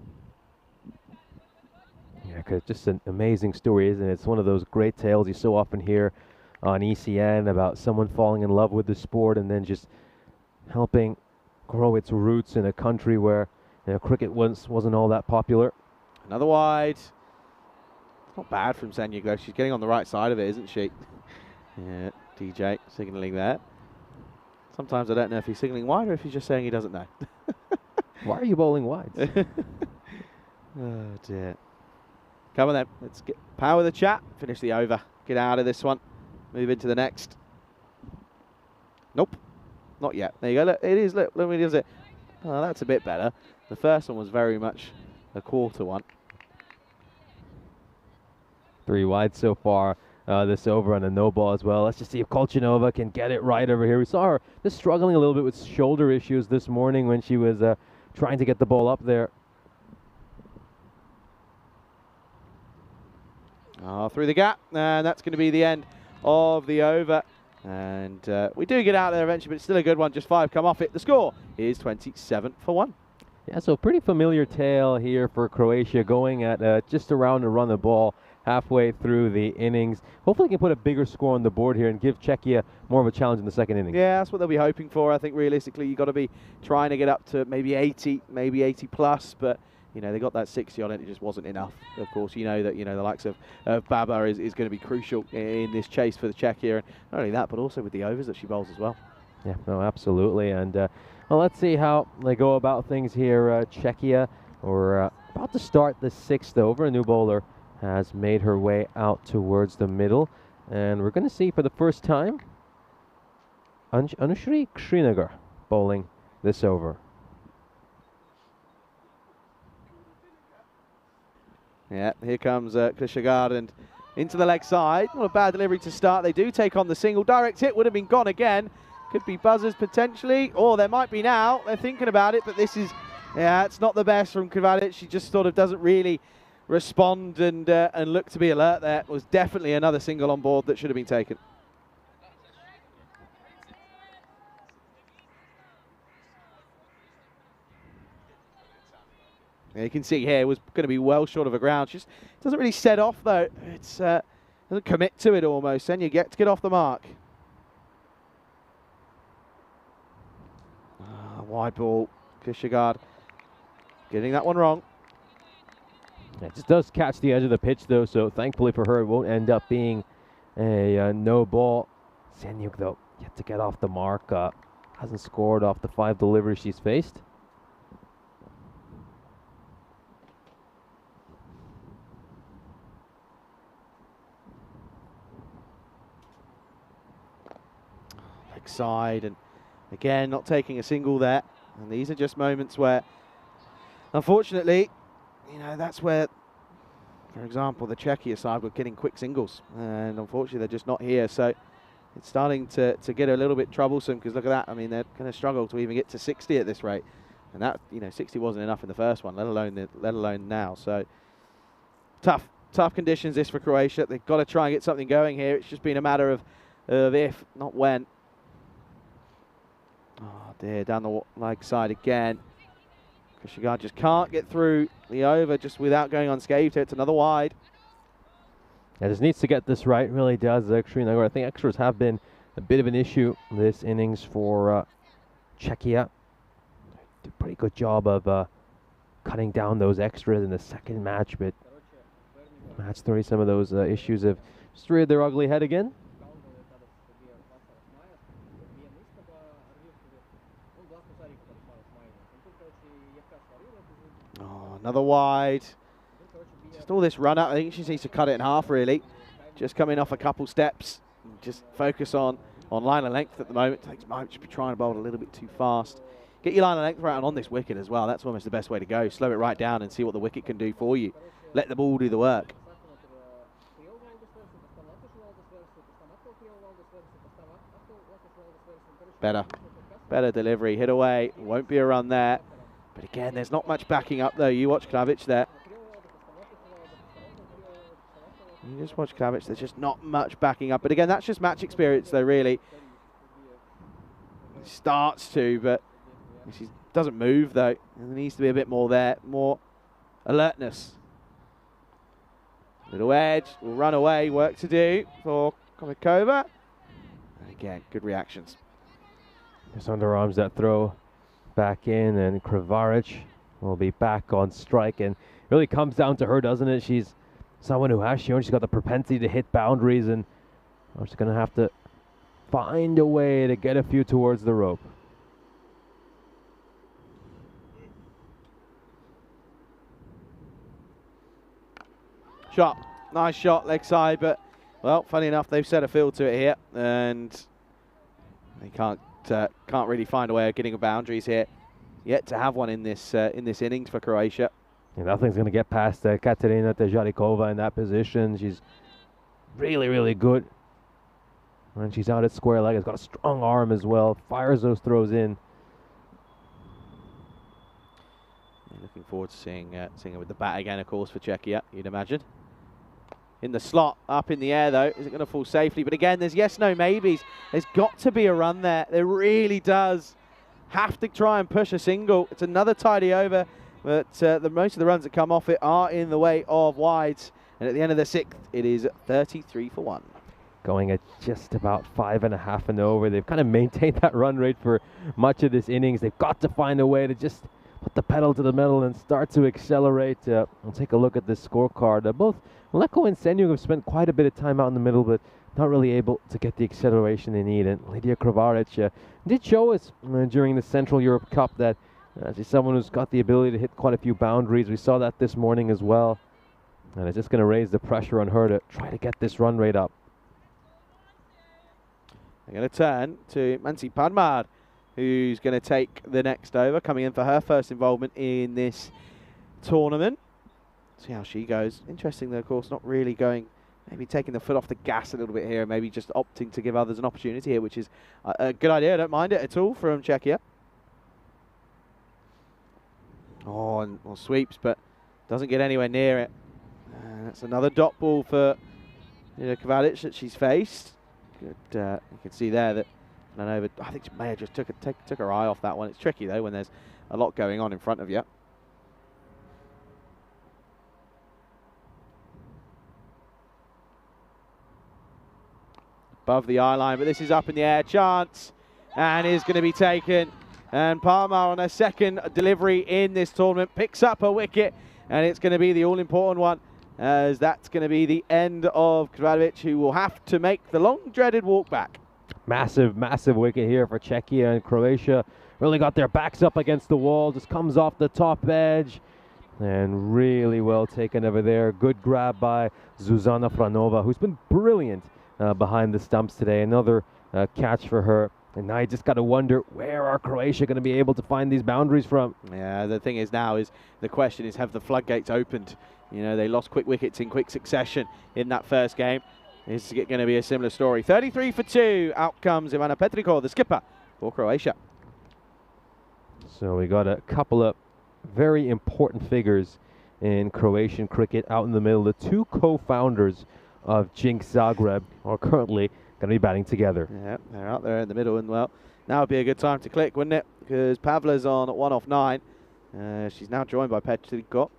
Yeah, 'cause just an amazing story, isn't it? It's one of those great tales you so often hear on ECN about someone falling in love with the sport and then just helping grow its roots in a country where, you know, cricket wasn't all that popular. Another wide. Not bad from Senyuk though. She's getting on the right side of it, isn't she? Yeah, DJ signalling there. Sometimes I don't know if he's signalling wide or if he's just saying he doesn't know. Why are you bowling wides? Oh dear. Come on then, let's get power the chat. Finish the over. Get out of this one. Move into the next. Nope. not yet. There you go. Look, it is. Look, let me do it. Oh, that's a bit better. The first one was very much a quarter one. 3 wide so far. This over on a no ball as well. Let's just see if Kolchinova can get it right over here. We saw her just struggling a little bit with shoulder issues this morning when she was trying to get the ball up there. Through the gap, and that's going to be the end of the over. And we do get out there eventually, but it's still a good one. Just 5 come off it. The score is 27-1. Yeah, so pretty familiar tale here for Croatia, going at just around to run the ball halfway through the innings. Hopefully can put a bigger score on the board here and give Czechia more of a challenge in the second inning. Yeah, that's what they'll be hoping for. I think realistically you've got to be trying to get up to maybe 80, maybe 80 plus, but you know, they got that 60 on it, it just wasn't enough. Of course, you know that, you know, the likes of Baba is going to be crucial in this chase for the Czechia, and not only that, but also with the overs that she bowls as well. Yeah, no, absolutely. And well, let's see how they go about things here. Czechia, we're about to start the 6th over. A new bowler has made her way out towards the middle, and we're going to see for the first time Anushri Srinagar bowling this over. Yeah, here comes Krishagard, and into the leg side. Not a bad delivery to start. They do take on the single. Direct hit would have been gone again. Could be buzzers potentially, or there might be now. They're thinking about it, but this is, yeah, it's not the best from Krivalic. She just sort of doesn't really respond and look to be alert there. It was definitely another single on board that should have been taken. Yeah, you can see here it was going to be well short of a ground. Just doesn't really set off though. It's doesn't commit to it almost. Then you get off the mark. Wide ball. Krishagard getting that one wrong. It just does catch the edge of the pitch though, so thankfully for her it won't end up being a no ball. Senyuk though yet to get off the mark. Hasn't scored off the 5 deliveries she's faced. Leg side, and again not taking a single there. And these are just moments where, unfortunately, you know, that's where, for example, the Czechia side were getting quick singles, and unfortunately they're just not here. So it's starting to get a little bit troublesome, because look at that. I mean, they're going to struggle to even get to 60 at this rate, and that, you know, 60 wasn't enough in the first one, let alone now. So tough conditions this for Croatia. They've got to try and get something going here. It's just been a matter of if, not when. Oh dear, down the leg side again. Krishagard just can't get through the over just without going unscathed. It's another wide. Yeah, just needs to get this right, really does. I think extras have been a bit of an issue this innings for Czechia. Did a pretty good job of cutting down those extras in the second match, but match 3, some of those issues have just reared their ugly head again. Oh, another wide. Just all this run up. I think she needs to cut it in half, really. Just coming off a couple steps. Just focus on line of length at the moment. Might just be trying to bowl a little bit too fast. Get your line of length right on this wicket as well. That's almost the best way to go. Slow it right down and see what the wicket can do for you. Let the ball do the work. Better delivery. Hit away. Won't be a run there. But again, there's not much backing up though. You watch Klavic there. You just watch Klavic. There's just not much backing up. But again, that's just match experience though, really. He starts to, but she doesn't move though. And there needs to be a bit more there. More alertness. Little edge. Will run away. Work to do for Komikova. And again, good reactions. Just underarms that throw back in, and Krivaric will be back on strike. And it really comes down to her, doesn't it? She's someone who has shown she's got the propensity to hit boundaries, and she's going to have to find a way to get a few towards the rope. Shot. Nice shot, leg side, but, well, funny enough, they've set a field to it here, and they can't can't really find a way of getting a boundaries here. Yet to have one in this innings for Croatia. And nothing's going to get past Katerina Tejarikova in that position. She's really, really good. And she's out at square leg. Has got a strong arm as well. Fires those throws in. Looking forward to seeing her with the bat again, of course, for Czechia, you'd imagine. In the slot, up in the air, though. Is it going to fall safely? But again, there's yes, no, maybes. There's got to be a run there. There really does. Have to try and push a single. It's another tidy over, but most of the runs that come off it are in the way of wides. And at the end of the 6th, it is 33 for 1. Going at just about 5.5 and over. They've kind of maintained that run rate for much of this innings. They've got to find a way to just put the pedal to the metal and start to accelerate. We'll take a look at this scorecard. Both Leko and Senyuk have spent quite a bit of time out in the middle, but not really able to get the acceleration they need. And Lydia Kravaric did show us during the Central Europe Cup that she's someone who's got the ability to hit quite a few boundaries. We saw that this morning as well. And it's just going to raise the pressure on her to try to get this run rate up. They're going to turn to Mansi Padmar, who's going to take the next over, coming in for her first involvement in this tournament. See how she goes. Interesting, though, of course, not really going, maybe taking the foot off the gas a little bit here, maybe just opting to give others an opportunity here, which is a good idea. I don't mind it at all from Czechia. Oh, and sweeps, but doesn't get anywhere near it. That's another dot ball for Kravaric that she's faced. Good, you can see there that I think she may have just took her eye off that one. It's tricky though when there's a lot going on in front of you. Above the eye line, but this is up in the air. Chance, and is going to be taken. And Palmer on her second delivery in this tournament picks up a wicket, and it's going to be the all-important one, as that's going to be the end of Kravaric, who will have to make the long-dreaded walk back. Massive, massive wicket here for Czechia, and Croatia really got their backs up against the wall. Just comes off the top edge, and really well taken over there. Good grab by Zuzana Franova, who's been brilliant behind the stumps today. Another catch for her. And now you just got to wonder, where are Croatia going to be able to find these boundaries from? Yeah, the thing is now is, the question is, have the floodgates opened? You know, they lost quick wickets in quick succession in that first game. Is it going to be a similar story? 33 for 2. Out comes Ivana Petrikova, the skipper for Croatia. So we got a couple of very important figures in Croatian cricket out in the middle. The two co-founders of Jinx Zagreb are currently going to be batting together. Yeah, they're out there in the middle, and well, now would be a good time to click, wouldn't it? Because Pavla's on 1 off 9. She's now joined by Petrikova.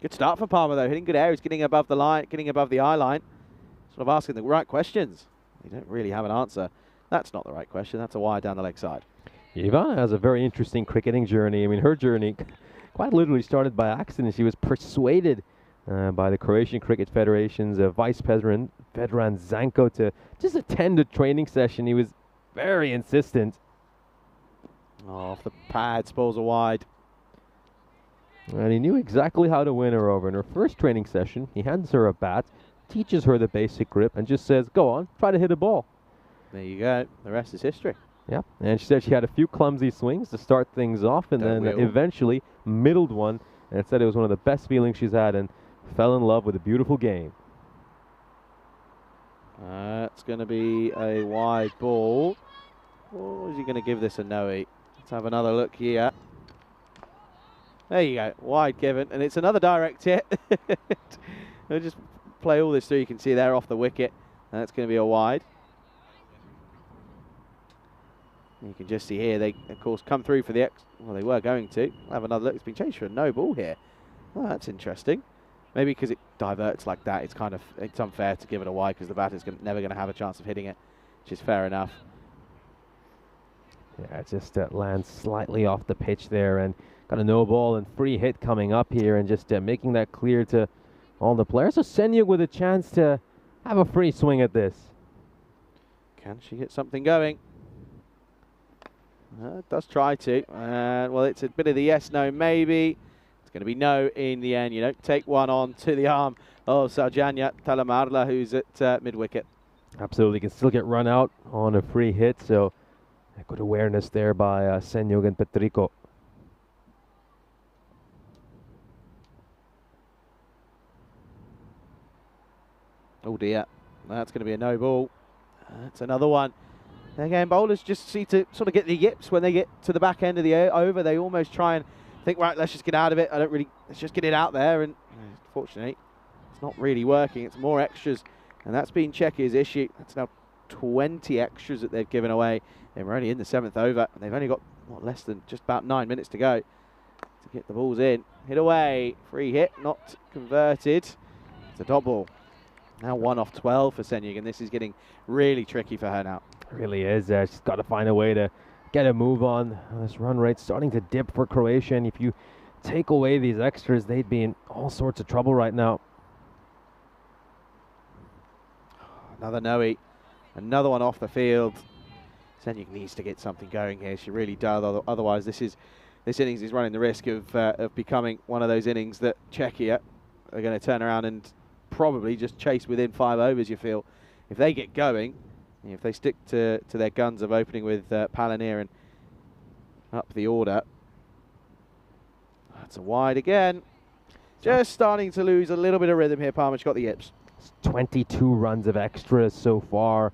Good start for Palmer though, hitting good areas, getting above the line, getting above the eye line. Sort of asking the right questions. You don't really have an answer. That's not the right question. That's a wide down the leg side. Ivana has a very interesting cricketing journey. I mean, her journey quite literally started by accident. She was persuaded by the Croatian Cricket Federation's vice president, Vedran Zanko, to just attend a training session. He was very insistent. Off the pad, spoils a wide. And he knew exactly how to win her over. In her first training session, he hands her a bat, teaches her the basic grip, and just says, go on, try to hit a ball. There you go. The rest is history. Yeah, and she said she had a few clumsy swings to start things off, and then eventually middled one, and said it was one of the best feelings she's had, and fell in love with a beautiful game. It's going to be a wide ball. Or is he going to give this a no-eat? Let's have another look here. There you go, wide given, and it's another direct hit. We'll just play all this through. You can see there off the wicket, and that's going to be a wide. You can just see here, they of course come through for the well, they were going to. We'll have another look. It's been changed for a no ball here. Well, that's interesting. Maybe because it diverts like that, it's unfair to give it a wide, because the batter's never going to have a chance of hitting it, which is fair enough. Yeah, it just lands slightly off the pitch there, and got a no ball and free hit coming up here, and just making that clear to all the players. So Senyuk with a chance to have a free swing at this. Can she get something going? Does try to. Well, it's a bit of the yes, no, maybe. It's going to be no in the end. You don't take one on to the arm of Saljanya Talamarla, who's at mid-wicket. Absolutely, can still get run out on a free hit, so a good awareness there by Senyog and Petrico. Oh dear, that's going to be a no ball. That's another one. Again, bowlers just see to sort of get the yips when they get to the back end of the over. They almost try and think, right, let's just get out of it. Let's just get it out there. And fortunately, it's not really working. It's more extras. And that's been Czechia's issue. That's now 20 extras that they've given away. They were only in the 7th over. And they've only got, less than just about 9 minutes to go to get the balls in. Hit away. Free hit, not converted. It's a dot ball. Now 1 off 12 for Senyug, and this is getting really tricky for her now. It really is. She's got to find a way to get a move on. This run rate's starting to dip for Croatia, and if you take away these extras, they'd be in all sorts of trouble right now. Another no-eat. Another one off the field. Senyug needs to get something going here. She really does. Otherwise, this innings is running the risk of becoming one of those innings that Czechia are going to turn around and probably just chase within 5 overs, you feel. If they get going, if they stick to their guns of opening with Palanir and up the order. That's a wide again. Just starting to lose a little bit of rhythm here, Palmer. She's got the yips. It's 22 runs of extras so far.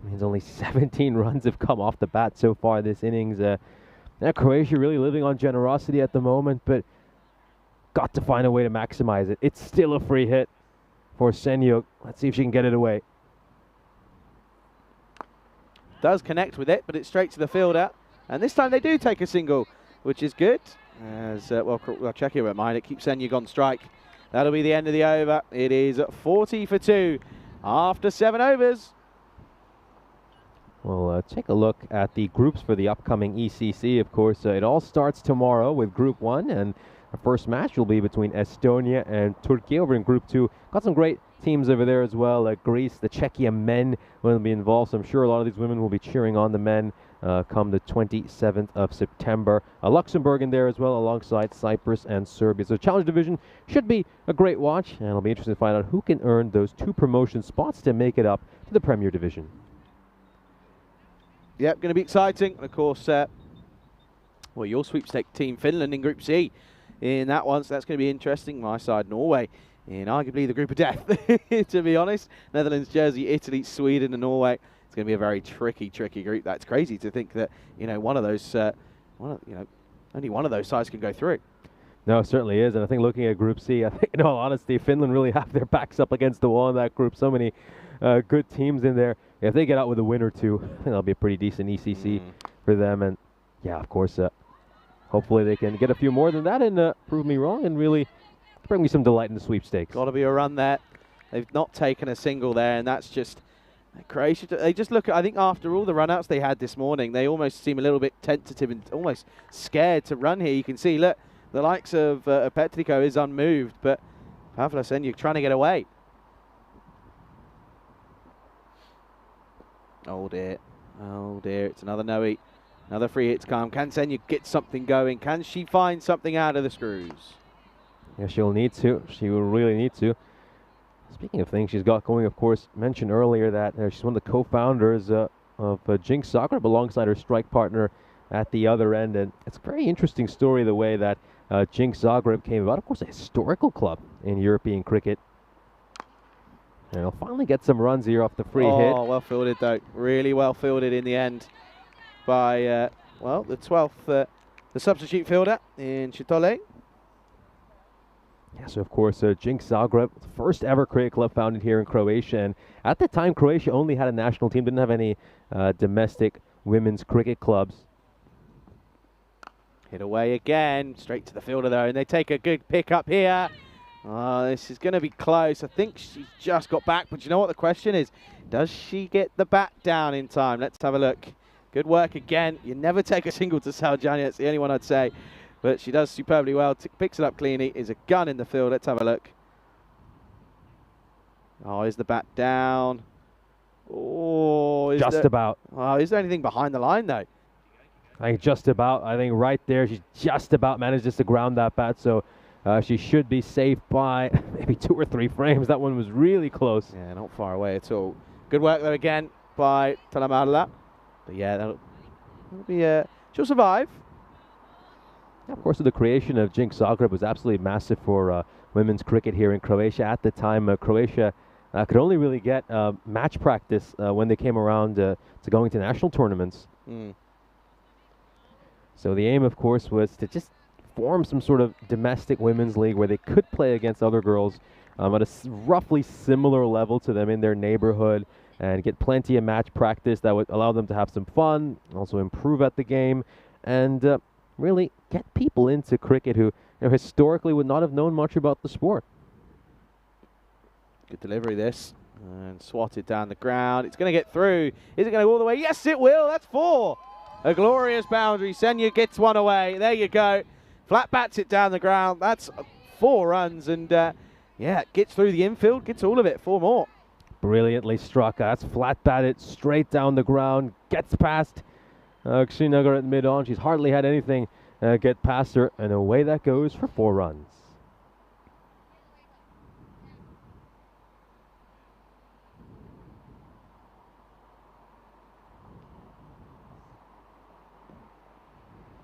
It means only 17 runs have come off the bat so far this innings. Now Croatia really living on generosity at the moment, but got to find a way to maximize it. It's still a free hit for Senyug. Let's see if she can get it away. Does connect with it, but it's straight to the fielder. And this time they do take a single, which is good. As well, Czechia won't mind it. Keeps Senyug on strike. That'll be the end of the over. It is 40 for 2 after 7 overs. We'll take a look at the groups for the upcoming ECC. Of course, it all starts tomorrow with Group 1, and our first match will be between Estonia and Turkey over in Group 2. Got some great teams over there as well. Greece, the Czechia men will be involved, so I'm sure a lot of these women will be cheering on the men come the 27th of September. Luxembourg in there as well, alongside Cyprus and Serbia. So Challenge Division should be a great watch, and it'll be interesting to find out who can earn those 2 promotion spots to make it up to the Premier Division. Yep, going to be exciting. And of course, well, your sweepstake team, Finland in Group C in that one, so that's going to be interesting. My side, Norway, in arguably the group of death, to be honest. Netherlands, Jersey, Italy, Sweden and Norway. It's going to be a very tricky group. That's crazy to think that, one of those, only one of those sides can go through. No, it certainly is. And I think looking at Group C, I think, in all honesty, Finland really have their backs up against the wall in that group. So many good teams in there. If they get out with a win or two, I think that'll be a pretty decent ECC for them. And yeah, of course, hopefully they can get a few more than that and prove me wrong and really bring me some delight in the sweepstakes. Got to be a run there. They've not taken a single there, and that's just Croatia. They just look at, I think after all the run-outs they had this morning, they almost seem a little bit tentative and almost scared to run here. You can see, look, the likes of Petrico is unmoved, but Pavla Senyug trying to get away. Oh dear, it's another no-eat. Another free hit to come. Can Senyug get something going? Can she find something out of the screws? Yeah, she'll need to. She will really need to. Speaking of things she's got going, of course, mentioned earlier that she's one of the co-founders of Jinx Zagreb alongside her strike partner at the other end. And it's a very interesting story, the way that Jinx Zagreb came about. Of course, a historical club in European cricket. And he'll finally get some runs here off the free hit. Oh, well fielded though. Really well fielded in the end by, well, the 12th, the substitute fielder in Chitole. Yeah, so of course, Jinx Zagreb, first ever cricket club founded here in Croatia. And at the time, Croatia only had a national team, didn't have any domestic women's cricket clubs. Hit away again, straight to the fielder though, and they take a good pick up here. Oh, this is going to be close. I think she's just got back, but you know what the question is? Does she get the bat down in time? Let's have a look. Good work again. You never take a single to Saljania. It's the only one I'd say. But she does superbly well. Picks it up cleanly. Is a gun in the field. Let's have a look. Oh, is the bat down? Oh, just about. Oh, is there anything behind the line though? I think just about. I think right there, she's just about managed just to ground that bat. So she should be safe by maybe 2 or 3 frames. That one was really close. Yeah, not far away at all. Good work though again by Talamarla. But yeah, that'll be she'll survive. Of course, the creation of Jinx Zagreb was absolutely massive for women's cricket here in Croatia. At the time, Croatia could only really get match practice when they came around to going to national tournaments. So the aim, of course, was to just form some sort of domestic women's league where they could play against other girls at a roughly similar level to them in their neighborhood and get plenty of match practice that would allow them to have some fun, also improve at the game, and really get people into cricket who historically would not have known much about the sport. Good delivery this. And swatted down the ground. It's going to get through. Is it going to go all the way? Yes, it will. That's 4. A glorious boundary. Senya gets one away. There you go. Flat bats it down the ground. That's 4 runs. And yeah, gets through the infield. Gets all of it. 4 more. Brilliantly struck. That's flat batted straight down the ground. Gets past Srinagar at mid-on. She's hardly had anything get past her. And away that goes for 4 runs.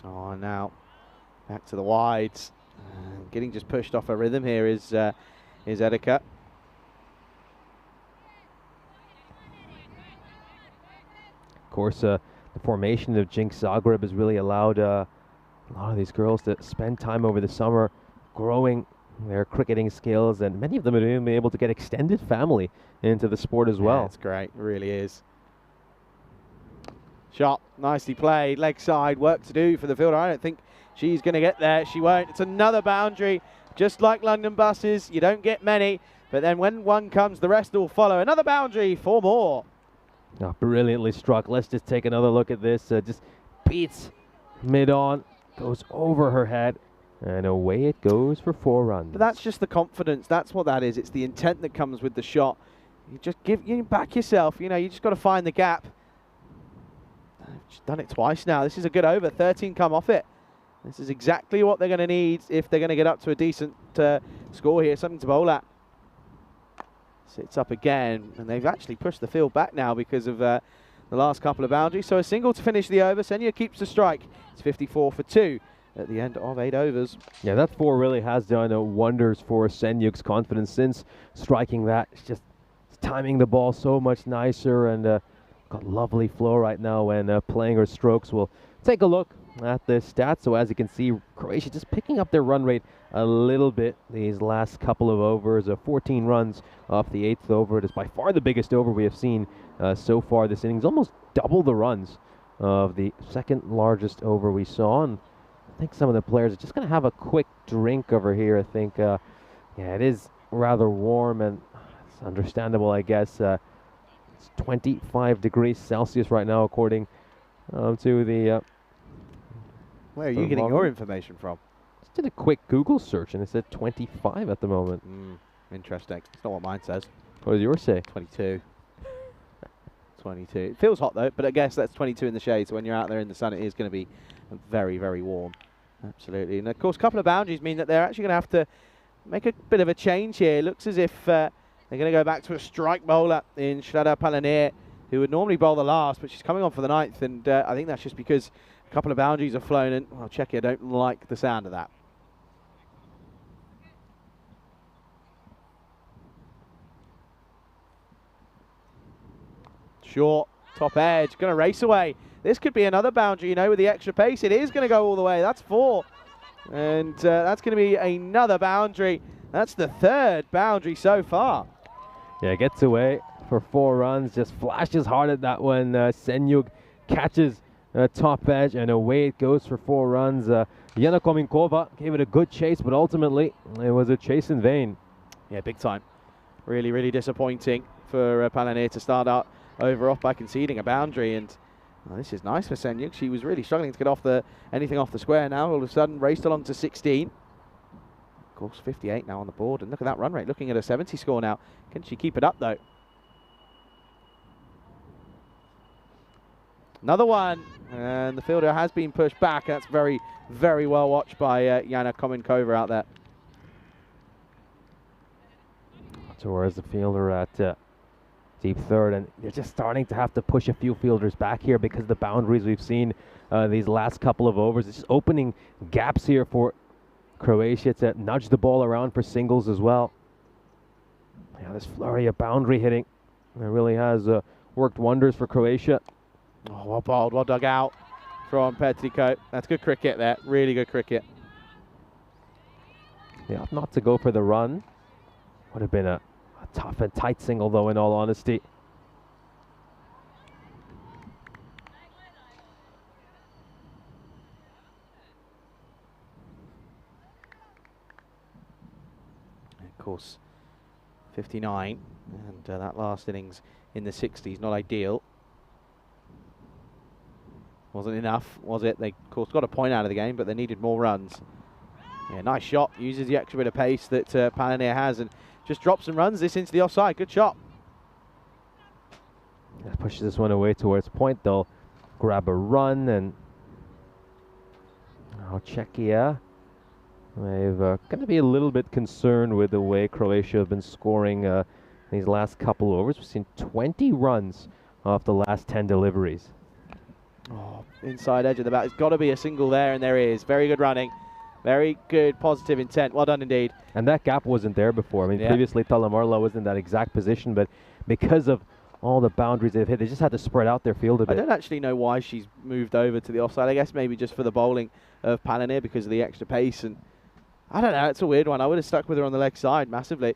Oh, now back to the wides. Getting just pushed off her rhythm here is Edeka. Of course, the formation of Jinx Zagreb has really allowed a lot of these girls to spend time over the summer growing their cricketing skills, and many of them have even been able to get extended family into the sport as well. That's great, it really is. Shot, nicely played, leg side, work to do for the fielder. I don't think she's going to get there. She won't. It's another boundary, just like London buses. You don't get many, but then when one comes, the rest will follow. Another boundary, 4 more. Oh, brilliantly struck. Let's just take another look at this. Just beats mid-on, goes over her head, and away it goes for 4 runs. But that's just the confidence. That's what that is. It's the intent that comes with the shot. You just back yourself. You just got to find the gap. She's done it twice now. This is a good over. 13 come off it. This is exactly what they're going to need if they're going to get up to a decent score here. Something to bowl at. Sits up again, and they've actually pushed the field back now because of the last couple of boundaries. So a single to finish the over. Senya keeps the strike. It's 54 for 2 at the end of 8 overs. Yeah, that 4 really has done wonders for Senyuk's confidence since striking that. It's just timing the ball so much nicer, and got lovely flow right now when playing her strokes. We'll take a look at the stats. So as you can see, Croatia just picking up their run rate a little bit these last couple of overs. 14 runs off the 8th over. It is by far the biggest over we have seen so far this innings. Almost double the runs of the second largest over we saw. And I think some of the players are just going to have a quick drink over here. I think, yeah, it is rather warm, and it's understandable, I guess. It's 25 degrees Celsius right now, according to the... Where are you getting your information from? Just did a quick Google search, and it said 25 at the moment. Interesting. It's not what mine says. What does yours say? 22. 22. It feels hot, though, but I guess that's 22 in the shade, so when you're out there in the sun, it is going to be very, very warm. Absolutely. And, of course, a couple of boundaries mean that they're actually going to have to make a bit of a change here. It looks as if... they're going to go back to a strike bowler in Shlada Palanir, who would normally bowl the last, but she's coming on for the 9th, and I think that's just because a couple of boundaries have flown, and Czechia don't like the sound of that. Short, top edge, going to race away. This could be another boundary, with the extra pace. It is going to go all the way. That's 4. And that's going to be another boundary. That's the 3rd boundary so far. Yeah, gets away for 4 runs. Just flashes hard at that one. Senyuk catches top edge, and away it goes for 4 runs. Yana Kominkova gave it a good chase, but ultimately it was a chase in vain. Yeah, big time. Really, really disappointing for Palanir to start out over off by conceding a boundary. And this is nice for Senyuk. She was really struggling to get anything off the square. Now all of a sudden raced along to 16. Of course, 58 now on the board, and look at that run rate, looking at a 70 score now. Can she keep it up, though? Another one, and the fielder has been pushed back. That's very, very well watched by Yana Kominkova out there. Towards the fielder at deep third, and they're just starting to have to push a few fielders back here because of the boundaries we've seen these last couple of overs. It's just opening gaps here for Croatia to nudge the ball around for singles as well. Yeah, this flurry of boundary hitting, it really has worked wonders for Croatia. Oh, well bowled, well dug out from Petrico. That's good cricket there, really good cricket. They ought not to go for the run. Would have been a tough and tight single, though, in all honesty. Of course, 59, and that last innings in the 60s, not ideal. Wasn't enough, was it? They, of course, got a point out of the game, but they needed more runs. Yeah, nice shot. Uses the extra bit of pace that Palanir has and just drops and runs this into the offside. Good shot. Yeah, pushes this one away towards point. They'll grab a run, and now Czechia, they've going to be a little bit concerned with the way Croatia have been scoring these last couple overs. We've seen 20 runs off the last 10 deliveries. Oh, inside edge of the bat. There's got to be a single there, and there is. Very good running. Very good, positive intent. Well done indeed. And that gap wasn't there before. I mean, previously Talamarla was in that exact position, but because of all the boundaries they've hit, they just had to spread out their field a bit. I don't actually know why she's moved over to the offside. I guess maybe just for the bowling of Palanir because of the extra pace. And I don't know, it's a weird one. I would have stuck with her on the leg side massively.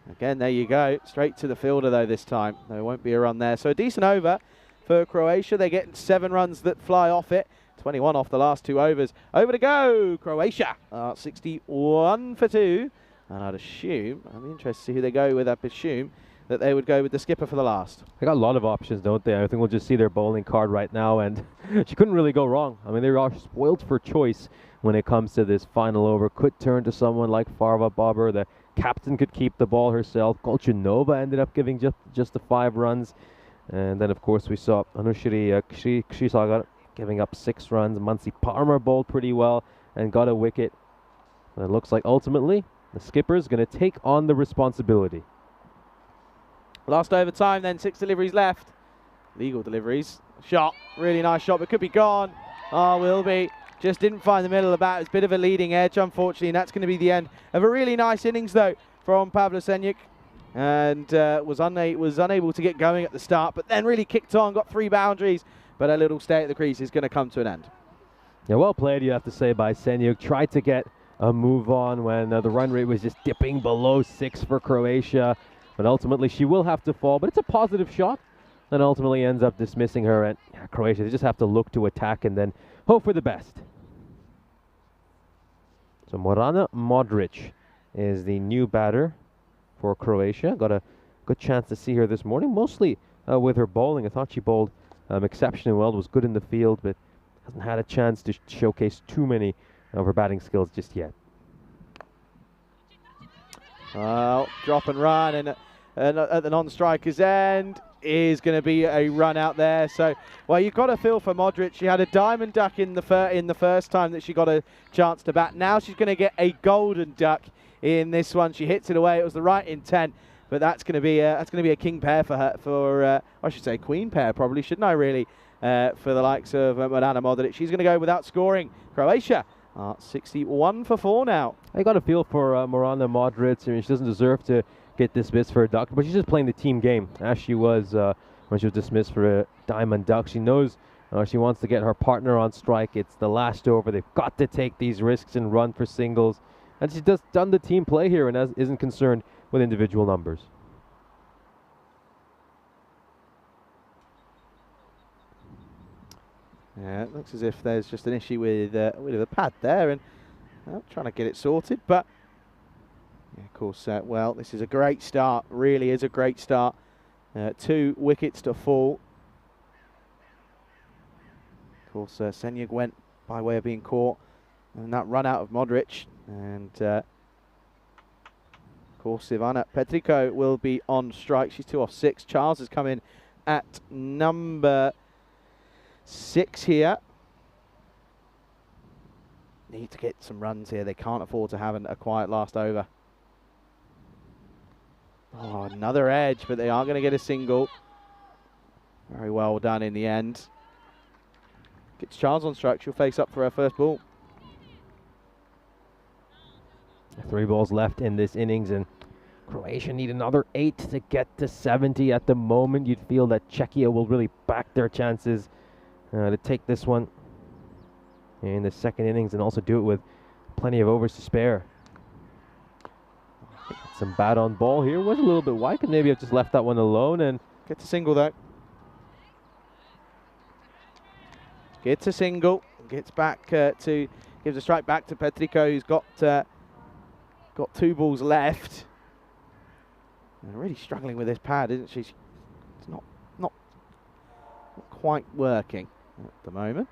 Again, there you go. Straight to the fielder, though, this time. There won't be a run there. So a decent over for Croatia. They get 7 runs that fly off it. 21 off the last 2 overs. Over to go, Croatia. 61 for 2. And I'd assume, I'm interested to see who they go with. I presume that they would go with the skipper for the last. They got a lot of options, don't they? I think we'll just see their bowling card right now, and she couldn't really go wrong. I mean, they are spoiled for choice when it comes to this final over. Could turn to someone like Farva Bobber. The captain could keep the ball herself. Kolchinova ended up giving just the 5 runs. And then, of course, we saw Anushri Kshisagar giving up 6 runs. Muncie Palmer bowled pretty well and got a wicket. And it looks like ultimately the skipper's going to take on the responsibility. Last overtime then, 6 deliveries left. Legal deliveries. Shot, really nice shot, but could be gone. Oh, will be. Just didn't find the middle of the bat. It's a bit of a leading edge, unfortunately, and that's going to be the end of a really nice innings, though, from Pavlo Senjuk. And was unable to get going at the start, but then really kicked on, got 3 boundaries, but a little stay at the crease is going to come to an end. Yeah, well played, you have to say, by Senjuk. Tried to get a move on when the run rate was just dipping below 6 for Croatia, but ultimately she will have to fall, but it's a positive shot, and ultimately ends up dismissing her, and Croatia, they just have to look to attack and then hope for the best. So Morana Modric is the new batter for Croatia. Got a good chance to see her this morning, mostly with her bowling. I thought she bowled exceptionally well, was good in the field, but hasn't had a chance to showcase too many of her batting skills just yet. Drop and run, and at the non-striker's end is going to be a run out there. So, well, you've got to feel for Modric. She had a diamond duck in the first time that she got a chance to bat. Now she's going to get a golden duck in this one. She hits it away. It was the right intent, but that's going to be a king pair for her. I should say queen pair, probably, shouldn't I? Really, for the likes of Morana Modric. She's going to go without scoring. Croatia 61 for 4 now. I got a feel for Morana Modric. I mean, she doesn't deserve to get dismissed for a duck, but she's just playing the team game, as she was when she was dismissed for a diamond duck. She knows she wants to get her partner on strike. It's the last over. They've got to take these risks and run for singles. And she's just done the team play here and isn't concerned with individual numbers. Yeah, it looks as if there's just an issue with the pad there, and trying to get it sorted. But yeah, of course, well, this is a great start. Really is a great start. 2 wickets to fall. Of course, Senjuk went by way of being caught, and that run out of Modric. And of course, Ivana Petrico will be on strike. She's 2 off 6. Charles has come in at number 6 here. Need to get some runs here. They can't afford to have a quiet last over. Oh, another edge, but they are going to get a single. Very well done in the end. Gets Charles on strike. She'll face up for her first ball. 3 balls left in this innings, and Croatia need another 8 to get to 70 at the moment. You'd feel that Czechia will really back their chances to take this one in the second innings and also do it with plenty of overs to spare. Some bat on ball here. Was a little bit wide. Could maybe have just left that one alone and gets a single though. Gets a single. Gets back gives a strike back to Petrico, who's got 2 balls left. And really struggling with this pad, isn't she? It's not quite working at the moment.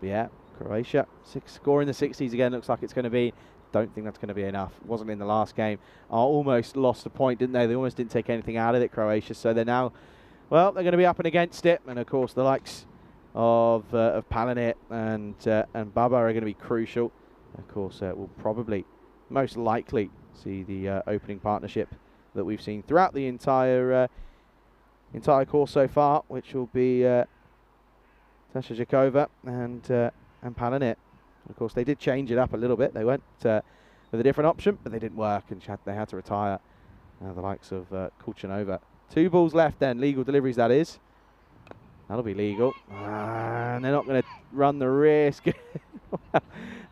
But yeah, Croatia score in the 60s again. Looks like it's going to be. Don't think that's going to be enough. Wasn't in the last game. Almost lost a point, didn't they? They almost didn't take anything out of it, Croatia. So they're now, well, they're going to be up and against it. And of course, the likes of Palanit and Baba are going to be crucial. Of course, we'll probably, most likely, see the opening partnership that we've seen throughout the entire course so far, which will be Tasha Jakova and Palanit. Of course, they did change it up a little bit. They went with a different option, but they didn't work, and they had to retire the likes of Kulchanova. 2 balls left then, legal deliveries that is. That'll be legal. And they're not going to run the risk. There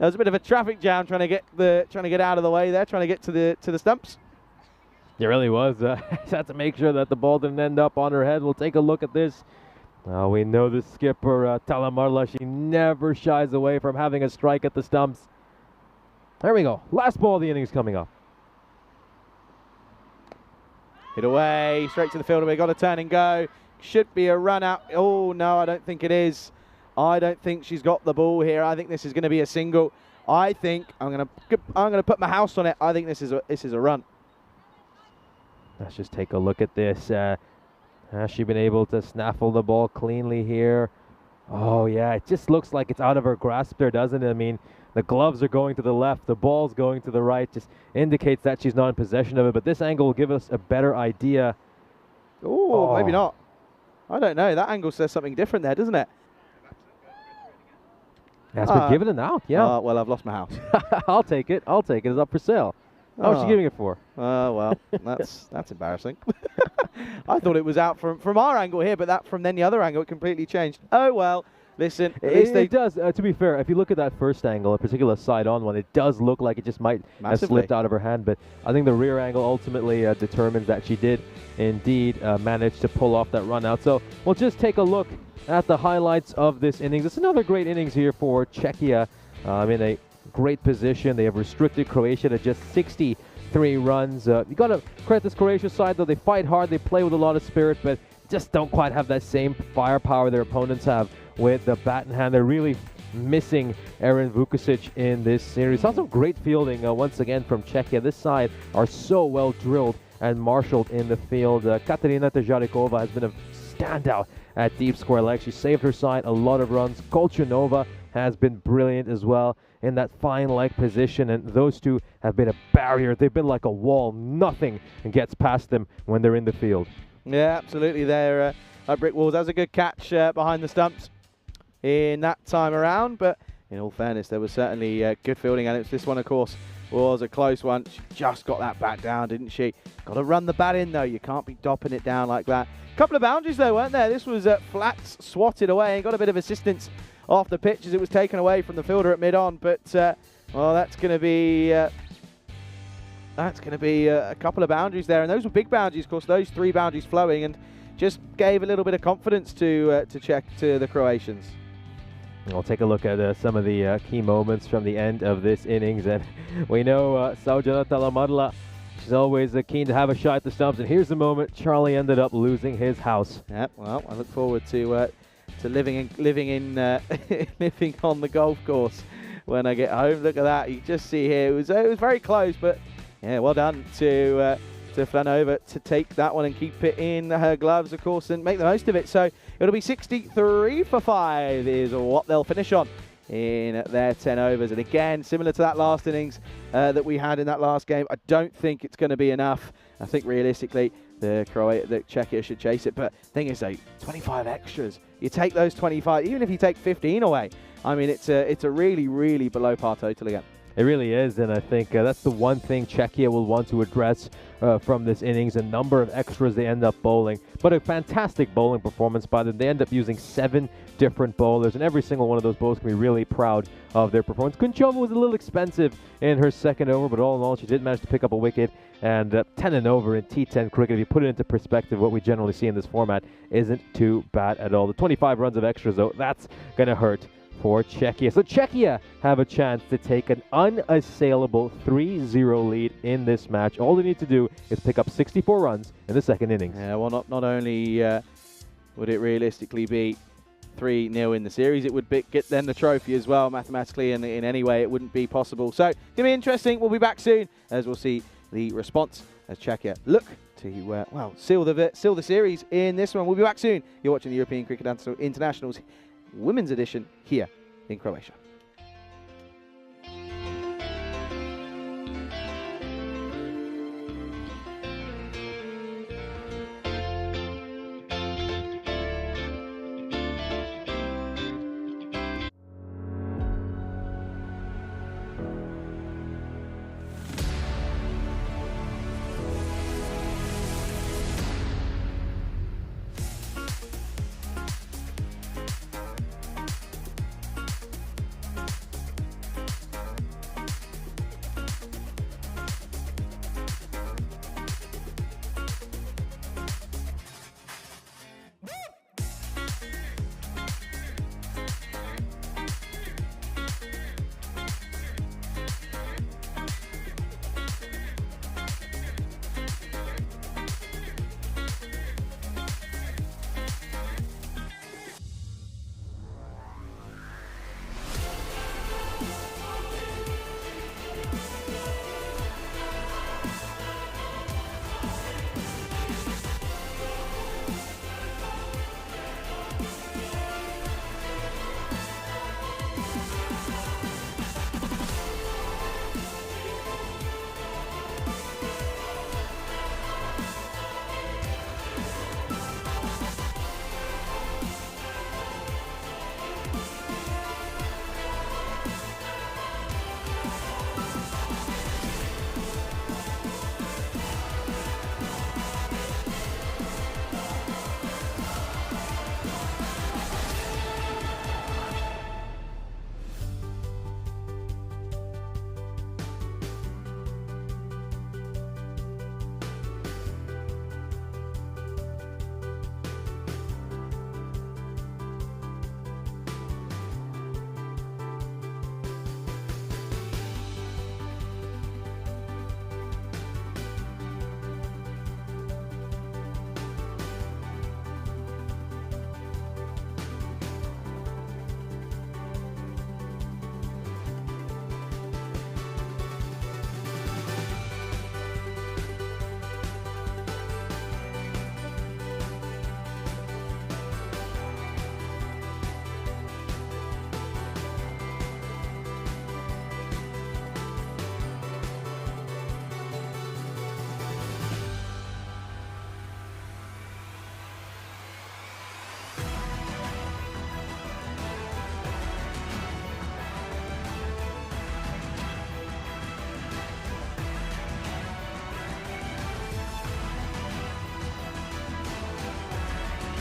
was a bit of a traffic jam trying to get out of the way there, trying to get to the stumps. it really was. Had to make sure that the ball didn't end up on her head. We'll take a look at this. We know the skipper, Talamarla, she never shies away from having a strike at the stumps. There we go. Last ball of the innings coming up. Hit away, straight to the fielder. We got a turn and go. Should be a run out. Oh no, I don't think it is. I don't think she's got the ball here. I think this is going to be a single. I think I'm going to put my house on it. I think this is a run. Let's just take a look at this. Has she been able to snaffle the ball cleanly here? Oh yeah, it just looks like it's out of her grasp there, doesn't it? I mean, the gloves are going to the left, the ball's going to the right. Just indicates that she's not in possession of it. But this angle will give us a better idea. Ooh, maybe not. I don't know. That angle says something different there, doesn't it? Has been given an out, yeah. Well, I've lost my house. I'll take it. I'll take it. It's up for sale. How much are you giving it for? Well, that's embarrassing. I thought it was out from our angle here, but from the other angle, it completely changed. Oh, well, listen. It does. To be fair, if you look at that first angle, a particular side-on one, it does look like it just might have slipped out of her hand. But I think the rear angle ultimately determines that she did indeed manage to pull off that run out. So we'll just take a look at the highlights of this innings. It's another great innings here for Czechia. In a great position. They have restricted Croatia to just 63 runs. You got to credit this Croatia side, though. They fight hard. They play with a lot of spirit, but just don't quite have that same firepower their opponents have with the bat in hand. They're really missing Aaron Vukusic in this series. Saw some great fielding once again from Czechia. This side are so well drilled and marshaled in the field. Katerina Tejarikova has been a standout at deep square leg. She saved her side a lot of runs. Kulchanova has been brilliant as well in that fine leg position, and those two have been a barrier. They've been like a wall. Nothing gets past them when they're in the field. Yeah, absolutely. They're like brick walls. That was a good catch behind the stumps in that time around, but in all fairness, there was certainly good fielding, and this one, of course, was a close one. She just got that bat down, didn't she? Got to run the bat in, though. You can't be dopping it down like that. Couple of boundaries, though, weren't there? This was flats swatted away and got a bit of assistance off the pitch as it was taken away from the fielder at mid-on. But, well, that's going to be a couple of boundaries there. And those were big boundaries, of course, those 3 boundaries flowing, and just gave a little bit of confidence to the Croatians. We'll take a look at some of the key moments from the end of this innings. And we know Saujana Talamadla, she's always keen to have a shot at the stumps. And here's the moment Charlie ended up losing his house. Yep, well, I look forward to living on the golf course when I get home. Look at that. You just see here, it was very close, but yeah, well done to Flanova to take that one and keep it in her gloves, of course, and make the most of it. So it'll be 63 for 5 is what they'll finish on in their 10 overs. And again, similar to that last innings that we had in that last game, I don't think it's going to be enough. I think realistically, the Czechia should chase it. But the thing is, though, 25 extras. You take those 25, even if you take 15 away, I mean, it's a really, really below par total again. It really is, and I think that's the one thing Czechia will want to address from this innings, a number of extras they end up bowling. But a fantastic bowling performance by them. They end up using 7 different bowlers, and every single one of those bowlers can be really proud of their performance. Kunchova was a little expensive in her second over, but all in all, she did manage to pick up a wicket, and 10 and over in T10 cricket, if you put it into perspective, what we generally see in this format isn't too bad at all. The 25 runs of extras, though, that's going to hurt for Czechia. So Czechia have a chance to take an unassailable 3-0 lead in this match. All they need to do is pick up 64 runs in the second innings. Yeah, well, not only would it realistically be 3-0 in the series, it would get them the trophy as well, mathematically, and in any way it wouldn't be possible. So, it's going to be interesting. We'll be back soon as we'll see the response as Czechia look to, seal the series in this one. We'll be back soon. You're watching the European Cricket Internationals Women's Edition here in Croatia.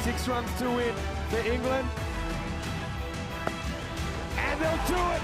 Six runs to win for England. And they'll do it!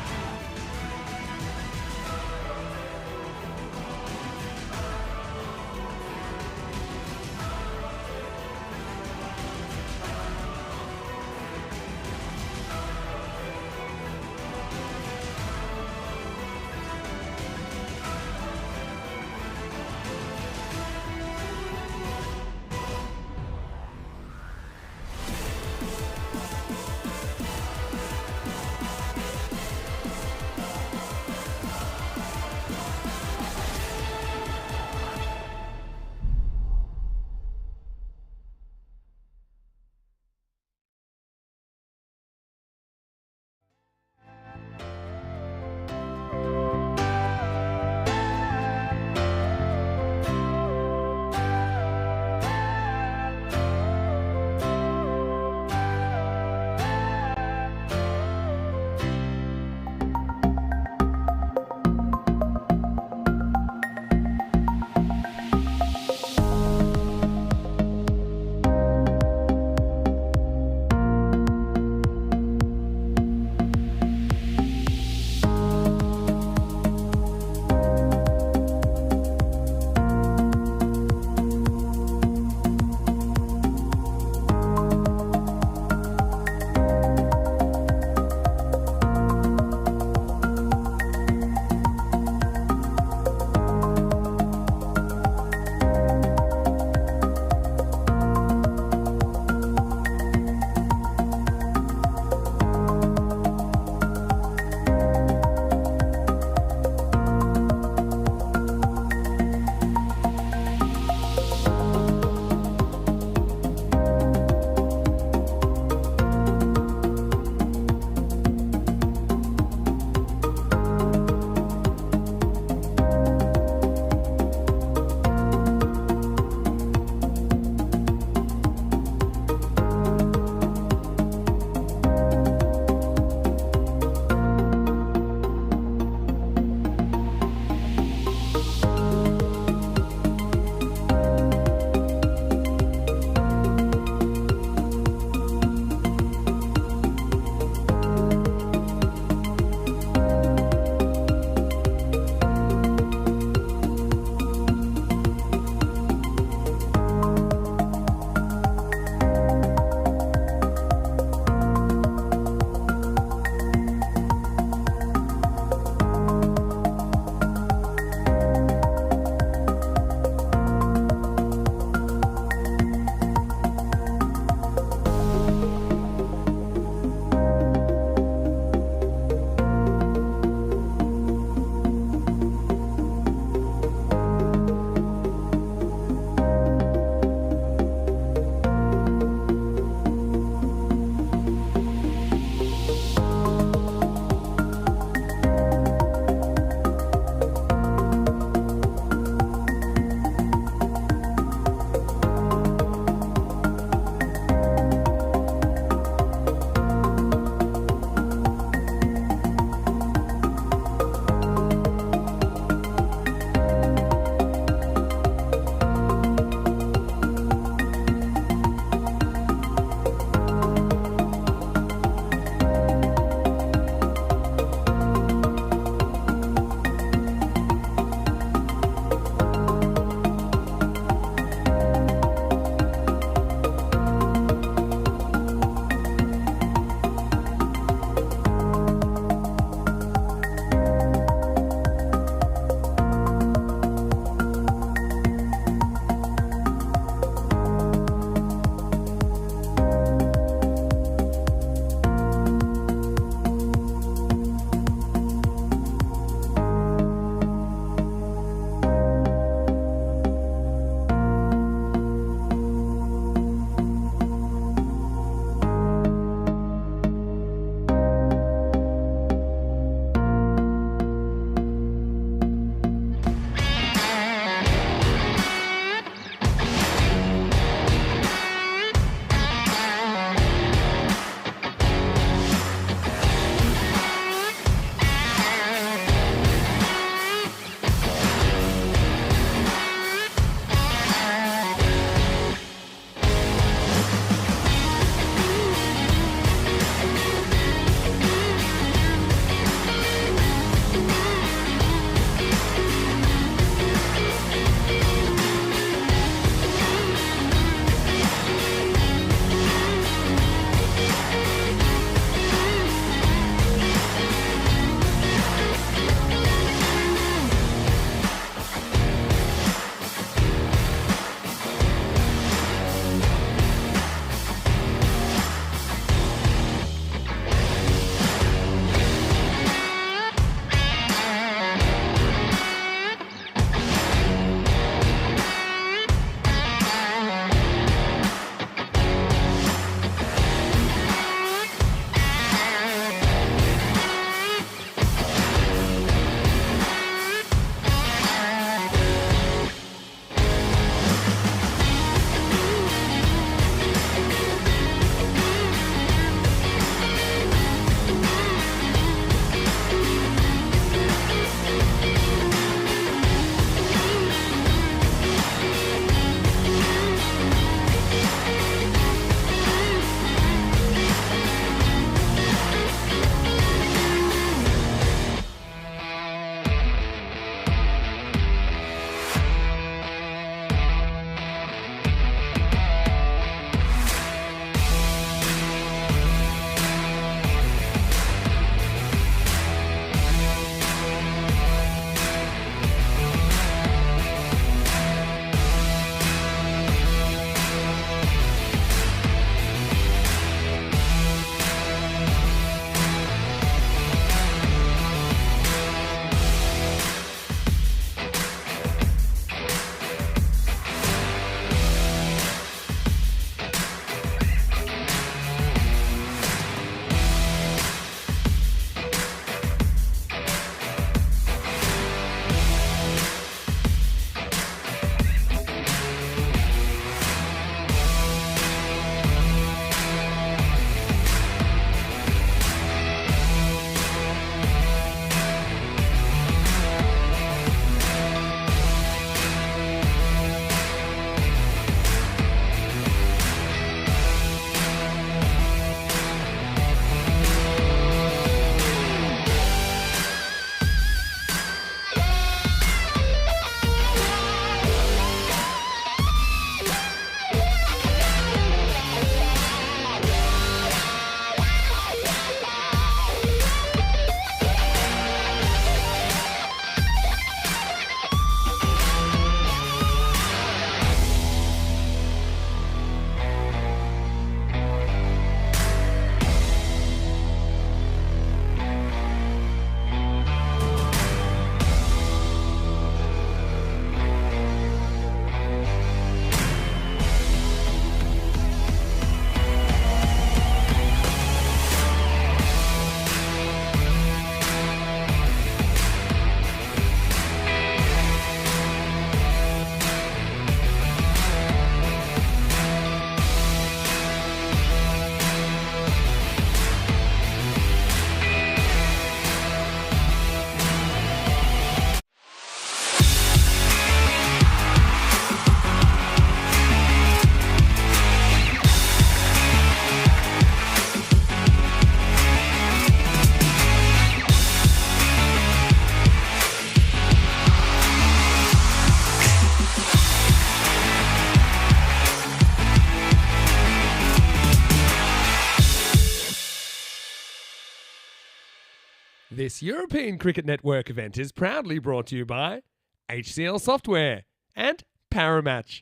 This European Cricket Network event is proudly brought to you by HCL Software and Paramatch.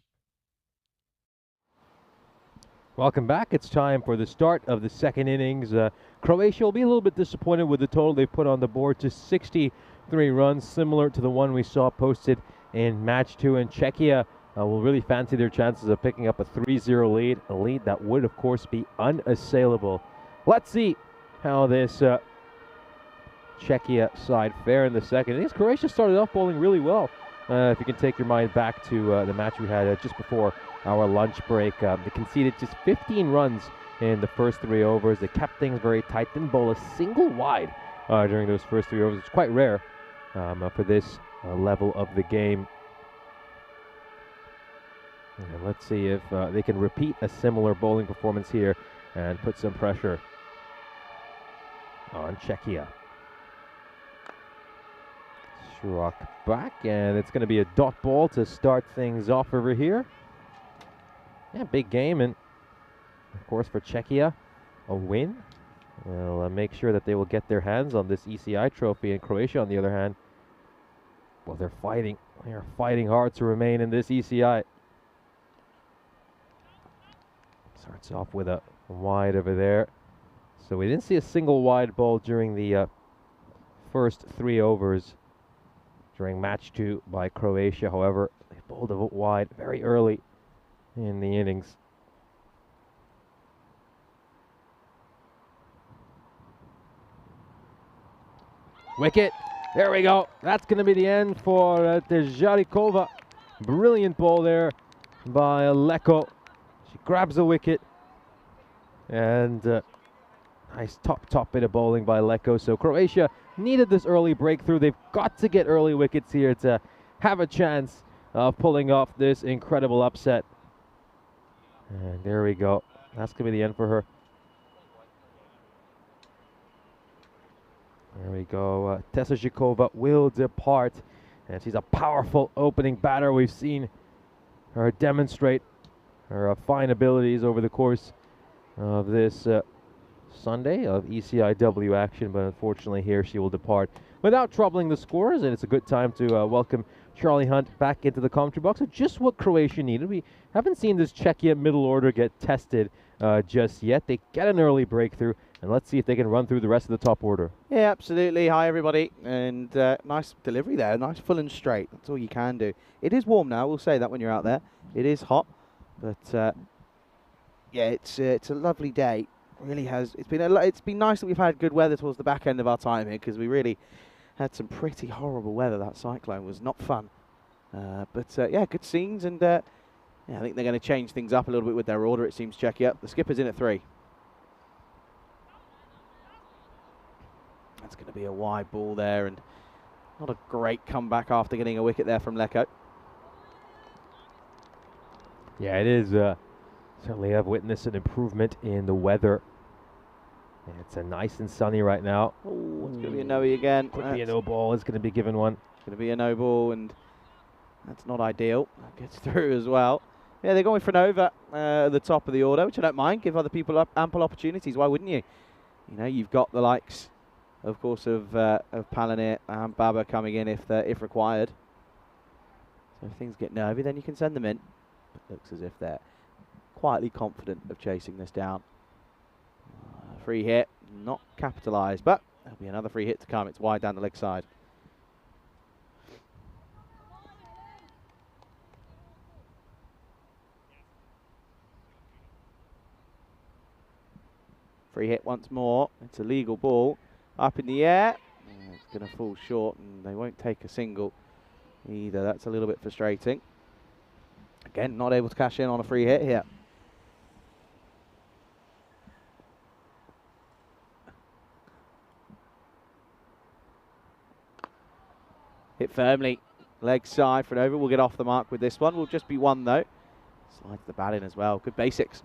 Welcome back. It's time for the start of the second innings. Croatia will be a little bit disappointed with the total they've put on the board to 63 runs, similar to the one we saw posted in match 2. And Czechia will really fancy their chances of picking up a 3-0 lead, a lead that would, of course, be unassailable. Let's see how this Czechia side fare in the second innings. Croatia started off bowling really well. If you can take your mind back to the match we had just before our lunch break. They conceded just 15 runs in the first 3 overs. They kept things very tight, didn't bowl a single wide during those first 3 overs. It's quite rare for this level of the game. And let's see if they can repeat a similar bowling performance here and put some pressure on Czechia. Struck back, and it's going to be a dot ball to start things off over here. Yeah, big game, and of course for Czechia, a win will make sure that they will get their hands on this ECI trophy. And Croatia, on the other hand, well, they're fighting. They are fighting hard to remain in this ECI. Starts off with a wide over there. So we didn't see a single wide ball during the first 3 overs during match 2 by Croatia. However, they bowled a wide very early in the innings. Wicket. There we go. That's going to be the end for Tejarikova. Brilliant ball there by Leko. She grabs a wicket. And nice top bit of bowling by Leko. So Croatia needed this early breakthrough. They've got to get early wickets here to have a chance of pulling off this incredible upset. And there we go. That's going to be the end for her. There we go. Tesažikova will depart. And she's a powerful opening batter. We've seen her demonstrate her fine abilities over the course of this Sunday of ECI-W action. But unfortunately here she will depart without troubling the scores. And it's a good time to welcome Charlie Hunt back into the commentary box. So just what Croatia needed. We haven't seen this Czechia middle order get tested just yet. They get an early breakthrough, and let's see if they can run through the rest of the top order. Yeah, absolutely. Hi, everybody. And nice delivery there. Nice full and straight. That's all you can do. It is warm now. We'll say that when you're out there. It is hot. But, yeah, it's a lovely day. It really has. It's been nice that we've had good weather towards the back end of our time here, because we really had some pretty horrible weather. That cyclone was not fun. Yeah, good scenes. And yeah, I think they're going to change things up a little bit with their order, it seems, Czechia. The skipper's in at 3. That's going to be a wide ball there, and not a great comeback after getting a wicket there from Leko. Yeah, it is. Certainly have witnessed an improvement in the weather. And it's nice and sunny right now. Oh, it's going to be a no-y again. Could be a no ball. It's going to be given one. It's going to be a no ball, and that's not ideal. That gets through as well. Yeah, they're going for an over at the top of the order, which I don't mind. Give other people ample opportunities. Why wouldn't you? You know, you've got the likes, of course, of Palanir and Baba coming in if required. So if things get nervy, then you can send them in. It looks as if they're quietly confident of chasing this down. Free hit, not capitalised, but there'll be another free hit to come. It's wide down the leg side. Free hit once more. It's a legal ball. Up in the air. It's going to fall short, and they won't take a single either. That's a little bit frustrating. Again, not able to cash in on a free hit here. Hit firmly. Leg side for an over. We'll get off the mark with this one. Will just be 1 though. Slides the bat in as well. Good basics.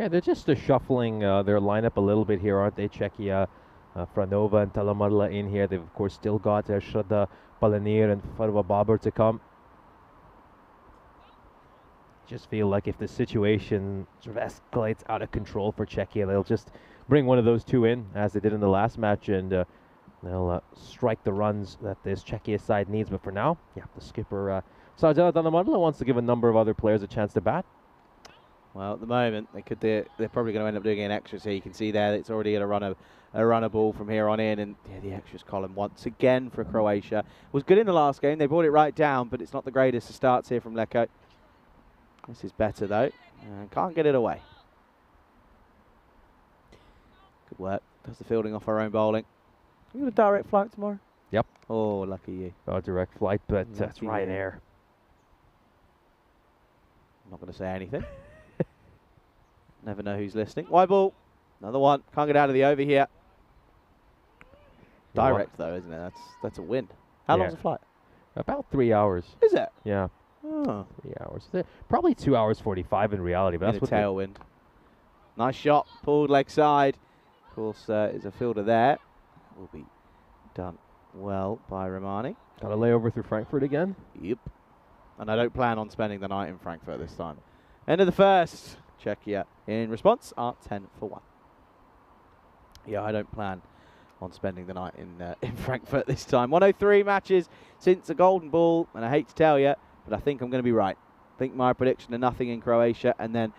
Yeah, they're just shuffling their lineup a little bit here, aren't they? Czechia, Franova and Talamadla in here. They've, of course, still got Shraddha, Palanir and Farva Babar to come. Just feel like if the situation sort of escalates out of control for Czechia, they'll just bring one of those two in, as they did in the last match, and They'll strike the runs that this Czechia side needs. But for now, yeah, the skipper, Sarjana Danamadla, wants to give a number of other players a chance to bat. Well, at the moment, they're probably going to end up doing an extra. So you can see there that it's already going to run a ball from here on in. And yeah, the extras column once again for Croatia. Was good in the last game. They brought it right down, but it's not the greatest of starts here from Leko. This is better, though. And can't get it away. Good work. Does the fielding off our own bowling. You got a direct flight tomorrow? Yep. Oh, lucky you. Oh, direct flight, but it's Lucky Ryanair. I'm not going to say anything. Never know who's listening. Wide ball. Another one. Can't get out of the over here. Direct, though, isn't it? That's a win. How long's the flight? About 3 hours. Is it? Yeah. Oh. 3 hours. Probably 2 hours 45 in reality, but that's a tailwind. Nice shot. Pulled leg side. Of course, is a fielder there. Will be done well by Romani. Got a layover through Frankfurt again. Yep. And I don't plan on spending the night in Frankfurt this time. End of the first. Czechia in response are 10 for 1. Yeah, I don't plan on spending the night in Frankfurt this time. 103 matches since the golden ball, and I hate to tell you, but I think I'm going to be right. I think my prediction of nothing in Croatia, and then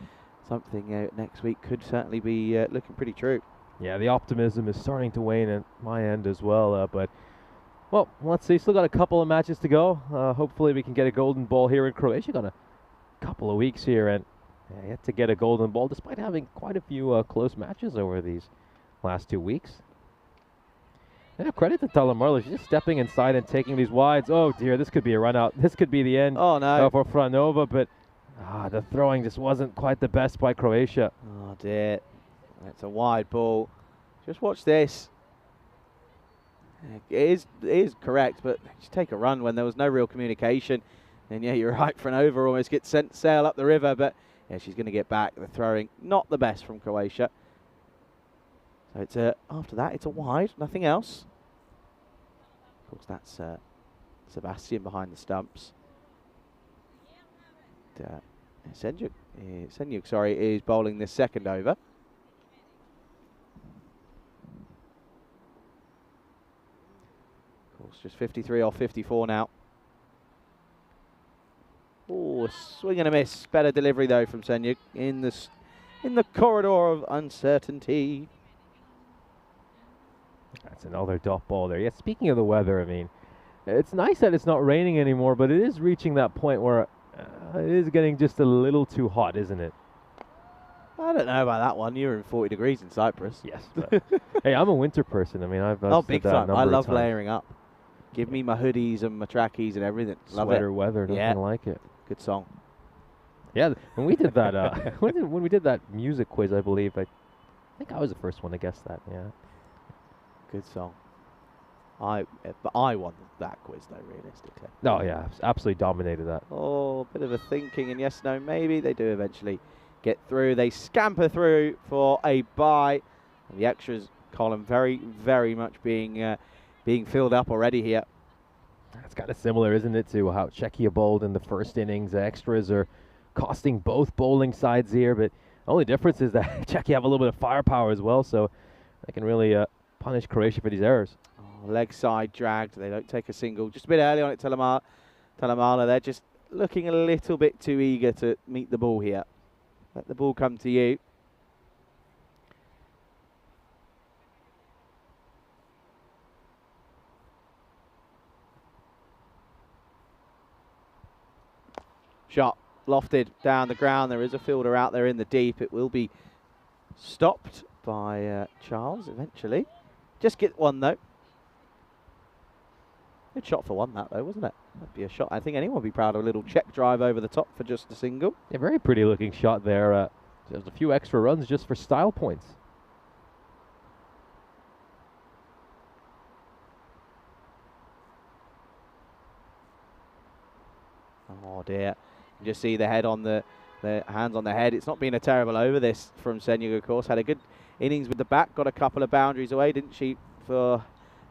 something next week could certainly be looking pretty true. Yeah, the optimism is starting to wane at my end as well, but well, let's see. Still got a couple of matches to go. Hopefully we can get a golden ball here in Croatia. Got a couple of weeks here, and yet to get a golden ball, despite having quite a few close matches over these last 2 weeks. Yeah, credit to Talamarla. She's just stepping inside and taking these wides. Oh dear, this could be a run out. This could be the end for Franova, but the throwing just wasn't quite the best by Croatia. Oh dear. It's a wide ball. Just watch this. It is correct, but just take a run when there was no real communication. And yeah, you're right, Franova almost gets sent sail up the river, but yeah, she's going to get back. The throwing, not the best from Croatia. So it's after that, it's a wide, nothing else. Of course, that's Sebastian behind the stumps. Senjuk, sorry, is bowling this second over. Of course, just 53 off 54 now. Oh, a swing and a miss. Better delivery though from Senjuk in the corridor of uncertainty. That's another dot ball there. Yeah, speaking of the weather, I mean, it's nice that it's not raining anymore, but it is reaching that point where it is getting just a little too hot, isn't it? I don't know about that one. You're in 40 degrees in Cyprus. Yes. But hey, I'm a winter person. I mean, I've big time. I love layering up. Give me my hoodies and my trackies and everything. Love Sweater it. weather, nothing like it. Good song. Yeah, when we did that, when we did that music quiz, I believe, I think I was the first one to guess that. Yeah. Good song. But I won that quiz though, realistically. No, yeah, absolutely dominated that. Oh, a bit of a thinking and yes, no, maybe. They do eventually get through. They scamper through for a bye. And the extras column very, very much being filled up already here. It's kind of similar, isn't it, to how Czechia bowled in the first innings. Extras are costing both bowling sides here, but the only difference is that Czechia have a little bit of firepower as well, so they can really punish Croatia for these errors. Oh, leg side dragged. They don't take a single. Just a bit early on it, Talamala. They're just looking a little bit too eager to meet the ball here. Let the ball come to you. Shot lofted down the ground. There is a fielder out there in the deep. It will be stopped by Charles eventually. Just get one though. Good shot for one, that though, wasn't it? That'd be a shot. I think anyone would be proud of a little check drive over the top for just a single. Yeah, very pretty looking shot there. There's a few extra runs just for style points. Oh dear. You just see the head on the hands on the head. It's not been a terrible over this from Senjuk, of course. Had a good innings with the bat. Got a couple of boundaries away, didn't she, for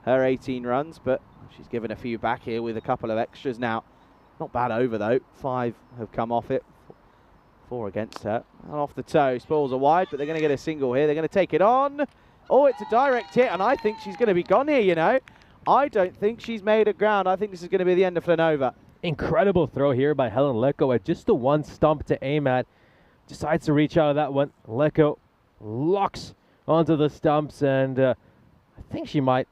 her 18 runs. But she's given a few back here with a couple of extras now. Not bad over, though. 5 have come off it. 4 against her. And off the toe. Spoils are wide, but they're going to get a single here. They're going to take it on. Oh, it's a direct hit, and I think she's going to be gone here, you know. I don't think she's made a ground. I think this is going to be the end of Flanova. Incredible throw here by Helen Leko at just the one stump to aim at. Decides to reach out of that one. Leko locks onto the stumps, and I think she might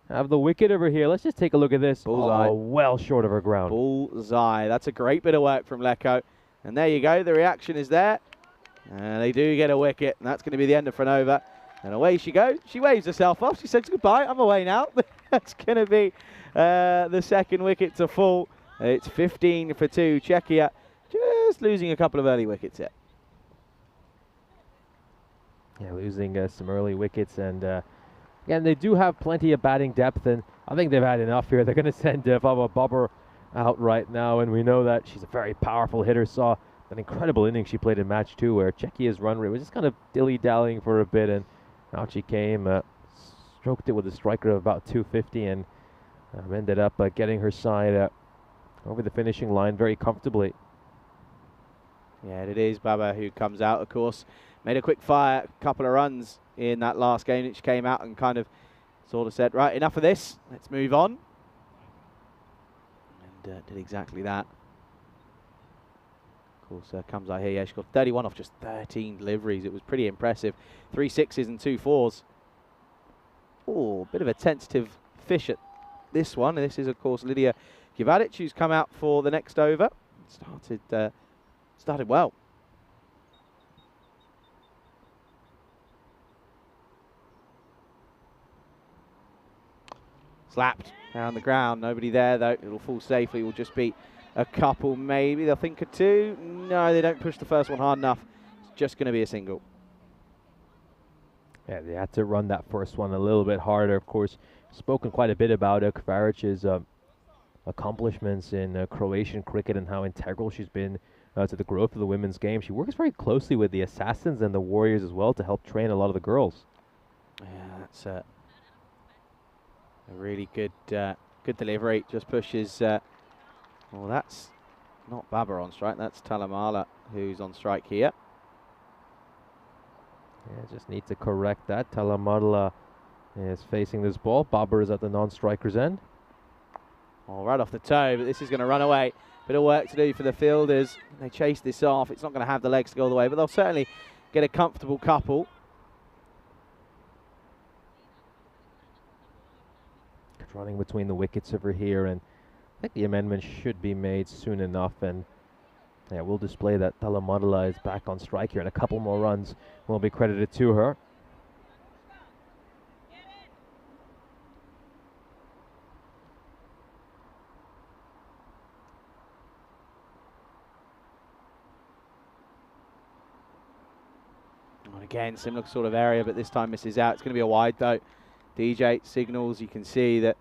have the wicket over here. Let's just take a look at this. Bullseye. Oh, well short of her ground. Bullseye. That's a great bit of work from Leko. And there you go. The reaction is there. And they do get a wicket, and that's going to be the end of Flanova. And away she goes. She waves herself off. She says, goodbye, I'm away now. That's going to be the second wicket to fall. It's 15 for 2. Czechia just losing a couple of early wickets here. Yeah, losing some early wickets. And again, they do have plenty of batting depth, and I think they've had enough here. They're going to send Baba Bobber out right now, and we know that she's a very powerful hitter. Saw an incredible inning she played in match 2 where Czechia's run rate was just kind of dilly-dallying for a bit, and out she came, stroked it with a striker of about 250, and ended up getting her side over the finishing line very comfortably. Yeah, it is Baba who comes out, of course. Made a quick fire, a couple of runs in that last game. She came out and kind of sort of said, right, enough of this, let's move on. And did exactly that. Of course, comes out here. Yeah, she got 31 off just 13 deliveries. It was pretty impressive. 3 6s and 2 4s. Oh, bit of a tentative fish at this one. And this is, of course, Lydia Givadic, who's come out for the next over. Started well. Slapped down the ground. Nobody there, though. It'll fall safely. It will just be a couple, maybe. They'll think of 2. No, they don't push the first one hard enough. It's just going to be a single. Yeah, they had to run that first one a little bit harder. Of course, spoken quite a bit about Kvaric's accomplishments in Croatian cricket and how integral she's been to the growth of the women's game. She works very closely with the Assassins and the Warriors as well to help train a lot of the girls. Yeah, that's a really good good delivery. Just pushes... well, that's not Baba on strike. That's Talamala who's on strike here. Yeah, just need to correct that. Talamala is facing this ball. Baba is at the non-striker's end. Oh, right off the toe, but this is going to run away. Bit of work to do for the fielders. They chase this off. It's not going to have the legs to go all the way, but they'll certainly get a comfortable couple. Running between the wickets over here, and I think the amendment should be made soon enough, and yeah, we'll display that Talamadala is back on strike here, and a couple more runs will be credited to her. And again, similar sort of area, but this time misses out. It's going to be a wide though. DJ signals, you can see that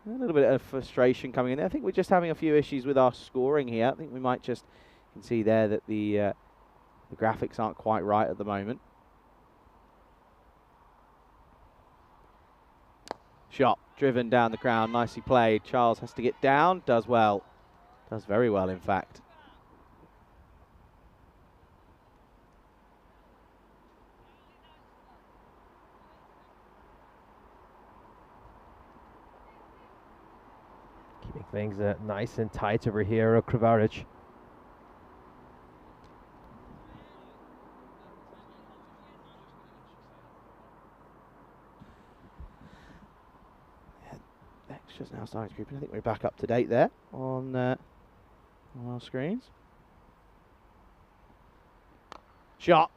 a little bit of frustration coming in there. I think we're just having a few issues with our scoring here. I think we might just, you can see there that the graphics aren't quite right at the moment. Shot driven down the ground, nicely played. Charles has to get down, does well. Does very well, in fact. Keeping things nice and tight over here, Kravaric. Extras now starting to creep in. I think we're back up to date there on our screens. Shot,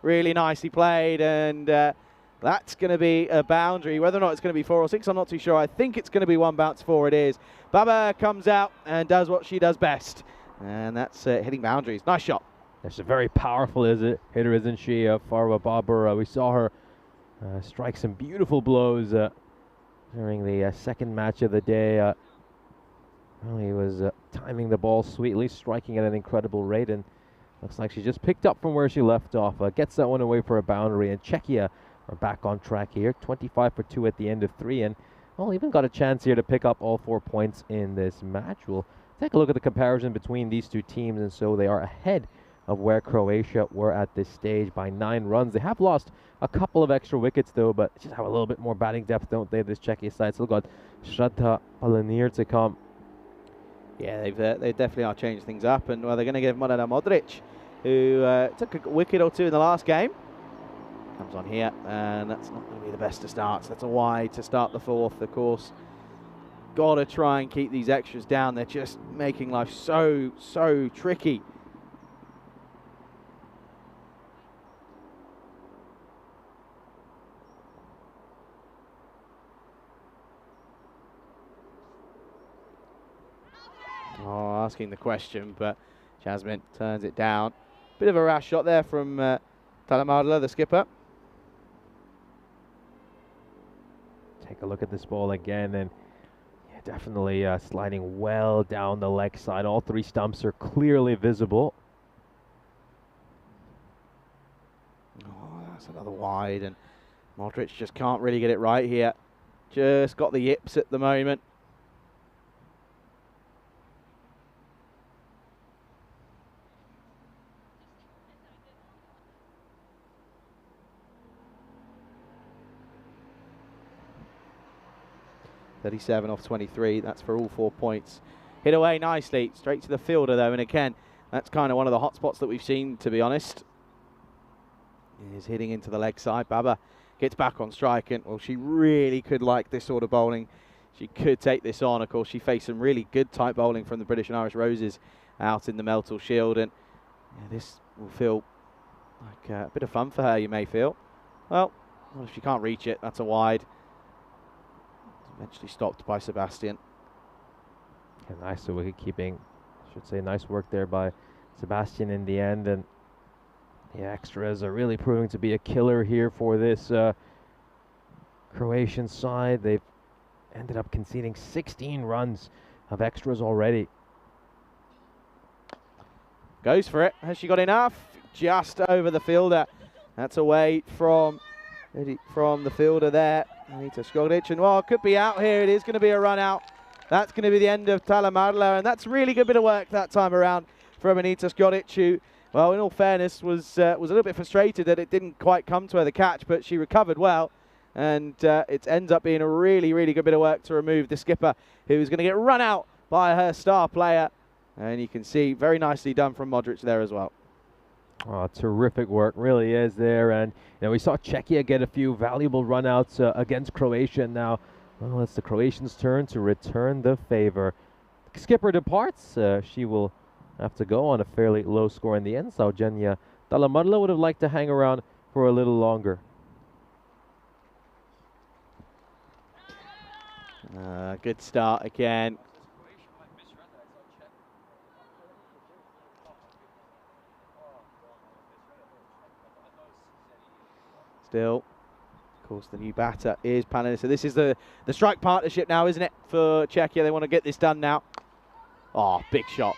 really nicely played, and that's going to be a boundary. Whether or not it's going to be 4 or 6, I'm not too sure. I think it's going to be 1 bounce 4. It is. Baba comes out and does what she does best, and that's hitting boundaries. Nice shot. She's a very powerful hitter, isn't she? Farwa Babur. We saw her strike some beautiful blows during the second match of the day. Well, he was timing the ball sweetly, striking at an incredible rate, and looks like she just picked up from where she left off. Gets that one away for a boundary, and Czechia are back on track here. 25 for 2 at the end of 3, and well, even got a chance here to pick up all 4 points in this match. We'll take a look at the comparison between these two teams, and so they are ahead of where Croatia were at this stage by 9 runs. They have lost a couple of extra wickets though, but just have a little bit more batting depth, don't they? This Czechia side still got Shraddha Palanir to come. Yeah, they definitely are changing things up, and well, they're going to give Mladen Modric, who took a wicket or two in the last game, comes on here, and that's not going to be the best of starts. That's a wide to start the 4th, of course. Got to try and keep these extras down. They're just making life so tricky. Oh, asking the question, but Jasmine turns it down. Bit of a rash shot there from Talamadla, the skipper. Take a look at this ball again, and yeah, definitely sliding well down the leg side. All 3 stumps are clearly visible. Oh, that's another wide, and Modric just can't really get it right here. Just got the yips at the moment. .37 off 23, that's for all 4 points. Hit away nicely, straight to the fielder though, and again, that's kind of one of the hot spots that we've seen, to be honest. Is hitting into the leg side. Baba gets back on strike, and well, she really could like this sort of bowling. She could take this on. Of course, she faced some really good type bowling from the British and Irish Roses out in the Meltle Shield, and yeah, this will feel like a bit of fun for her, you may feel. Well, if she can't reach it, that's a wide. Eventually stopped by Sebastian. Yeah, nice wicket keeping. I should say nice work there by Sebastian in the end, and the extras are really proving to be a killer here for this Croatian side. They've ended up conceding 16 runs of extras already. Goes for it. Has she got enough? Just over the fielder. That's away from the fielder there. Anita Skodic, and well, it could be out here. It is going to be a run out. That's going to be the end of Talamadla, and that's really good bit of work that time around from Anita Skodic, who, well, in all fairness, was a little bit frustrated that it didn't quite come to her, the catch, but she recovered well, and it ends up being a really good bit of work to remove the skipper, who's going to get run out by her star player, and you can see very nicely done from Modric there as well. Oh, terrific work, really is there. And you know, we saw Czechia get a few valuable runouts against Croatia. Now, well, it's the Croatians' turn to return the favor. Skipper departs. She will have to go on a fairly low score in the end. So Eugenia Talamadla would have liked to hang around for a little longer. Good start again. Still, of course, the new batter is Palanir. So this is the strike partnership now, isn't it, for Czechia? They want to get this done now. Oh, big shot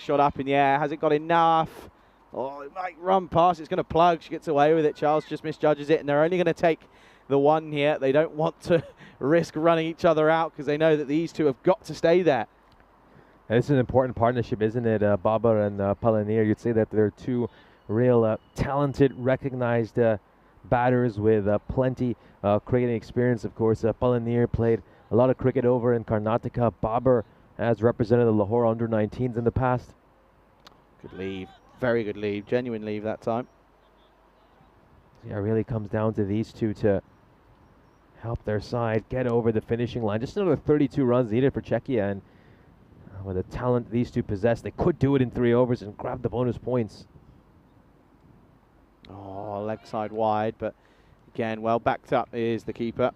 up in the air. Has it got enough? Oh, it might run past. It's going to plug. She gets away with it. Charles just misjudges it, and they're only going to take the one here. They don't want to risk running each other out because they know that these two have got to stay there. It's an important partnership, isn't it? Baba and Palanir. You'd say that they're two real talented, recognized batters with plenty cricketing experience. Of course, Palanir played a lot of cricket over in Karnataka. Baba has represented the Lahore under-19s in the past. Good leave. Very good leave. Genuine leave that time. Yeah, it really comes down to these two to help their side get over the finishing line. Just another 32 runs needed for Czechia, and with the talent these two possess, they could do it in 3 overs and grab the bonus points. Oh, leg side wide, but again, well backed up is the keeper.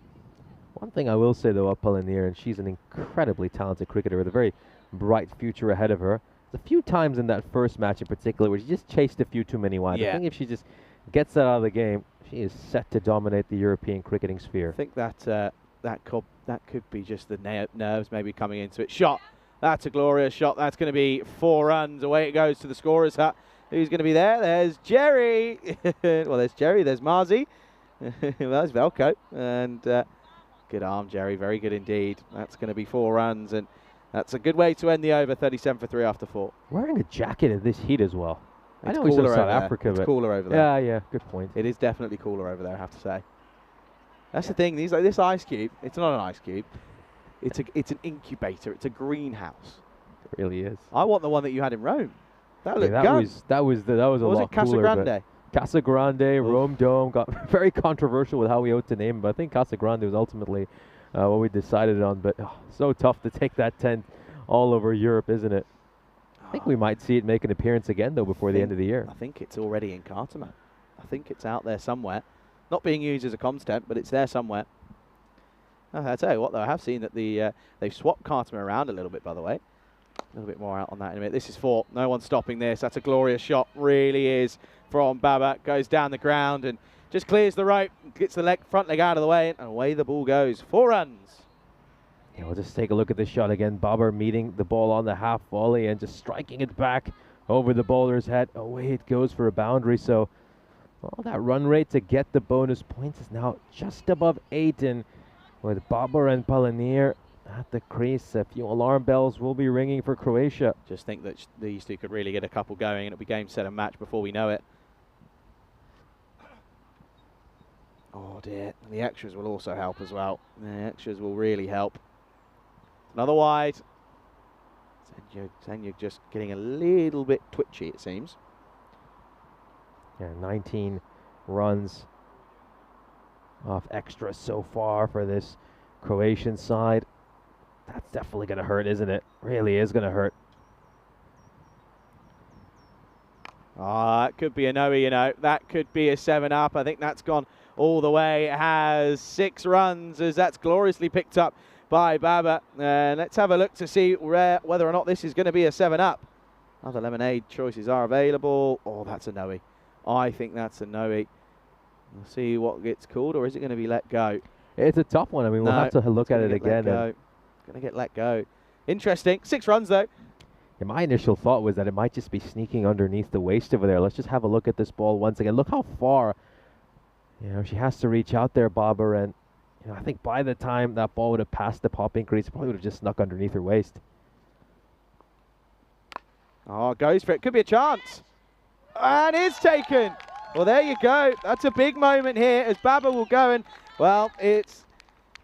One thing I will say, though, about Palanir, and she's an incredibly talented cricketer with a very bright future ahead of her. There's a few times in that first match in particular where she just chased a few too many wide. Yeah. I think if she just gets that out of the game, she is set to dominate the European cricketing sphere. I think that that could be just the nerves maybe coming into it. Shot. That's a glorious shot. That's going to be 4 runs. Away it goes to the scorer's hut. Who's going to be there? There's Jerry. Well, there's Jerry. There's Marzi. Well, there's Velko. And good arm, Jerry. Very good indeed. That's going to be 4 runs. And that's a good way to end the over. 37 for 3 after 4. Wearing a jacket in this heat as well. I It's know we said cooler South over there. Africa, It's but cooler over there. yeah, yeah, good point. It is definitely cooler over there, I have to say. That's the thing. This ice cube, it's not an ice cube. It's an incubator. It's a greenhouse. It really is. I want the one that you had in Rome. That Yeah, looked that gun. was a What was lot it, Casa cooler. but Grande? Casa Grande, Rome Dome got very controversial with how we ought to name, but I think Casa Grande was ultimately what we decided on. But so tough to take that tent all over Europe, isn't it? I think we might see it make an appearance again, though, before the end of the year. I think it's already in Cartama. I think it's out there somewhere. Not being used as a comms tent, but it's there somewhere. I'll tell you what, though, I have seen that they've swapped Cartama around a little bit, by the way. A little bit more out on that in a minute. This is 4. No one's stopping this. That's a glorious shot. Really is from Baba. Goes down the ground and just clears the rope. Gets the front leg out of the way, and away the ball goes. 4 runs. Yeah, we'll just take a look at this shot again. Bobber meeting the ball on the half volley and just striking it back over the bowler's head. Away it goes for a boundary. So, well, that run rate to get the bonus points is now just above 8. And with Bobber and Palanier at the crease, a few alarm bells will be ringing for Croatia. Just think that these two could really get a couple going, and it'll be game, set, and match before we know it. Oh dear, and the extras will also help as well. The extras will really help. Another wide. Zenyuk just getting a little bit twitchy, it seems. Yeah, 19 runs off extra so far for this Croatian side. That's definitely going to hurt, isn't it? Really is going to hurt. It could be a no, you know. That could be a 7-up. I think that's gone all the way. It has 6 runs as that's gloriously picked up by Baba. Let's have a look to see whether or not this is going to be a 7-up. Other lemonade choices are available. Oh, that's a no. I think that's a no. We'll see what gets called, or is it going to be let go? It's a tough one. I mean, we'll have to look at it again. It's going to get let go. Interesting. 6 runs, though. Yeah, my initial thought was that it might just be sneaking underneath the waist over there. Let's just have a look at this ball once again. Look how far, she has to reach out there, Bobber, and I think by the time that ball would have passed the popping crease, it probably would have just snuck underneath her waist. Oh, goes for it. Could be a chance. And it's taken. Well, there you go. That's a big moment here as Baba will go and, well, it's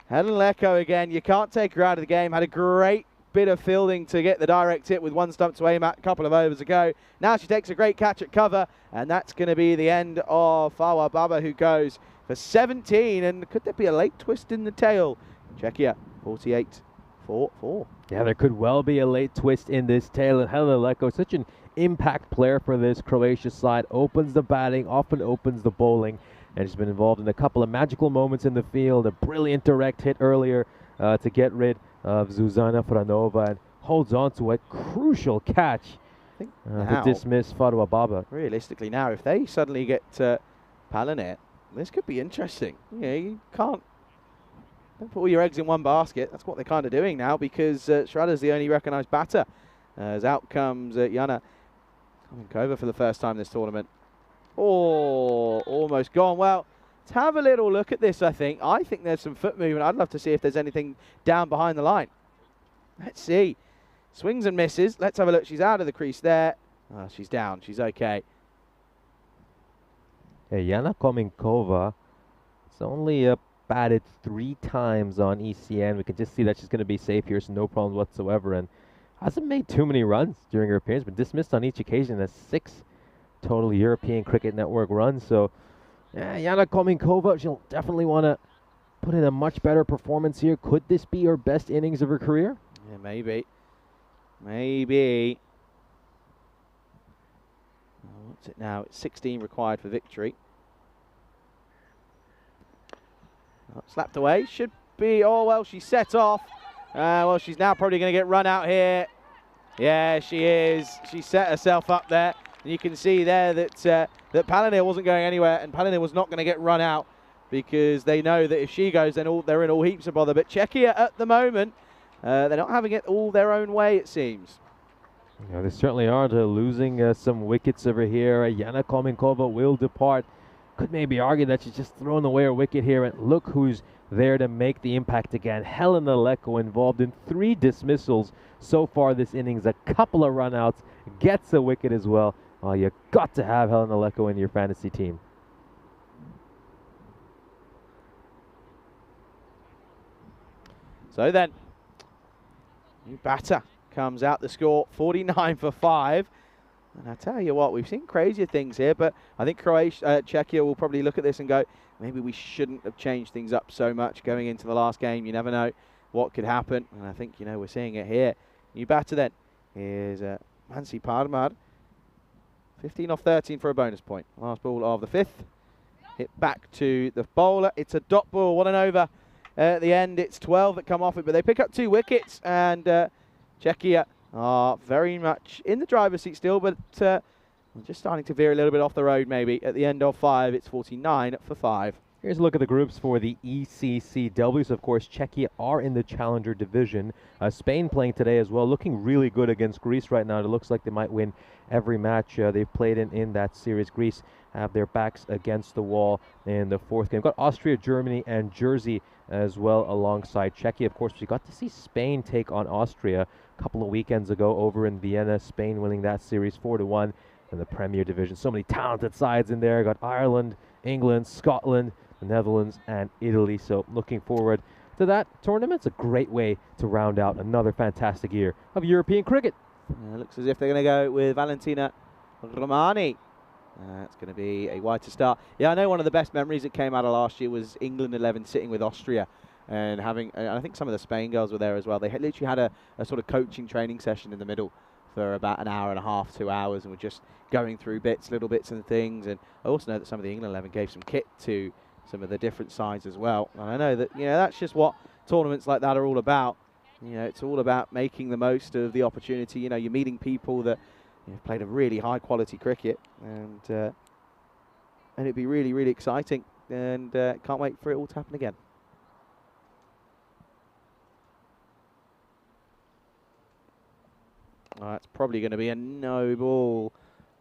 Helen Lecco again. You can't take her out of the game. Had a great bit of fielding to get the direct hit with 1 stump to aim at a couple of overs ago. Now she takes a great catch at cover, and that's going to be the end of Fawa Baba, who goes for 17. And could there be a late twist in the tail? Czechia, 48-4-4. Yeah, there could well be a late twist in this tail. And Helen Lecco, such an impact player for this Croatia side, opens the batting, often opens the bowling, and she's been involved in a couple of magical moments in the field. A brilliant direct hit earlier to get rid of Zuzana Franova, and holds on to a crucial catch to dismiss Farwa Baba. Realistically now, if they suddenly get Palanier, this could be interesting. You don't put all your eggs in one basket. That's what they're kind of doing now, because Schrader's the only recognised batter. As out comes Jana Kominkova for the first time this tournament. Oh, almost gone. Well, let's have a little look at this, I think. I think there's some foot movement. I'd love to see if there's anything down behind the line. Let's see. Swings and misses. Let's have a look. She's out of the crease there. She's down. She's okay. Yeah, Jana Kominkova, it's only batted 3 times on ECN. We can just see that she's going to be safe here, so no problems whatsoever. And hasn't made too many runs during her appearance, but dismissed on each occasion. That's 6 total European Cricket Network runs. So, yeah, Jana Kominkova, she'll definitely want to put in a much better performance here. Could this be her best innings of her career? Yeah, maybe. Maybe. What's it now? It's 16 required for victory. Slapped away. Should be. Oh, well, she's set off. Well, she's now probably going to get run out here. Yeah, she is. She set herself up there. And you can see there that that Palanier wasn't going anywhere, and Palanier was not going to get run out, because they know that if she goes, then they're in all heaps of bother. But Czechia at the moment, they're not having it all their own way, it seems. Yeah, they certainly are. Losing some wickets over here. Jana Kominkova will depart. Could maybe argue that she's just thrown away her wicket here. And look who's there to make the impact again. Helena Lecco, involved in 3 dismissals so far this innings. A couple of runouts. Gets a wicket as well. Oh, you got to have Helena Leko in your fantasy team. So then, new batter comes out the score, 49 for 5. And I tell you what, we've seen crazier things here, but I think Czechia will probably look at this and go, maybe we shouldn't have changed things up so much going into the last game. You never know what could happen. And I think, you know, we're seeing it here. New batter then is Mansi Parmar. 15 off 13 for a bonus point. Last ball of the 5th. Hit back to the bowler. It's a dot ball, 1 and over. At the end, it's 12 that come off it, but they pick up 2 wickets, and Czechia are very much in the driver's seat still, but just starting to veer a little bit off the road maybe. At the end of 5, it's 49 for 5. Here's a look at the groups for the ECC-W. So, of course, Czechia are in the Challenger division. Spain playing today as well, looking really good against Greece right now. It looks like they might win every match they've played in that series. Greece have their backs against the wall in the 4th game. Got Austria, Germany, and Jersey as well alongside Czechia. Of course, we got to see Spain take on Austria a couple of weekends ago over in Vienna. Spain winning that series 4-1 in the Premier Division. So many talented sides in there. Got Ireland, England, Scotland, the Netherlands, and Italy. So looking forward to that tournament. It's a great way to round out another fantastic year of European cricket. Looks as if they're going to go with Valentina Romani. It's going to be a wide to start. Yeah, I know one of the best memories that came out of last year was England 11 sitting with Austria and having, I think some of the Spain girls were there as well. They literally had a sort of coaching training session in the middle for about an hour and a half, 2 hours, and were just going through little bits and things. And I also know that some of the England 11 gave some kit to some of the different sides as well. And I know that, you know, that's just what tournaments like that are all about. You know, it's all about making the most of the opportunity. You know, you're meeting people that have played a really high quality cricket, and it'd be really, really exciting, and can't wait for it all to happen again. Oh, that's probably going to be a no ball.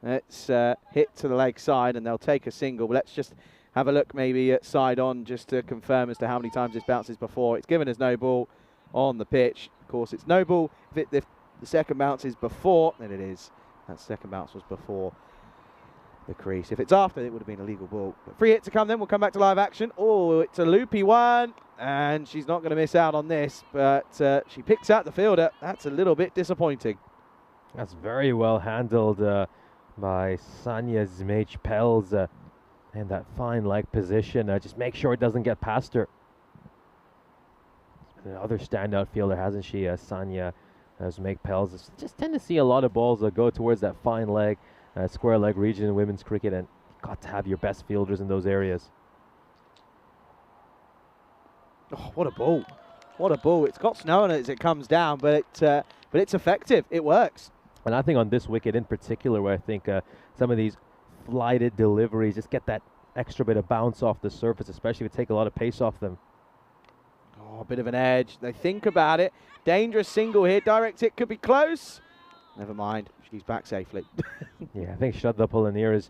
It's hit to the leg side, and they'll take a single. But let's just have a look maybe at side on just to confirm as to how many times this bounces before. It's given as no ball on the pitch. Of course, it's no ball. If the second bounce is before, then it is. That second bounce was before the crease. If it's after, it would have been a legal ball. But free hit to come then. We'll come back to live action. Oh, it's a loopy one. And she's not going to miss out on this. But she picks out the fielder. That's a little bit disappointing. That's very well handled by Sanya Zmej-Pels in that fine leg position. Just make sure it doesn't get past her. Another standout fielder, hasn't she, Sanya Zmej-Pels? Just tend to see a lot of balls that go towards that fine leg, square leg region in women's cricket, and got to have your best fielders in those areas. Oh, what a ball. What a ball. It's got snow on it as it comes down, but it's effective. It works. And I think on this wicket in particular, where I think some of these flighted deliveries just get that extra bit of bounce off the surface, especially if you take a lot of pace off them. Oh, a bit of an edge. They think about it. Dangerous single here. Direct hit could be close. Never mind. She's back safely. Yeah, I think Shraddha Polaneer has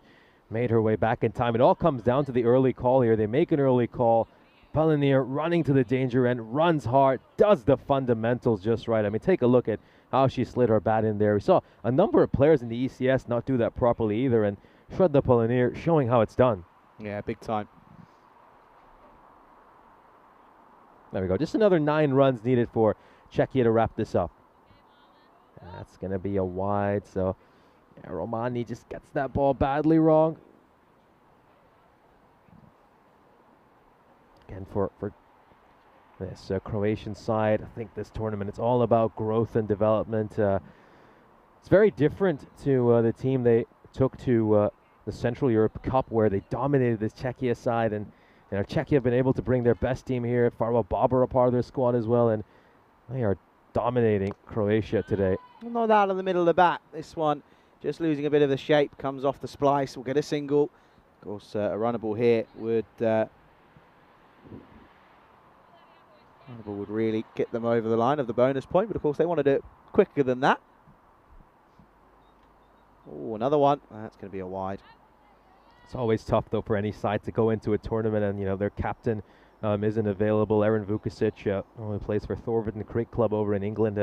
made her way back in time. It all comes down to the early call here. They make an early call. Polaneer running to the danger end, runs hard, does the fundamentals just right. I mean, take a look at how she slid her bat in there. We saw a number of players in the ECS not do that properly either, and Shraddha Polaneer showing how it's done. Yeah, big time. There we go. Just another 9 runs needed for Czechia to wrap this up. That's going to be a wide, so yeah, Romani just gets that ball badly wrong. Again, for this Croatian side, I think this tournament, it's all about growth and development. It's very different to the team they took to the Central Europe Cup, where they dominated this Czechia side, and you know, Czechia have been able to bring their best team here. Farwa Babar are part of their squad as well, and they are dominating Croatia today. Not out of the middle of the bat. This one just losing a bit of the shape, comes off the splice. We'll get a single. Of course, a runnable here would really get them over the line of the bonus point, but of course they want to do it quicker than that. Oh, another one. That's going to be a wide. It's always tough, though, for any side to go into a tournament and, you know, their captain isn't available. Aaron Vukasic, who plays for Thornton Cricket Club over in England,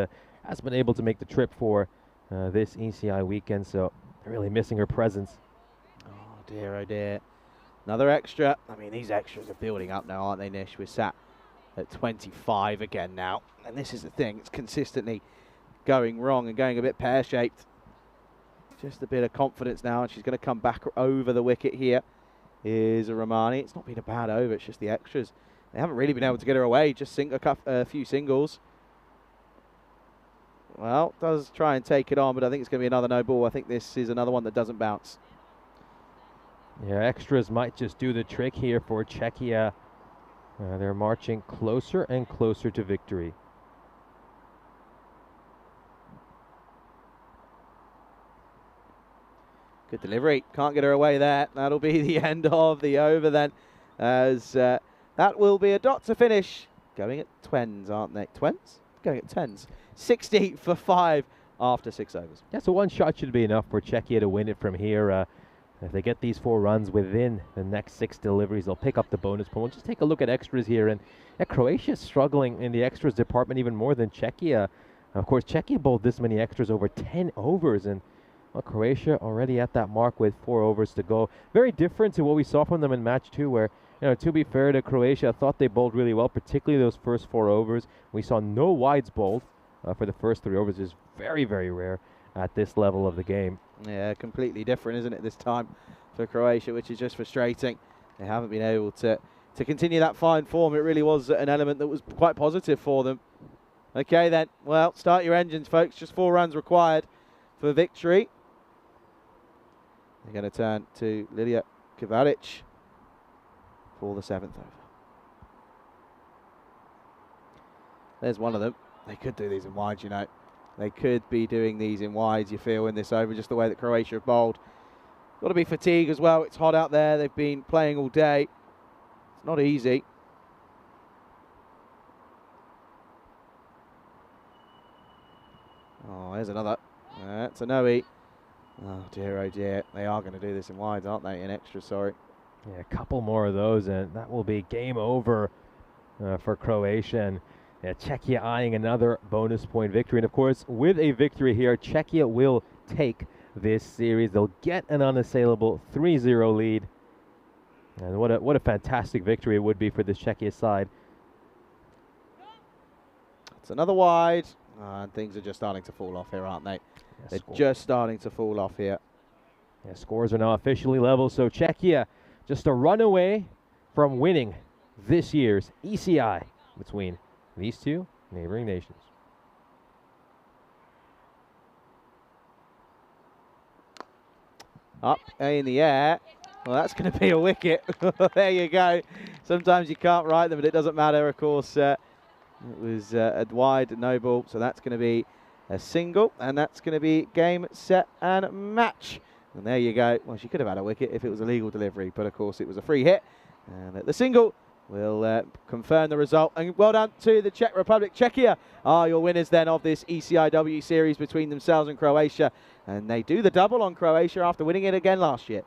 has been able to make the trip for this ECI weekend. So really missing her presence. Oh dear, oh dear. Another extra. I mean, these extras are building up now, aren't they, Nish? We're sat at 25 again now. And this is the thing, it's consistently going wrong and going a bit pear-shaped. Just a bit of confidence now, and she's going to come back over the wicket here. Is a Romani. It's not been a bad over, it's just the extras. They haven't really been able to get her away, just sink a few singles. Well, does try and take it on, but I think it's going to be another no ball. I think this is another one that doesn't bounce. Yeah, extras might just do the trick here for Czechia. They're marching closer and closer to victory. Good delivery. Can't get her away there. That'll be the end of the over then, as that will be a dot to finish. Going at 20s, aren't they? 20s? Going at 10s. 60 for 5 after 6 overs. Yeah, so one shot should be enough for Czechia to win it from here. If they get these 4 runs within the next 6 deliveries, they'll pick up the bonus point. We'll just take a look at extras here. And yeah, Croatia is struggling in the extras department even more than Czechia. Of course, Czechia bowled this many extras over 10 overs. And well, Croatia already at that mark with 4 overs to go. Very different to what we saw from them in match 2, where, you know, to be fair to Croatia, I thought they bowled really well, particularly those first 4 overs. We saw no wides bowled for the first 3 overs. Is very, very rare at this level of the game. Yeah, completely different, isn't it, this time for Croatia, which is just frustrating. They haven't been able to continue that fine form. It really was an element that was quite positive for them. Okay, then. Well, start your engines, folks. Just 4 runs required for victory. They're going to turn to Lidia Kivaric for the 7th over. There's one of them. They could do these in wide, you know. They could be doing these in wides, you feel, in this over, just the way that Croatia have bowled. Got to be fatigue as well. It's hot out there. They've been playing all day. It's not easy. Oh, there's another. That's a no-eat. Oh dear, they are going to do this in wides, aren't they? In extra, sorry. Yeah, a couple more of those, and that will be game over for Croatia. And yeah, Czechia eyeing another bonus point victory. And of course, with a victory here, Czechia will take this series. They'll get an unassailable 3-0 lead. And what a fantastic victory it would be for this Czechia side. It's another wide. And things are just starting to fall off here, aren't they? Yeah, They're just starting to fall off here. Yeah, scores are now officially level, so Czechia just a run away from winning this year's ECI between these 2 neighboring nations. Up in the air. Well, that's going to be a wicket. There you go. Sometimes you can't write them, but it doesn't matter, of course. It was a wide no ball, so that's going to be a single, and that's going to be game, set, and match. And there you go. Well, she could have had a wicket if it was a legal delivery, but of course it was a free hit. And the single will confirm the result. And well done to the Czech Republic. Czechia are your winners then of this ECI-W series between themselves and Croatia. And they do the double on Croatia after winning it again last year.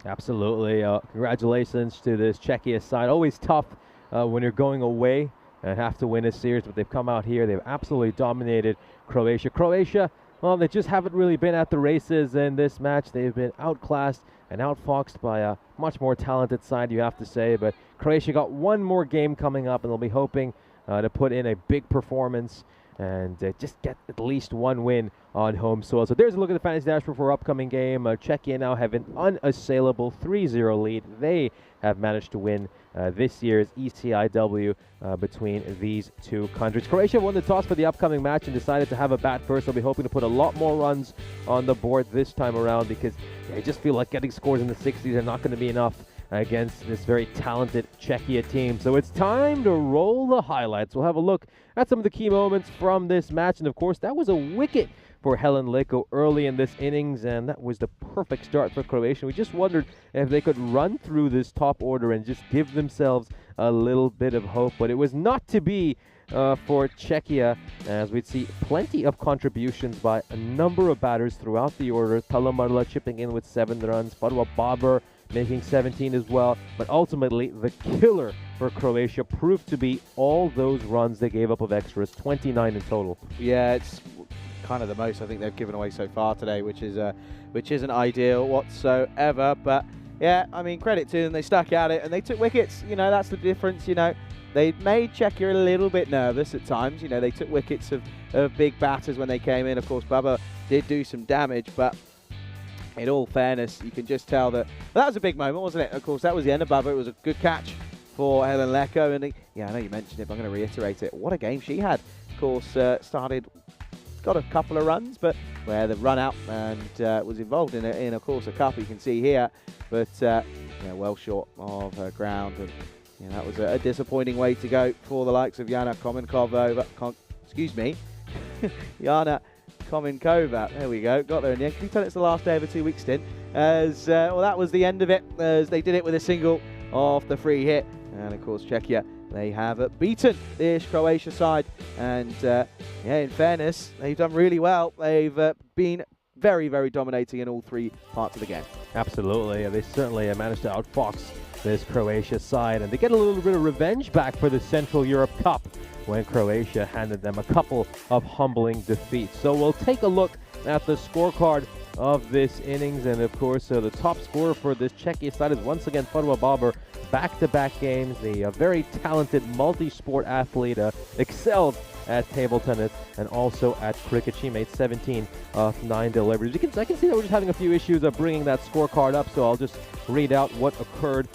Absolutely. Congratulations to this Czechia side. Always tough when you're going away and have to win a series, but they've come out here. They've absolutely dominated Croatia. Croatia, well, they just haven't really been at the races in this match. They've been outclassed and outfoxed by a much more talented side, you have to say. But Croatia got one more game coming up, and they'll be hoping to put in a big performance and just get at least 1 win on home soil. So there's a look at the fantasy dashboard for our upcoming game. Czechia now have an unassailable 3-0 lead. They have managed to win this year's ECI-W between these 2 countries. Croatia won the toss for the upcoming match and decided to have a bat first. They'll be hoping to put a lot more runs on the board this time around, because I just feel like getting scores in the 60s are not going to be enough against this very talented Czechia team. So it's time to roll the highlights. We'll have a look at some of the key moments from this match. And of course, that was a wicket for Helen Leko early in this innings, and that was the perfect start for Croatia. We just wondered if they could run through this top order and just give themselves a little bit of hope, but it was not to be for Czechia, as we'd see plenty of contributions by a number of batters throughout the order. Talamarla chipping in with 7 runs, Padua Baber making 17 as well, but ultimately the killer for Croatia proved to be all those runs they gave up of extras, 29 in total. Yeah, it's kind of the most I think they've given away so far today, which isn't ideal whatsoever. But yeah, I mean, credit to them, they stuck at it and they took wickets. You know, that's the difference. You know, they made Czechia a little bit nervous at times. You know, they took wickets of big batters when they came in. Of course, Bubba did do some damage, but in all fairness, you can just tell that was a big moment, wasn't it? Of course, that was the end of Bubba. It was a good catch for Helen Leko, and yeah, I know you mentioned it, but I'm going to reiterate it. What a game she had. Of course, got a couple of runs, but where the run out and was involved in of course, a couple you can see here, but yeah, well short of her ground, and that was a disappointing way to go for the likes of Jana Komenkova. Jana Komenkova. There we go. Got there in the end. Can you tell it's the last day of a 2-week stint? As well, that was the end of it, as they did it with a single off the free hit, and of course, Czechia, they have beaten this Croatia side, and yeah, in fairness, they've done really well. They've been very, very dominating in all three parts of the game. Absolutely, they certainly managed to outfox this Croatia side, and they get a little bit of revenge back for the Central Europe Cup when Croatia handed them a couple of humbling defeats. So we'll take a look at the scorecard of this innings, and of course the top scorer for this Czechia side is once again Farwa Baber. Back-to-back games, the very talented multi-sport athlete, excelled at table tennis and also at cricket. She made 17 of 9 deliveries. I can see that we're just having a few issues of bringing that scorecard up, so I'll just read out what occurred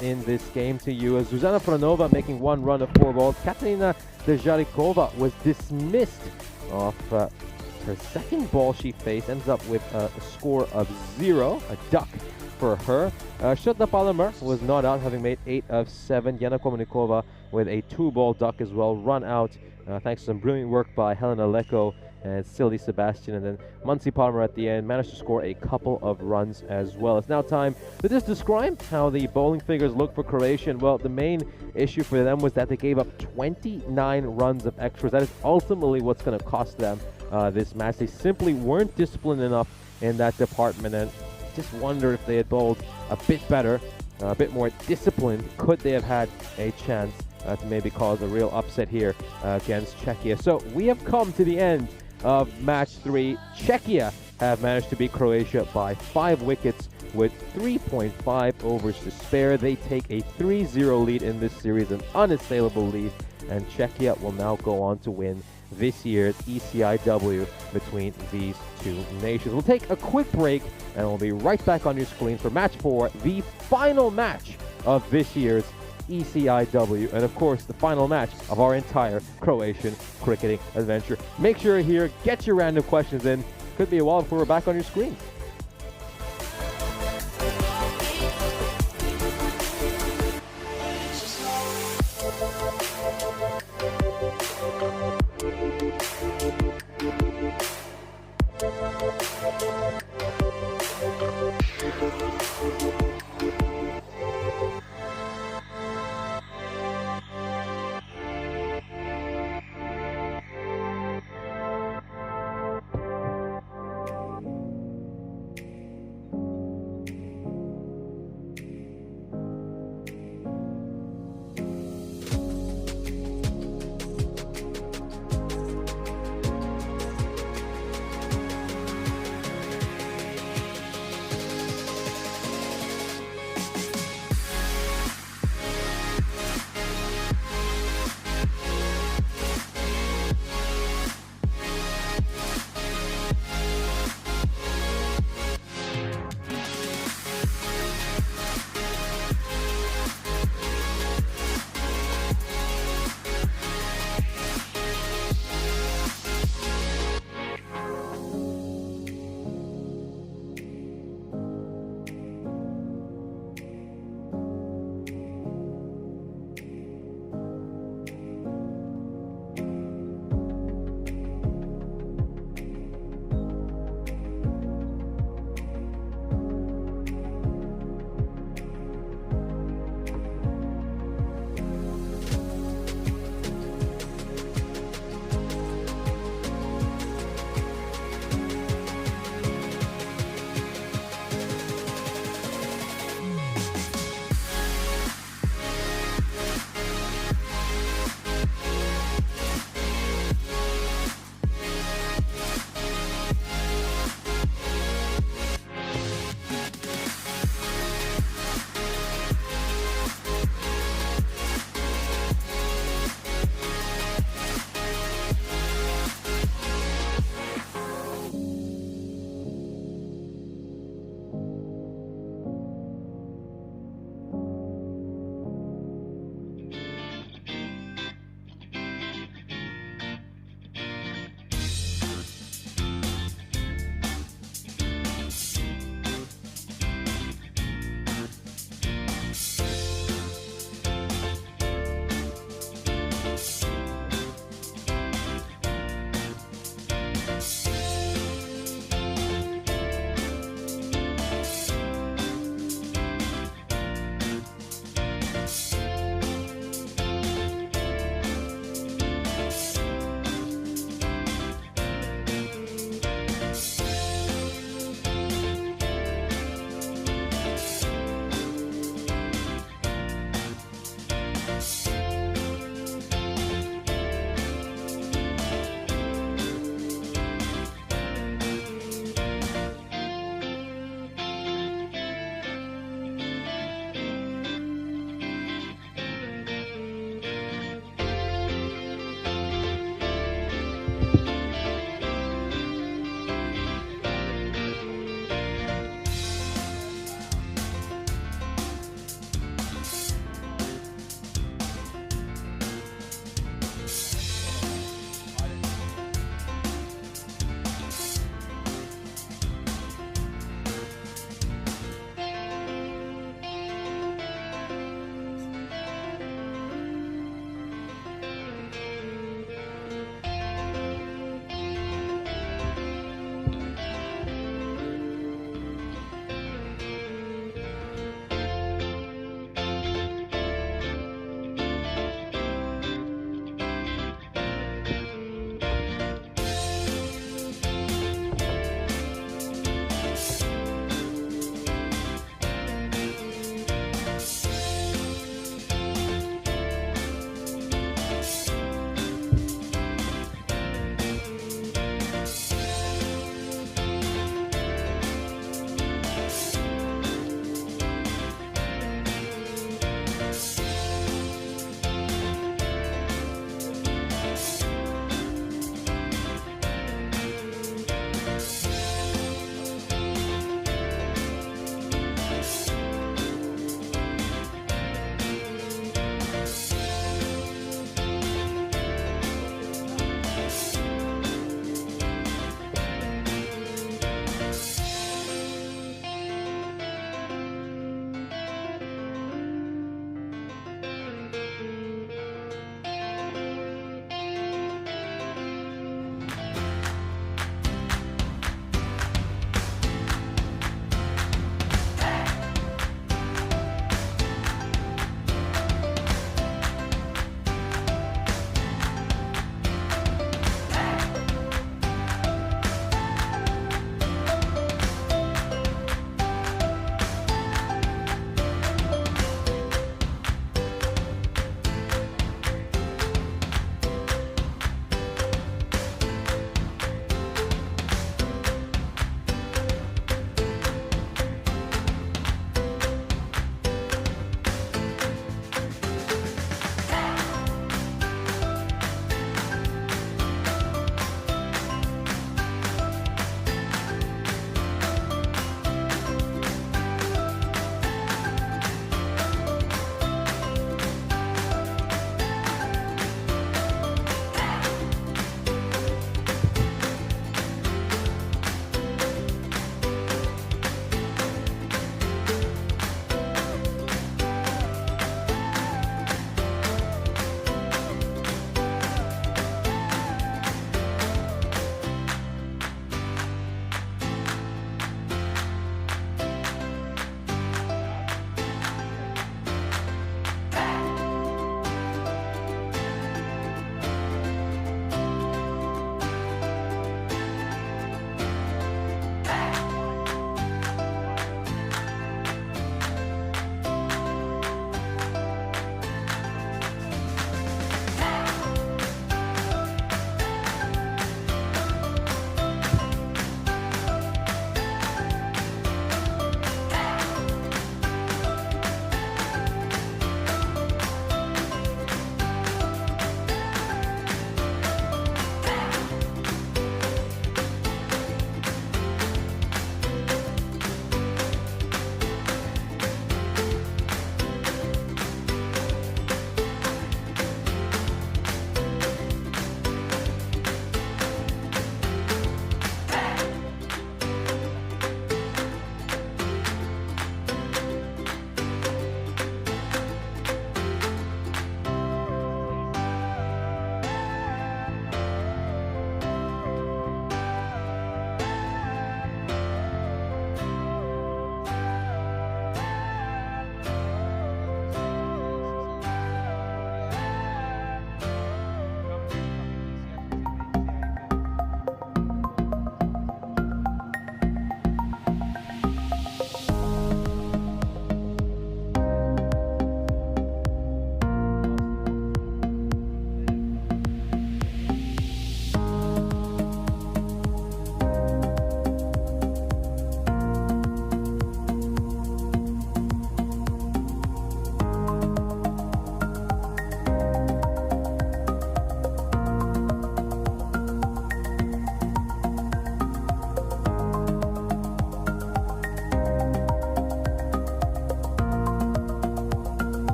in this game to you. Zuzana Franova making 1 run of 4 balls. Katarina Dejarikova was dismissed off her second ball she faced, ends up with a score of 0, a duck for her. Shota Palamer was not out, having made 8 of 7. Jana Komenkova with a 2-ball duck as well, run out thanks to some brilliant work by Helena Leko and Silly Sebastian. And then Muncie Palmer at the end managed to score a couple of runs as well. It's now time to just describe how the bowling figures look for Croatia. Well, the main issue for them was that they gave up 29 runs of extras. That is ultimately what's going to cost them this match. They simply weren't disciplined enough in that department, and just wonder if they had bowled a bit better, a bit more disciplined, could they have had a chance to maybe cause a real upset here against Czechia. So we have come to the end of match 3. Czechia have managed to beat Croatia by 5 wickets with 3.5 overs to spare. They take a 3-0 lead in this series, an unassailable lead, and Czechia will now go on to win this year's ECI-W between these two nations. We'll take a quick break, and we'll be right back on your screen for match 4, the final match of this year's ECI-W, and of course the final match of our entire Croatian cricketing adventure. Make sure you're here, get your random questions in. Could be a while before we're back on your screen.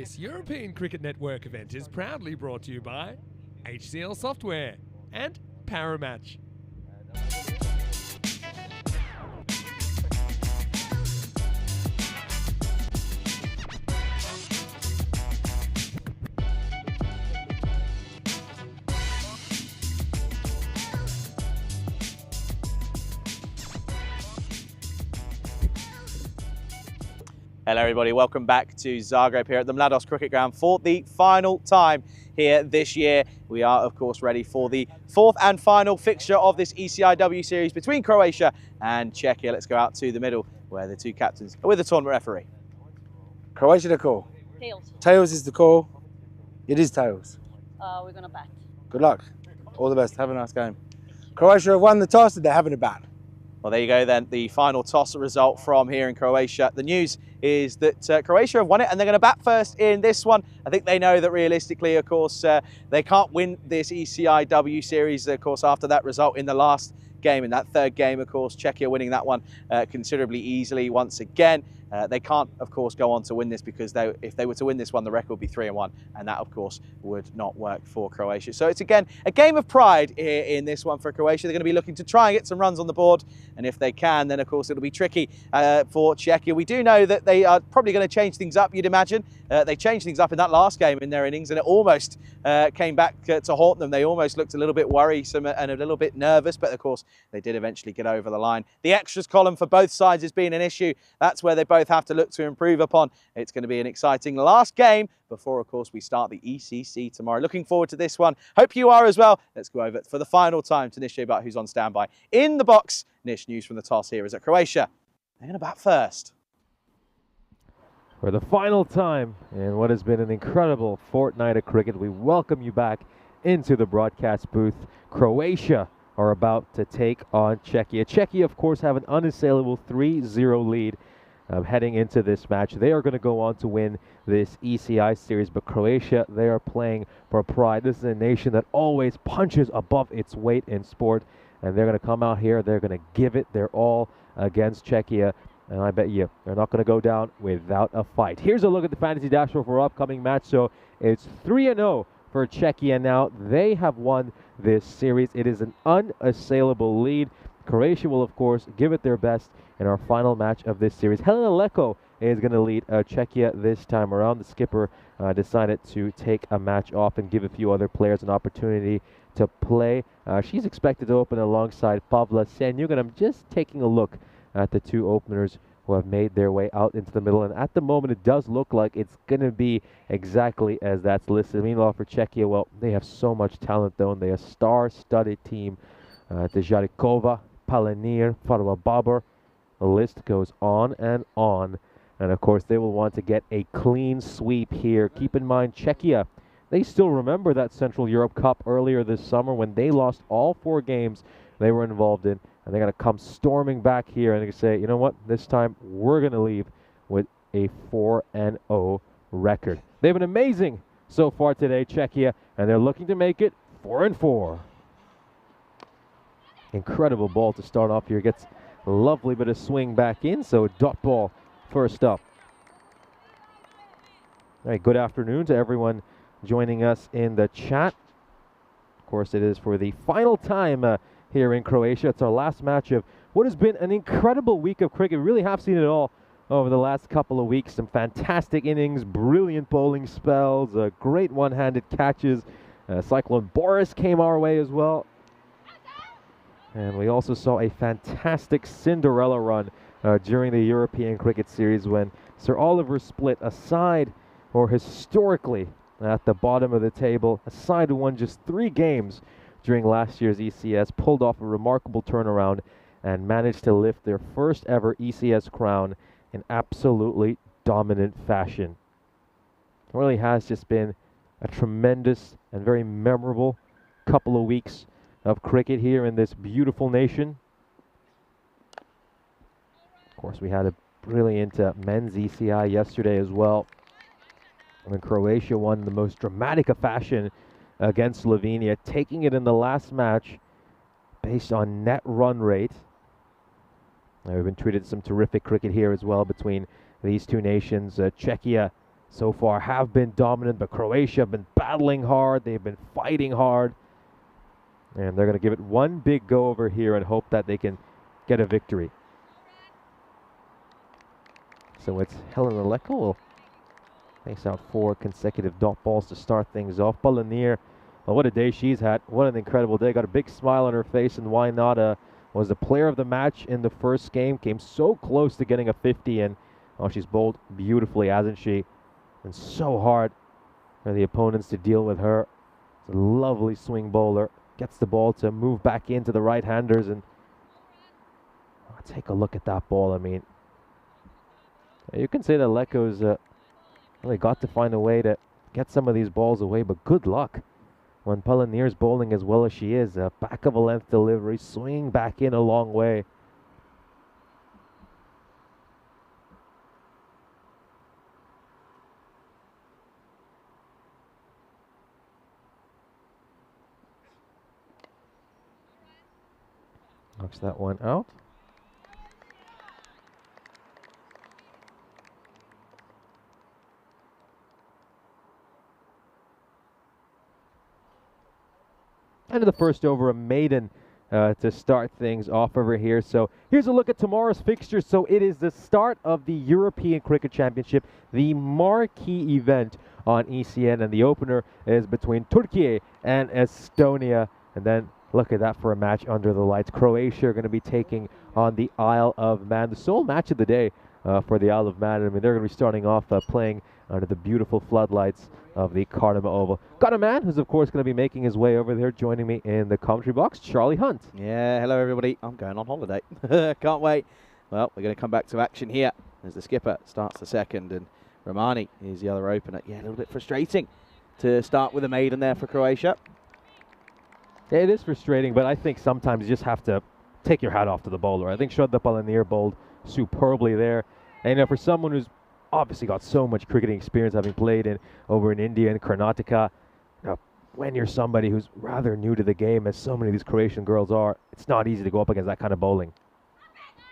This European Cricket Network event is proudly brought to you by HCL Software and Paramatch. Hello everybody, welcome back to Zagreb here at the Mladost Cricket Ground for the final time here this year. We are of course ready for the fourth and final fixture of this ECI-W series between Croatia and Czechia. Let's go out to the middle where the two captains are with the tournament referee. Croatia the call. Tails. Tails is the call. It is tails. We're gonna bat. Good luck. All the best. Have a nice game. Croatia have won the toss and they're having a bat. Well, there you go then, the final toss result from here in Croatia. The news is that Croatia have won it and they're going to bat first in this one. I think they know that realistically, of course, they can't win this ECI-W series, of course, after that result in the last game. In that third game, of course, Czechia winning that one considerably easily once again. They can't, of course, go on to win this because if they were to win this one, the record would be 3-1, and that, of course, would not work for Croatia. So it's, again, a game of pride here in this one for Croatia. They're going to be looking to try and get some runs on the board, and if they can, then, of course, it'll be tricky for Czechia. We do know that they are probably going to change things up, you'd imagine. They changed things up in that last game in their innings, and it almost came back to haunt them. They almost looked a little bit worrisome and a little bit nervous, but, of course, they did eventually get over the line. The extras column for both sides has been an issue. That's where they both have to look to improve upon. It's going to be an exciting last game before, of course, we start the ECC tomorrow. Looking forward to this one. Hope you are as well. Let's go over for the final time to Nish Bhatt, who's on standby. In the box, Nish, news from the toss here is that Croatia, they're going to bat first. For the final time in what has been an incredible fortnight of cricket, we welcome you back into the broadcast booth. Croatia are about to take on Czechia. Czechia, of course, have an unassailable 3-0 lead heading into this match. They are going to go on to win this ECI series, but Croatia, they are playing for pride. This is a nation that always punches above its weight in sport, and they're going to come out here, they're going to give it their all against Czechia, and I bet you they're not going to go down without a fight. Here's a look at the fantasy dashboard for our upcoming match. So it's 3-0 for Czechia now. They have won this series. It is an unassailable lead. Croatia will, of course, give it their best in our final match of this series. Helena Leko is going to lead Czechia this time around. The skipper decided to take a match off and give a few other players an opportunity to play. She's expected to open alongside Pavla Senyuk, and I'm just taking a look at the two openers who have made their way out into the middle, and at the moment it does look like it's going to be exactly as that's listed. Meanwhile, for Czechia, well, they have so much talent though, and they're a star-studded team. Tejarikova, Palanir, Farwa Babar, the list goes on, and of course they will want to get a clean sweep here. Keep in mind, Czechia, they still remember that Central Europe Cup earlier this summer when they lost all 4 games they were involved in, and they're going to come storming back here and they say, you know what, this time we're going to leave with a 4-0 record. They've been amazing so far today, Czechia, and they're looking to make it 4-4. Incredible ball to start off here. Gets a lovely bit of swing back in, so dot ball first up. All right, good afternoon to everyone joining us in the chat. Of course, it is for the final time here in Croatia. It's our last match of what has been an incredible week of cricket. We really have seen it all over the last couple of weeks. Some fantastic innings, brilliant bowling spells, great one-handed catches. Cyclone Boris came our way as well. And we also saw a fantastic Cinderella run during the European Cricket Series when Sir Oliver Split, a side, or historically at the bottom of the table, a side who won just 3 games during last year's ECS, pulled off a remarkable turnaround and managed to lift their first ever ECS crown in absolutely dominant fashion. It really has just been a tremendous and very memorable couple of weeks of cricket here in this beautiful nation. Of course, we had a brilliant men's ECI yesterday as well, when Croatia won in the most dramatic of fashion against Slovenia, taking it in the last match based on net run rate. Now, we've been treated some terrific cricket here as well between these two nations. Czechia so far have been dominant, but Croatia have been battling hard. They've been fighting hard. And they're going to give it one big go over here and hope that they can get a victory. So it's Helena Leko will face out 4 consecutive dot balls to start things off. Balanier, well, what a day she's had. What an incredible day. Got a big smile on her face, and why not? Was the player of the match in the first game. Came so close to getting a 50, and oh, she's bowled beautifully, hasn't she? And so hard for the opponents to deal with her. It's a lovely swing bowler. Gets the ball to move back into the right-handers, and take a look at that ball. I mean, you can say that Leko's really got to find a way to get some of these balls away, but good luck when Palanir's bowling as well as she is. Back of a length delivery, swing back in a long way. Knocks that one out. End of the first over, a maiden to start things off over here. So here's a look at tomorrow's fixtures. So it is the start of the European Cricket Championship, the marquee event on ECN, and the opener is between Turkey and Estonia. And then look at that for a match under the lights. Croatia are going to be taking on the Isle of Man, the sole match of the day for the Isle of Man. I mean, they're going to be starting off playing under the beautiful floodlights of the Cardamom Oval. Got a man who's, of course, going to be making his way over there. Joining me in the commentary box, Charlie Hunt. Yeah, hello everybody. I'm going on holiday. Can't wait. Well, we're going to come back to action here as the skipper starts the second, and Romani is the other opener. Yeah, a little bit frustrating to start with a maiden there for Croatia. It is frustrating, but I think sometimes you just have to take your hat off to the bowler. I think Shraddha Palanir bowled superbly there. And for someone who's obviously got so much cricketing experience, having played over in India and Karnataka, when you're somebody who's rather new to the game, as so many of these Croatian girls are, it's not easy to go up against that kind of bowling.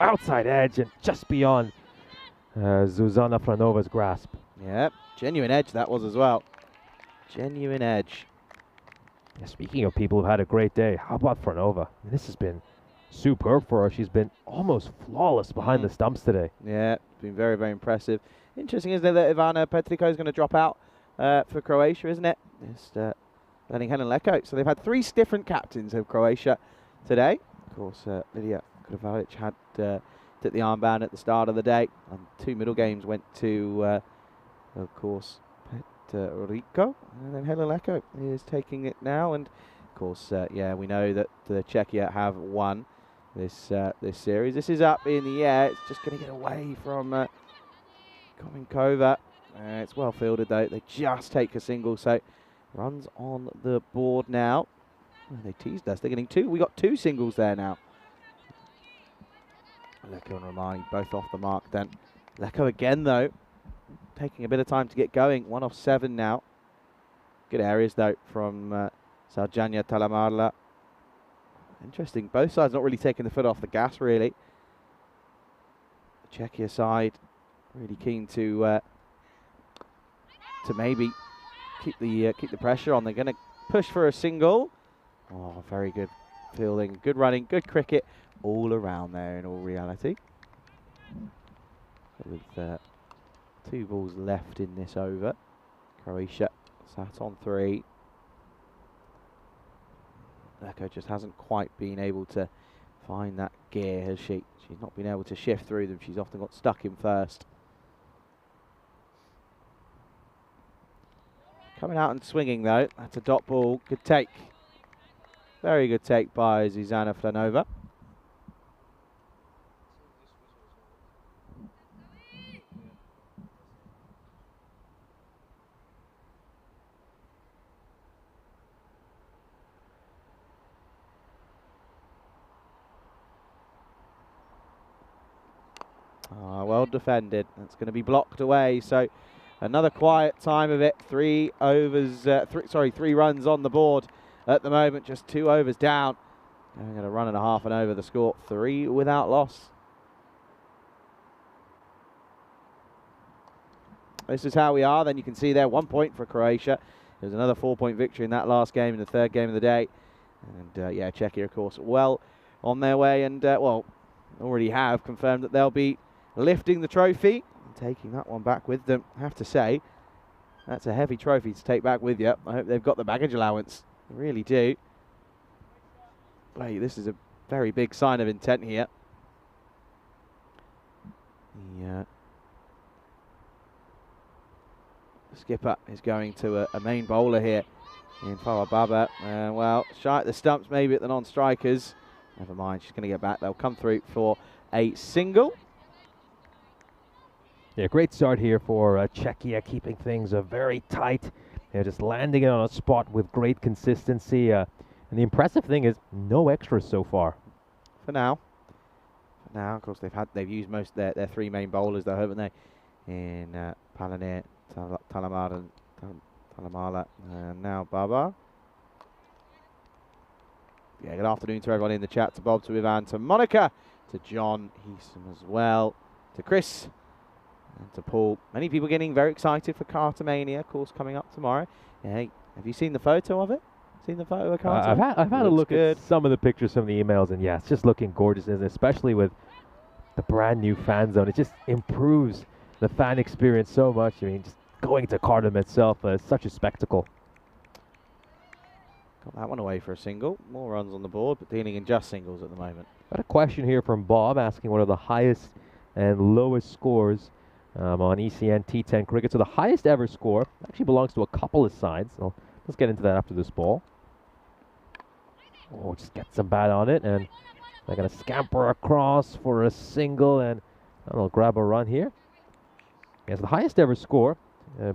Outside edge and just beyond Zuzana Franova's grasp. Yeah, genuine edge that was as well. Genuine edge. Yeah, speaking of people who've had a great day, how about Franova? I mean, this has been superb for her. She's been almost flawless behind the stumps today. Yeah, it's been very, very impressive. Interesting, isn't it, that Ivana Petrico is going to drop out for Croatia, isn't it? Just letting Helen Leko. So they've had 3 different captains of Croatia today. Of course, Lydia Krvalic had took the armband at the start of the day, and 2 middle games went to, of course, Rico, and then Helen Leko is taking it now. And of course, yeah, we know that Czechia have won this series. This is up in the air. It's just going to get away from Kominkova. It's well fielded though. They just take a single, so runs on the board now. Oh, they teased us. They're getting 2. We got 2 singles there now. Leko and Romani both off the mark then. Leko again though, taking a bit of time to get going. 1 off 7 now. Good areas though from Sarjanya Talamarla. Interesting. Both sides not really taking the foot off the gas really. The Czechia side really keen to maybe keep the pressure on. They're going to push for a single. Oh, very good fielding, good running, good cricket all around there in all reality. With 2 balls left in this over, Croatia sat on 3. Leko just hasn't quite been able to find that gear, has she? She's not been able to shift through them. She's often got stuck in first. Coming out and swinging though. That's a dot ball. Good take. Very good take by Zuzana Flanova. Well defended. That's going to be blocked away. So another quiet time of it. 3 overs. 3 runs on the board at the moment. Just 2 overs down. Going at a run and a half and over the score. 3 without loss. this is how we are. Then you can see there 1 point for Croatia. There's another 4-point victory in that last game, in the third game of the day. And yeah, Czechia, of course, well on their way, and well, already have confirmed that they'll be lifting the trophy and taking that one back with them. I have to say, that's a heavy trophy to take back with you. I hope they've got the baggage allowance. I really do. Wait, this is a very big sign of intent here. The skipper is going to a main bowler here in Farah Baba. Well, shy at the stumps, maybe at the non-strikers. Never mind, she's going to get back. They'll come through for a single. Yeah, great start here for Czechia, keeping things very tight. They're just landing it on a spot with great consistency. And the impressive thing is no extras so far. For now. Now, of course, they've used most of their three main bowlers, though, haven't they? In Palanir, Talamar, and Talamala, and now Baba. Yeah, good afternoon to everyone in the chat, to Bob, to Ivan, to Monica, to John, Heason as well, to Chris, and to Paul. Many people getting very excited for Cartomania, of course, coming up tomorrow. Yeah, hey, have you seen the photo of it? Seen the photo of Carter? I've had a look at some of the pictures from the emails, and yeah, it's just looking gorgeous, and especially with the brand new fan zone. It just improves the fan experience so much. I mean, just going to Cardham itself is such a spectacle. Got that one away for a single. More runs on the board, but dealing in just singles at the moment. Got a question here from Bob asking what are the highest and lowest scores on ECN T10 cricket. So the highest ever score actually belongs to a couple of sides. So let's get into that after this ball. Oh, just get some bat on it, and they're going to scamper across for a single, and they'll grab a run here. Yes, the highest ever score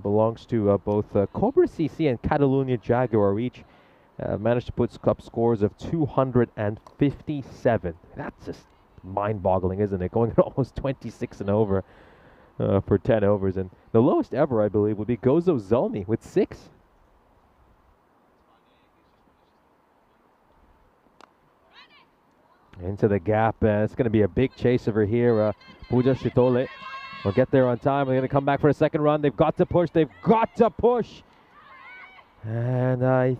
belongs to both Cobra CC and Catalunya Jaguar, each managed to put up scores of 257. That's just mind-boggling, isn't it? Going at almost 26 and over for 10 overs. And the lowest ever, I believe, would be Gozo Zulmi with 6. Into the gap. It's going to be a big chase over here. Puja Shitole will get there on time. They're going to come back for a second run. They've got to push. They've got to push. And I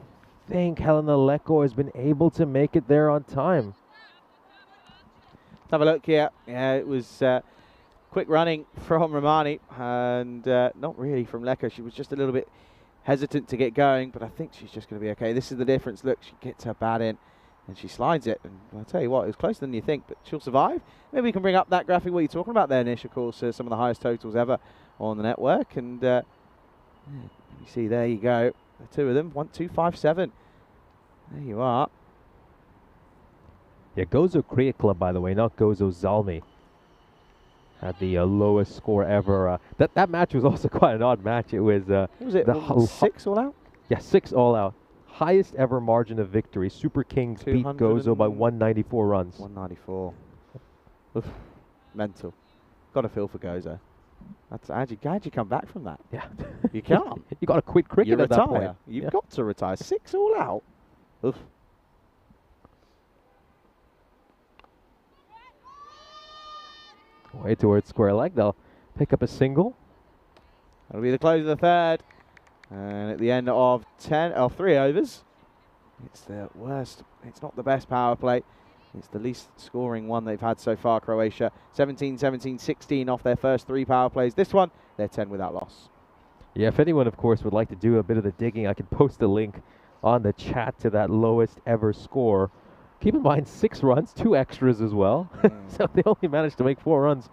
think Helena Leko has been able to make it there on time. Let's have a look here. Yeah, it was quick running from Romani, and not really from Leko. She was just a little bit hesitant to get going, but I think she's just going to be okay. This is the difference. Look, she gets her bat in, and she slides it. And I'll tell you what, it was closer than you think, but she'll survive. Maybe we can bring up that graphic, what you're talking about there, Nish. Of course, some of the highest totals ever on the network. And yeah, you see, there you go. The two of them, 1, 2, 5, 7. There you are. Yeah, Gozo Cricket Club, by the way, not Gozo Zalmi, had the lowest score ever. That match was also quite an odd match. It was what was it, 6 all out? Yeah, 6 all out. Highest ever margin of victory. Super Kings beat Gozo by 194 runs. 194. Oof, mental. Got a feel for Gozo. That's how'd you come back from that? Yeah, you can't. You got to quit cricket at that point. You've got to retire. 6 all out. Oof. Way towards square leg. They'll pick up a single. That'll be the close of the third. And at the end of 3 overs, it's the worst. It's not the best power play. It's the least scoring one they've had so far, Croatia. 17, 17, 16 off their first 3 power plays. This one, they're 10 without loss. Yeah, if anyone, of course, would like to do a bit of the digging, I can post a link on the chat to that lowest ever score. Keep in mind, 6 runs, 2 extras as well. So they only managed to make 4 runs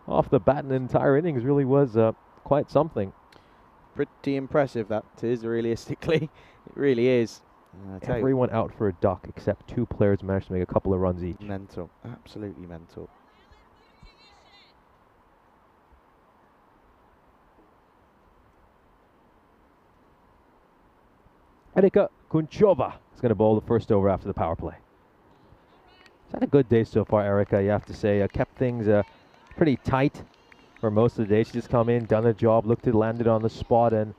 off the bat, and an entire innings really was quite something. Pretty impressive, that is, realistically. It really is. Everyone out for a duck except 2 players managed to make a couple of runs each. Mental. Absolutely mental. Erika Kunchova is going to bowl the first over after the power play. It's had a good day so far, Erika, you have to say. Kept things pretty tight for most of the day. She's just come in, done a job, looked at, landed on the spot, and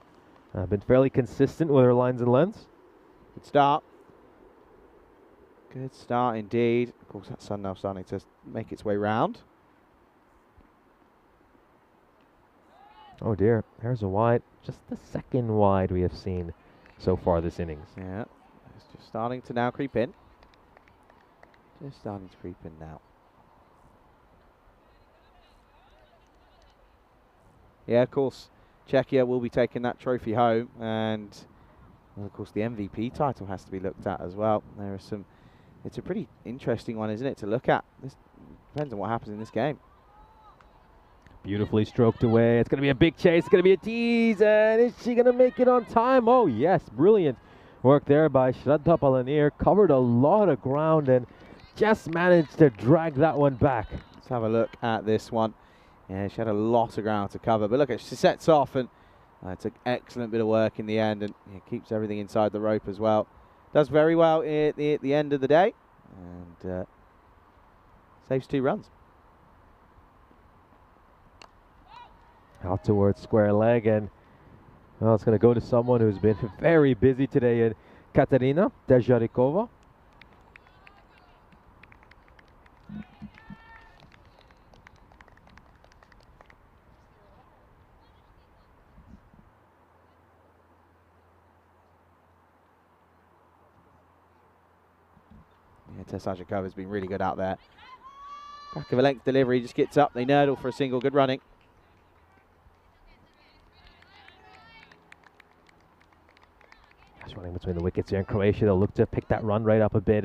been fairly consistent with her lines and lengths. Good start. Good start indeed. Of course, that sun now starting to make its way round. Oh dear, there's a wide. Just the second wide we have seen so far this innings. Yeah, it's just starting to now creep in. Just starting to creep in now. Yeah, of course, Czechia will be taking that trophy home, and well, of course the MVP title has to be looked at as well. There are some. It's a pretty interesting one, isn't it, to look at? This depends on what happens in this game. Beautifully stroked away. It's going to be a big chase. It's going to be a tease. And is she going to make it on time? Oh, yes. Brilliant work there by Shraddha Palanir. Covered a lot of ground and just managed to drag that one back. Let's have a look at this one. Yeah, she had a lot of ground to cover. But look, she sets off and it's an excellent bit of work in the end, and keeps everything inside the rope as well. Does very well at the end of the day, and saves 2 runs. Out towards square leg, and well, it's going to go to someone who's been very busy today, in Katerina Dejarikova. Yeah, Dejarikova's been really good out there. Back of a length delivery, just gets up, they nurdle for a single, good running. Running between the wickets here in Croatia. They'll look to pick that run right up a bit.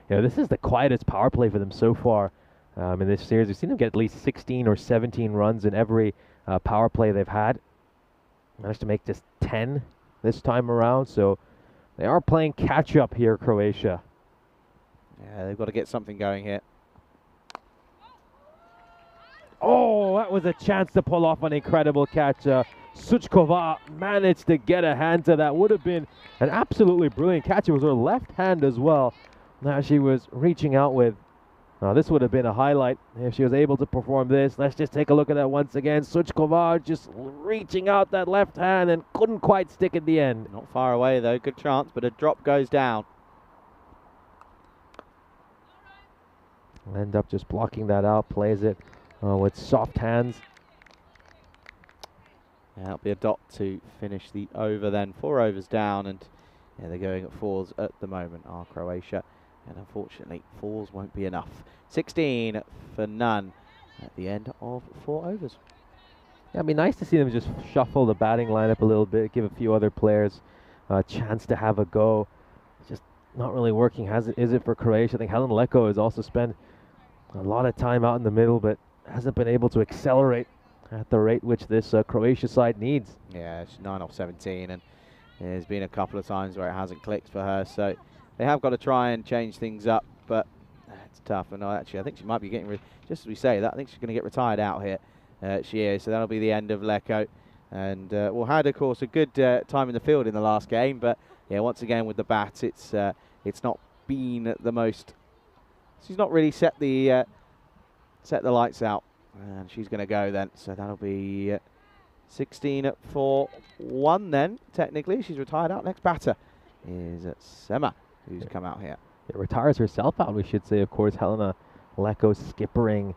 This is the quietest power play for them so far in this series. We've seen them get at least 16 or 17 runs in every power play they've had. Managed to make just 10 this time around, so they are playing catch up here, Croatia. Yeah, they've got to get something going here. Oh, that was a chance to pull off an incredible catch. Suchkova managed to get a hand to that. Would have been an absolutely brilliant catch. It was her left hand as well. Now she was reaching out with. This would have been a highlight if she was able to perform this. Let's just take a look at that once again. Suchkova just reaching out that left hand and couldn't quite stick at the end. Not far away though, good chance, but a drop goes down. Will end up just blocking that out. Plays it with soft hands. Yeah, that'll be a dot to finish the over then. 4 overs down, and yeah, they're going at 4s at the moment, are Croatia. And unfortunately, 4s won't be enough. 16 for none at the end of 4 overs. Yeah, it'd be nice to see them just shuffle the batting lineup a little bit, give a few other players a chance to have a go. It's just not really working, is it, for Croatia? I think Helen Leko has also spent a lot of time out in the middle, but hasn't been able to accelerate at the rate which this Croatia side needs. Yeah, she's 9 off 17, and there's been a couple of times where it hasn't clicked for her, so they have got to try and change things up, but it's tough. And actually, I think she might be getting, just as we say that, I think she's going to get retired out here. She is, so that'll be the end of Leko. And well, had, of course, a good time in the field in the last game, but yeah, once again with the bat, it's not been the most. She's not really set the lights out. And she's going to go then, so that'll be 16 for 1 then, technically. She's retired out. Next batter is Sema, who's come out here. It retires herself out, we should say, of course. Helena Leko skippering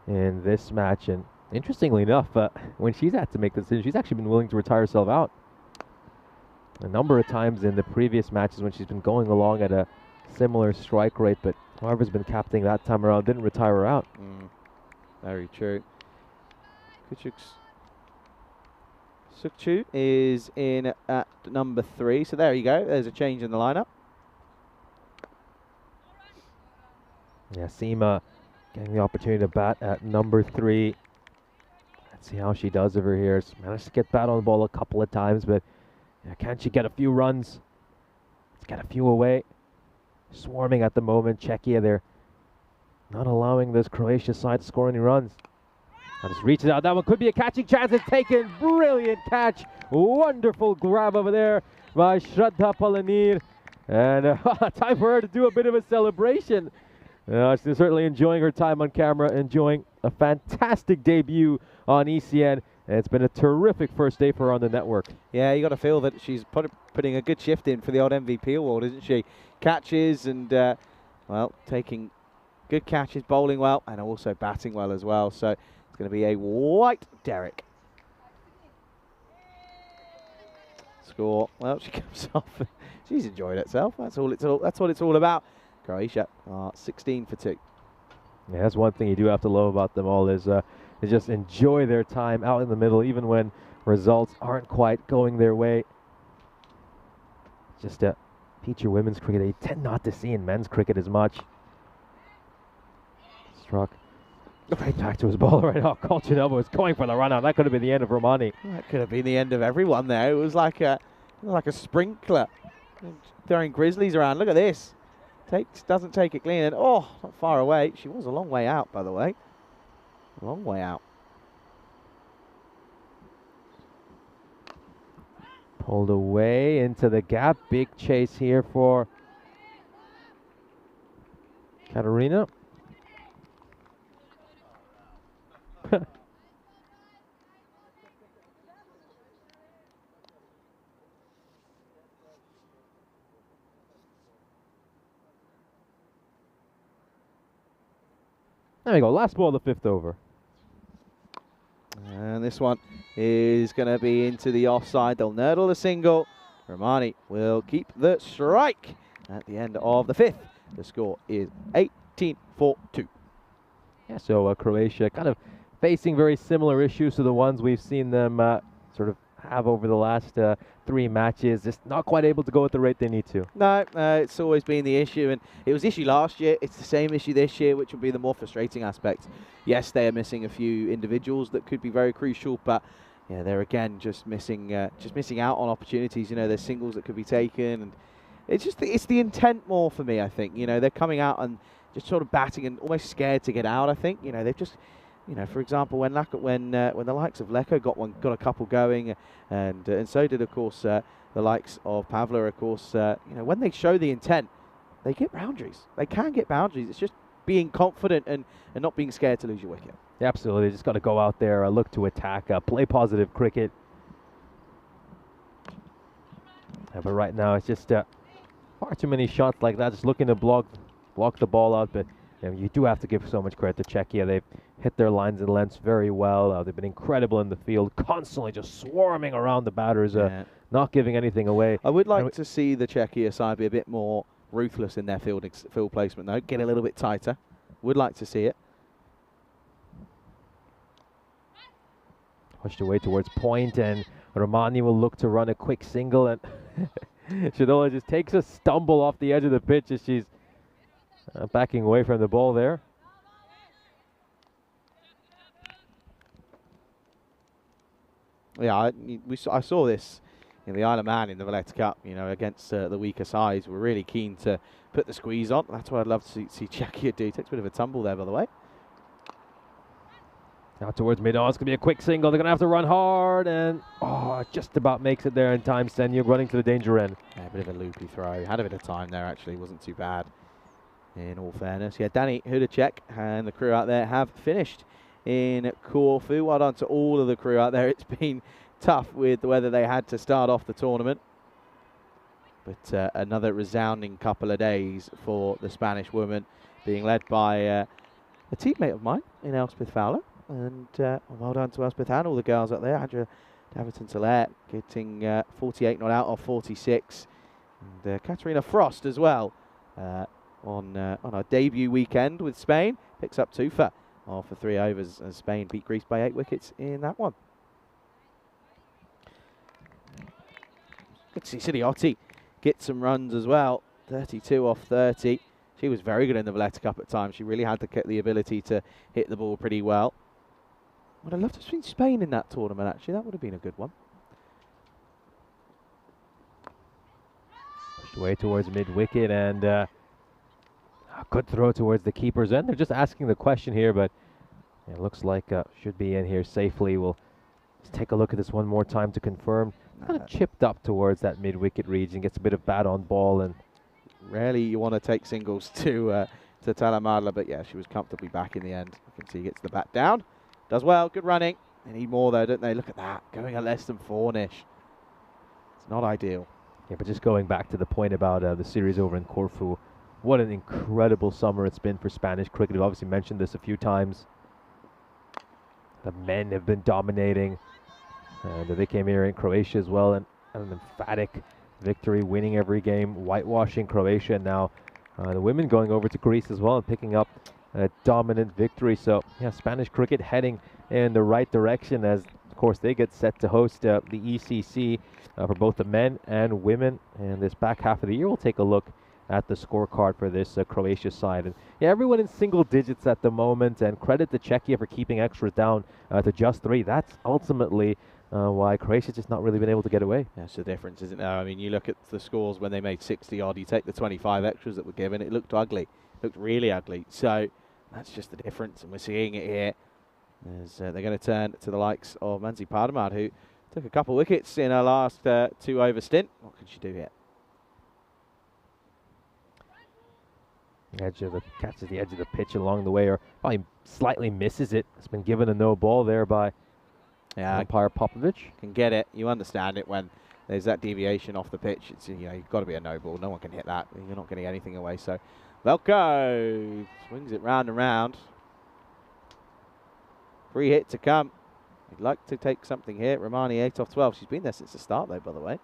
in this match. And interestingly enough, when she's had to make the decision, she's actually been willing to retire herself out a number of times in the previous matches when she's been going along at a similar strike rate. But whoever's been captaining that time around didn't retire her out. Very true. Sukchu is in at number 3. So there you go. There's a change in the lineup. Yeah, Sema getting the opportunity to bat at number 3. Let's see how she does over here. She's managed to get bat on the ball a couple of times, but yeah, can she get a few runs? Let's get a few away. Swarming at the moment. Czechia, they're not allowing this Croatia side to score any runs. Now just reaches out. That one could be a catching chance. It's taken. Brilliant catch. Wonderful grab over there by Shraddha Palanir. And time for her to do a bit of a celebration. She's certainly enjoying her time on camera, enjoying a fantastic debut on ECN. And it's been a terrific first day for her on the network. Yeah, you got to feel that she's putting a good shift in for the old MVP award, isn't she? Catches and, well, taking good catches, bowling well, and also batting well as well. So it's going to be a white Derek. score. Well, she comes off. She's enjoying herself. That's what it's all about. Croatia are 16 for 2. Yeah, that's one thing you do have to love about them all is they just enjoy their time out in the middle, even when results aren't quite going their way. Just feature women's cricket they tend not to see in men's cricket as much. Struck right back to his ball right off. Kolchanova was going for the run out. That could have been the end of Romani. That could have been the end of everyone there. It was like a sprinkler throwing Grizzlies around. Look at this. Doesn't take it clean. And oh, not far away. She was a long way out, by the way. A long way out. Pulled away into the gap. Big chase here for Katarina. There we go. Last ball of the 5th over. And this one is going to be into the offside. They'll nurdle the single. Romani will keep the strike at the end of the 5th. The score is 18 for 2. Yeah, so Croatia kind of facing very similar issues to the ones we've seen them sort of have over the last 3 matches. Just not quite able to go at the rate they need to. No, it's always been the issue, and it was the issue last year. It's the same issue this year, which will be the more frustrating aspect. Yes, they are missing a few individuals that could be very crucial, but yeah, they're again just missing out on opportunities. You know, there's singles that could be taken, and it's just it's the intent more for me. I think they're coming out and just sort of batting and almost scared to get out. I think they've just. For example, when the likes of Leko got a couple going, and so did of course the likes of Pavla. Of course, when they show the intent, they get boundaries. They can get boundaries. It's just being confident and not being scared to lose your wicket. Yeah, absolutely, just got to go out there, look to attack, play positive cricket. But right now it's just far too many shots like that, just looking to block the ball out. But you do have to give so much credit to Czechia. They've hit their lines and lengths very well. They've been incredible in the field, constantly just swarming around the batters, not giving anything away. I would like to see the Czechia side be a bit more ruthless in their field placement, though. Get a little bit tighter. Would like to see it. Pushed away towards point, and Romani will look to run a quick single, and Shadola just takes a stumble off the edge of the pitch as she's backing away from the ball there. Yeah, I saw this in the Isle of Man in the Valletta Cup, against the weaker sides. We're really keen to put the squeeze on. That's what I'd love to see Czechia do. Takes a bit of a tumble there, by the way. Now towards mid-on, it's going to be a quick single. They're going to have to run hard, and just about makes it there in time. Senyuk running to the danger end. Yeah, a bit of a loopy throw. Had a bit of time there, actually. Wasn't too bad, in all fairness. Yeah, Danny Hudacek and the crew out there have finished in Corfu. Well done to all of the crew out there. It's been tough with the weather they had to start off the tournament. But another resounding couple of days for the Spanish women, being led by a teammate of mine in Elspeth Fowler. And well done to Elspeth and all the girls out there. Andrea Daverton-Soler getting 48 not out of 46. And Katarina Frost as well on our debut weekend with Spain. Picks up 2 for 3 overs as Spain beat Greece by 8 wickets in that one. Good to see Sidiotti get some runs as well. 32 off 30. She was very good in the Valletta Cup at times. She really had the ability to hit the ball pretty well. Would have loved to have seen Spain in that tournament, actually. That would have been a good one. Pushed away towards mid-wicket, and a good throw towards the keeper's end. They're just asking the question here, but it looks like should be in here safely. We'll just take a look at this one more time to confirm. Kind of chipped up towards that mid-wicket region, gets a bit of bat on ball, and rarely you want to take singles to Talamadla, but yeah, she was comfortably back in the end. You can see he gets the bat down. Does well, good running. They need more though, don't they? Look at that, going at less than 4-ish. It's not ideal. Yeah, but just going back to the point about the series over in Corfu, what an incredible summer it's been for Spanish cricket. We've obviously mentioned this a few times. The men have been dominating. And they came here in Croatia as well. And an emphatic victory, winning every game, whitewashing Croatia. Now the women going over to Greece as well and picking up a dominant victory. So yeah, Spanish cricket heading in the right direction as, of course, they get set to host the ECC for both the men and women. And this back half of the year, we'll take a look at the scorecard for this Croatia side. And yeah, everyone in single digits at the moment, and credit to Czechia for keeping extras down to just 3. That's ultimately why Croatia's just not really been able to get away. That's the difference, isn't there? I mean, you look at the scores when they made 60 odd, you take the 25 extras that were given, it looked ugly. It looked really ugly. So that's just the difference, and we're seeing it here. As they're going to turn to the likes of Mansi Padamad, who took a couple wickets in her last 2 over stint. What can she do here? Catches the edge of the pitch along the way, or probably slightly misses it. It's been given a no ball there by umpire Popovic. Can get it. You understand it when there's that deviation off the pitch. It's, you know, you've got to be a no ball. No one can hit that. You're not getting anything away. So Velko swings it round and round. Free hit to come. He'd like to take something here. Romani 8 off 12. She's been there since the start though, by the way.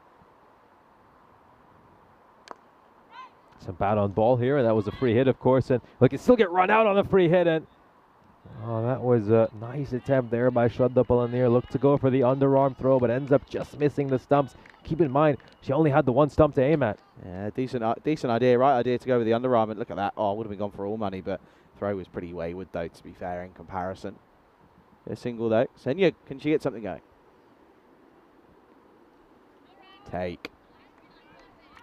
Some bat on ball here, and that was a free hit, of course. And look, it still get run out on the free hit, and oh, that was a nice attempt there by Shraddha Palanir. Looked to go for the underarm throw, but ends up just missing the stumps. Keep in mind, she only had the 1 stump to aim at. Yeah, decent idea, right idea to go with the underarm. And look at that. Oh, would have been gone for all money, but throw was pretty wayward though, to be fair, in comparison. A single though. Senya, can she get something going? Take.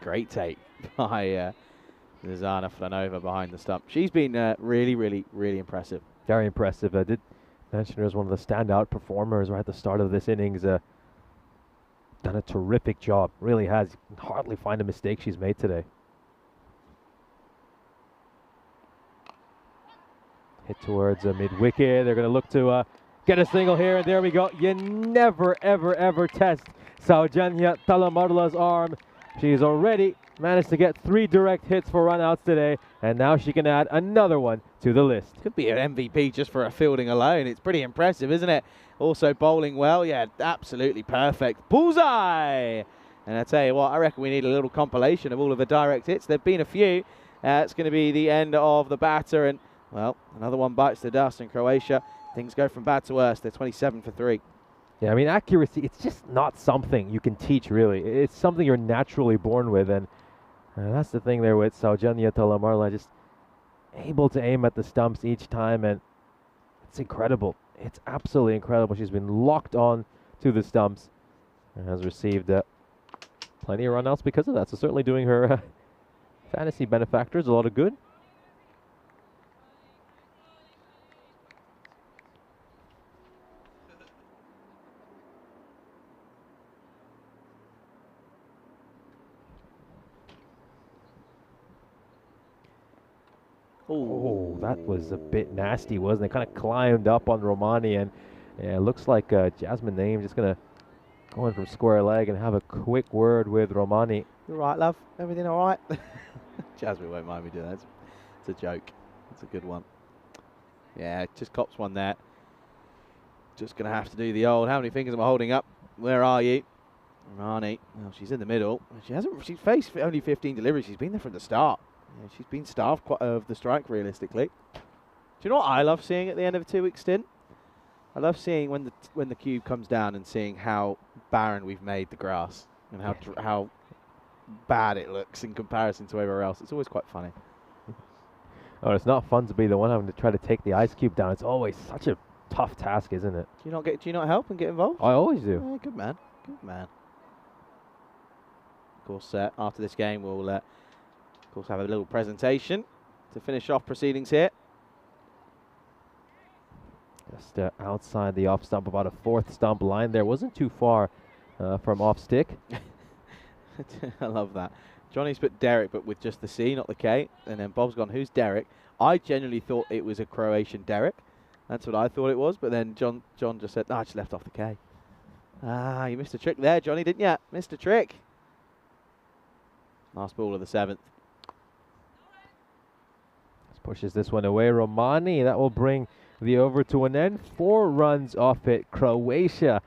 Great take by Zuzana Flanova behind the stump. She's been really, really, really impressive. Very impressive. I did mention her as one of the standout performers right at the start of this innings. Done a terrific job. Really has. You can hardly find a mistake she's made today. Hit towards mid-wicket. They're going to look to get a single here, and there we go. You never, ever, ever test Saujanya Talamarla's arm. She's already managed to get 3 direct hits for run-outs today, and now she can add another one to the list. Could be an MVP just for her fielding alone. It's pretty impressive, isn't it? Also bowling well. Yeah, absolutely perfect. Bullseye! And I tell you what, I reckon we need a little compilation of all of the direct hits. There have been a few. It's going to be the end of the batter, and, well, another one bites the dust in Croatia. Things go from bad to worse. They're 27 for 3. Yeah, I mean, accuracy, it's just not something you can teach, really. It's something you're naturally born with, and that's the thing there with Saujanya Talamarla, just able to aim at the stumps each time, and it's incredible. It's absolutely incredible. She's been locked on to the stumps and has received plenty of runouts because of that. So certainly doing her fantasy benefactors a lot of good. Oh, that was a bit nasty, wasn't it? Kind of climbed up on Romani, and yeah, it looks like Jasmine Name just going to go in from square leg and have a quick word with Romani. You all right, love? Everything all right? Jasmine won't mind me doing that. It's a joke. It's a good one. Yeah, just cops one there. Just going to have to do the old, how many fingers am I holding up? Where are you? Romani. Well, she's in the middle. She's faced only 15 deliveries. She's been there from the start. Yeah, she's been starved quite of the strike, realistically. Do you know what I love seeing at the end of a 2-week stint? I love seeing when the cube comes down and seeing how barren we've made the grass and how bad it looks in comparison to everywhere else. It's always quite funny. Oh, it's not fun to be the one having to try to take the ice cube down. It's always such a tough task, isn't it? Do you not help and get involved? I always do. Yeah, good man. Good man. Of course, after this game, we'll of course have a little presentation to finish off proceedings here. Just outside the off stump, about a 4th stump line there. Wasn't too far from off stick. I love that. Johnny's put Derek, but with just the C, not the K. And then Bob's gone, who's Derek? I genuinely thought it was a Croatian Derek. That's what I thought it was. But then John just said, no, I just left off the K. Ah, you missed a trick there, Johnny, didn't you? Missed a trick. Last ball of the 7th. Pushes this one away. Romani, that will bring the over to an end. 4 runs off it. Croatia.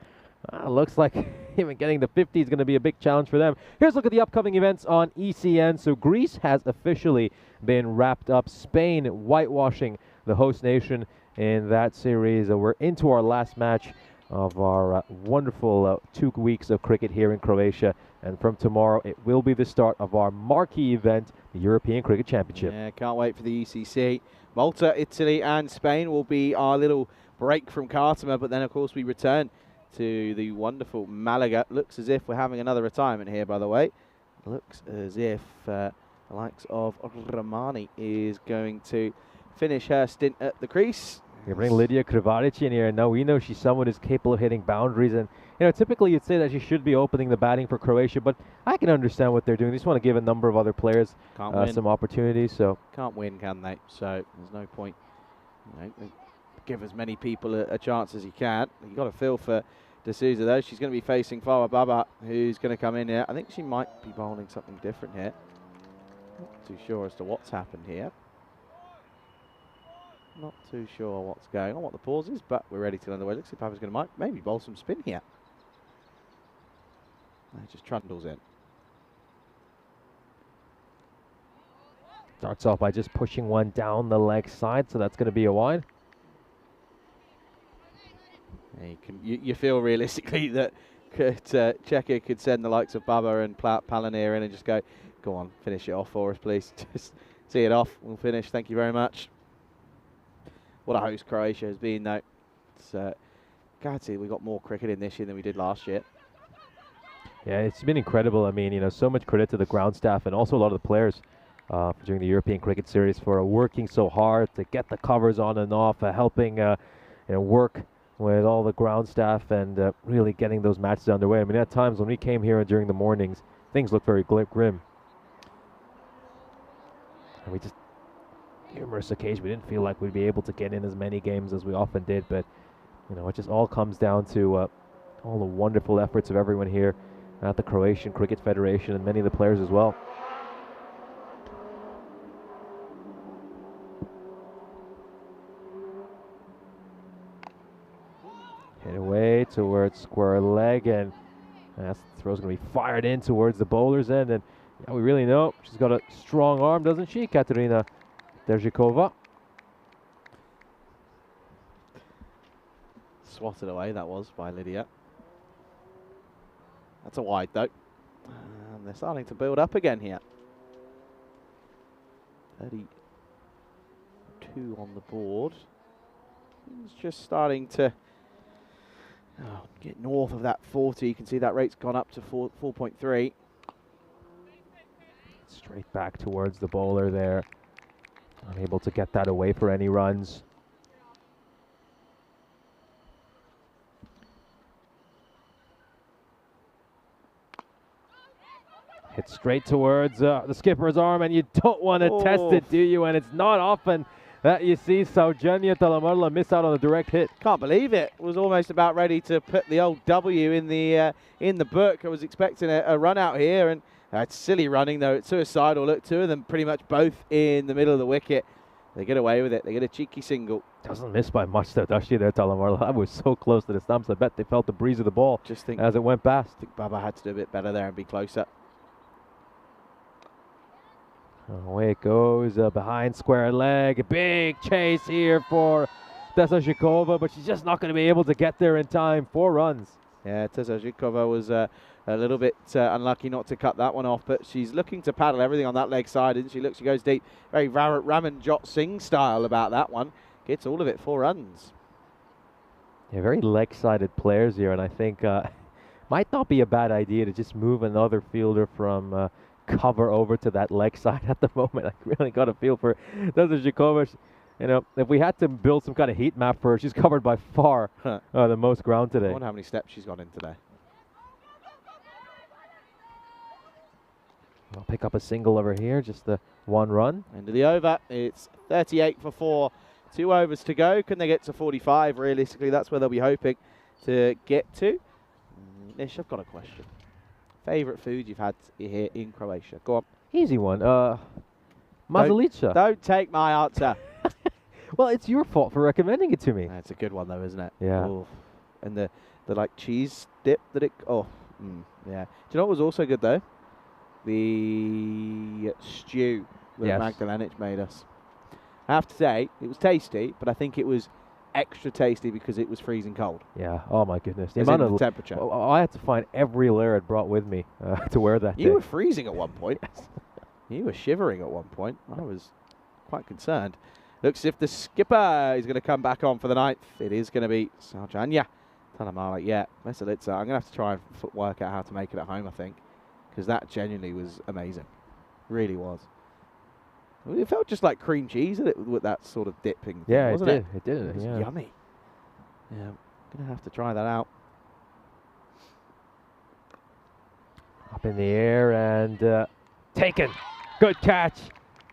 Looks like even getting the 50 is going to be a big challenge for them. Here's a look at the upcoming events on ECN. So Greece has officially been wrapped up. Spain whitewashing the host nation in that series. We're into our last match of our wonderful 2 weeks of cricket here in Croatia. And from tomorrow, it will be the start of our marquee event, the European Cricket Championship. Yeah, can't wait for the ECC. Malta, Italy and Spain will be our little break from Khartoum, but then of course we return to the wonderful Malaga. Looks as if we're having another retirement here, by the way. Looks as if the likes of Romani is going to finish her stint at the crease. You bring Lydia Krivaric in here, and now we know she's someone who's capable of hitting boundaries. And you know, typically you'd say that she should be opening the batting for Croatia, but I can understand what they're doing. They just want to give a number of other players some opportunities. So can't win, can they? So there's no point. You know, give as many people a chance as you can. You've got to feel for D'Souza though. She's going to be facing Farah Baba, who's going to come in here. I think she might be bowling something different here. Not too sure as to what's happened here. Not too sure what's going on, what the pause is, but we're ready to get underway. Looks like Papa's going to maybe bowl some spin here. Just trundles in. starts off by just pushing one down the leg side, so that's going to be a wide. You feel realistically that Czechia could send the likes of Baba and Palanir in and just go on, finish it off for us, please. Just see it off. We'll finish. Thank you very much. What a host Croatia has been, though. It's God, see, we got more cricket in this year than we did last year. Yeah, it's been incredible. I mean, you know, so much credit to the ground staff and also a lot of the players during the European Cricket Series for working so hard to get the covers on and off, helping work with all the ground staff and really getting those matches underway. I mean, at times when we came here during the mornings, things looked very grim. And we just, numerous occasions, we didn't feel like we'd be able to get in as many games as we often did. But, you know, it just all comes down to all the wonderful efforts of everyone here at the Croatian Cricket Federation and many of the players as well. Hit away towards square leg, and that throw's going to be fired in towards the bowler's end. And yeah, we really know she's got a strong arm, doesn't she, Katerina Derzhikova? Swatted away, that was, by Lydia. That's a wide, though. And they're starting to build up again here. 32 on the board. It's just starting to get north of that 40. You can see that rate's gone up to 4.3. Straight back towards the bowler there. Unable to get that away for any runs. Hit straight towards the skipper's arm, and you don't want to test it, do you? And it's not often that you see Saujanya Talamarla miss out on a direct hit. Can't believe it. Was almost about ready to put the old W in the book. I was expecting a run out here, and it's silly running though. It's suicidal. Look, two of them pretty much both in the middle of the wicket. They get away with it. They get a cheeky single. Doesn't miss by much though, does she there, Talamarla? That was so close to the stumps. I bet they felt the breeze of the ball as it went past. I think Baba had to do a bit better there and be closer. Away it goes, behind square leg. A big chase here for Derzhikova, but she's just not going to be able to get there in time. 4 runs. Yeah, Derzhikova was a little bit unlucky not to cut that one off, but she's looking to paddle everything on that leg side, isn't she? Look, she goes deep. Very Ramanjot Singh style about that one. Gets all of it, 4 runs. Yeah, very leg-sided players here, and I think might not be a bad idea to just move another fielder from cover over to that leg side at the moment. I really got a feel for Derzhikova. You know, if we had to build some kind of heat map for her, she's covered by far the most ground today. I wonder how many steps she's gone in today. I'll pick up a single over here, just the 1 run. End of the over. It's 38 for 4. 2 overs to go. Can they get to 45? Realistically, that's where they'll be hoping to get to. Nish, I've got a question. Favourite food you've had here in Croatia? Go on. Easy one. Mazalica. Don't take my answer. Well, it's your fault for recommending it to me. It's a good one though, isn't it? Yeah. Oof. And the like cheese dip that it. Oh, Yeah. Do you know what was also good though? The stew that Yes. Magdalenic made us. I have to say, it was tasty, but I think it was extra tasty because it was freezing cold. Yeah. Oh my goodness. The As in amount the of temperature. I had to find every layer I'd brought with me to wear that day. You were freezing at one point. You were shivering at one point. I was quite concerned. Looks as if the skipper is going to come back on for the 9th. It is going to be Saljanya. Tanamala, yeah. Veselitsa. I'm going to have to try and work out how to make it at home, I think. Because that genuinely was amazing. Really was. It felt just like cream cheese with that sort of dipping thing, Yeah, wasn't it did. It did. It was Yeah. yummy. Yeah, I'm going to have to try that out. Up in the air and taken. Good catch.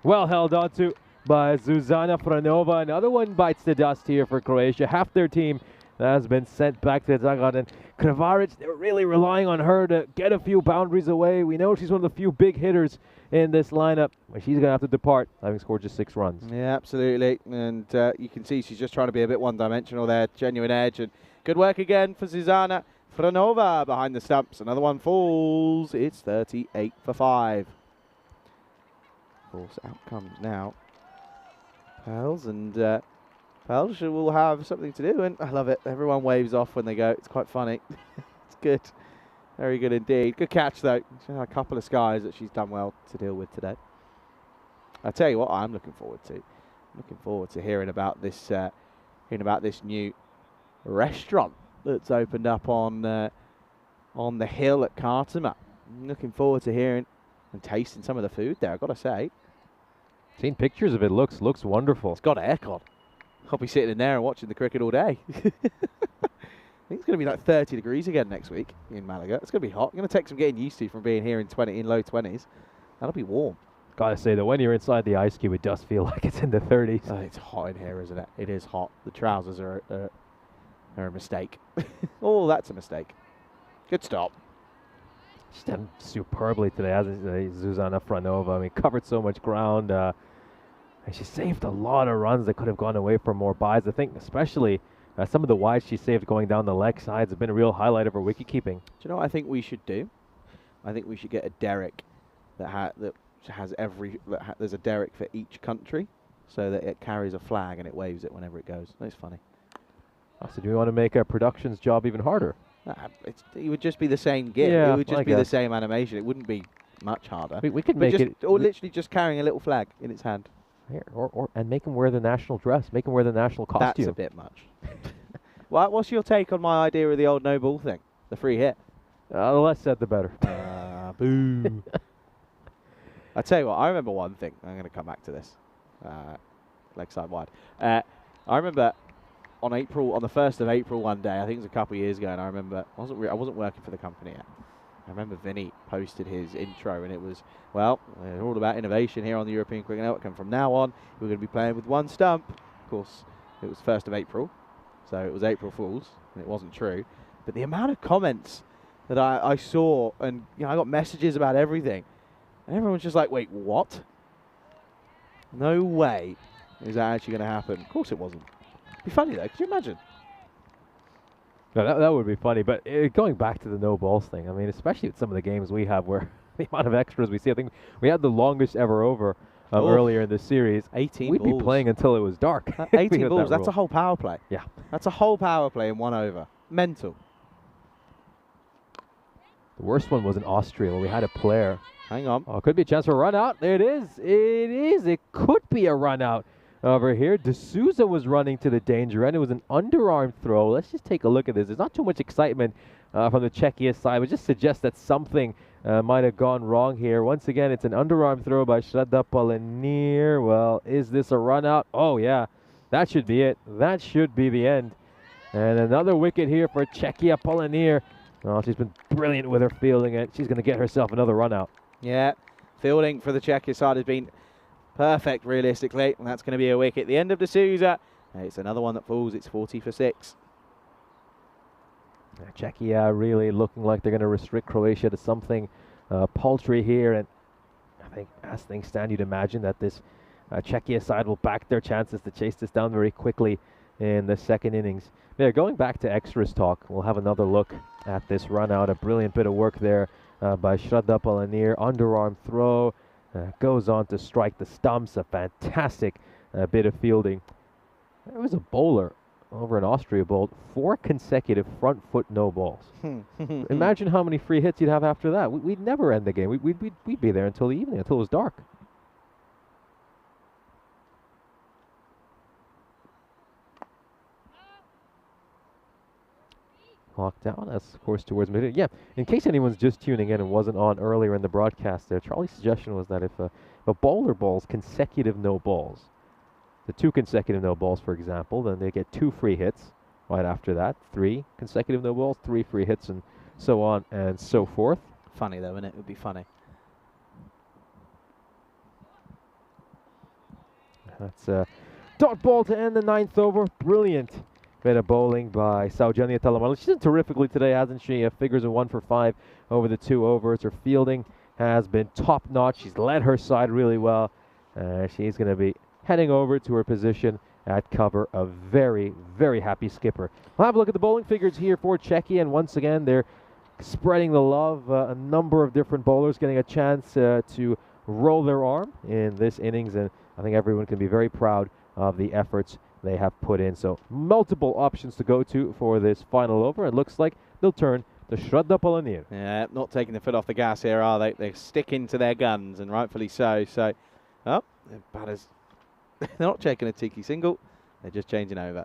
Well held onto by Zuzana Franova. Another one bites the dust here for Croatia. Half their team has been sent back to Zagreb. And Kravaric, they're really relying on her to get a few boundaries away. We know she's one of the few big hitters in this lineup, but she's going to have to depart, having scored just 6 runs. Yeah, absolutely. And you can see she's just trying to be a bit one-dimensional there. Genuine edge. And good work again for Zuzana Franova behind the stumps. Another one falls. It's 38 for 5. Of course, out comes now Pals, and Pals will have something to do, and I love it. Everyone waves off when they go. It's quite funny. It's good. Very good indeed. Good catch, though. She's had a couple of skies that she's done well to deal with today. I tell you what, I'm looking forward to. Looking forward to hearing about this new restaurant that's opened up on the hill at Kartama. I'm looking forward to hearing and tasting some of the food there, I've got to say. Seen pictures of it. Looks wonderful. It's got aircon. I'll be sitting in there and watching the cricket all day. I think it's going to be like 30 degrees again next week in Malaga. It's going to be hot. Going to take some getting used to from being here in low 20s. That'll be warm. Gotta say that when you're inside the ice cube, it does feel like it's in the 30s. It's hot in here, isn't it? It is hot. The trousers are a mistake. Oh, that's a mistake. Good stop. She's done superbly today, hasn't she, Zuzana Franova? I mean, covered so much ground. And she saved a lot of runs that could have gone away for more buys. I think especially some of the wides she saved going down the leg sides have been a real highlight of her wicket keeping. Do you know what I think we should do? I think we should get a derrick there's a derrick for each country, so that it carries a flag and it waves it whenever it goes. That's funny. So do we want to make our production's job even harder? It would just be the same gif. Yeah, it would just I be the guess. same animation. It wouldn't be much harder. We could But make just, it, or literally just carrying a little flag in its hand. here, and make them wear the national dress, make them wear the national costume. That's a bit much. What's your take on my idea of the old no ball thing? The free hit? The less said, the better. Boo. I tell you what, I remember one thing. I'm going to come back to this. Leg side wide. I remember on the 1st of April one day, I think it was a couple of years ago, and I remember I wasn't working for the company yet. I remember Vinny posted his intro, and it was, well, we're all about innovation here on the European Cricket Network, and from now on, we're going to be playing with one stump. Of course, it was 1st of April, so it was April Fool's, and it wasn't true. But the amount of comments that I saw, and I got messages about everything, and everyone's just like, wait, what? No way is that actually going to happen. Of course it wasn't. It'd be funny, though. Could you imagine? No, that would be funny. But going back to the no balls thing, I mean, especially with some of the games we have where the amount of extras we see, I think we had the longest ever over earlier in the series. 18 We'd balls. be playing until it was dark. 18 balls, that's a whole power play. Yeah. That's a whole power play in 1 over. Mental. The worst one was in Austria where we had a player. Hang on. Oh, could be a chance for a run out. There it is. It is. It could be a run out over here. D'Souza was running to the danger end. It was an underarm throw. Let's just take a look at this. There's not too much excitement from the Czechia side, but just suggests that something might have gone wrong here. Once again, it's an underarm throw by Shraddha Palanir. Well, is this a run out? Oh, yeah. That should be it. That should be the end. And another wicket here for Czechia Palanir. Oh, she's been brilliant with her fielding, and she's going to get herself another run out. Yeah, fielding for the Czechia side has been perfect, realistically, and that's going to be a wicket. The end of D'Souza. It's another one that falls. It's 40 for 6. Czechia really looking like they're going to restrict Croatia to something paltry here, and I think as things stand, you'd imagine that this Czechia side will back their chances to chase this down very quickly in the second innings. Yeah, going back to extras talk, we'll have another look at this run out. A brilliant bit of work there by Shraddha Palanir. Underarm throw, goes on to strike the stumps. A fantastic bit of fielding. There was a bowler over in Austria bowled 4 consecutive front foot no balls. Imagine how many free hits you'd have after that. We'd never end the game. We'd be there until the evening, until it was dark. Clock down, that's of course towards mid. Yeah, in case anyone's just tuning in and wasn't on earlier in the broadcast there, Charlie's suggestion was that if a bowler bowls consecutive no balls, the 2 consecutive no balls, for example, then they get 2 free hits right after that, 3 consecutive no balls, 3 free hits, and so on and so forth. Funny though, isn't it? It would be funny. That's a dot ball to end the 9th over. Brilliant bit of bowling by Saujanya Talamal. She's done terrifically today, hasn't she? Figures of 1 for 5 over the 2 overs. Her fielding has been top-notch. She's led her side really well. She's going to be heading over to her position at cover. A very, very happy skipper. We'll have a look at the bowling figures here for Czechia, and once again, they're spreading the love. A number of different bowlers getting a chance to roll their arm in this innings, and I think everyone can be very proud of the efforts they have put in. So multiple options to go to for this final over. It looks like they'll turn to Shraddha Palanir. Yeah, not taking the foot off the gas here, are they? They're sticking to their guns, and rightfully so. So, oh, the batters, they're not checking a tiki single. They're just changing over.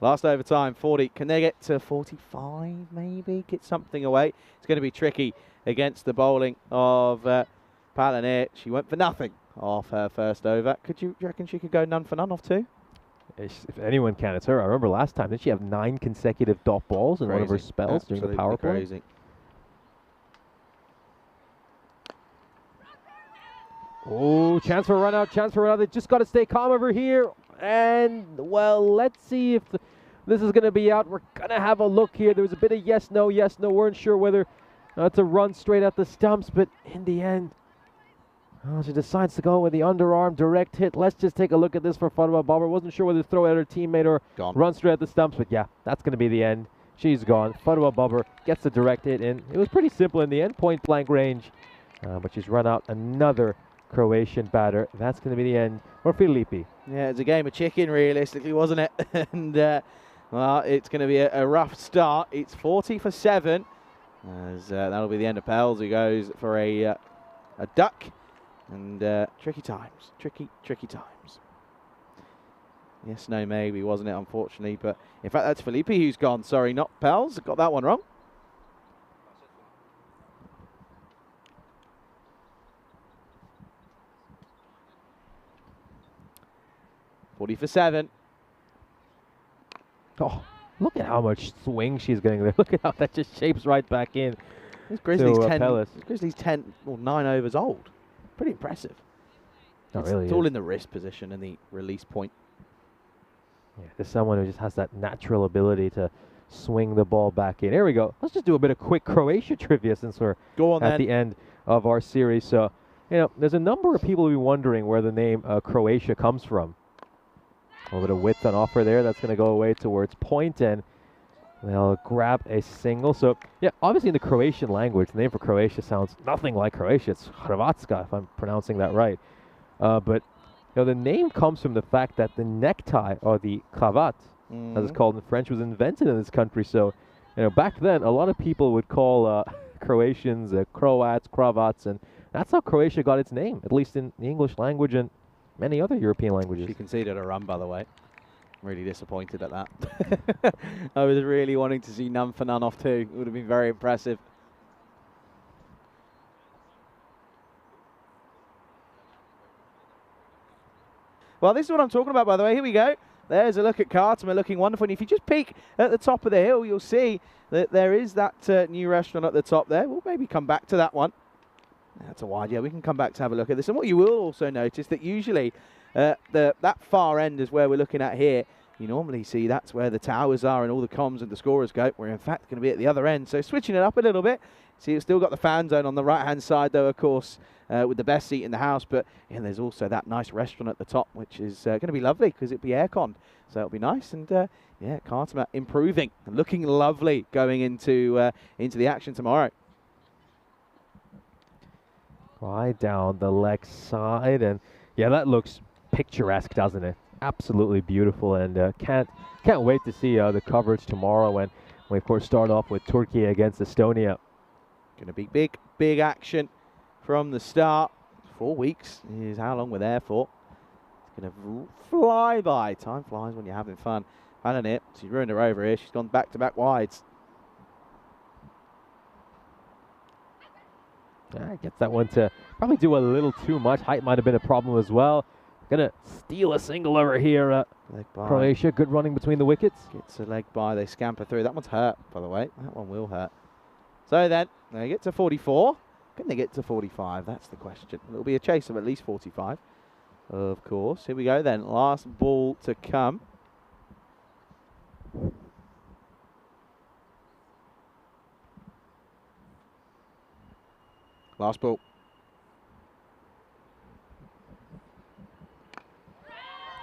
Last overtime, 40. Can they get to 45, maybe? Get something away. It's going to be tricky against the bowling of Palanir. She went for nothing off her first over. Do you reckon she could go none for none off 2? If anyone can, it's her. I remember last time, did she have 9 consecutive dot balls in one of her spells during the power play? Crazy. Oh, chance for a run out, chance for a run out. They just got to stay calm over here. And, well, let's see if this is going to be out. We're going to have a look here. There was a bit of yes, no. Weren't sure whether to run straight at the stumps, but in the end, she decides to go with the underarm direct hit. Let's just take a look at this for Fatwa Babur. Wasn't sure whether to throw at her teammate or run straight at the stumps, but yeah, that's going to be the end. She's gone. Fatwa Babur gets the direct hit in. It was pretty simple in the end, point blank range, but she's run out another Croatian batter. That's going to be the end for Filippi. Yeah, it's a game of chicken, realistically, wasn't it? And, well, it's going to be a rough start. It's 40 for 7, as that'll be the end of Pels, who goes for a duck. And tricky times, tricky times. Yes, no, maybe, wasn't it, unfortunately. But, in fact, that's Filippi who's gone. Sorry, not Pels. Got that one wrong. $40 for 7. Oh, look at how much swing she's getting there. Look at how that just shapes right back in. Grizzlies 10 or 9 overs old. Pretty impressive. It's all in the wrist position and the release point. Yeah, there's someone who just has that natural ability to swing the ball back in. Here we go. Let's just do a bit of quick Croatia trivia since we're at the end of our series. So, there's a number of people who be wondering where the name Croatia comes from. A little bit of width on offer there. That's going to go away towards point, and they'll grab a single. So, yeah, obviously in the Croatian language, the name for Croatia sounds nothing like Croatia. It's Hrvatska, if I'm pronouncing that right. But the name comes from the fact that the necktie, or the kravat, as it's called in French, was invented in this country. So, back then, a lot of people would call Croatians Croats, kravats, and that's how Croatia got its name, at least in the English language and many other European languages. She conceded a run, by the way. I'm really disappointed at that. I was really wanting to see none for none off 2. It would have been very impressive. Well, this is what I'm talking about, by the way. Here we go. There's a look at Khartoum, looking wonderful. And if you just peek at the top of the hill, you'll see that there is that new restaurant at the top there. We'll maybe come back to that one. That's a wide, yeah, we can come back to have a look at this. And what you will also notice that usually that far end is where we're looking at here. You normally see that's where the towers are and all the comms and the scorers go. We're in fact going to be at the other end. So switching it up a little bit. See, it's still got the fan zone on the right-hand side, though, of course, with the best seat in the house. But there's also that nice restaurant at the top, which is going to be lovely because it'll be aircon. So it'll be nice. And, yeah, Cartama improving and looking lovely going into the action tomorrow. Right down the leg side. And, yeah, that looks picturesque, doesn't it? Absolutely beautiful. And can't wait to see the coverage tomorrow when we, of course, start off with Turkey against Estonia. Going to be big action from the start. 4 weeks is how long we're there for. It's going to fly by. Time flies when you're having fun. Palanir, she's ruined her over here. She's gone back-to-back wides. Yeah, gets that one to probably do a little too much. Height might have been a problem as well. Gonna steal a single over here. Leg by. Croatia, good running between the wickets. Gets a leg by. They scamper through. That one's hurt, by the way. That one will hurt. So then, they get to 44. Can they get to 45? That's the question. It'll be a chase of at least 45, of course. Here we go then. Last ball to come. Last ball.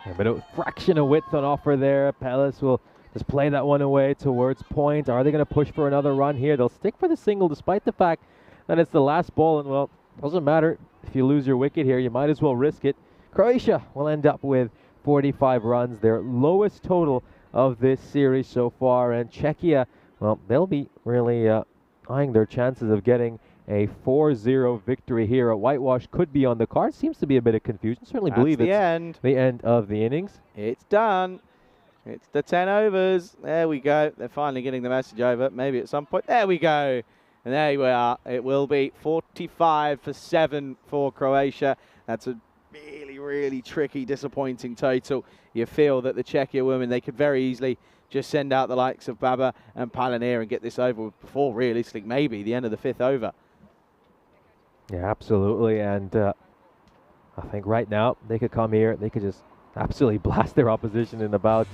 A bit of fraction of width on offer there. Pellis will just play that one away towards point. Are they going to push for another run here? They'll stick for the single despite the fact that it's the last ball. And, well, doesn't matter. If you lose your wicket here, you might as well risk it. Croatia will end up with 45 runs, their lowest total of this series so far. And Czechia, well, they'll be really eyeing their chances of getting a 4-0 victory here. A whitewash could be on the card. Seems to be a bit of confusion. Certainly believe it's the end of the innings. It's done. It's the 10 overs. There we go. They're finally getting the message over. Maybe at some point. There we go. And there we are. It will be 45 for 7 for Croatia. That's a really tricky, disappointing total. You feel that the Czechia women, they could very easily just send out the likes of Baba and Palanir and get this over before, realistically, maybe the end of the 5th over. Yeah, absolutely. And I think right now they could come here. They could just absolutely blast their opposition in about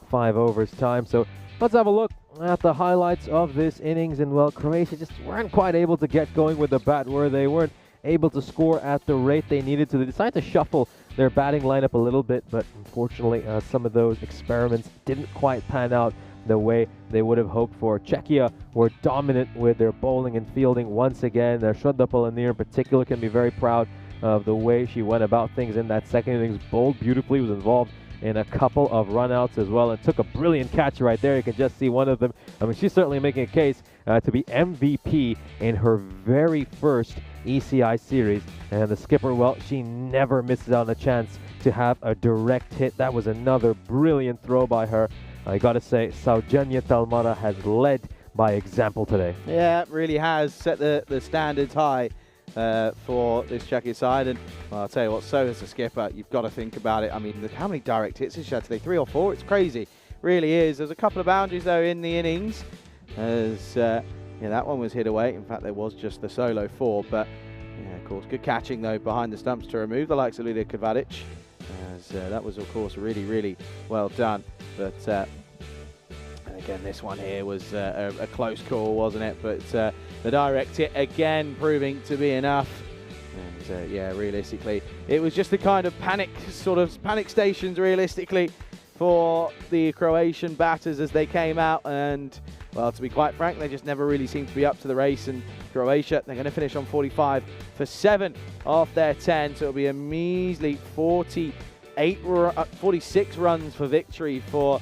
5 overs time. So let's have a look at the highlights of this innings. And, well, Croatia just weren't quite able to get going with the bat, where they weren't able to score at the rate they needed to. They decided to shuffle their batting lineup a little bit, but unfortunately some of those experiments didn't quite pan out the way they would have hoped for. Czechia were dominant with their bowling and fielding once again. Shraddha Palanir in particular can be very proud of the way she went about things in that second innings. Bowled beautifully, was involved in a couple of runouts as well, and took a brilliant catch right there. You can just see one of them. I mean, she's certainly making a case to be MVP in her very first ECI series. And the skipper, well, she never misses out on a chance to have a direct hit. That was another brilliant throw by her. I got to say, Saujanya Talmara has led by example today. Yeah, it really has set the standards high for this Czechia side. And well, I'll tell you what, so as a skipper, you've got to think about it. I mean, look how many direct hits has she had today? 3 or 4? It's crazy. Really is. There's a couple of boundaries, though, in the innings. As yeah, that one was hit away. In fact, there was just the solo 4. But, yeah, of course, good catching, though, behind the stumps to remove the likes of Lydia Kovacic. As that was, of course, really well done. But again, this one here was a close call, wasn't it? But the direct hit again proving to be enough. And yeah, realistically, it was just the kind of panic stations, realistically, for the Croatian batters as they came out. And, well, to be quite frank, they just never really seemed to be up to the race. And Croatia, they're going to finish on 45 for 7 off their 10. So it'll be a measly 46 runs for victory for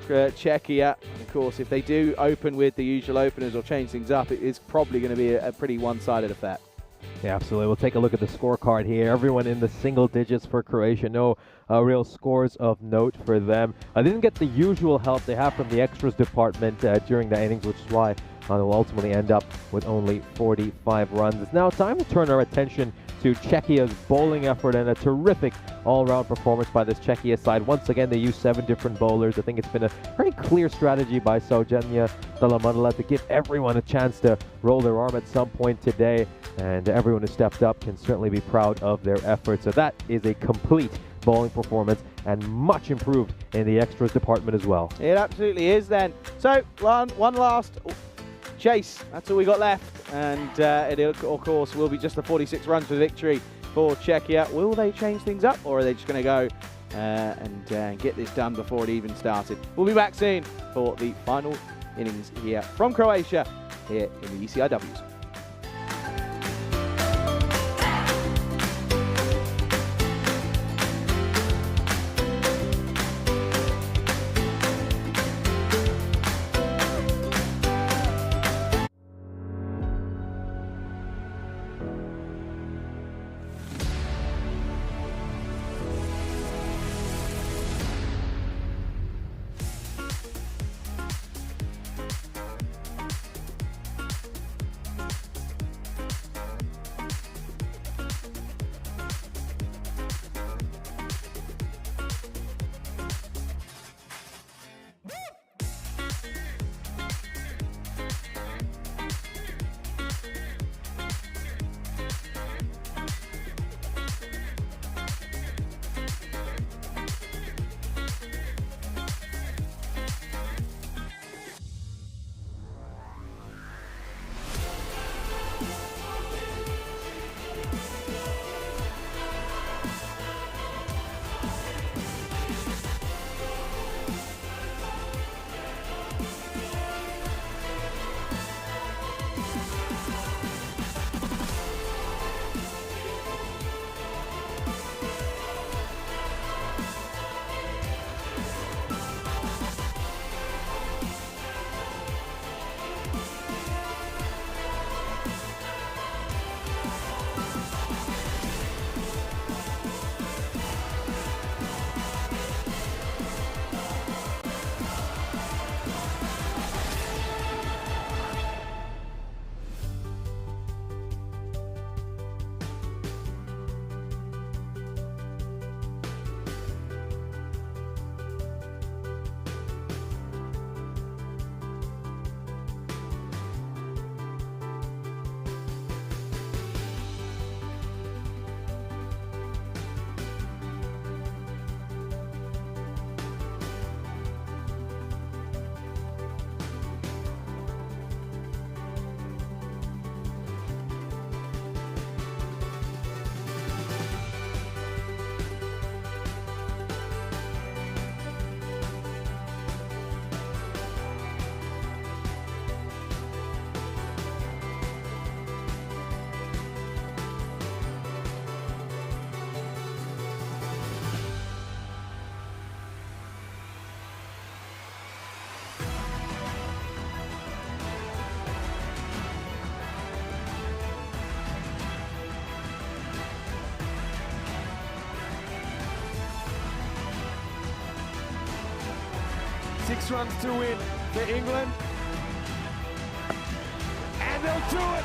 Czechia. And of course, if they do open with the usual openers or change things up, it is probably going to be a pretty one-sided affair. Yeah, absolutely. We'll take a look at the scorecard here. Everyone in the single digits for Croatia. No real scores of note for them. I didn't get the usual help they have from the extras department during the innings, which is why they'll ultimately end up with only 45 runs. It's now time to turn our attention to Czechia's bowling effort, and a terrific all-round performance by this Czechia side. Once again, they used 7 different bowlers. I think it's been a very clear strategy by Saujanya Talmara to give everyone a chance to roll their arm at some point today, and everyone who stepped up can certainly be proud of their effort. So that is a complete bowling performance, and much improved in the extras department as well. It absolutely is then. So one last chase. That's all we got left and it of course will be just the 46 runs for victory for Czechia. Will they change things up, or are they just going to go and get this done before it even started? We'll be back soon for the final innings here from Croatia here in the ECI-Ws. Six runs to win for England. And they'll do it!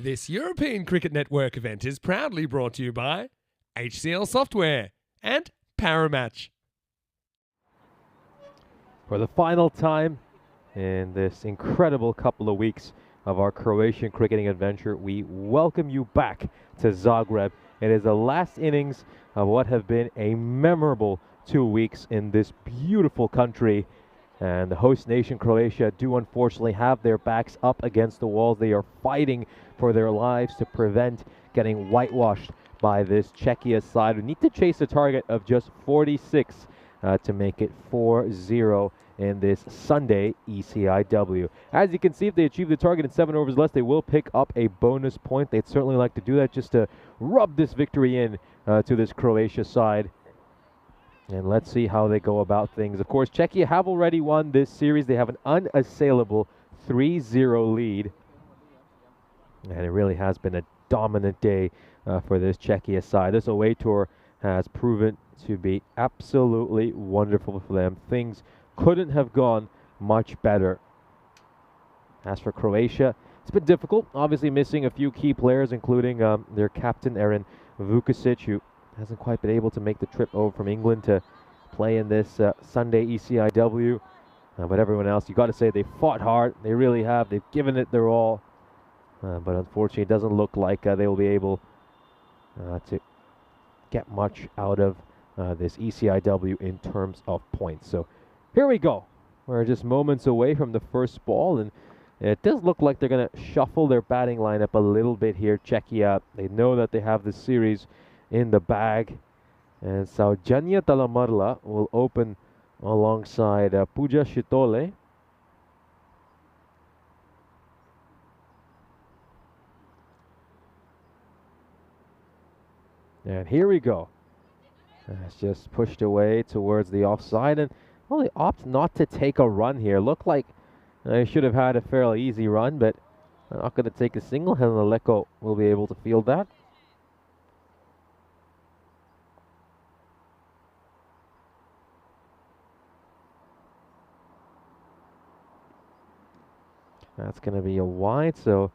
This European Cricket Network event is proudly brought to you by HCL Software and Paramatch. For the final time in this incredible couple of weeks of our Croatian cricketing adventure, we welcome you back to Zagreb. It is the last innings of what have been a memorable 2 weeks in this beautiful country. And the host nation, Croatia, do unfortunately have their backs up against the walls. They are fighting for their lives to prevent getting whitewashed by this Czechia side. We need to chase a target of just 46 to make it 4-0 in this Sunday ECI-W. As you can see, if they achieve the target in 7 overs less, they will pick up a bonus point. They'd certainly like to do that just to rub this victory in to this Croatia side. And let's see how they go about things. Of course, Czechia have already won this series. They have an unassailable 3-0 lead. And it really has been a dominant day for this Czechia side. This away tour has proven to be absolutely wonderful for them. Things couldn't have gone much better. As for Croatia, it's been difficult. Obviously missing a few key players, including their captain, Aaron Vukusic, who hasn't quite been able to make the trip over from England to play in this Sunday ECI-W. But everyone else, you got to say, they fought hard. They really have. They've given it their all. But unfortunately, it doesn't look like they will be able to get much out of this ECI-W in terms of points. So here we go. We're just moments away from the first ball, and it does look like they're going to shuffle their batting lineup a little bit here. Czechia, they know that they have the series in the bag, and Saujanya Talamarla will open alongside Puja Shitole. And here we go. It's just pushed away towards the offside, and well, they opt not to take a run here. Looked like they should have had a fairly easy run, but they're not going to take a single. Helena Leko will be able to field that. That's going to be a wide, so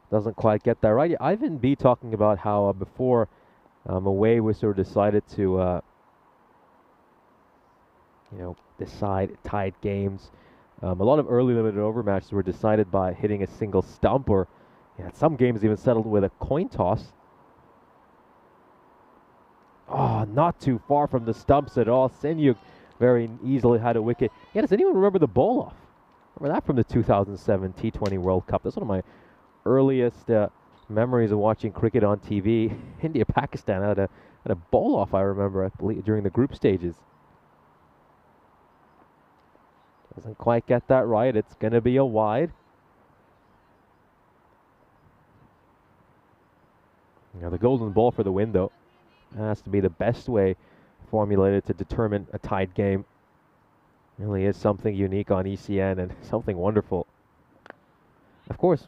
doesn't quite get that right. Ivan B talking about how before away was sort of decided to, decide tied games. A lot of early limited over matches were decided by hitting a single stump, or some games even settled with a coin toss. Oh, not too far from the stumps at all. Senyuk very easily had a wicket. Yeah, does anyone remember the ball off? Remember that from the 2007 T20 World Cup? That's one of my earliest memories of watching cricket on TV. India-Pakistan had a ball off, I remember, I believe, during the group stages. Doesn't quite get that right. It's going to be a wide. Now the golden ball for the win, though, has to be the best way formulated to determine a tied game. Really is something unique on ECN and something wonderful. Of course,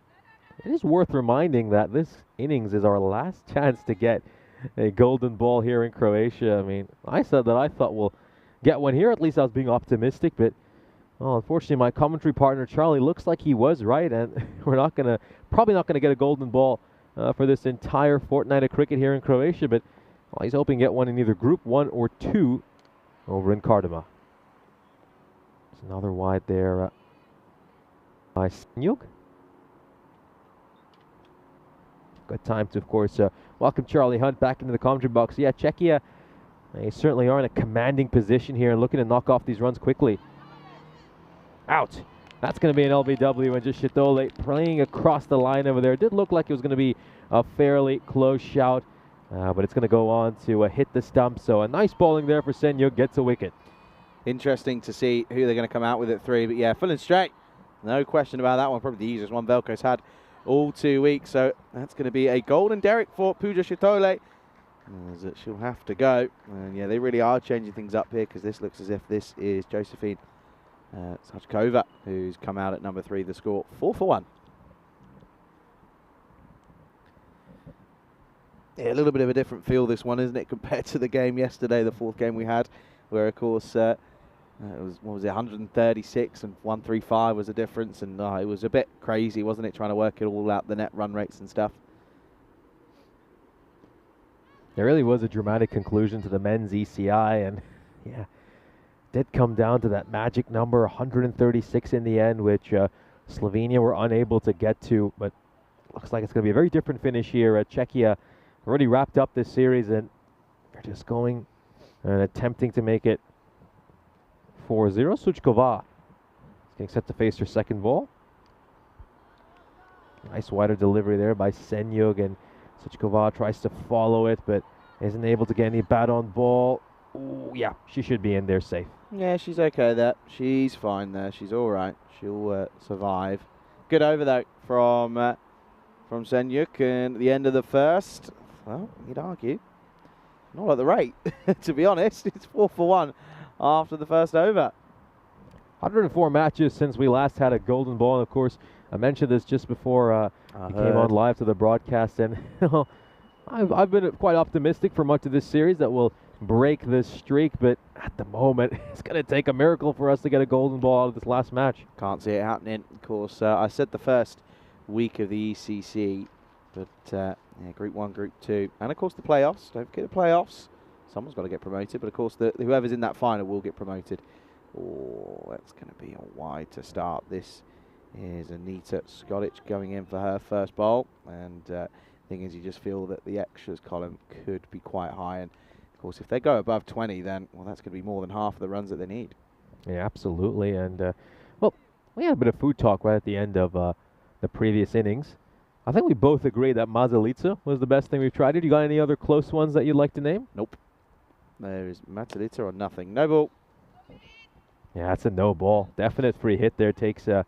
it is worth reminding that this innings is our last chance to get a golden ball here in Croatia. I mean, I said that I thought we'll get one here. At least I was being optimistic, but well, unfortunately, my commentary partner Charlie looks like he was right, and we're probably not gonna get a golden ball for this entire fortnight of cricket here in Croatia. But well, he's hoping to get one in either Group 1 or 2 over in Kardama. Another wide there by Senyuk. Good time to, of course, welcome Charlie Hunt back into the commentary box. Yeah, Czechia, they certainly are in a commanding position here and looking to knock off these runs quickly. Out. That's going to be an LBW, and just Shitole playing across the line over there. It did look like it was going to be a fairly close shout, but it's going to go on to hit the stump. So a nice bowling there for Senyuk, gets a wicket. Interesting to see who they're going to come out with at 3, but yeah, full and straight. No question about that one. Probably the easiest one Velko's had all 2 weeks. So that's going to be a golden derrick for Puja Shitole. As she'll have to go. And yeah, they really are changing things up here, because this looks as if this is Josephine Sajkova, who's come out at number 3. The score 4-1. Yeah, a little bit of a different feel this one, isn't it, compared to the game yesterday, the 4th game we had, where of course It was, what was it, 136 and 135 was the difference, and it was a bit crazy, wasn't it, trying to work it all out, the net run rates and stuff. There really was a dramatic conclusion to the men's ECI, and yeah, did come down to that magic number, 136 in the end, which Slovenia were unable to get to, but looks like it's going to be a very different finish here. Czechia already wrapped up this series, and they're just going and attempting to make it 4-0. Suchkova is getting set to face her second ball. Nice wider delivery there by Senyug, and Suchkova tries to follow it, but isn't able to get any bat on ball. Ooh, yeah, she should be in there safe. Yeah, she's okay there. She's fine there. She's all right. She'll survive. Good over though from Senyuk, and at the end of the first, well, you'd argue, not at the rate. To be honest, it's 4 for 1 after the first over. 104 matches since we last had a golden ball, and of course, I mentioned this just before you came on live to the broadcast, and I've been quite optimistic for much of this series that we'll break this streak, but at the moment, it's going to take a miracle for us to get a golden ball out of this last match. Can't see it happening, of course. I said the first week of the ECC, but yeah, Group 1, Group 2, and of course the playoffs. Don't forget the playoffs. Someone's got to get promoted, but of course whoever's in that final will get promoted. Oh, that's going to be a wide to start. This is Anita Skodic going in for her first bowl, and thing is, you just feel that the extras column could be quite high, and of course if they go above 20, then well, that's going to be more than half of the runs that they need. Yeah, absolutely. And well, we had a bit of food talk right at the end of the previous innings. I think we both agree that Mazalica was the best thing we've tried. You got any other close ones that you'd like to name? Nope. There is Mazalica or nothing. No ball. Yeah, that's a no ball. Definite free hit there. Takes a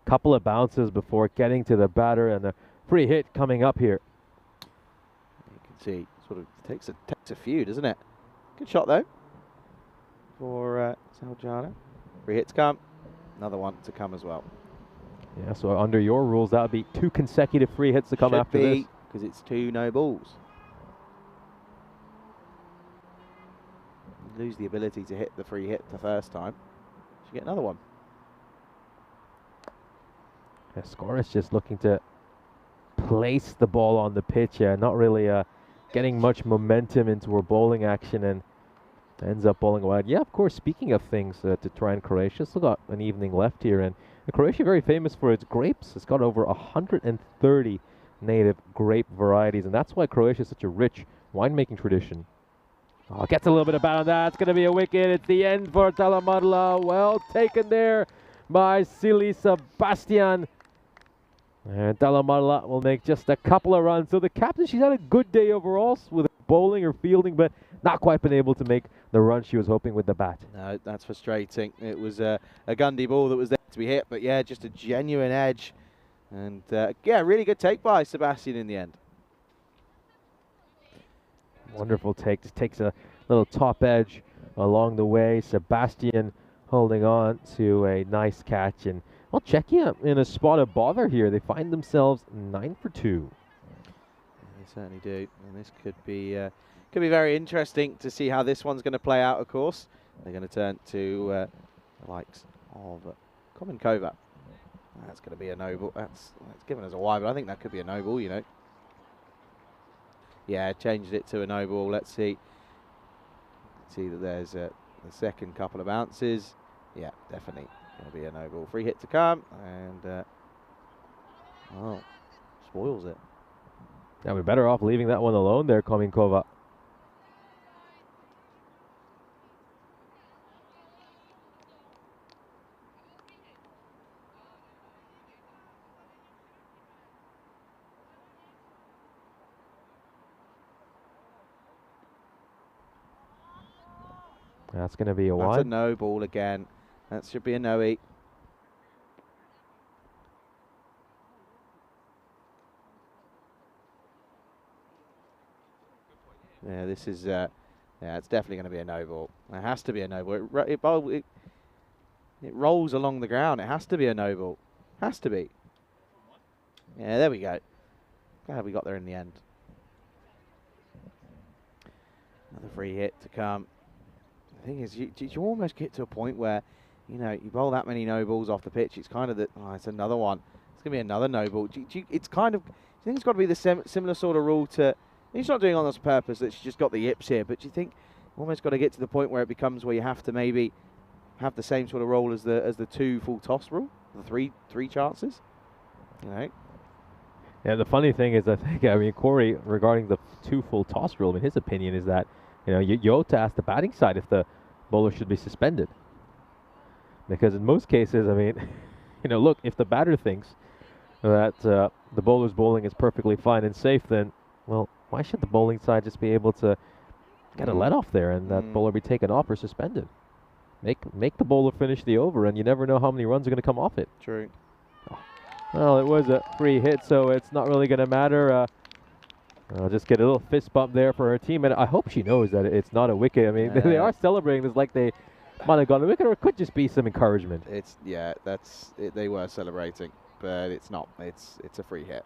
couple of bounces before getting to the batter, and a free hit coming up here. You can see sort of takes a few, doesn't it? Good shot though for Saljana. Free hits come. Another one to come as well. Yeah, so under your rules, that would be 2 consecutive free hits to come after this. Because it's 2 no balls. You lose the ability to hit the free hit the first time. You get another one. Yeah, Skoris just looking to place the ball on the pitch. Not really getting much momentum into her bowling action, and ends up bowling wide. Yeah, of course, speaking of things to try in Croatia, still got an evening left here, and Croatia very famous for its grapes. It's got over 130 native grape varieties, and that's why Croatia is such a rich winemaking tradition. Oh, gets a little bit of bat on that. It's going to be a wicket. It's the end for Talamadla. Well taken there by Sili Sebastian. And Talamadla will make just a couple of runs. So the captain, she's had a good day overall with bowling or fielding, but not quite been able to make the run she was hoping with the bat. No, that's frustrating. It was a Gundy ball that was there to be hit, but yeah, just a genuine edge. And yeah, really good take by Sebastian in the end. Wonderful take. Just takes a little top edge along the way. Sebastian holding on to a nice catch. And well, Czechia in a spot of bother here. They find themselves 9 for 2. They certainly do. And this could be very interesting to see how this one's going to play out, of course. They're going to turn to the likes of Komenkova. That's going to be a no-ball. That's given us a wide, but I think that could be a no-ball, you know. Yeah, changed it to a no-ball. Let's see. See that there's the second couple of bounces. Yeah, definitely going to be a no-ball. Free hit to come, and oh, spoils it. Yeah, we're better off leaving that one alone there, Komenkova. That's going to be a wide. That's a no ball again. That should be a no-e. Yeah, this is, yeah, it's definitely going to be a no ball. It has to be a no ball. It rolls along the ground. It has to be a no ball. Has to be. Yeah, there we go. Glad we got there in the end. Another free hit to come. thing is, you almost get to a point where, you know, you bowl that many no balls off the pitch. It's kind of that. Oh, it's another one. It's gonna be another no ball. It's kind of. I think it's got to be the similar sort of rule to. He's not doing it on this purpose. That she's just got the yips here. But do you think almost got to get to the point where it becomes where you have to maybe have the same sort of role as the 2 full toss rule, the three chances. You know. Yeah, the funny thing is, I mean, Corey, regarding the 2 full toss rule, I mean, his opinion is that, you know, you ought to ask the batting side if the bowler should be suspended. Because in most cases, I mean, you know, look, if the batter thinks that the bowler's bowling is perfectly fine and safe, then, well, why should the bowling side just be able to get a let off there and that bowler be taken off or suspended? Make the bowler finish the over, and you never know how many runs are going to come off it. True. Well, it was a free hit, so it's not really going to matter. I'll just get a little fist bump there for her team, and I hope she knows that it's not a wicket. I mean, they are celebrating this like they might have gone a wicket, or it could just be some encouragement. That's it. They were celebrating, but it's not. It's a free hit.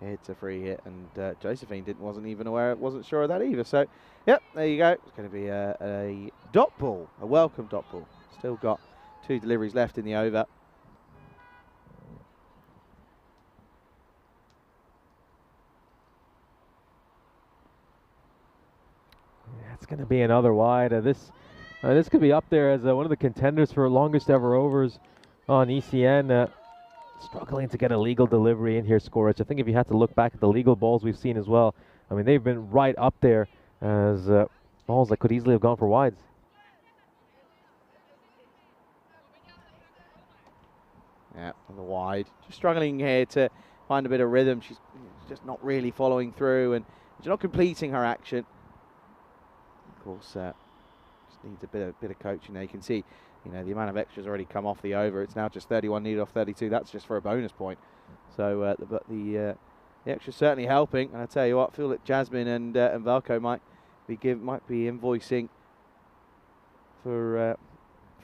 It's a free hit, and Josephine wasn't even aware, wasn't sure of that either. So, yep, there you go. It's going to be a dot ball, a welcome dot ball. Still got 2 deliveries left in the over. It's going to be another wide. This could be up there as one of the contenders for longest ever overs on ECN. Struggling to get a legal delivery in here, Scorich. I think if you had to look back at the legal balls we've seen as well, I mean, they've been right up there as balls that could easily have gone for wides. Yeah, on the wide. Just struggling here to find a bit of rhythm. She's just not really following through, and she's not completing her action. Of course, just needs a bit of coaching there. You can see, you know, the amount of extras already come off the over. It's now just 31 needed off 32. That's just for a bonus point. So, the extra's certainly helping. And I tell you what, I feel that Jasmine and Valco might be invoicing for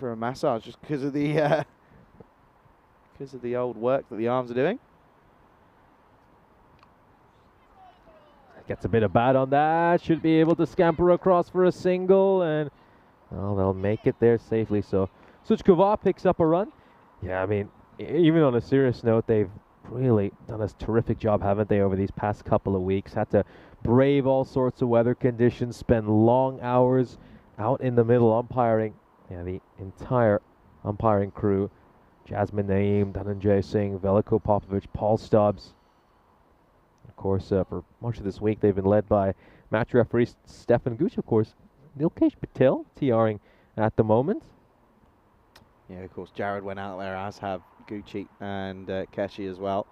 a massage just because of the old work that the arms are doing. Gets a bit of bat on that. Should be able to scamper across for a single, and well, they'll make it there safely. So Suchkova picks up a run. Yeah, I mean, even on a serious note, they've really done a terrific job, haven't they, over these past couple of weeks? Had to brave all sorts of weather conditions, spend long hours out in the middle umpiring. Yeah, the entire umpiring crew. Jasmine Naeem, Dhananjay Singh, Veliko Popovich, Paul Stubbs. Of course, for much of this week, they've been led by match referee Stefan Gooch, of course. Nilkesh Patel TRing at the moment. Yeah, of course, Jared went out there, as have Gucci and Keshi as well.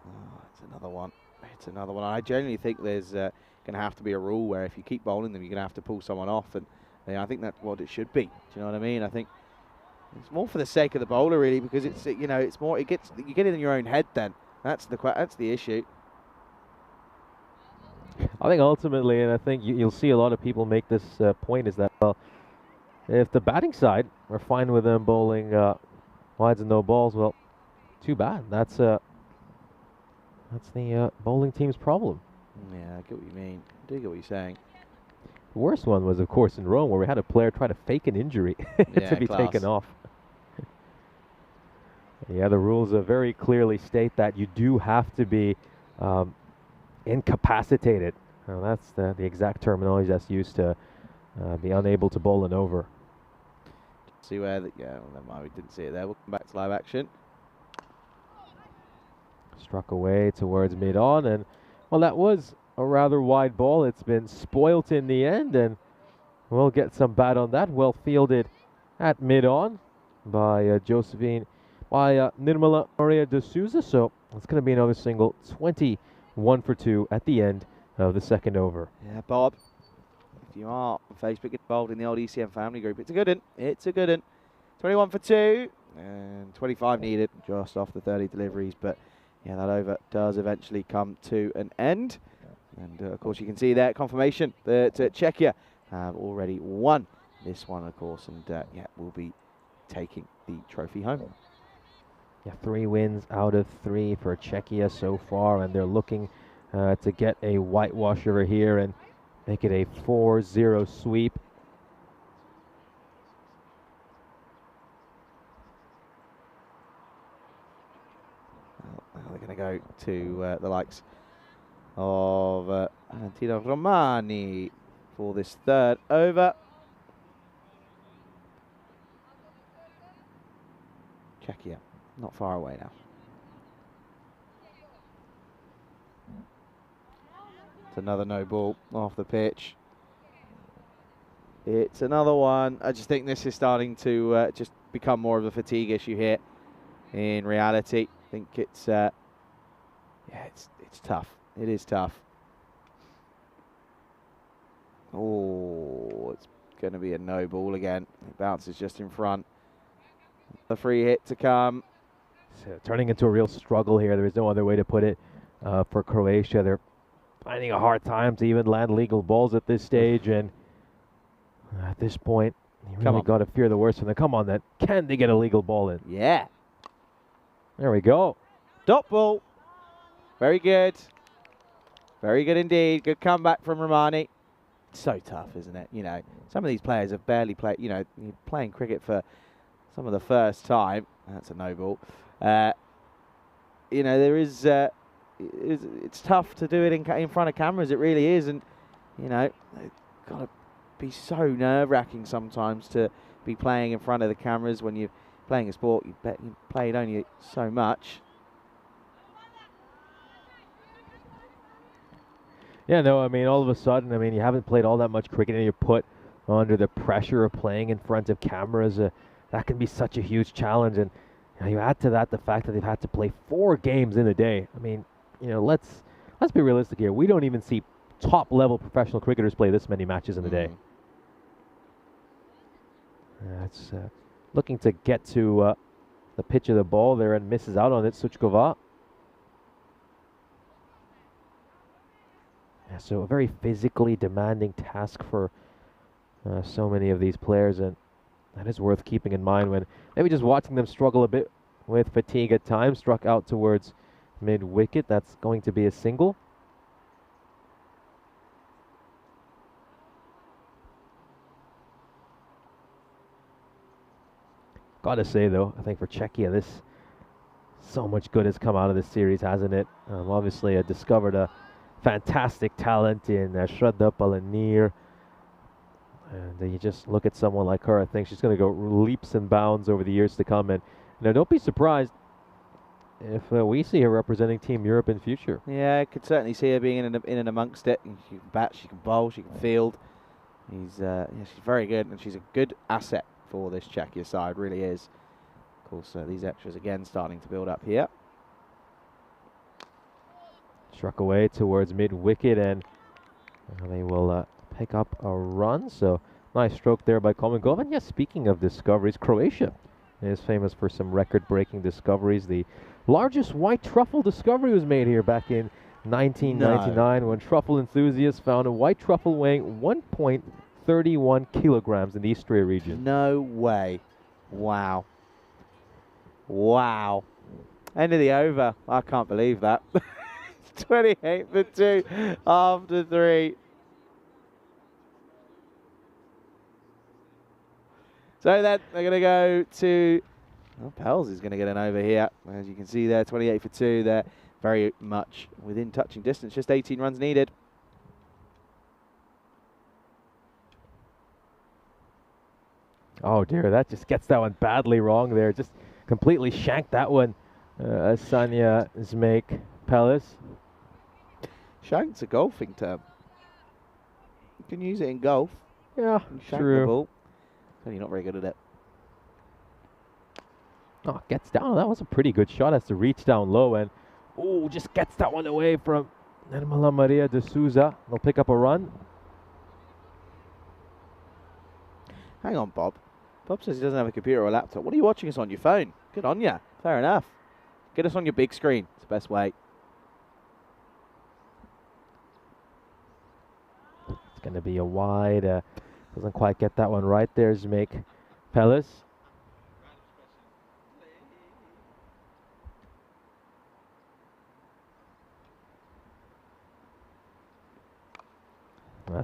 Oh, it's another one. It's another one. I genuinely think there's going to have to be a rule where if you keep bowling them, you're going to have to pull someone off. And I think that's what it should be. Do you know what I mean? I think it's more for the sake of the bowler, really, because it's, you know, it's more, you get it in your own head then. That's the issue. I think ultimately, and I think you'll see a lot of people make this point, is that, well, if the batting side are fine with them bowling wides and no balls, well, too bad. That's the bowling team's problem. Yeah, I get what you mean. I do get what you're saying. The worst one was, of course, in Rome, where we had a player try to fake an injury to be taken off. Yeah, the rules very clearly state that you do have to be incapacitated. That's the exact terminology that's used to be unable to bowl an over. See where never mind, we didn't see it there. We'll come back to live action. Struck away towards mid-on, and well, that was a rather wide ball. It's been spoilt in the end, and we'll get some bat on that. Well fielded at mid-on by Nirmala Maria de Souza. So it's going to be another single. 21 for 2 at the end of the second over. Yeah, Bob, if you are on Facebook involved in the old ECM family group, it's a good one. It's a good one. 21 for 2 and 25 needed just off the 30 deliveries. But yeah, that over does eventually come to an end. And of course, you can see there confirmation that Czechia have already won this one, of course. And yeah, we'll be taking the trophy home. Yeah, 3 wins out of 3 for Czechia so far, and they're looking to get a whitewash over here and make it a 4-0 sweep go to the likes of Valentino Romani for this third over. Czechia, not far away now. It's another no ball off the pitch. It's another one. I just think this is starting to just become more of a fatigue issue here. In reality, I think it's yeah, it's tough. It is tough. Oh, it's going to be a no ball again. It bounces just in front. The free hit to come. So turning into a real struggle here. There is no other way to put it for Croatia. They're finding a hard time to even land legal balls at this stage, and at this point, you really got to fear the worst from them. Come on, then. Can they get a legal ball in? Yeah. There we go. Dot ball. Very good. Very good indeed. Good comeback from Romani. So tough, isn't it? You know, some of these players have barely played, you know, playing cricket for some of the first time. That's a no ball. You know, there is, it's tough to do it in front of cameras. It really is. And, you know, it's got to be so nerve-wracking sometimes to be playing in front of the cameras when you're playing a sport. You play it only so much. Yeah, no, I mean, all of a sudden, I mean, you haven't played all that much cricket and you're put under the pressure of playing in front of cameras. That can be such a huge challenge. And you add to that the fact that they've had to play 4 games in a day. I mean, you know, let's be realistic here. We don't even see top-level professional cricketers play this many matches in a day. It's looking to get to the pitch of the ball there and misses out on it, Suchkova. Yeah, so a very physically demanding task for so many of these players, and that is worth keeping in mind when maybe just watching them struggle a bit with fatigue at times. Struck out towards mid-wicket. That's going to be a single. Gotta say, though, I think for Czechia, this so much good has come out of this series, hasn't it? Obviously, I discovered a fantastic talent in Shraddha Palanir. And you just look at someone like her, I think she's going to go leaps and bounds over the years to come. And don't be surprised if we see her representing Team Europe in future. Yeah, I could certainly see her being in and amongst it. She can bat, she can bowl, she can field. Yeah, she's very good, and she's a good asset for this Czechia side, really is. Of course, these extras again starting to build up here. Struck away towards mid-wicket, and they will pick up a run. So nice stroke there by Komengov. And yes, speaking of discoveries, Croatia is famous for some record-breaking discoveries. The largest white truffle discovery was made here back in 1999 when truffle enthusiasts found a white truffle weighing 1.31 kilograms in the Istria region. No way. Wow. Wow. End of the over. I can't believe that. 28 for 2 after 3. So then they're going to go to... Well, Pels is going to get an over here. As you can see there, 28 for 2. They're very much within touching distance. Just 18 runs needed. Oh dear, that just gets that one badly wrong there. Just completely shanked that one. Sanya Zmek Pelis. Shank's a golfing term. You can use it in golf. Yeah, shank true. the ball. Only not very good at it. Oh, gets down. That was a pretty good shot. Has to reach down low and just gets that one away from Nirmala Maria de Souza. They'll pick up a run. Hang on, Bob. Bob says he doesn't have a computer or a laptop. What are you watching us on? Your phone? Good on ya. Fair enough. Get us on your big screen. It's the best way. It's going to be a wide. Doesn't quite get that one right there. Zmek Pelis.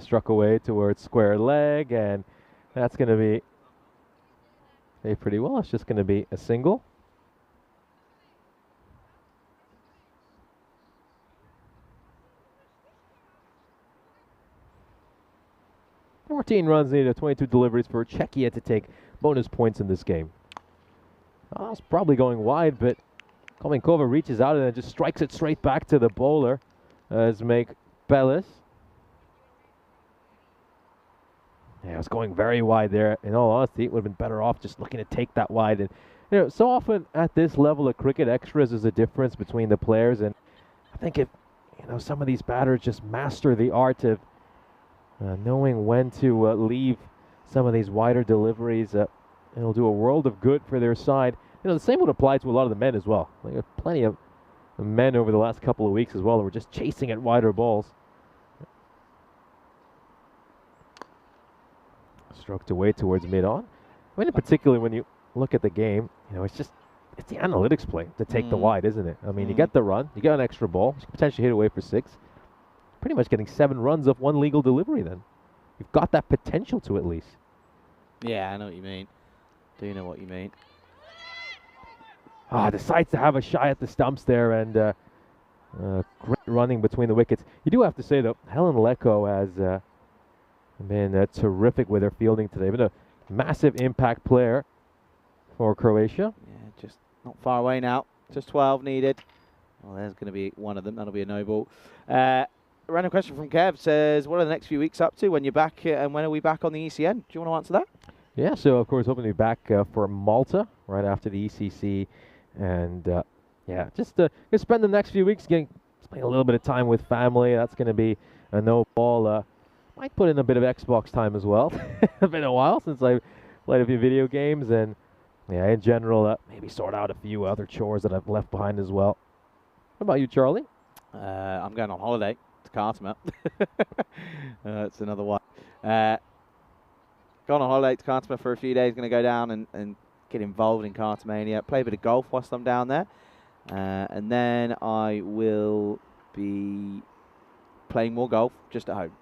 Struck away towards square leg, and that's going to be pretty well. It's just going to be a single. 14 runs needed, 22 deliveries for Czechia to take bonus points in this game. Oh, it's probably going wide, but Komenkova reaches out and then just strikes it straight back to the bowler as make Bellis. Yeah, it's going very wide there. In all honesty, it would have been better off just looking to take that wide. And you know, so often at this level of cricket, extras is a difference between the players. And I think if some of these batters just master the art of knowing when to leave some of these wider deliveries, it'll do a world of good for their side. The same would apply to a lot of the men as well. There are plenty of men over the last couple of weeks as well who were just chasing at wider balls. Stroked away towards mid-on. I mean, in particular, when you look at the game, it's the analytics play to take the wide, isn't it? I mean, you get the run, you get an extra ball, you can potentially hit away for 6. Pretty much getting 7 runs off 1 legal delivery then. You've got that potential to at least. Yeah, I know what you mean. Do know what you mean. Decides to have a shy at the stumps there, and great running between the wickets. You do have to say, though, Helen Leko has been terrific with her fielding today. Been a massive impact player for Croatia. Yeah, just not far away now. Just 12 needed. Well, there's going to be one of them. That'll be a no ball. Random question from Kev says, what are the next few weeks up to when you're back, and when are we back on the ECN? Do you want to answer that? Yeah, so of course hoping to be back for Malta right after the ECC. And yeah, just spend the next few weeks spending a little bit of time with family. That's going to be a no ball. Might put in a bit of Xbox time as well. It's been a while since I played a few video games, and yeah, in general, maybe sort out a few other chores that I've left behind as well. What about you, Charlie? I'm going on holiday to Cartama. That's another one. Gone on holiday to Cartama for a few days. Going to go down and get involved in Cartamania, play a bit of golf whilst I'm down there, and then I will be playing more golf just at home.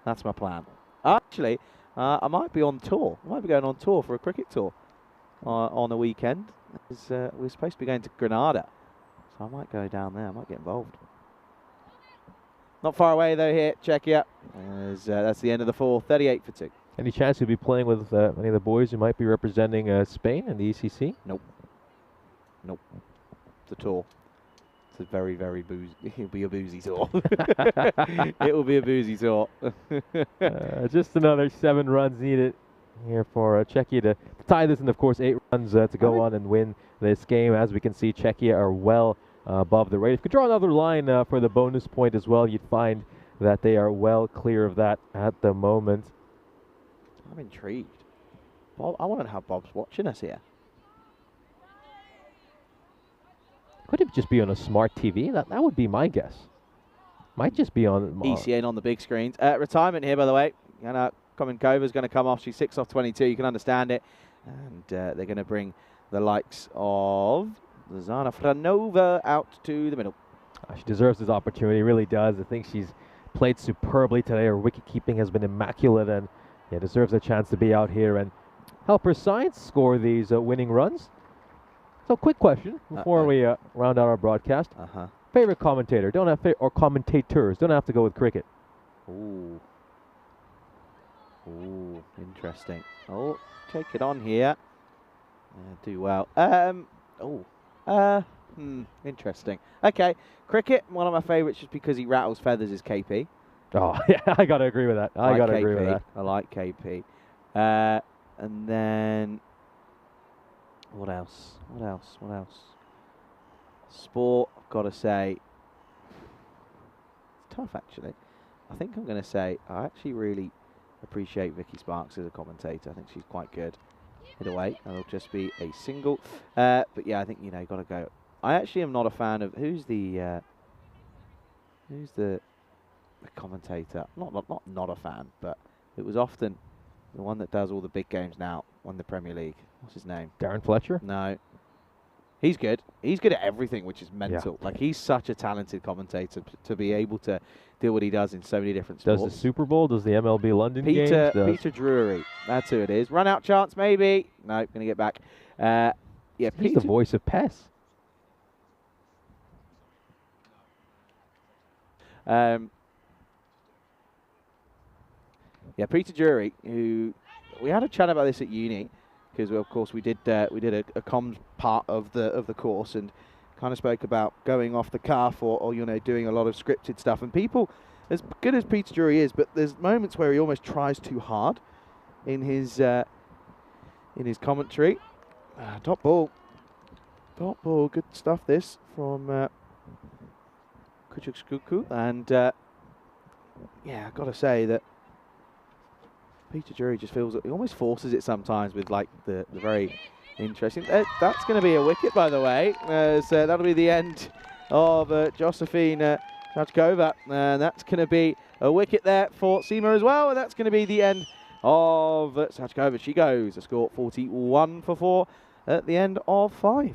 That's my plan. Actually, I might be on tour. I might be going on tour for a cricket tour on a weekend. We're supposed to be going to Granada, so I might go down there. I might get involved. Not far away though here, Czechia. That's the end of the 4, 38 for 2. Any chance you'll be playing with any of the boys who might be representing Spain in the ECC? Nope. Nope. It's a tour. It's a very, very boozy. It'll be a boozy tour. It will be a boozy tour. Just another 7 runs needed here for Czechia to tie this, and of course 8 runs to go on and win this game. As we can see, Czechia are well above the rate. If you could draw another line for the bonus point as well, you'd find that they are well clear of that at the moment. I'm intrigued. Bob, I want to know how Bob's watching us here. Could it just be on a smart TV? That would be my guess. Might just be on ECN on the big screens. Retirement here, by the way. Komenkova's going to come off. She's 6 off 22. You can understand it. And they're going to bring the likes of Zana Franova out to the middle. She deserves this opportunity, really does. I think she's played superbly today. Her wicket keeping has been immaculate, and yeah, deserves a chance to be out here and help her side score these winning runs. So, quick question before we round out our broadcast. Favorite commentator? Don't have or commentators? Don't have to go with cricket. Ooh. Ooh, interesting. Oh, take it on here. Do well. Interesting. Okay, cricket. One of my favourites just because he rattles feathers is KP. Oh, yeah, I got to agree with that. I got to agree with that. I like KP. And then, what else? What else? What else? Sport, I've got to say, it's tough actually. I think I'm going to say I actually really appreciate Vicky Sparks as a commentator. I think she's quite good. Hit away, and it'll just be a single. But yeah, I think you got to go. I actually am not a fan of who's the commentator. Not a fan, but it was often the one that does all the big games now. Won the Premier League. What's his name? Darren Fletcher? No. He's good. He's good at everything, which is mental. Yeah. Like, he's such a talented commentator to be able to do what he does in so many different sports. Does the Super Bowl? Does the MLB London games? Peter Drury. That's who it is. Run out chance, maybe. No, going to get back. Yeah, He's Peter. the voice of PES. Yeah, Peter Jury, who we had a chat about this at uni, because of course we did a comms part of the course and kind of spoke about going off the cuff or you know, doing a lot of scripted stuff. And people, as good as Peter Jury is, but there's moments where he almost tries too hard in his commentary. Dot ball, good stuff. This from Kuchuk, and yeah, I've got to say that Peter Jury just feels that he almost forces it sometimes with like the very interesting. That's going to be a wicket, by the way. So that'll be the end of Josephine Shachkova, and that's going to be a wicket there for Seema as well. And that's going to be the end of Shachkova. She goes a score 41 for 4 at the end of 5.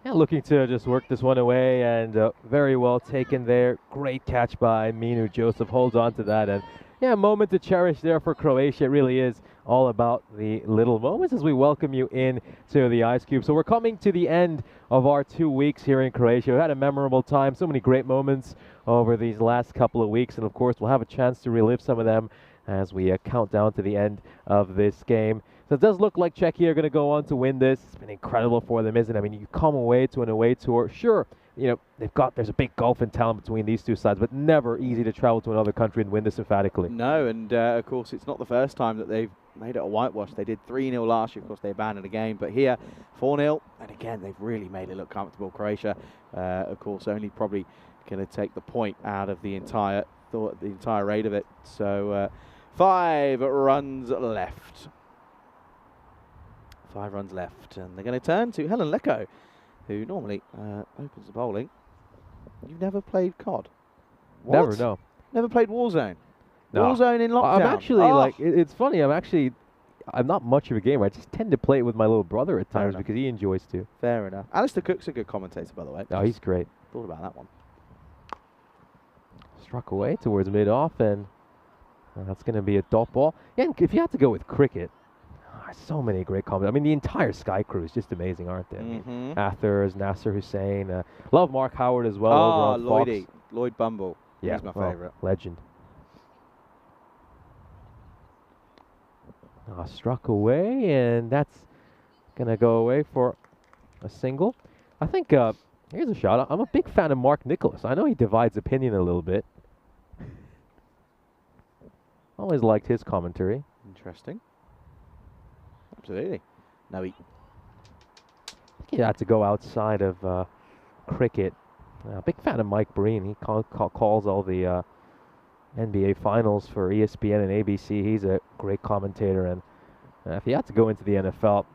Yeah, looking to just work this one away, and very well taken there. Great catch by Minu. Joseph holds on to that, and yeah, moment to cherish there for Croatia. It really is all about the little moments as we welcome you in to the Ice Cube. So we're coming to the end of our 2 weeks here in Croatia. We had a memorable time, so many great moments over these last couple of weeks, and of course we'll have a chance to relive some of them as we count down to the end of this game. So it does look like Czechia are going to go on to win this. It's been incredible for them, isn't it? I mean, you come away to an away tour. Sure, you know, there's a big gulf in talent between these two sides, but never easy to travel to another country and win this emphatically. No, and of course, it's not the first time that they've made it a whitewash. They did 3-0 last year. Of course, they abandoned a game, but here, 4-0. And again, they've really made it look comfortable. Croatia, of course, only probably going to take the point out of the entire rate of it. So 5 runs left. 5 runs left, and they're going to turn to Helen Lecko, who normally opens the bowling. You've never played COD? What? Never, no. Never played Warzone? No. Warzone in lockdown? I'm actually, like, it's funny, I'm not much of a gamer. I just tend to play it with my little brother at times because he enjoys to. Fair enough. Alistair Cook's a good commentator, by the way. Oh, he's great. Thought about that one. Struck away towards mid-off, and that's going to be a dot ball. Yeah, and if you had to go with cricket, so many great comments. I mean, the entire Sky crew is just amazing, aren't they? I mean, Athers, Nasser Hussain, love Mark Howard as well. Oh, over on Lloydie. Fox. Lloyd Bumble. Yeah, He's my favourite. Legend. Struck away, and that's going to go away for a single. I think, here's a shot. I'm a big fan of Mark Nicholas. I know he divides opinion a little bit. Always liked his commentary. Interesting. Absolutely. No, He had to go outside of cricket. Big fan of Mike Breen. He calls all the NBA finals for ESPN and ABC. He's a great commentator, and if he had to go into the NFL,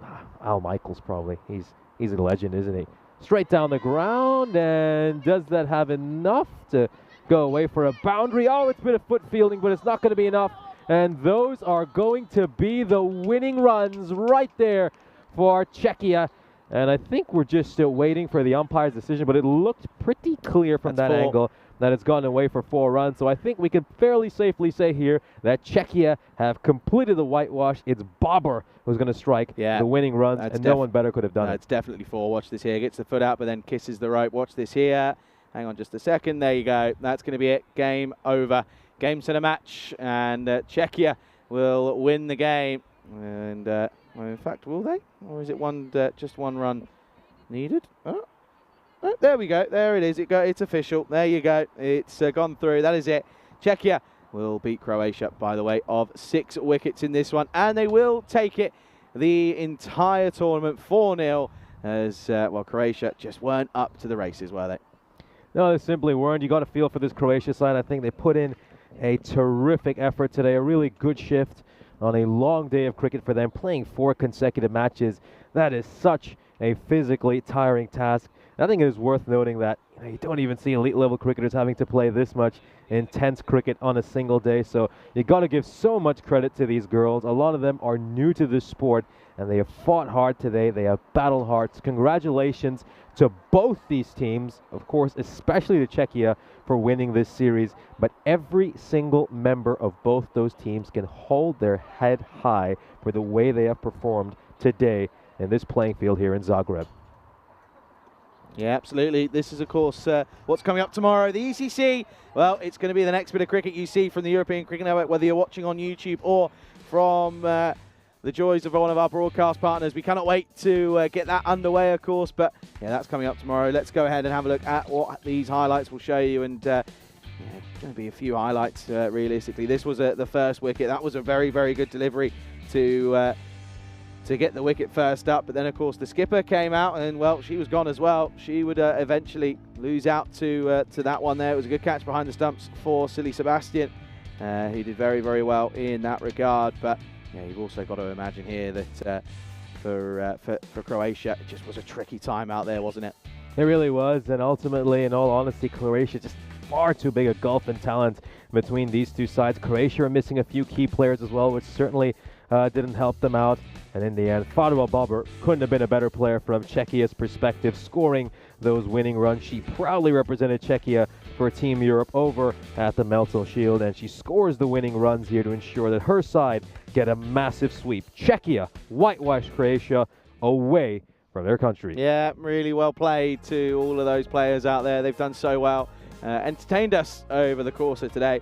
Al Michaels probably. He's a legend, isn't he? Straight down the ground, and does that have enough to go away for a boundary? Oh, it's been a foot fielding, but it's not going to be enough. And those are going to be the winning runs right there for Czechia. And I think we're just still waiting for the umpire's decision, but it looked pretty clear from that angle that it's gone away for 4 runs. So I think we can fairly safely say here that Czechia have completed the whitewash. It's Bobber who's going to strike the winning runs, and no one better could have done it. It's definitely 4. Watch this here. Gets the foot out, but then kisses the rope. Watch this here. Hang on just a second. There you go. That's going to be it. Game over. Game to the match, and Czechia will win the game. And well, in fact, will they? Or is it just one run needed? Oh, there we go. There it is. It's official. There you go. It's gone through. That is it. Czechia will beat Croatia by the way of 6 wickets in this one, and they will take it the entire tournament 4-0. As well, Croatia just weren't up to the races, were they? No, they simply weren't. You got a feel for this Croatia side. I think they put in a terrific effort today, a really good shift on a long day of cricket for them, playing 4 consecutive matches. That is such a physically tiring task. I think it is worth noting that you don't even see elite level cricketers having to play this much intense cricket on a single day. So you got to give so much credit to these girls. A lot of them are new to this sport, and they have fought hard today. They have battled hard. Congratulations to both these teams, of course, especially to Czechia for winning this series. But every single member of both those teams can hold their head high for the way they have performed today in this playing field here in Zagreb. Yeah, absolutely. This is, of course, what's coming up tomorrow. The ECC, well, it's going to be the next bit of cricket you see from the European Cricket Network, whether you're watching on YouTube or from the joys of one of our broadcast partners. We cannot wait to get that underway, of course, but yeah, that's coming up tomorrow. Let's go ahead and have a look at what these highlights will show you, and yeah, going to be a few highlights realistically. This was the first wicket. That was a very, very good delivery to get the wicket first up, but then of course the skipper came out, and well, she was gone as well. She would eventually lose out to that one there. It was a good catch behind the stumps for Silly Sebastian. He did very, very well in that regard, but yeah, you've also got to imagine here that for Croatia, it just was a tricky time out there, wasn't it? It really was, and ultimately, in all honesty, Croatia just far too big a gulf in talent between these two sides. Croatia are missing a few key players as well, which certainly didn't help them out. And in the end, Farwa Bobber couldn't have been a better player from Czechia's perspective, scoring those winning runs. She proudly represented Czechia for Team Europe over at the Meltel Shield, and she scores the winning runs here to ensure that her side get a massive sweep. Czechia whitewash Croatia away from their country. Yeah, really well played to all of those players out there. They've done so well, entertained us over the course of today.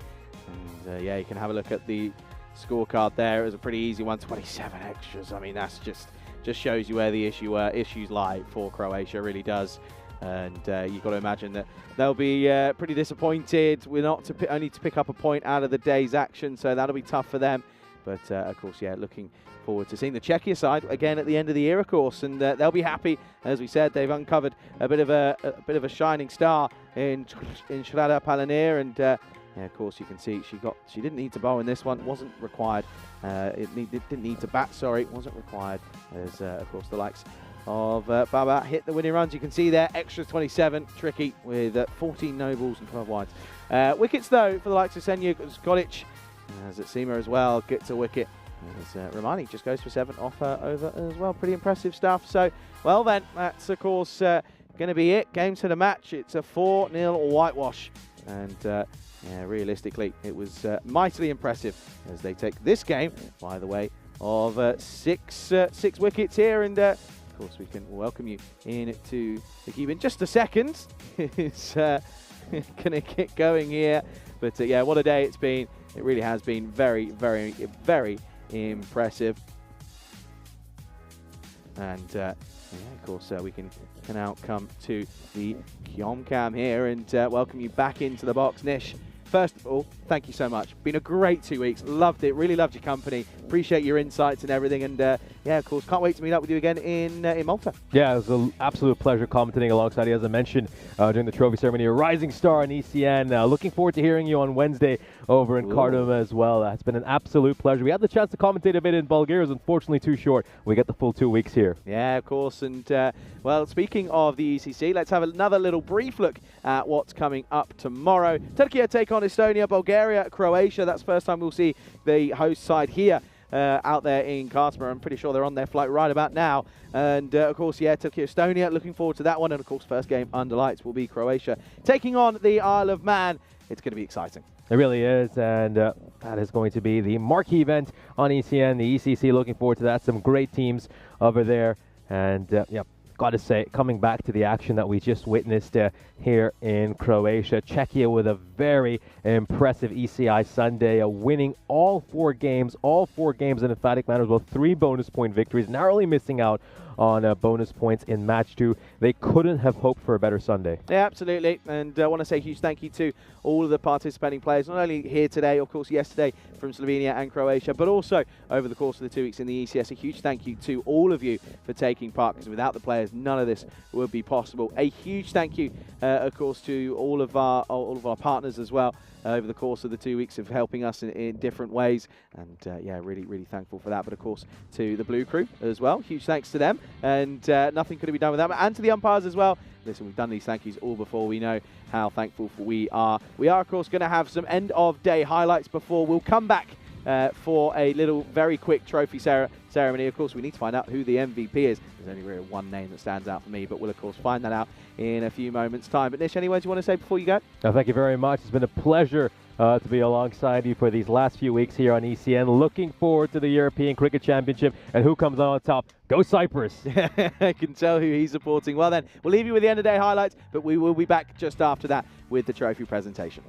And yeah, you can have a look at the scorecard there. It was a pretty easy one, 27 extras. I mean, that's just shows you where the issues lie for Croatia, really does. And you've got to imagine that they'll be pretty disappointed. We're not only to pick up a point out of the day's action, so that'll be tough for them. But of course, yeah, looking forward to seeing the Czechia side again at the end of the year, of course, and they'll be happy. As we said, they've uncovered a bit of a shining star in Shrada Palanir, and yeah, of course, you can see she didn't need to bowl in this one, wasn't required. It didn't need to bat, sorry, wasn't required. As of course the likes of Baba hit the winning runs. You can see there, extra 27, tricky with 14 no balls and 12 wides. Wickets though for the likes of Senja Skolic, as at Seema as well, gets a wicket. As Romani just goes for 7 off over as well. Pretty impressive stuff. So, well then, that's of course going to be it. Game to the match. It's a 4-0 whitewash, and yeah, realistically, it was mightily impressive as they take this game, by the way, of six wickets here. And of course, we can welcome you into the cube in just a second. It's going to get going here. But yeah, what a day it's been. It really has been very, very, very impressive. And yeah, of course, we can now come to the Kyom Cam here and welcome you back into the box. Nish, first of all, thank you so much. Been a great 2 weeks. Loved it. Really loved your company. Appreciate your insights and everything. And yeah, of course, can't wait to meet up with you again in Malta. Yeah, it was an absolute pleasure commentating alongside you, as I mentioned during the trophy ceremony. A rising star in ECN. Looking forward to hearing you on Wednesday over in Khartoum as well. It's been an absolute pleasure. We had the chance to commentate a bit in Bulgaria. It was unfortunately too short. We get the full 2 weeks here. Yeah, of course. And well, speaking of the ECC, let's have another little brief look at what's coming up tomorrow. Turkey take on Estonia, Bulgaria, Croatia. That's the first time we'll see the host side here. Out there in Khartoum. I'm pretty sure they're on their flight right about now. And of course, yeah, Turkey, Estonia, looking forward to that one. And of course, first game under lights will be Croatia taking on the Isle of Man. It's going to be exciting. It really is, and that is going to be the marquee event on ECN, the ECC. Looking forward to that. Some great teams over there. And yeah, got to say, coming back to the action that we just witnessed here in Croatia, Czechia with a very impressive ECI Sunday, winning all 4 games in emphatic manner, with 3 bonus point victories, narrowly missing out on bonus points in match 2. They couldn't have hoped for a better Sunday. Yeah, absolutely. And I want to say a huge thank you to all of the participating players, not only here today, of course, yesterday from Slovenia and Croatia, but also over the course of the 2 weeks in the ECS. A huge thank you to all of you for taking part, because without the players, none of this would be possible. A huge thank you, of course, to all of our partners as well over the course of the 2 weeks of helping us in different ways. And yeah, really, really thankful for that. But of course, to the Blue Crew as well. Huge thanks to them. And nothing could have been done without them. And to the umpires as well. Listen, we've done these thank yous all before. We know how thankful we are. We are, of course, going to have some end-of-day highlights before we'll come back for a little very quick trophy ceremony. Of course, we need to find out who the MVP is. There's only really one name that stands out for me, but we'll, of course, find that out in a few moments' time. But Nish, any words you want to say before you go? Thank you very much. It's been a pleasure to be alongside you for these last few weeks here on ECN. Looking forward to the European Cricket Championship, and who comes on top? Go Cyprus! I can tell who he's supporting. Well then, we'll leave you with the end of day highlights, but we will be back just after that with the trophy presentation.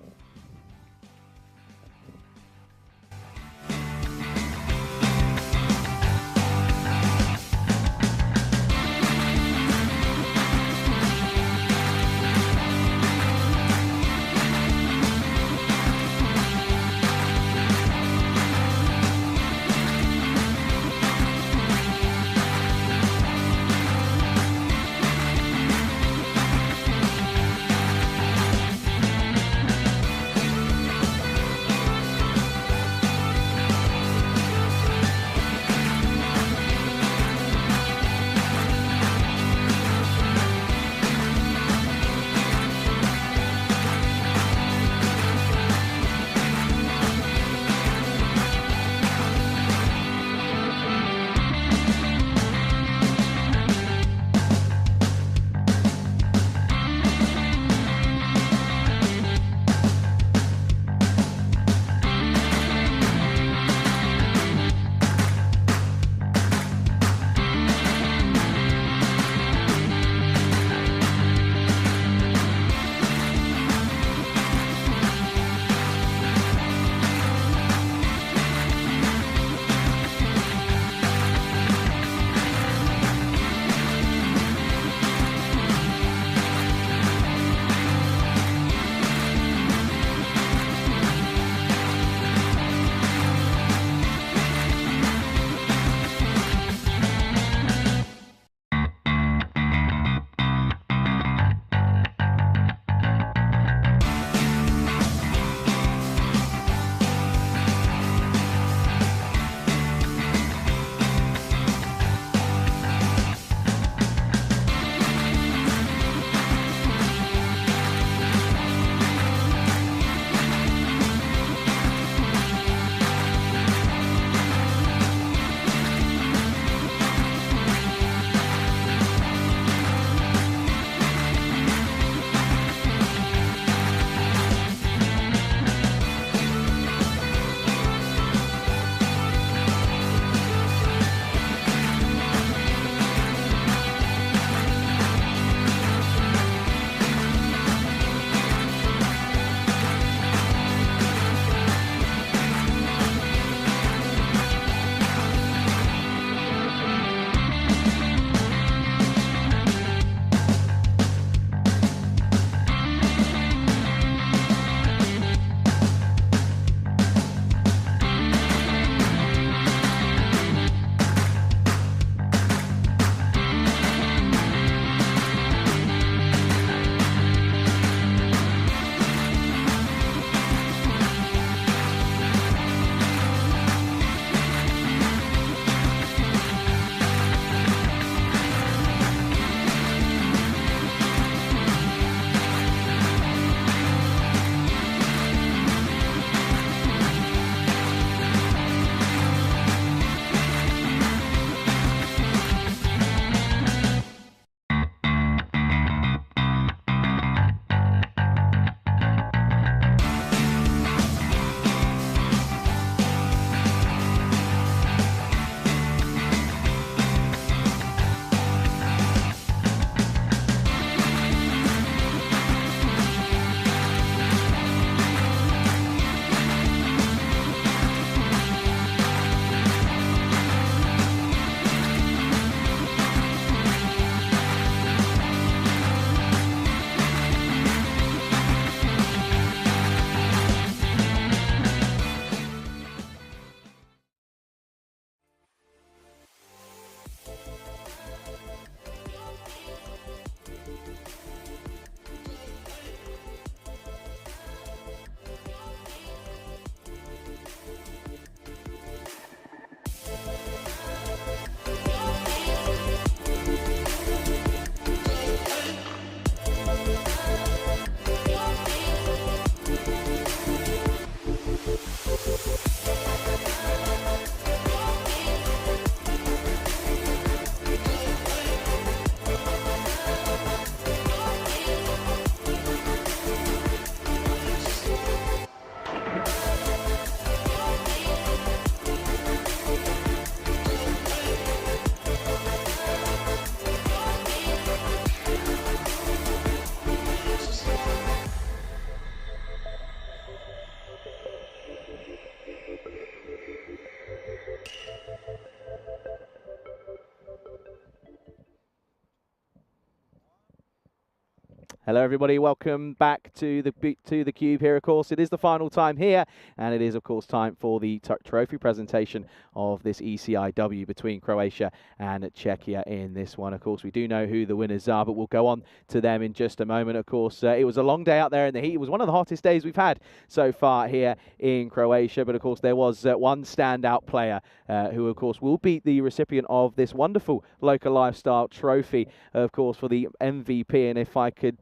Hello, everybody. Welcome back to the Cube here. Of course, it is the final time here, and it is, of course, time for the trophy presentation of this ECI-W between Croatia and Czechia in this one. Of course, we do know who the winners are, but we'll go on to them in just a moment. Of course, it was a long day out there in the heat. It was one of the hottest days we've had so far here in Croatia, but of course, there was one standout player who, of course, will beat the recipient of this wonderful local lifestyle trophy, of course, for the MVP. And if I could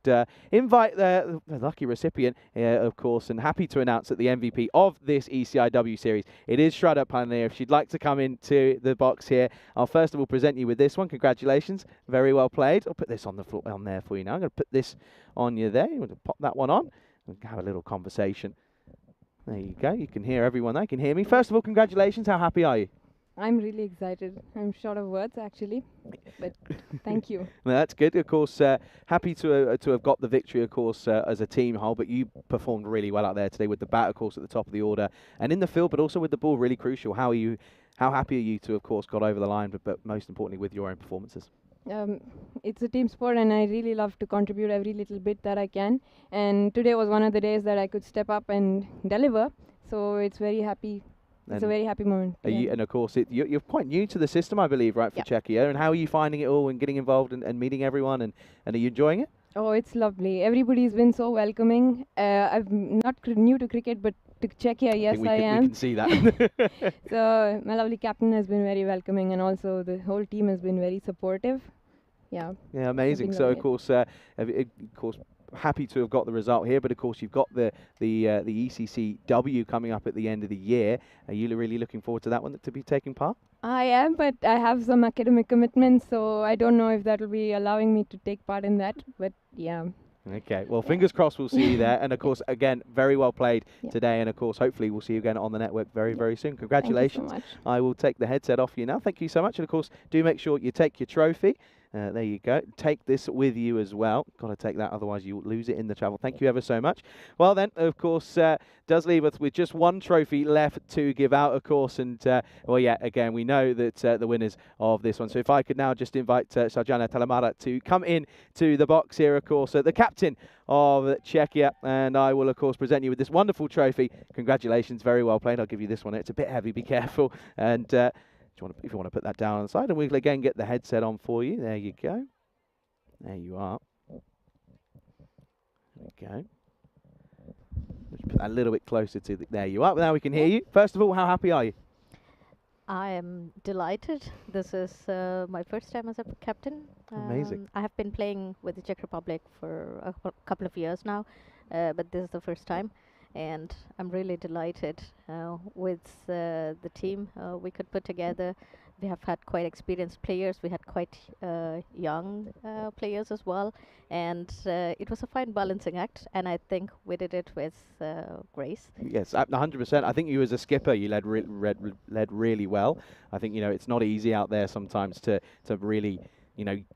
invite the lucky recipient, of course, and happy to announce that the MVP of this ECI-W series, it is Shraddha Pandya. If she'd like to come into the box here, I'll first of all present you with this one. Congratulations, very well played. I'll put this on the floor, on there for you now. I'm going to put this on you there. You want to pop that one on and have a little conversation. There you go. You can hear everyone. They can hear me. First of all, congratulations. How happy are you? I'm really excited. I'm short of words, actually, but thank you. Well, that's good. Of course, happy to have got the victory, of course, as a team whole, but you performed really well out there today with the bat, of course, at the top of the order, and in the field, but also with the ball, really crucial. How happy are you to, of course, got over the line, but most importantly, with your own performances? It's a team sport, and I really love to contribute every little bit that I can, and today was one of the days that I could step up and deliver, so it's very happy. It's a very happy moment. And of course, you're quite new to the system, I believe, right, for Czechia. And how are you finding it all and getting involved and meeting everyone? And are you enjoying it? Oh, it's lovely. Everybody's been so welcoming. I'm not new to cricket, but to Czechia, yes, I am. We can see that. So my lovely captain has been very welcoming, and also the whole team has been very supportive. Yeah. Yeah, amazing. So of course, happy to have got the result here, but of course you've got the ECC-W coming up at the end of the year. Are you really looking forward to that one to be taking part? I am, but I have some academic commitments, so I don't know if that will be allowing me to take part in that, but yeah. Okay, well, fingers crossed we'll see you there. And of course, again, very well played today. And of course, hopefully we'll see you again on the network very, very soon. Congratulations. Thank you so much. I will take the headset off you now. Thank you so much. And of course, do make sure you take your trophy. There you go. Take this with you as well. Got to take that, otherwise you'll lose it in the travel. Thank you ever so much. Well then, of course, does leave us with just one trophy left to give out, of course. And, well, yeah, again, we know that the winners of this one. So if I could now just invite Sarjana Talamara to come in to the box here, of course, the captain of Czechia. And I will, of course, present you with this wonderful trophy. Congratulations. Very well played. I'll give you this one. It's a bit heavy. Be careful. And if you want to put that down on the side, and we'll again get the headset on for you. There you go. There you are. There we go. Just put that a little bit closer to there you are. Now we can hear you. First of all, how happy are you? I am delighted. This is my first time as a captain. Amazing. I have been playing with the Czech Republic for a couple of years now, but this is the first time. And I'm really delighted with the team we could put together. We have had quite experienced players. We had quite young players as well. And it was a fine balancing act. And I think we did it with grace. Yes, 100%. I think you as a skipper, you led really well. I think, it's not easy out there sometimes to really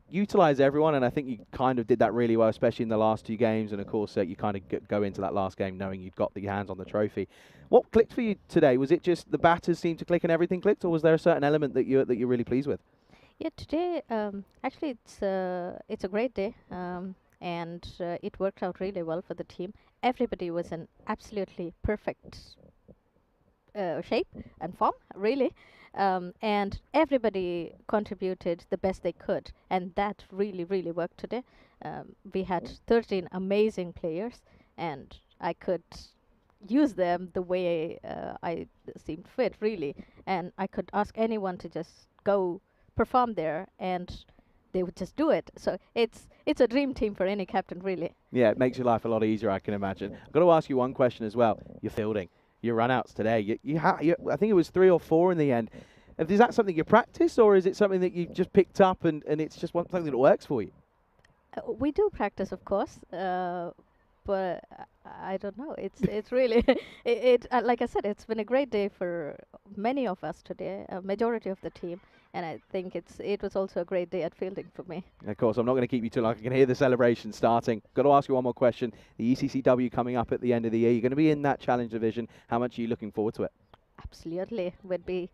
utilize everyone, and I think you kind of did that really well, especially in the last two games. And of course, you kind of go into that last game knowing you'd got your hands on the trophy. What clicked for you today? Was it just the batters seemed to click and everything clicked, or was there a certain element that you're really pleased with? Yeah, today actually it's a great day, and it worked out really well for the team. Everybody was in absolutely perfect shape and form, really. And everybody contributed the best they could, and that really, really worked today. We had 13 amazing players, and I could use them the way I seemed fit, really. And I could ask anyone to just go perform there, and they would just do it. So it's a dream team for any captain, really. Yeah, it makes your life a lot easier, I can imagine. I've got to ask you one question as well. Your fielding. Your run-outs today, I think it was 3 or 4 in the end. Is that something you practice, or is it something that you just picked up and it's just something that works for you? We do practice, of course, but I don't know. It's really like I said, it's been a great day for many of us today, a majority of the team, and I think it was also a great day at fielding for me. Of course, I'm not going to keep you too long. I can hear the celebration starting. Got to ask you one more question. The ECC-W coming up at the end of the year. You're going to be in that challenge division. How much are you looking forward to it? Absolutely. We'll be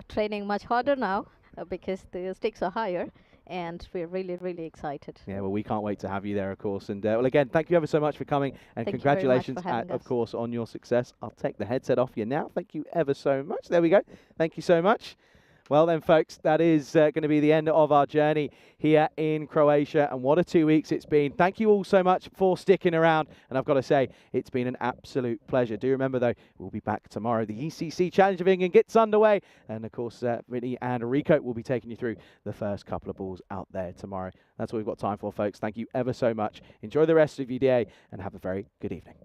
training much harder now because the stakes are higher. and we're really, really excited. Yeah, well, we can't wait to have you there, of course. And well, again, thank you ever so much for coming, and Thank you very much congratulations, for having of us. course, on your success. I'll take the headset off you now. Thank you ever so much. There we go. Thank you so much. Well then, folks, that is going to be the end of our journey here in Croatia, and what a 2 weeks it's been. Thank you all so much for sticking around, and I've got to say, it's been an absolute pleasure. Do remember, though, we'll be back tomorrow. The ECC Challenge of England gets underway, and of course, Vinny and Rico will be taking you through the first couple of balls out there tomorrow. That's what we've got time for, folks. Thank you ever so much. Enjoy the rest of your day, and have a very good evening.